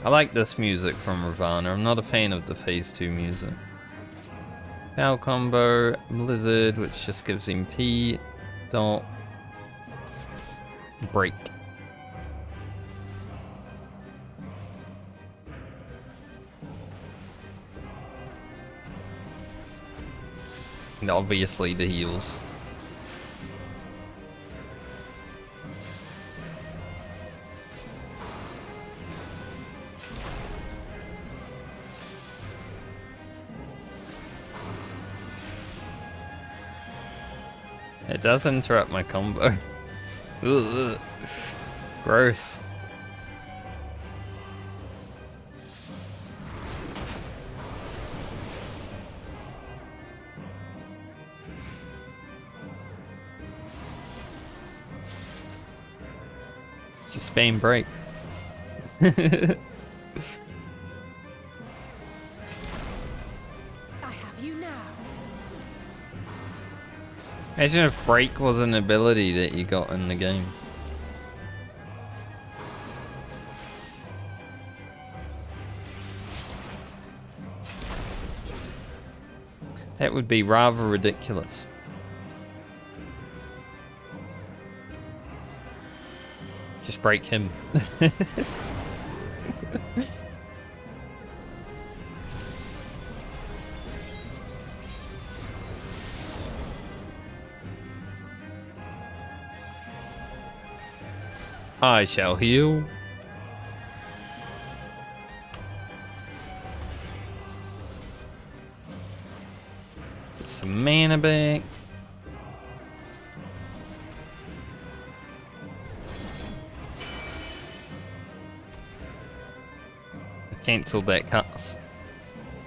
I like this music from Ravana. I'm not a fan of the Phase 2 music. Power combo, Blizzard, which just gives him P. Dot. Break. And obviously the heals. It does interrupt my combo. Ugh. Gross. Just spam break. Imagine if break was an ability that you got in the game. That would be rather ridiculous. Just break him. I shall heal. Get some mana back. I cancelled that cast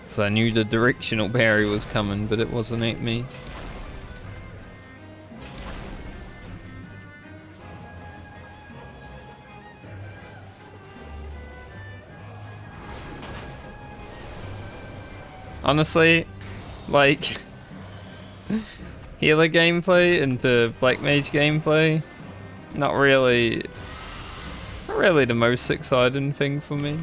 because I knew the directional parry was coming, but it wasn't at me. Honestly, like, healer gameplay into Black Mage gameplay, not really the most exciting thing for me.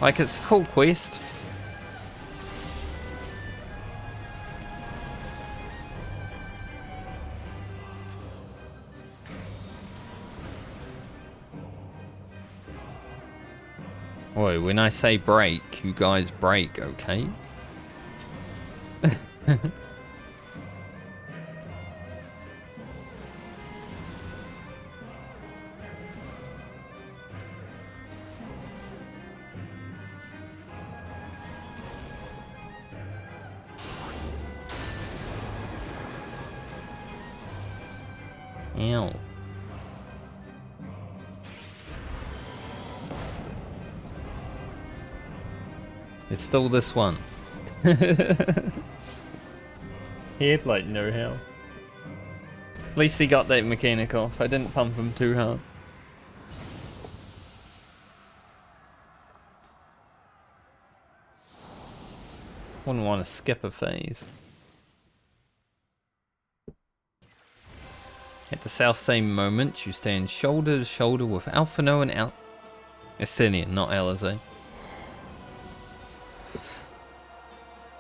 Like, it's a cool quest. Boy, when I say break, you guys break, okay? Ow. It's still this one. He had like no health. At least he got that mechanic off. I didn't pump him too hard. Wouldn't want to skip a phase. At the self same moment, you stand shoulder to shoulder with Alphino and Estinian, not Alizé.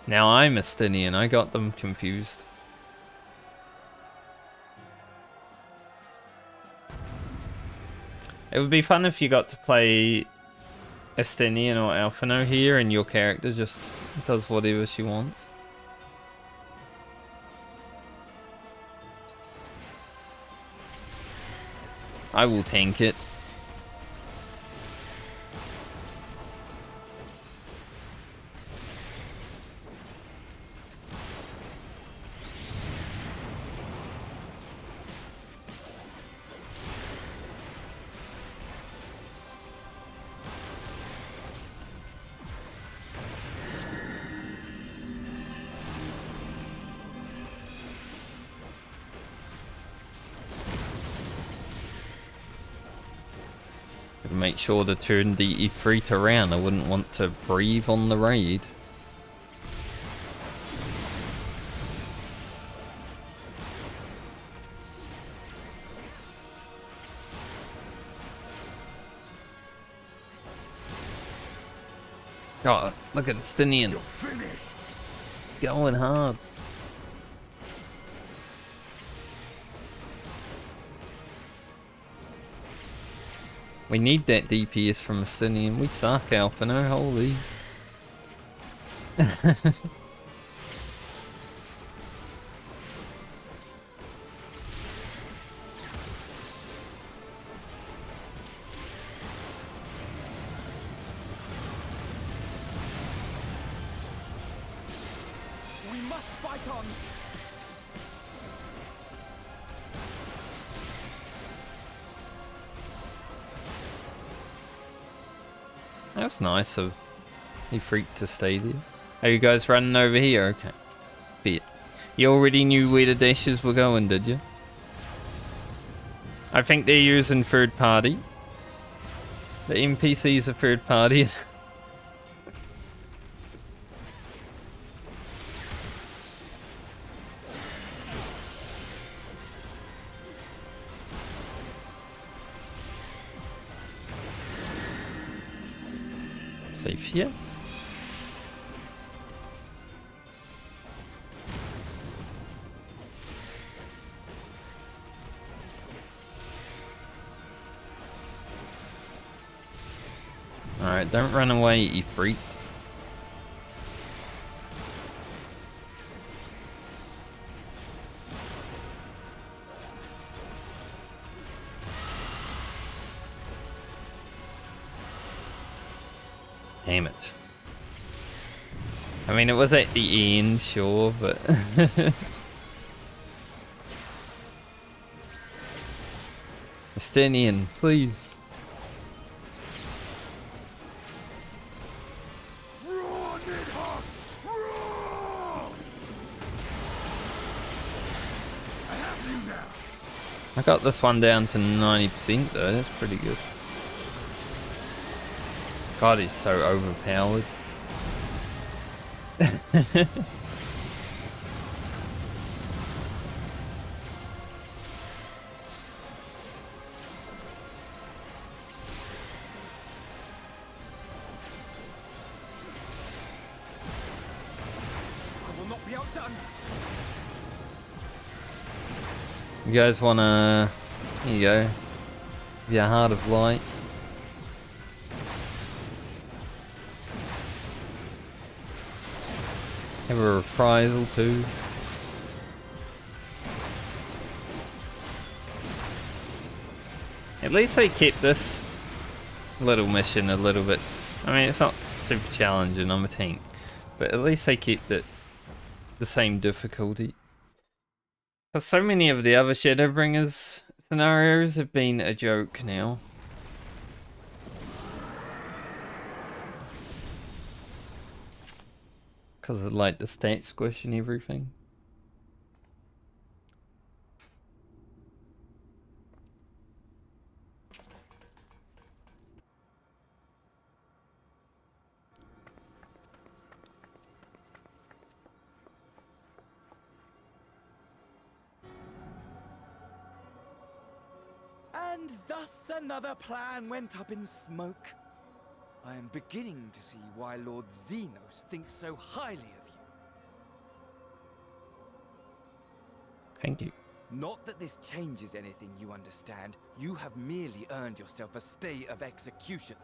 Now I'm Estinian, I got them confused. It would be fun if you got to play Estinian or Alphino here and your character just does whatever she wants. I will tank it. Make sure to turn the Ifrit around. I wouldn't want to breathe on the raid. Oh, look at Estinian. Going hard. We need that DPS from Estinian. We suck, Alphino. Holy. We must fight on. That was nice of Ifrit to stay there. Are you guys running over here? Okay. Be it. You already knew where the dashes were going, did you? I think they're using third party. The NPCs are third party. Safe here. Alright, don't run away, you freak. Damn it. I mean, it was at the end, sure, but... Estinian, please. I got this one down to 90% though, that's pretty good. God, he's so overpowered. I will not be outdone. You guys wanna... Here you go. Your Heart of Light. Have a reprisal too. At least they kept this little mission a little bit... I mean, it's not super challenging, I'm a tank. But at least they kept it the same difficulty. Because so many of the other Shadowbringers scenarios have been a joke now. Because of like the stat squish and everything. And thus another plan went up in smoke. I am beginning to see why Lord Xenos thinks so highly of you. Thank you. Not that this changes anything, you understand. You have merely earned yourself a stay of execution.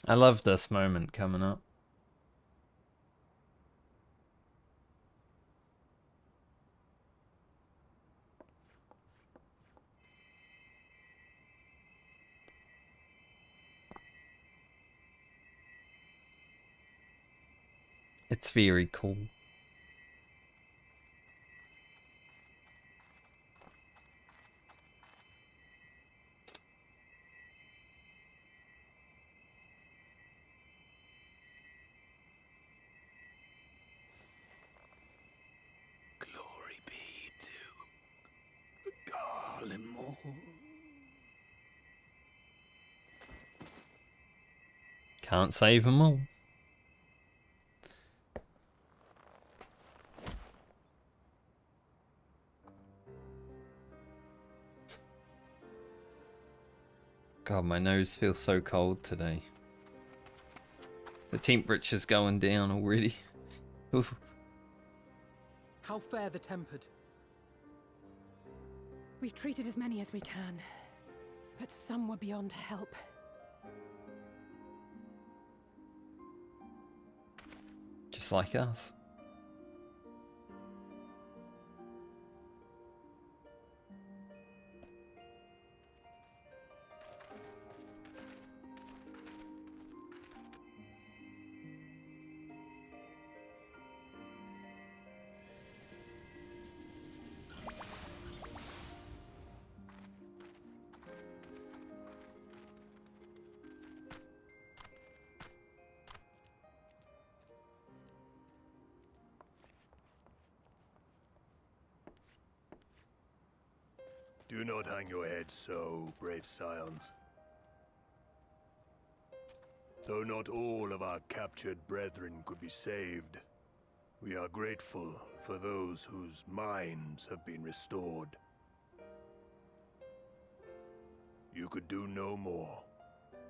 I love this moment coming up. It's very cool. Glory be to Garlemald. Can't save them all. God, my nose feels so cold today. The temperature's going down already. Oof. How fare the tempered? We've treated as many as we can, but some were beyond help. Just like us. Do not hang your head so, brave scions. Though not all of our captured brethren could be saved, we are grateful for those whose minds have been restored. You could do no more,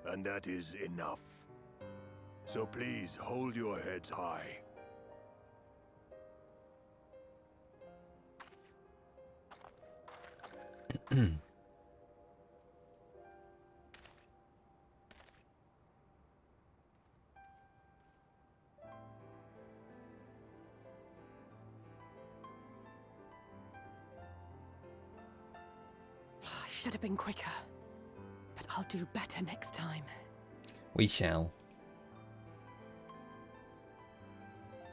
and that is enough. So please hold your heads high. Should have been quicker, but I'll do better next time. We shall.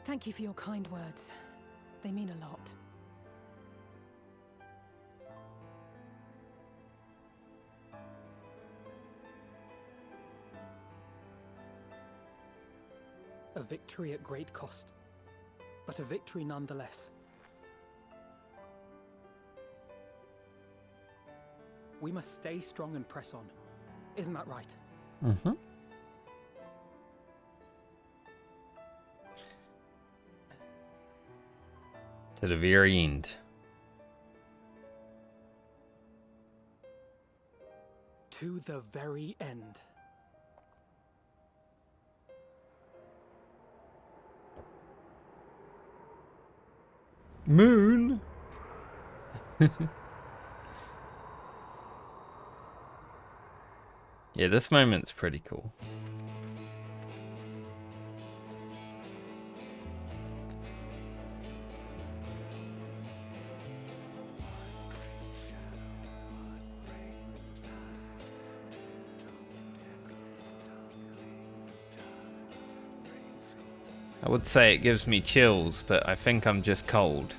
Thank you for your kind words. They mean a lot. A victory at great cost, but a victory nonetheless. We must stay strong and press on. Isn't that right? Mm-hmm. To the very end. To the very end. Moon. Yeah, this moment's pretty cool. I would say it gives me chills, but I think I'm just cold.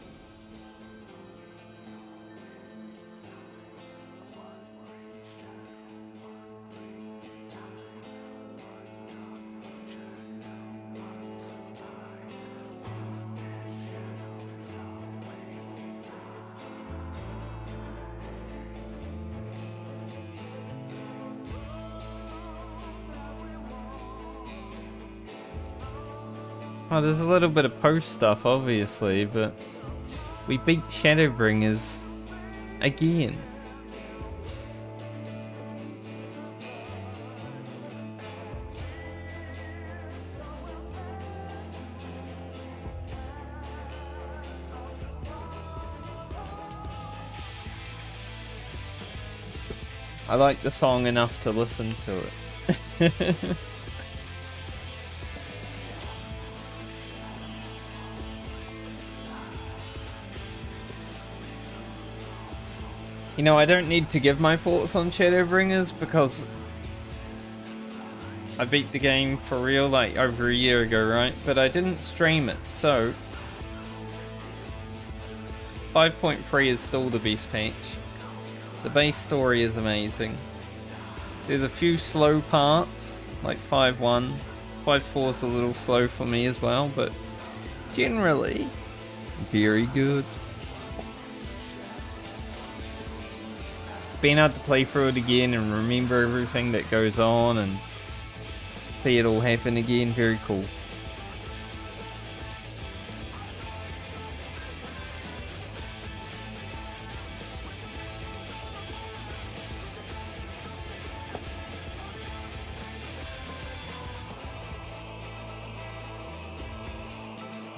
Oh, there's a little bit of post stuff, obviously, but we beat Shadowbringers again. I like the song enough to listen to it. You know, I don't need to give my thoughts on Shadowbringers because I beat the game for real like over a year ago, right? But I didn't stream it, so 5.3 is still the best patch. The base story is amazing. There's a few slow parts, like 5.1. 5.4 is a little slow for me as well, but generally, very good. Being able to play through it again and remember everything that goes on and see it all happen again, very cool.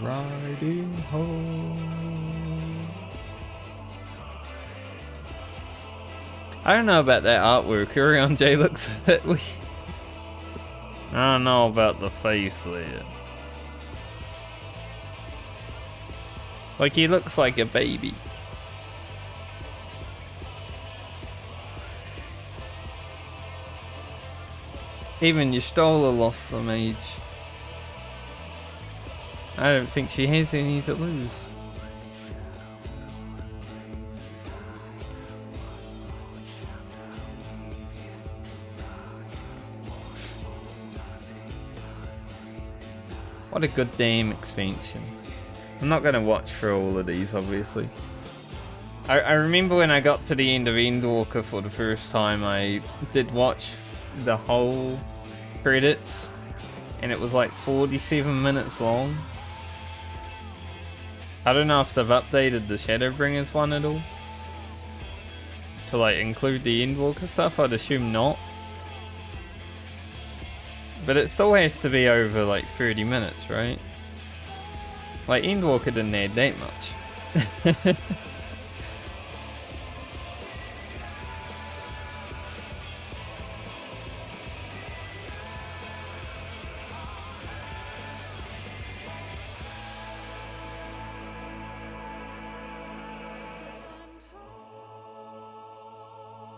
Riding home. I don't know about that artwork. Orion J looks a bit weird. I don't know about the face there. Like he looks like a baby. Even Y'shtola lost some age. I don't think she has any to lose. What a good damn expansion. I'm not going to watch through all of these, obviously. I remember when I got to the end of Endwalker for the first time, I did watch the whole credits, and it was like 47 minutes long. I don't know if they've updated the Shadowbringers one at all to like include the Endwalker stuff. I'd assume not, but it still has to be over like 30 minutes, right? Like Endwalker didn't add that much.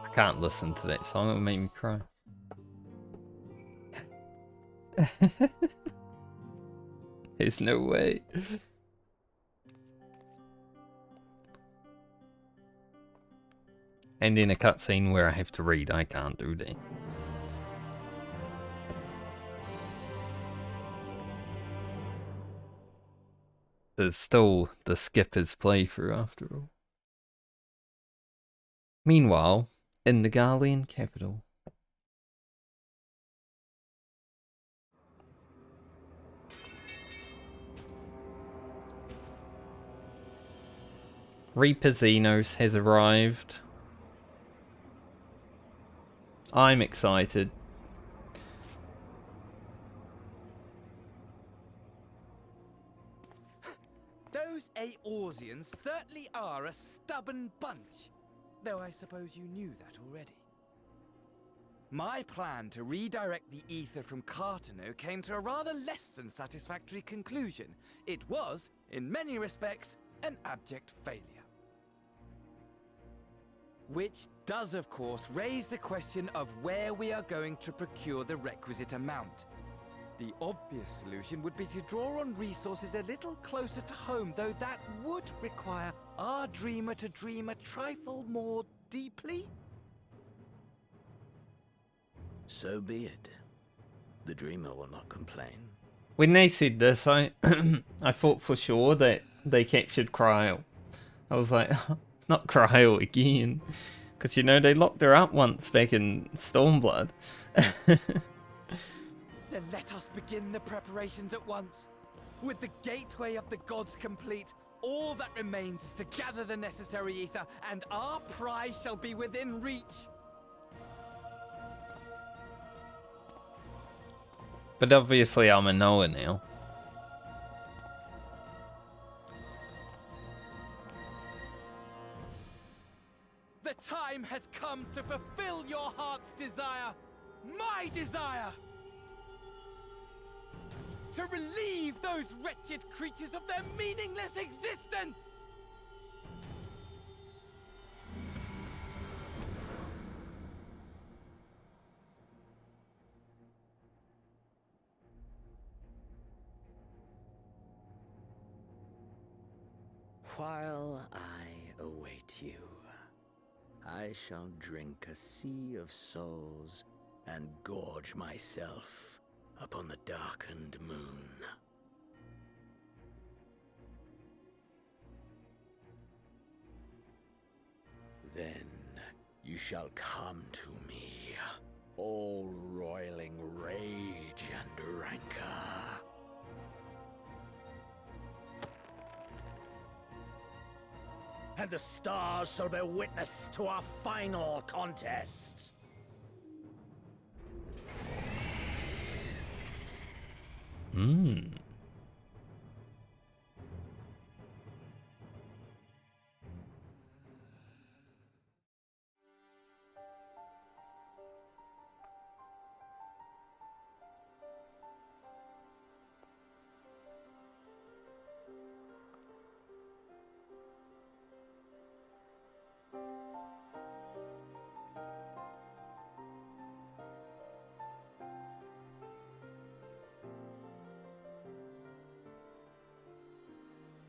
I can't listen to that song, it'll make me cry. There's no way. And in a cutscene where I have to read, I can't do that. There's still the skipper's playthrough after all. Meanwhile, in the Garlean capital. Reaper Xenos has arrived. I'm excited. Those Eorzeans certainly are a stubborn bunch, though I suppose you knew that already. My plan to redirect the ether from Cartano came to a rather less than satisfactory conclusion. It was, in many respects, an abject failure. Which does, of course, raise the question of where we are going to procure the requisite amount. The obvious solution would be to draw on resources a little closer to home, though that would require our dreamer to dream a trifle more deeply. So be it. The dreamer will not complain. When they said this, I thought for sure that they captured Cryo. I was like, not Cryo again. Because, you know, they locked her up once back in Stormblood. Then let us begin the preparations at once. With the gateway of the gods complete, all that remains is to gather the necessary ether, and our prize shall be within reach. But obviously I'm a knower now. The time has come to fulfill your heart's desire, my desire! To relieve those wretched creatures of their meaningless existence! While I await you, I shall drink a sea of souls and gorge myself upon the darkened moon. Then you shall come to me, all roiling rage and rancor. And the stars shall bear witness to our final contest.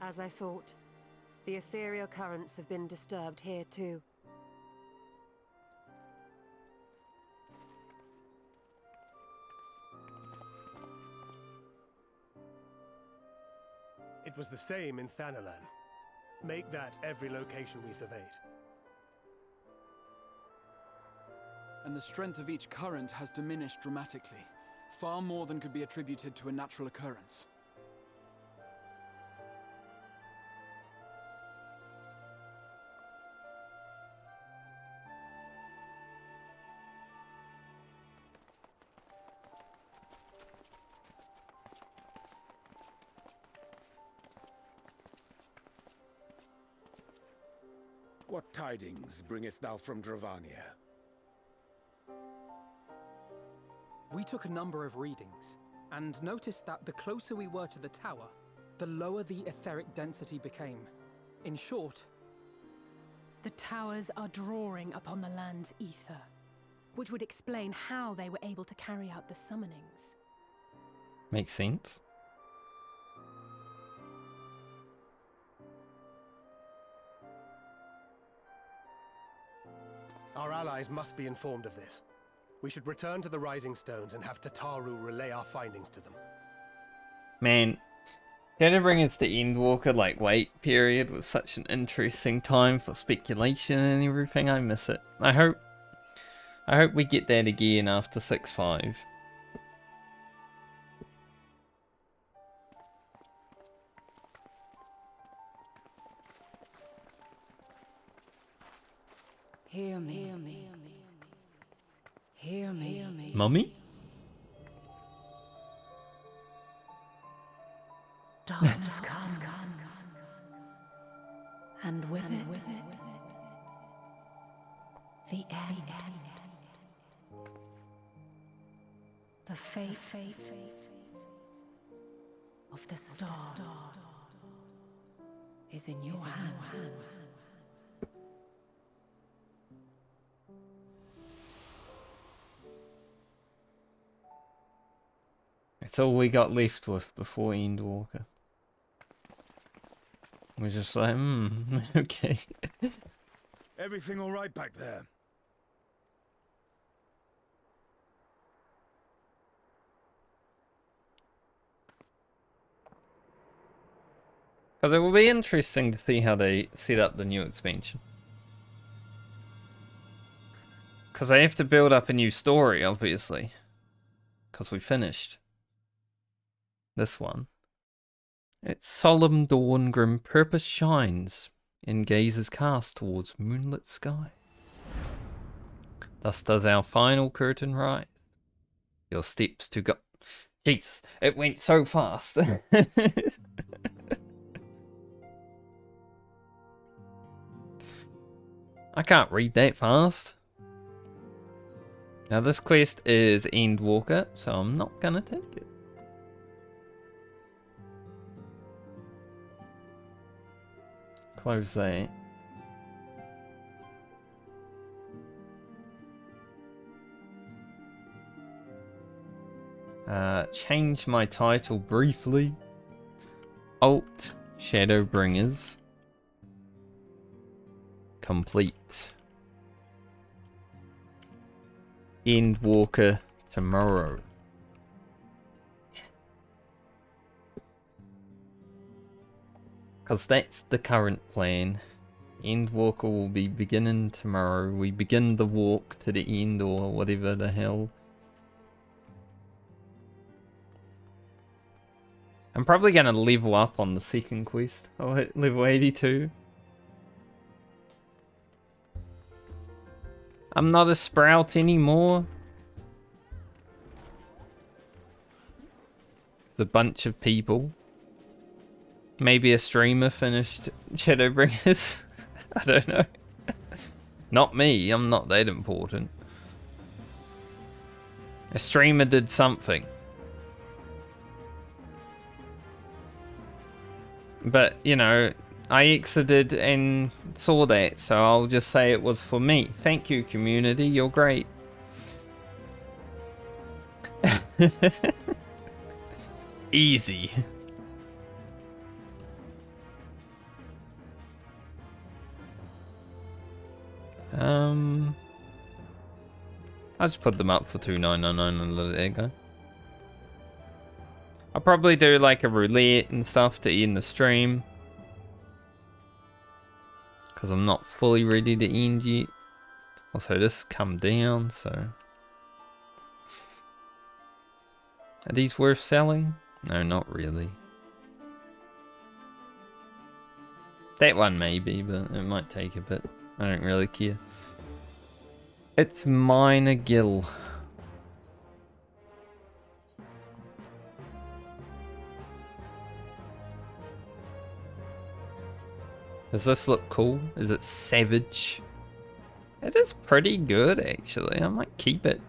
As I thought, the ethereal currents have been disturbed here too. It was the same in Thanalan. Make that every location we surveyed. And the strength of each current has diminished dramatically, far more than could be attributed to a natural occurrence. What tidings bringest thou from Dravania? We took a number of readings, and noticed that the closer we were to the tower, the lower the etheric density became. In short, the towers are drawing upon the land's ether, which would explain how they were able to carry out the summonings. Makes sense. Our allies must be informed of this. We should return to the Rising Stones and have Tataru relay our findings to them. Man, Shadowbringers the Endwalker wait period was such an interesting time for speculation and everything. I miss it. I hope we get that again after 6.5. Hear me. Hear me. Hear me. Hear me. Mummy? Darkness comes, and with it, the end. The fate of the star is in your hands. It's all we got left with before Endwalker. We're just like, okay. Everything all right back there? Because it will be interesting to see how they set up the new expansion. Because they have to build up a new story, obviously. Because we finished this one. Its solemn dawn grim purpose shines in gazes cast towards moonlit sky. Thus does our final curtain rise. Your steps to go... Jesus, it went so fast. I can't read that fast. Now this quest is Endwalker, so I'm not gonna take it. Close that. Change my title briefly. Alt Shadowbringers. Complete. Endwalker tomorrow. Because that's the current plan. Endwalker will be beginning tomorrow. We begin the walk to the end or whatever the hell. I'm probably going to level up on the second quest. I'll hit level 82. I'm not a sprout anymore. It's a bunch of people. Maybe a streamer finished Shadowbringers. I don't know. Not me, I'm not that important. A streamer did something. But, you know, I exited and saw that, so I'll just say it was for me. Thank you, community, you're great. Easy. I'll just put them up for $2.99 and let it go. I'll probably do like a roulette and stuff to end the stream. Because I'm not fully ready to end yet. Also, this come down, so... Are these worth selling? No, not really. That one maybe, but it might take a bit. I don't really care. It's Minor Gill. Does this look cool? Is it savage? It is pretty good, actually. I might keep it.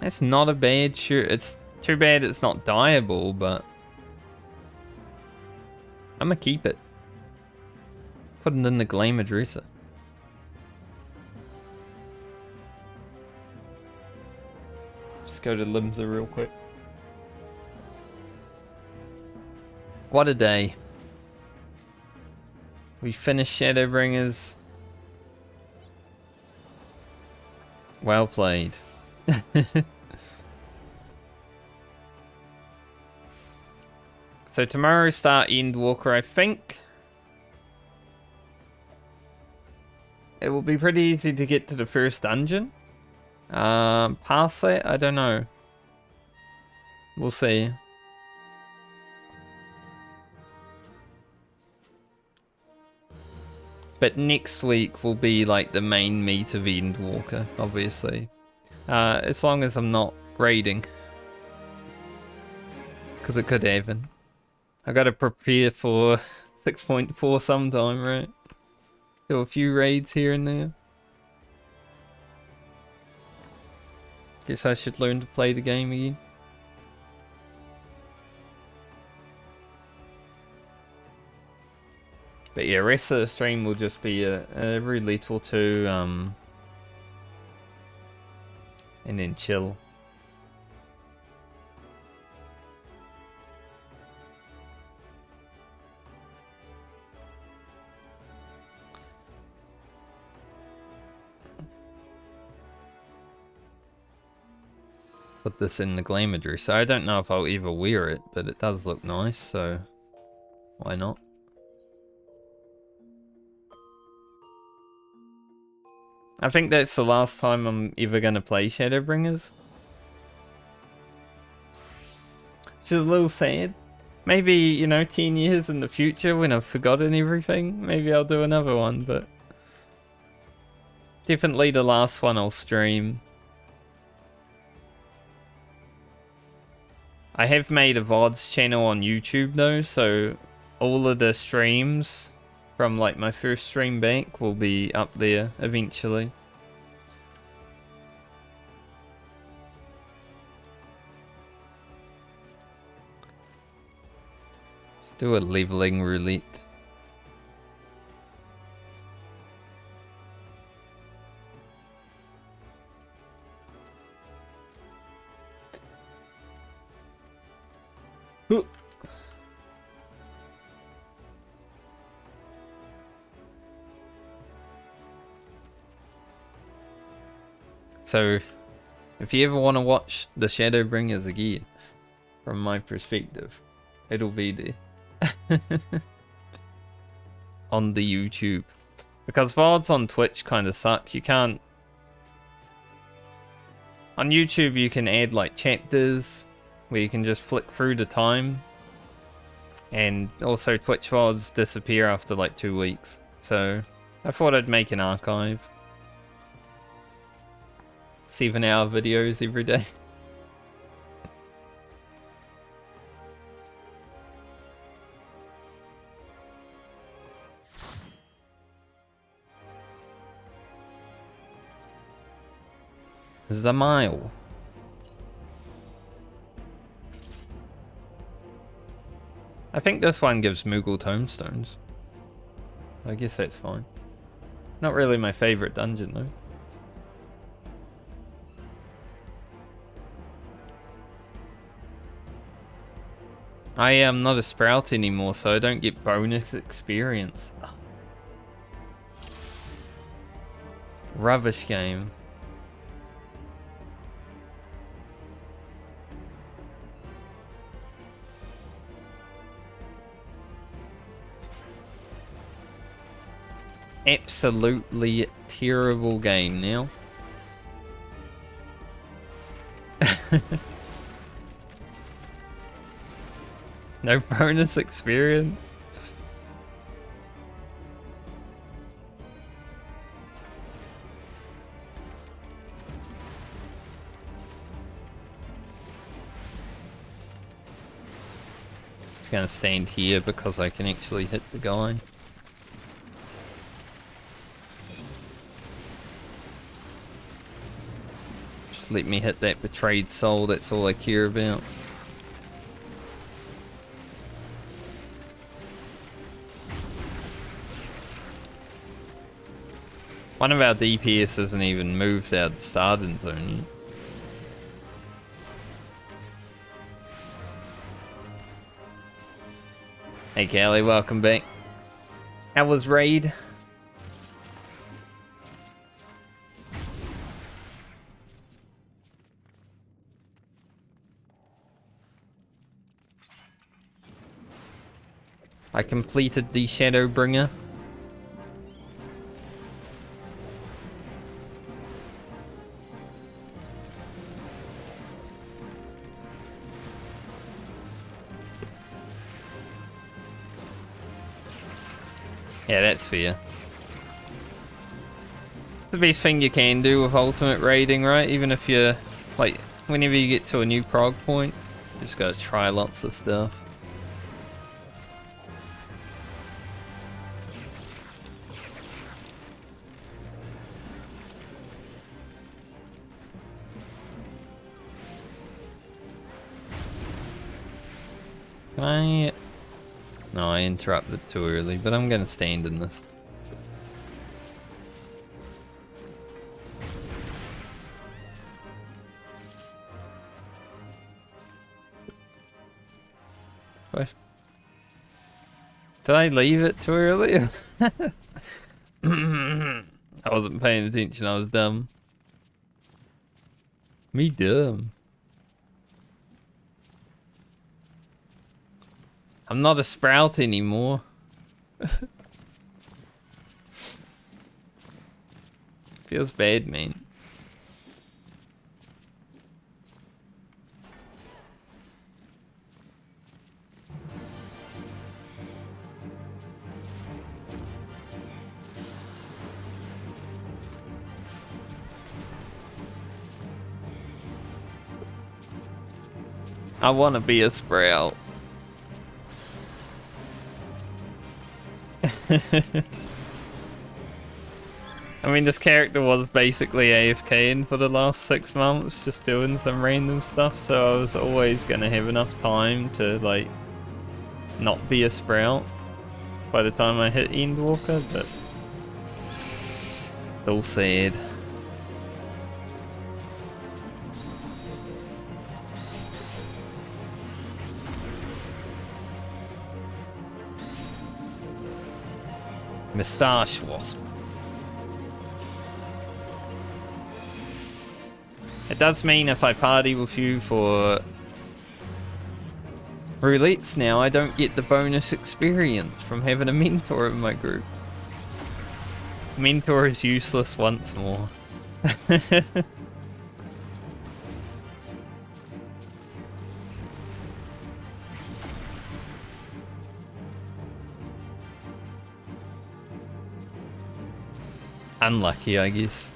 It's not a bad shirt. It's too bad it's not dyeable, but I'm gonna keep it. Put it in the Glamour dresser. Just go to Limsa real quick. What a day. We finished Shadowbringers. Well played. So tomorrow start Endwalker, I think. It will be pretty easy to get to the first dungeon. Past that, I don't know. We'll see. But next week will be like the main meat of Endwalker, obviously. As long as I'm not raiding. Because it could happen. I gotta prepare for 6.4 sometime, right? Do a few raids here and there. Guess I should learn to play the game again. But yeah, rest of the stream will just be a roulette or two, and then chill. Put this in the Glamour dress. So I don't know if I'll ever wear it, but it does look nice, so why not? I think that's the last time I'm ever going to play Shadowbringers. which is a little sad. Maybe, you know, 10 years in the future when I've forgotten everything, maybe I'll do another one, but definitely the last one I'll stream. I have made a VODs channel on YouTube though, so all of the streams from like my first stream back will be up there eventually. Let's do a leveling roulette. So, if you ever want to watch the Shadowbringers again, from my perspective, it'll be there. On the YouTube. Because VODs on Twitch kind of suck. You can't... On YouTube you can add like chapters, where you can just flick through the time. And also Twitch VODs disappear after like 2 weeks. So, I thought I'd make an archive. 7-hour videos every day. The mile. I think this one gives Moogle tomestones. I guess that's fine. Not really my favorite dungeon though. I am not a sprout anymore, so I don't get bonus experience. Ugh. Rubbish game. Absolutely terrible game now. No bonus experience. It's gonna stand here because I can actually hit the guy. Just let me hit that betrayed soul, that's all I care about. One of our DPS hasn't even moved out the starting zone yet. Hey Callie, welcome back. How was raid? I completed the Shadowbringer. Yeah, that's fair. It's the best thing you can do with ultimate raiding, right? Even if you're, like, whenever you get to a new prog point, you just gotta try lots of stuff. Can I... No, I interrupted too early, but I'm gonna stand in this. What? Did I leave it too early? I wasn't paying attention, I was dumb. Me dumb. I'm not a sprout anymore. Feels bad, man. I want to be a Sprout. I mean, this character was basically AFKing for the last 6 months, just doing some random stuff, so I was always gonna have enough time to, like, not be a Sprout by the time I hit Endwalker, but still sad. Moustache Wasp. It does mean if I party with you for Roulettes now, I don't get the bonus experience from having a mentor in my group. Mentor is useless once more. Unlucky, I guess.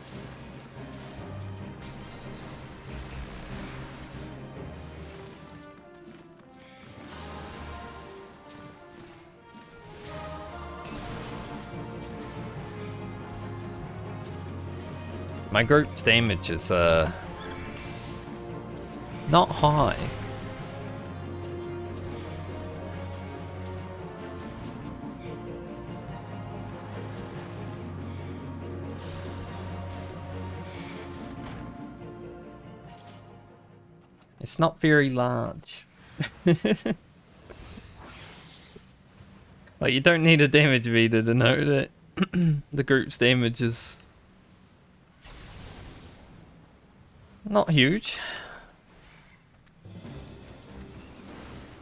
My group's damage is not high. It's not very large. Like, you don't need a damage meter to know that the group's damage is not huge.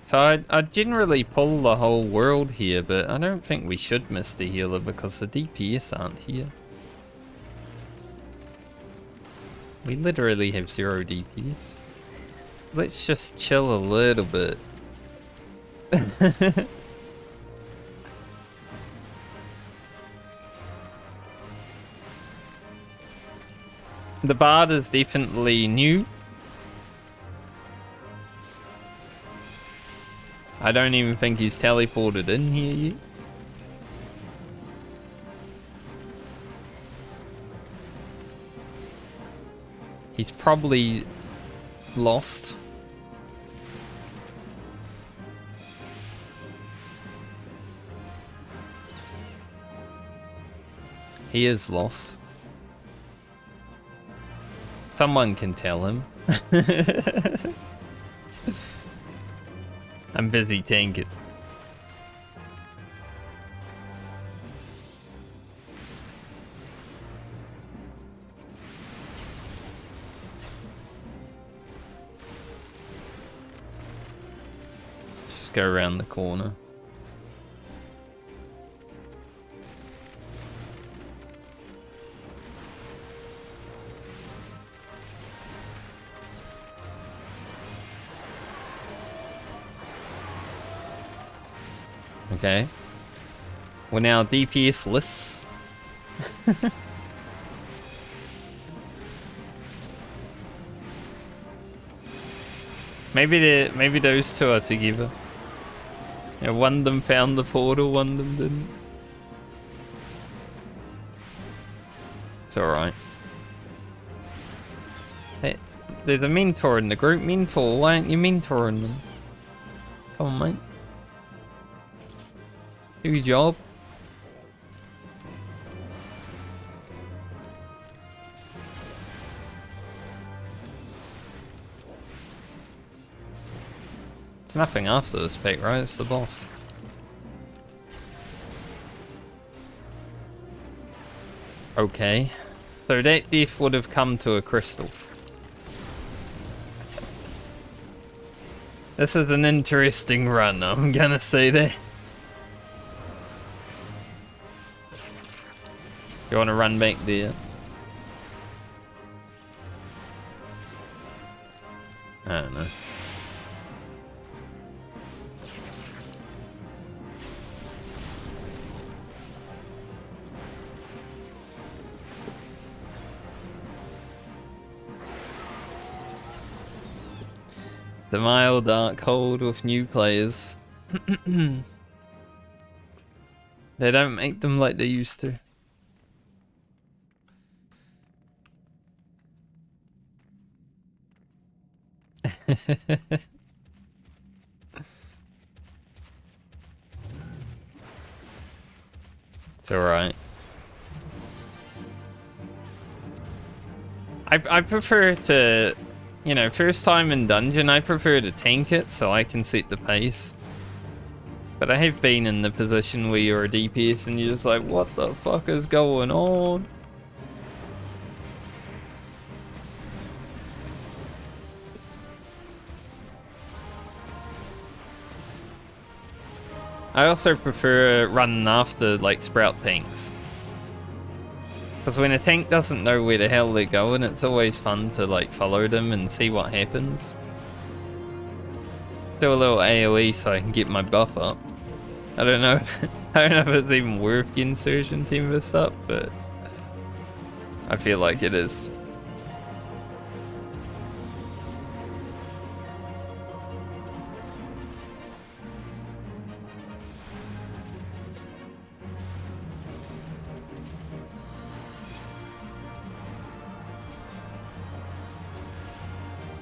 So I generally pull the whole world here, but I don't think we should miss the healer because the DPS aren't here. We literally have 0 DPS. Let's just chill a little bit. The bard is definitely new. I don't even think he's teleported in here yet. He's probably lost. He is lost. Someone can tell him. I'm busy tanking. Just go around the corner. Okay. We're now DPS-less. Maybe those two are together. Yeah, one of them found the portal, one of them didn't. It's alright. Hey, there's a mentor in the group. Mentor, why aren't you mentoring them? Come on, mate. Do your job. There's nothing after this pick, right? It's the boss. Okay. So that death would have come to a crystal. This is an interesting run, I'm gonna say that. You want to run back there? I don't know. The mild dark hold with new players. They don't make them like they used to. It's alright. I prefer to, you know, first time in dungeon, I prefer to tank it so I can set the pace. But I have been in the position where you're a DPS and you're just like, what the fuck is going on? I also prefer running after, like, sprout tanks. Because when a tank doesn't know where the hell they're going, it's always fun to, like, follow them and see what happens. Do a little AoE so I can get my buff up. I don't know I don't know if it's even worth getting Surgeon Tempest up, but I feel like it is.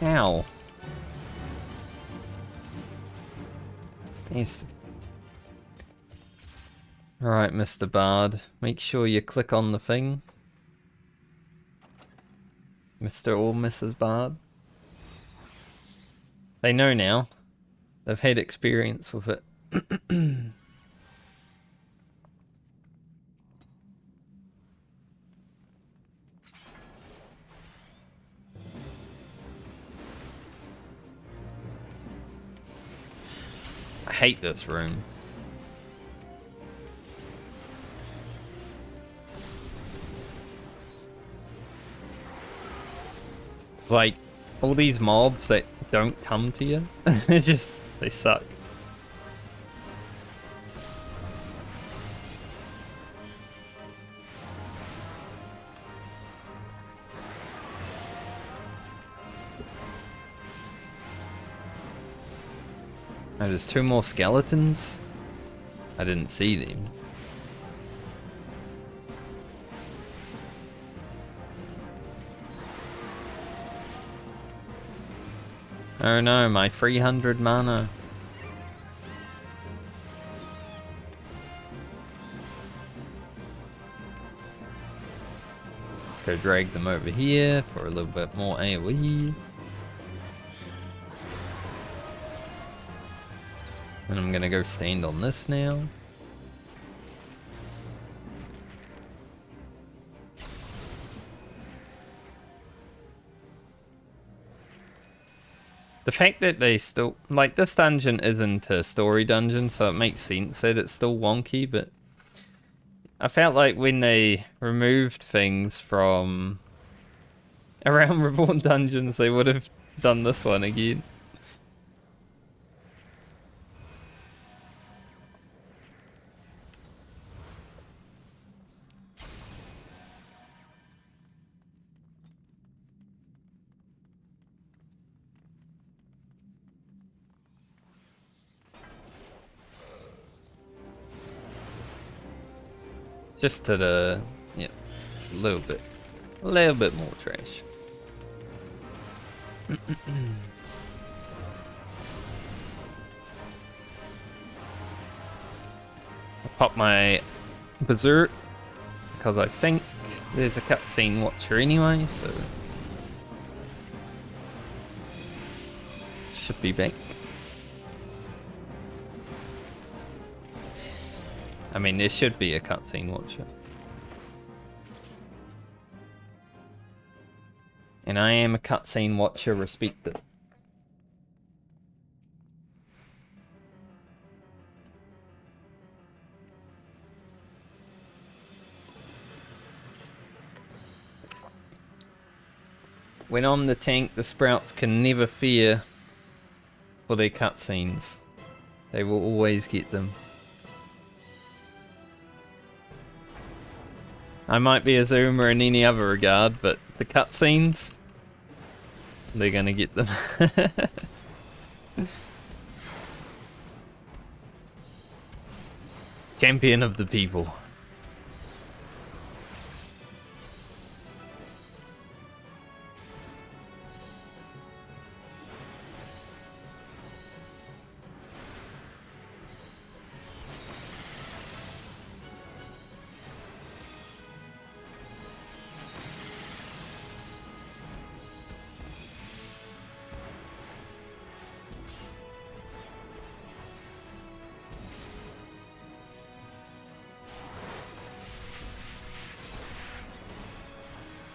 Ow. Yes. Alright, Mr. Bard. Make sure you click on the thing. Mr. or Mrs. Bard. They know now. They've had experience with it. I hate this room. It's like all these mobs that don't come to you. It's just, they suck. Oh, there's 2 more skeletons? I didn't see them. Oh no, my 300 mana. Let's go drag them over here for a little bit more AoE. And I'm gonna go stand on this now. The fact that they still, like, this dungeon isn't a story dungeon, so it makes sense that it's still wonky, but I felt like when they removed things from around Reborn Dungeons, they would have done this one again. Just to the, yeah, a little bit more trash. I'll pop my Berserk because I think there's a cutscene watcher anyway, so should be back. I mean, there should be a cutscene watcher. And I am a cutscene watcher, respect it. When on the tank, the sprouts can never fear for their cutscenes. They will always get them. I might be a zoomer in any other regard, but the cutscenes, they're gonna get them. Champion of the people.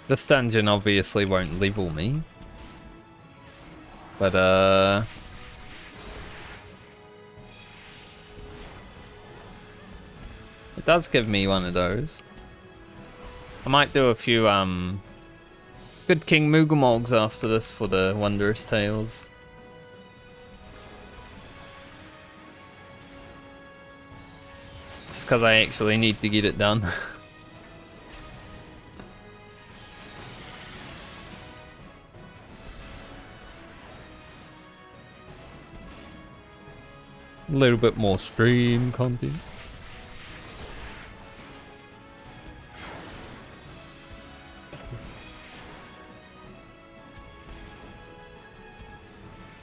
This dungeon obviously won't level me. But, it does give me one of those. I might do a few, Good King Moogamogs after this for the Wondrous Tales. Just because I actually need to get it done. A little bit more stream content.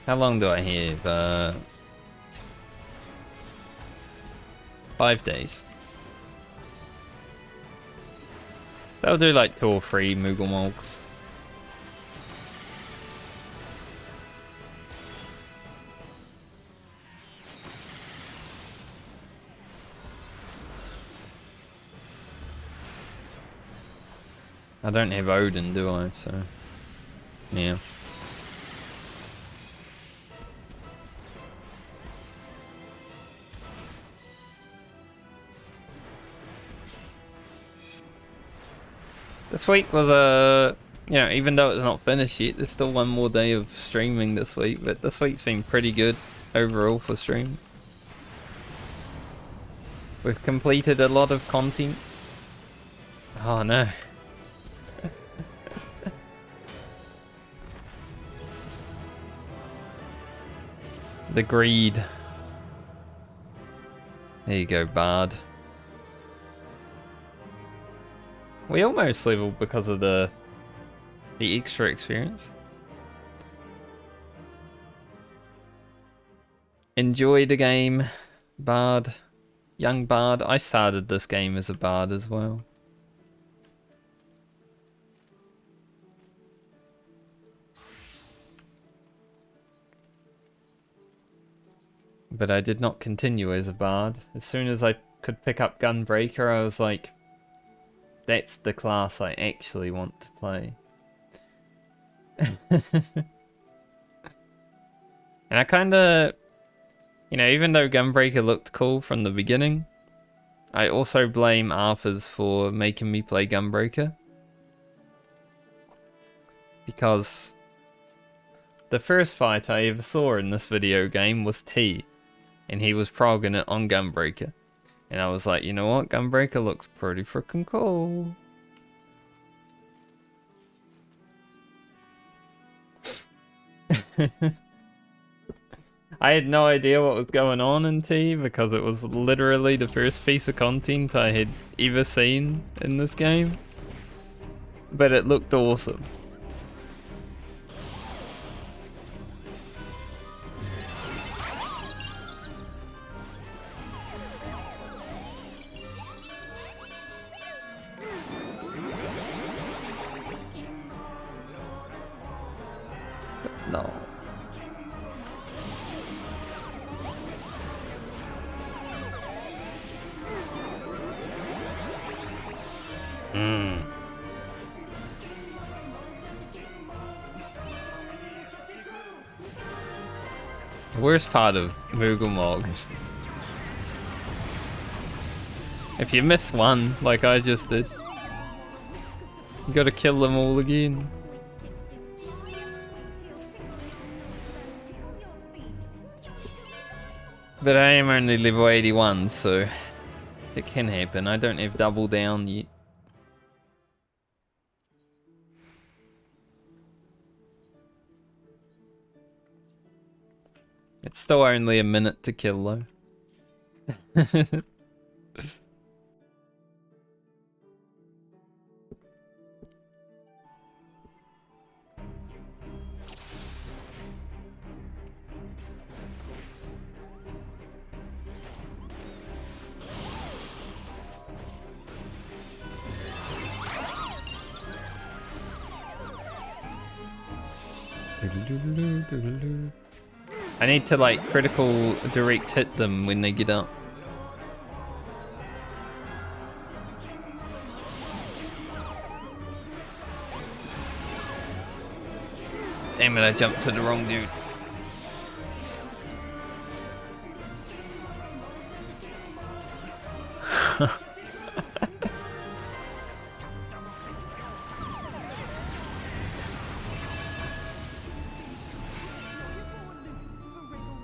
How long do I have? 5 days. That'll do like 2 or 3 Moogamogs. I don't have Odin, do I? So, yeah. This week was you know, even though it's not finished yet, there's still one more day of streaming this week, but this week's been pretty good overall for stream. We've completed a lot of content. Oh no. The greed. There you go, Bard. We almost leveled because of the extra experience. Enjoy the game, Bard. Young Bard. I started this game as a Bard as well. But I did not continue as a Bard. As soon as I could pick up Gunbreaker, I was like, that's the class I actually want to play. And I kinda, you know, even though Gunbreaker looked cool from the beginning, I also blame Arthurs for making me play Gunbreaker. Because the first fight I ever saw in this video game was T. And he was progging it on Gunbreaker. And I was like, you know what? Gunbreaker looks pretty freaking cool. I had no idea what was going on in T because it was literally the first piece of content I had ever seen in this game. But it looked awesome. No. The worst part of Moogamog is if you miss one, like I just did, you gotta kill them all again. But I am only level 81, so it can happen. I don't have double down yet. It's still only a minute to kill though. I need to like critical direct hit them when they get up. Damn it, I jumped to the wrong dude.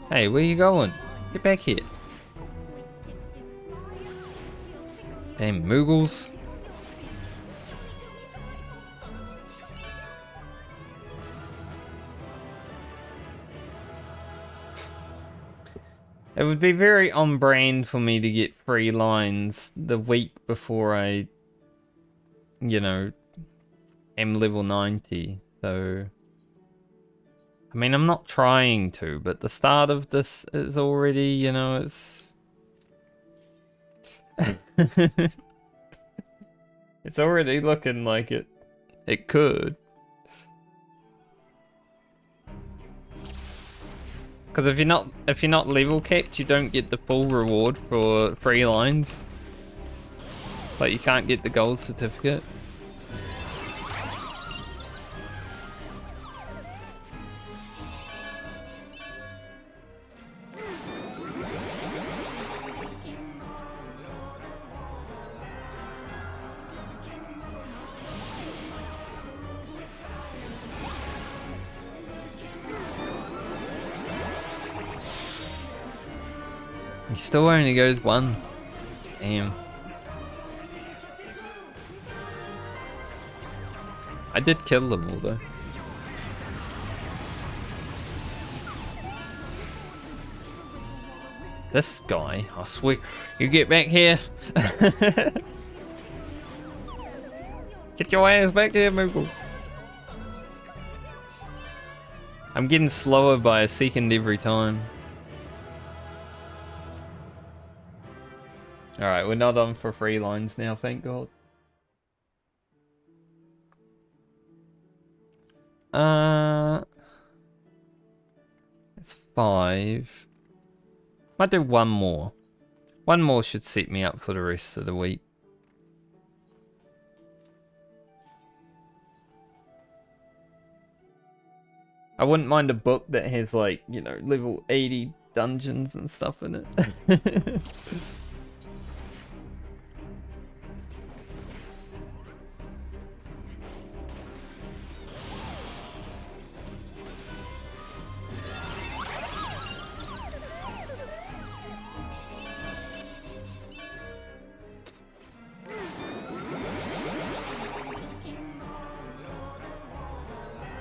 Hey, where you going? Get back here. Damn Moogles. It would be very on brand for me to get 3 lines the week before I, you know, am level 90. So, I mean, I'm not trying to, but the start of this is already, you know, it's... it's already looking like it could. Because if you're not level capped, you don't get the full reward for 3 lines. Like you can't get the gold certificate. He still only goes 1. Damn. I did kill them all though. This guy, I swear. You get back here. Get your ass back here, Moogle. I'm getting slower by a second every time. Alright, we're not on for 3 lines now, thank God. It's 5. Might do 1 more. 1 more should set me up for the rest of the week. I wouldn't mind a book that has like, you know, level 80 dungeons and stuff in it.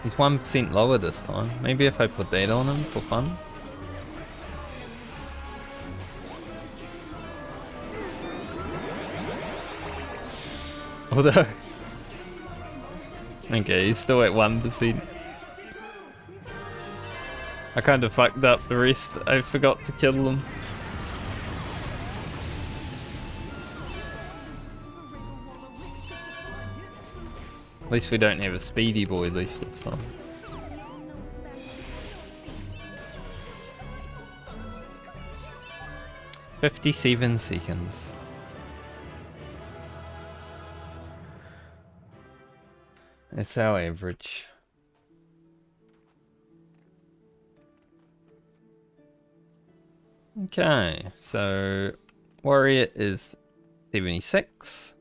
He's 1% lower this time. Maybe if I put that on him for fun. Although... okay, he's still at 1%. I kind of fucked up the rest. I forgot to kill them. At least we don't have a speedy boy left this time. "57 seconds. It's our average. Okay, so Warrior is 76.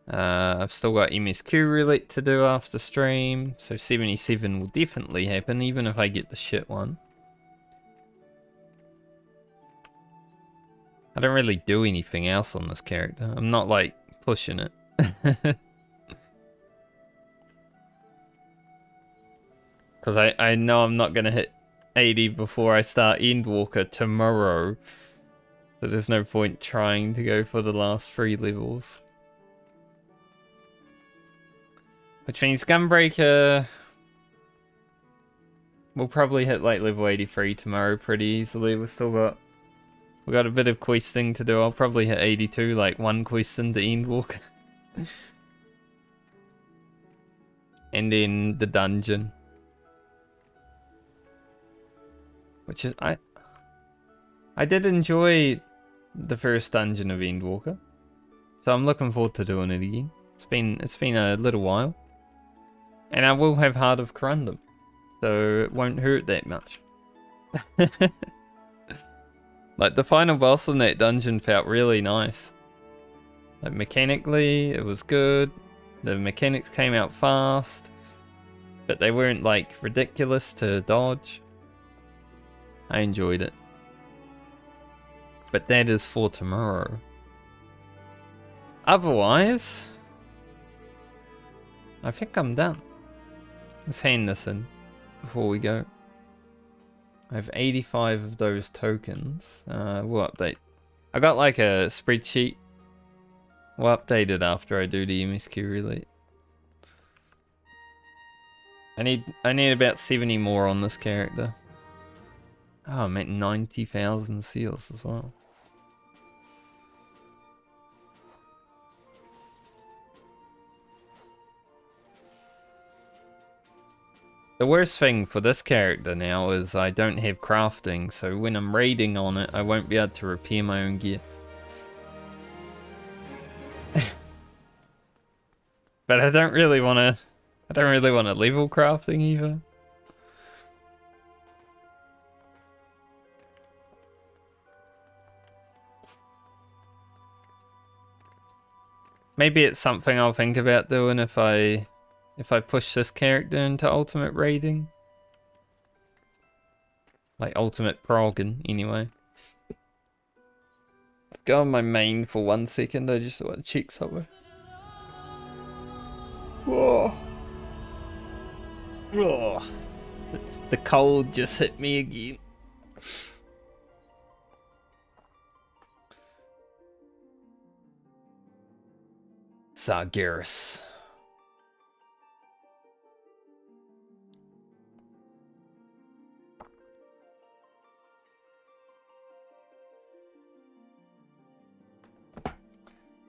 I've still got MSQ Relict to do after stream, so 77 will definitely happen, even if I get the shit one. I don't really do anything else on this character. I'm not, like, pushing it. Because I know I'm not going to hit 80 before I start Endwalker tomorrow. So there's no point trying to go for the last 3 levels. Which means Gunbreaker we'll probably hit like level 83 tomorrow pretty easily. We got a bit of questing to do. I'll probably hit 82, like 1 quest into Endwalker. And then the dungeon. Which is I did enjoy the first dungeon of Endwalker. So I'm looking forward to doing it again. It's been a little while. And I will have Heart of Corundum. So it won't hurt that much. Like the final boss in that dungeon felt really nice. Like mechanically, it was good. The mechanics came out fast. But they weren't like ridiculous to dodge. I enjoyed it. But that is for tomorrow. Otherwise, I think I'm done. Let's hand this in before we go. I have 85 of those tokens. We'll update. I got like a spreadsheet. We'll update it after I do the MSQ Relict. I need about 70 more on this character. Oh, I'm at 90,000 seals as well. The worst thing for this character now is I don't have crafting, so when I'm raiding on it, I won't be able to repair my own gear. But I don't really want to level crafting either. Maybe it's something I'll think about doing if I push this character into ultimate raiding. Like ultimate progging, anyway. Let's go on my main for 1 second, I just want to check somewhere. Whoa. Oh. The cold just hit me again. Sargeras.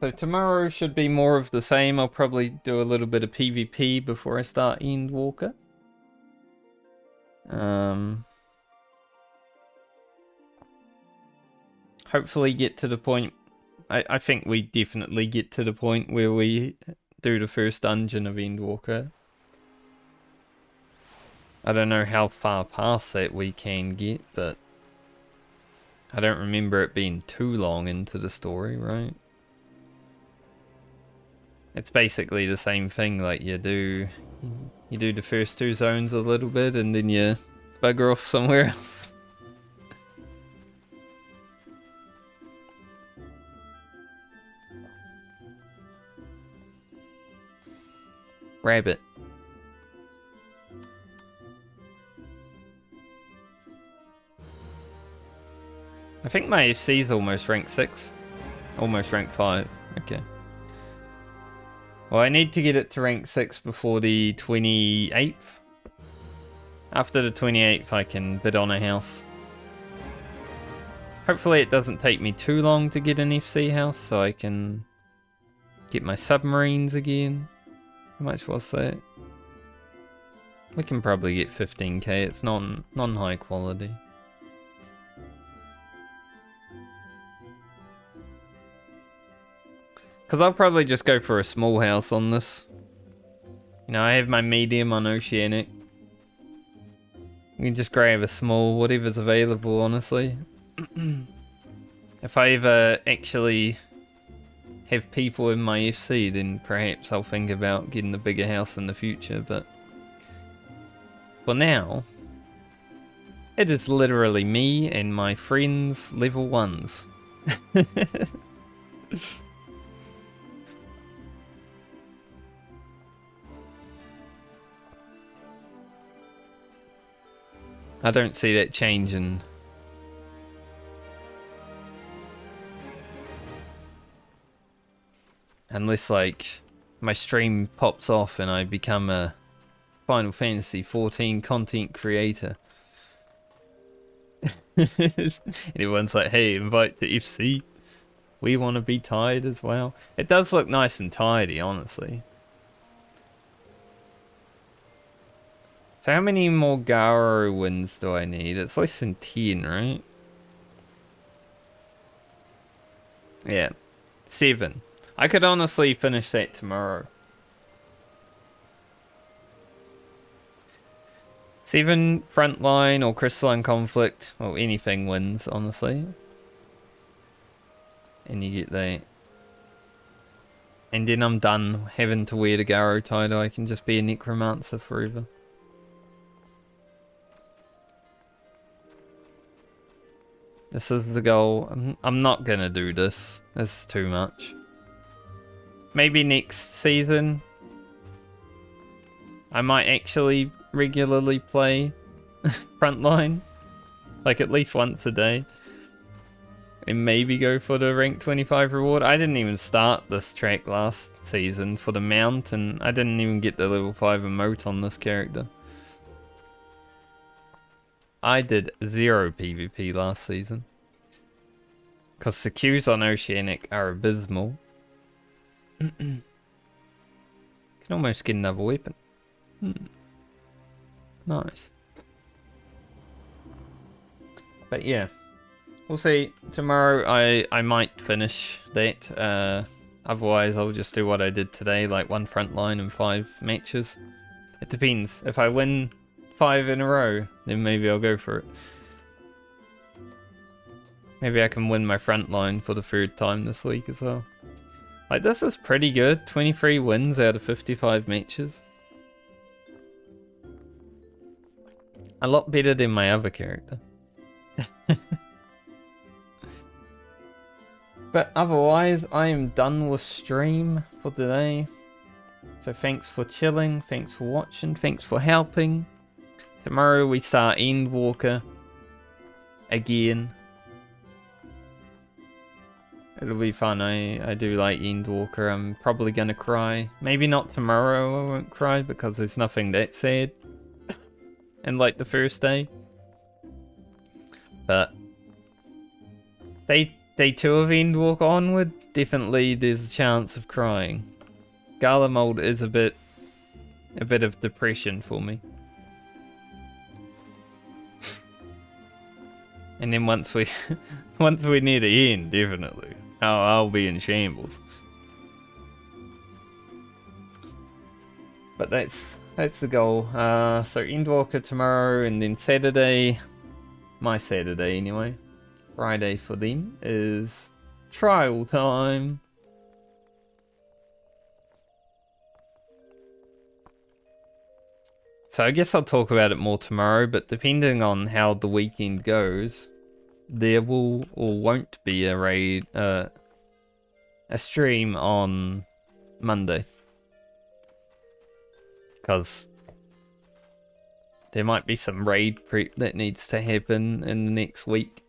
So tomorrow should be more of the same. I'll probably do a little bit of PvP before I start Endwalker. Hopefully get to the point... I think we definitely get to the point where we do the first dungeon of Endwalker. I don't know how far past that we can get, but... I don't remember it being too long into the story, right? It's basically the same thing, like you do the first 2 zones a little bit and then you bugger off somewhere else. Rabbit. I think my FC is almost rank 6. Almost rank 5. Okay. Well, I need to get it to rank 6 before the 28th. After the 28th, I can bid on a house. Hopefully it doesn't take me too long to get an FC house, so I can get my submarines again. How much was that? We can probably get 15k, it's non-high quality. Because I'll probably just go for a small house on this. You know, I have my medium on Oceanic. You can just grab a small, whatever's available, honestly. If I ever actually have people in my FC, then perhaps I'll think about getting a bigger house in the future, but... for now, it is literally me and my friends level 1s. I don't see that changing. Unless, like, my stream pops off and I become a Final Fantasy 14 content creator. And everyone's like, hey, invite to FC. We want to be tied as well. It does look nice and tidy, honestly. So how many more Garo wins do I need? It's less than 10, right? Yeah. 7. I could honestly finish that tomorrow. 7 Frontline or Crystalline Conflict. Well, anything wins, honestly. And you get that. And then I'm done having to wear the Garo title. I can just be a Necromancer forever. This is the goal. I'm not gonna do this. This is too much. Maybe next season I might actually regularly play Frontline. Like at least once a day. And maybe go for the rank 25 reward. I didn't even start this track last season for the mount, and I didn't even get the level 5 emote on this character. I did 0 PvP last season. Because the queues on Oceanic are abysmal. Can almost get another weapon. Nice. But yeah. We'll see. Tomorrow I might finish that. Otherwise I'll just do what I did today, like 1 Frontline and 5 matches. It depends. If I win 5 in a row, then maybe I'll go for it. Maybe I can win my Frontline for the 3rd time this week as well. Like, this is pretty good. 23 wins out of 55 matches. A lot better than my other character. But otherwise, I am done with stream for today. So thanks for chilling, thanks for watching, thanks for helping. Tomorrow we start Endwalker again. It'll be fun. I do like Endwalker. I'm probably gonna cry. Maybe not tomorrow, I won't cry because there's nothing that sad. And like the first day. But Day 2 of Endwalker onward, definitely there's a chance of crying. Garlemald is a bit of depression for me. And then once we near the end, definitely. I'll be in shambles. But that's the goal. So Endwalker tomorrow, and then Saturday, my Saturday anyway. Friday for them is trial time. So I guess I'll talk about it more tomorrow, but depending on how the weekend goes, there will or won't be a raid, a stream on Monday. Because there might be some raid prep that needs to happen in the next week.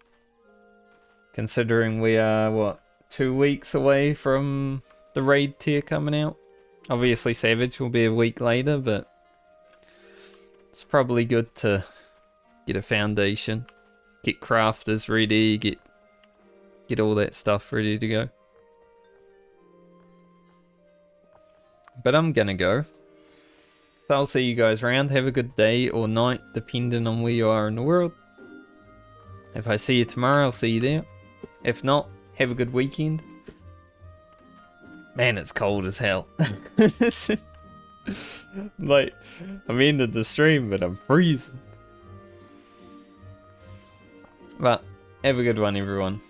Considering we are, what, 2 weeks away from the raid tier coming out. Obviously Savage will be a week later, but it's probably good to get a foundation. Get crafters ready, get all that stuff ready to go. But I'm gonna go. So I'll see you guys around. Have a good day or night, depending on where you are in the world. If I see you tomorrow, I'll see you there. If not, have a good weekend. Man, it's cold as hell. Like, I'm ending the stream, but I'm freezing. But, have a good one, everyone.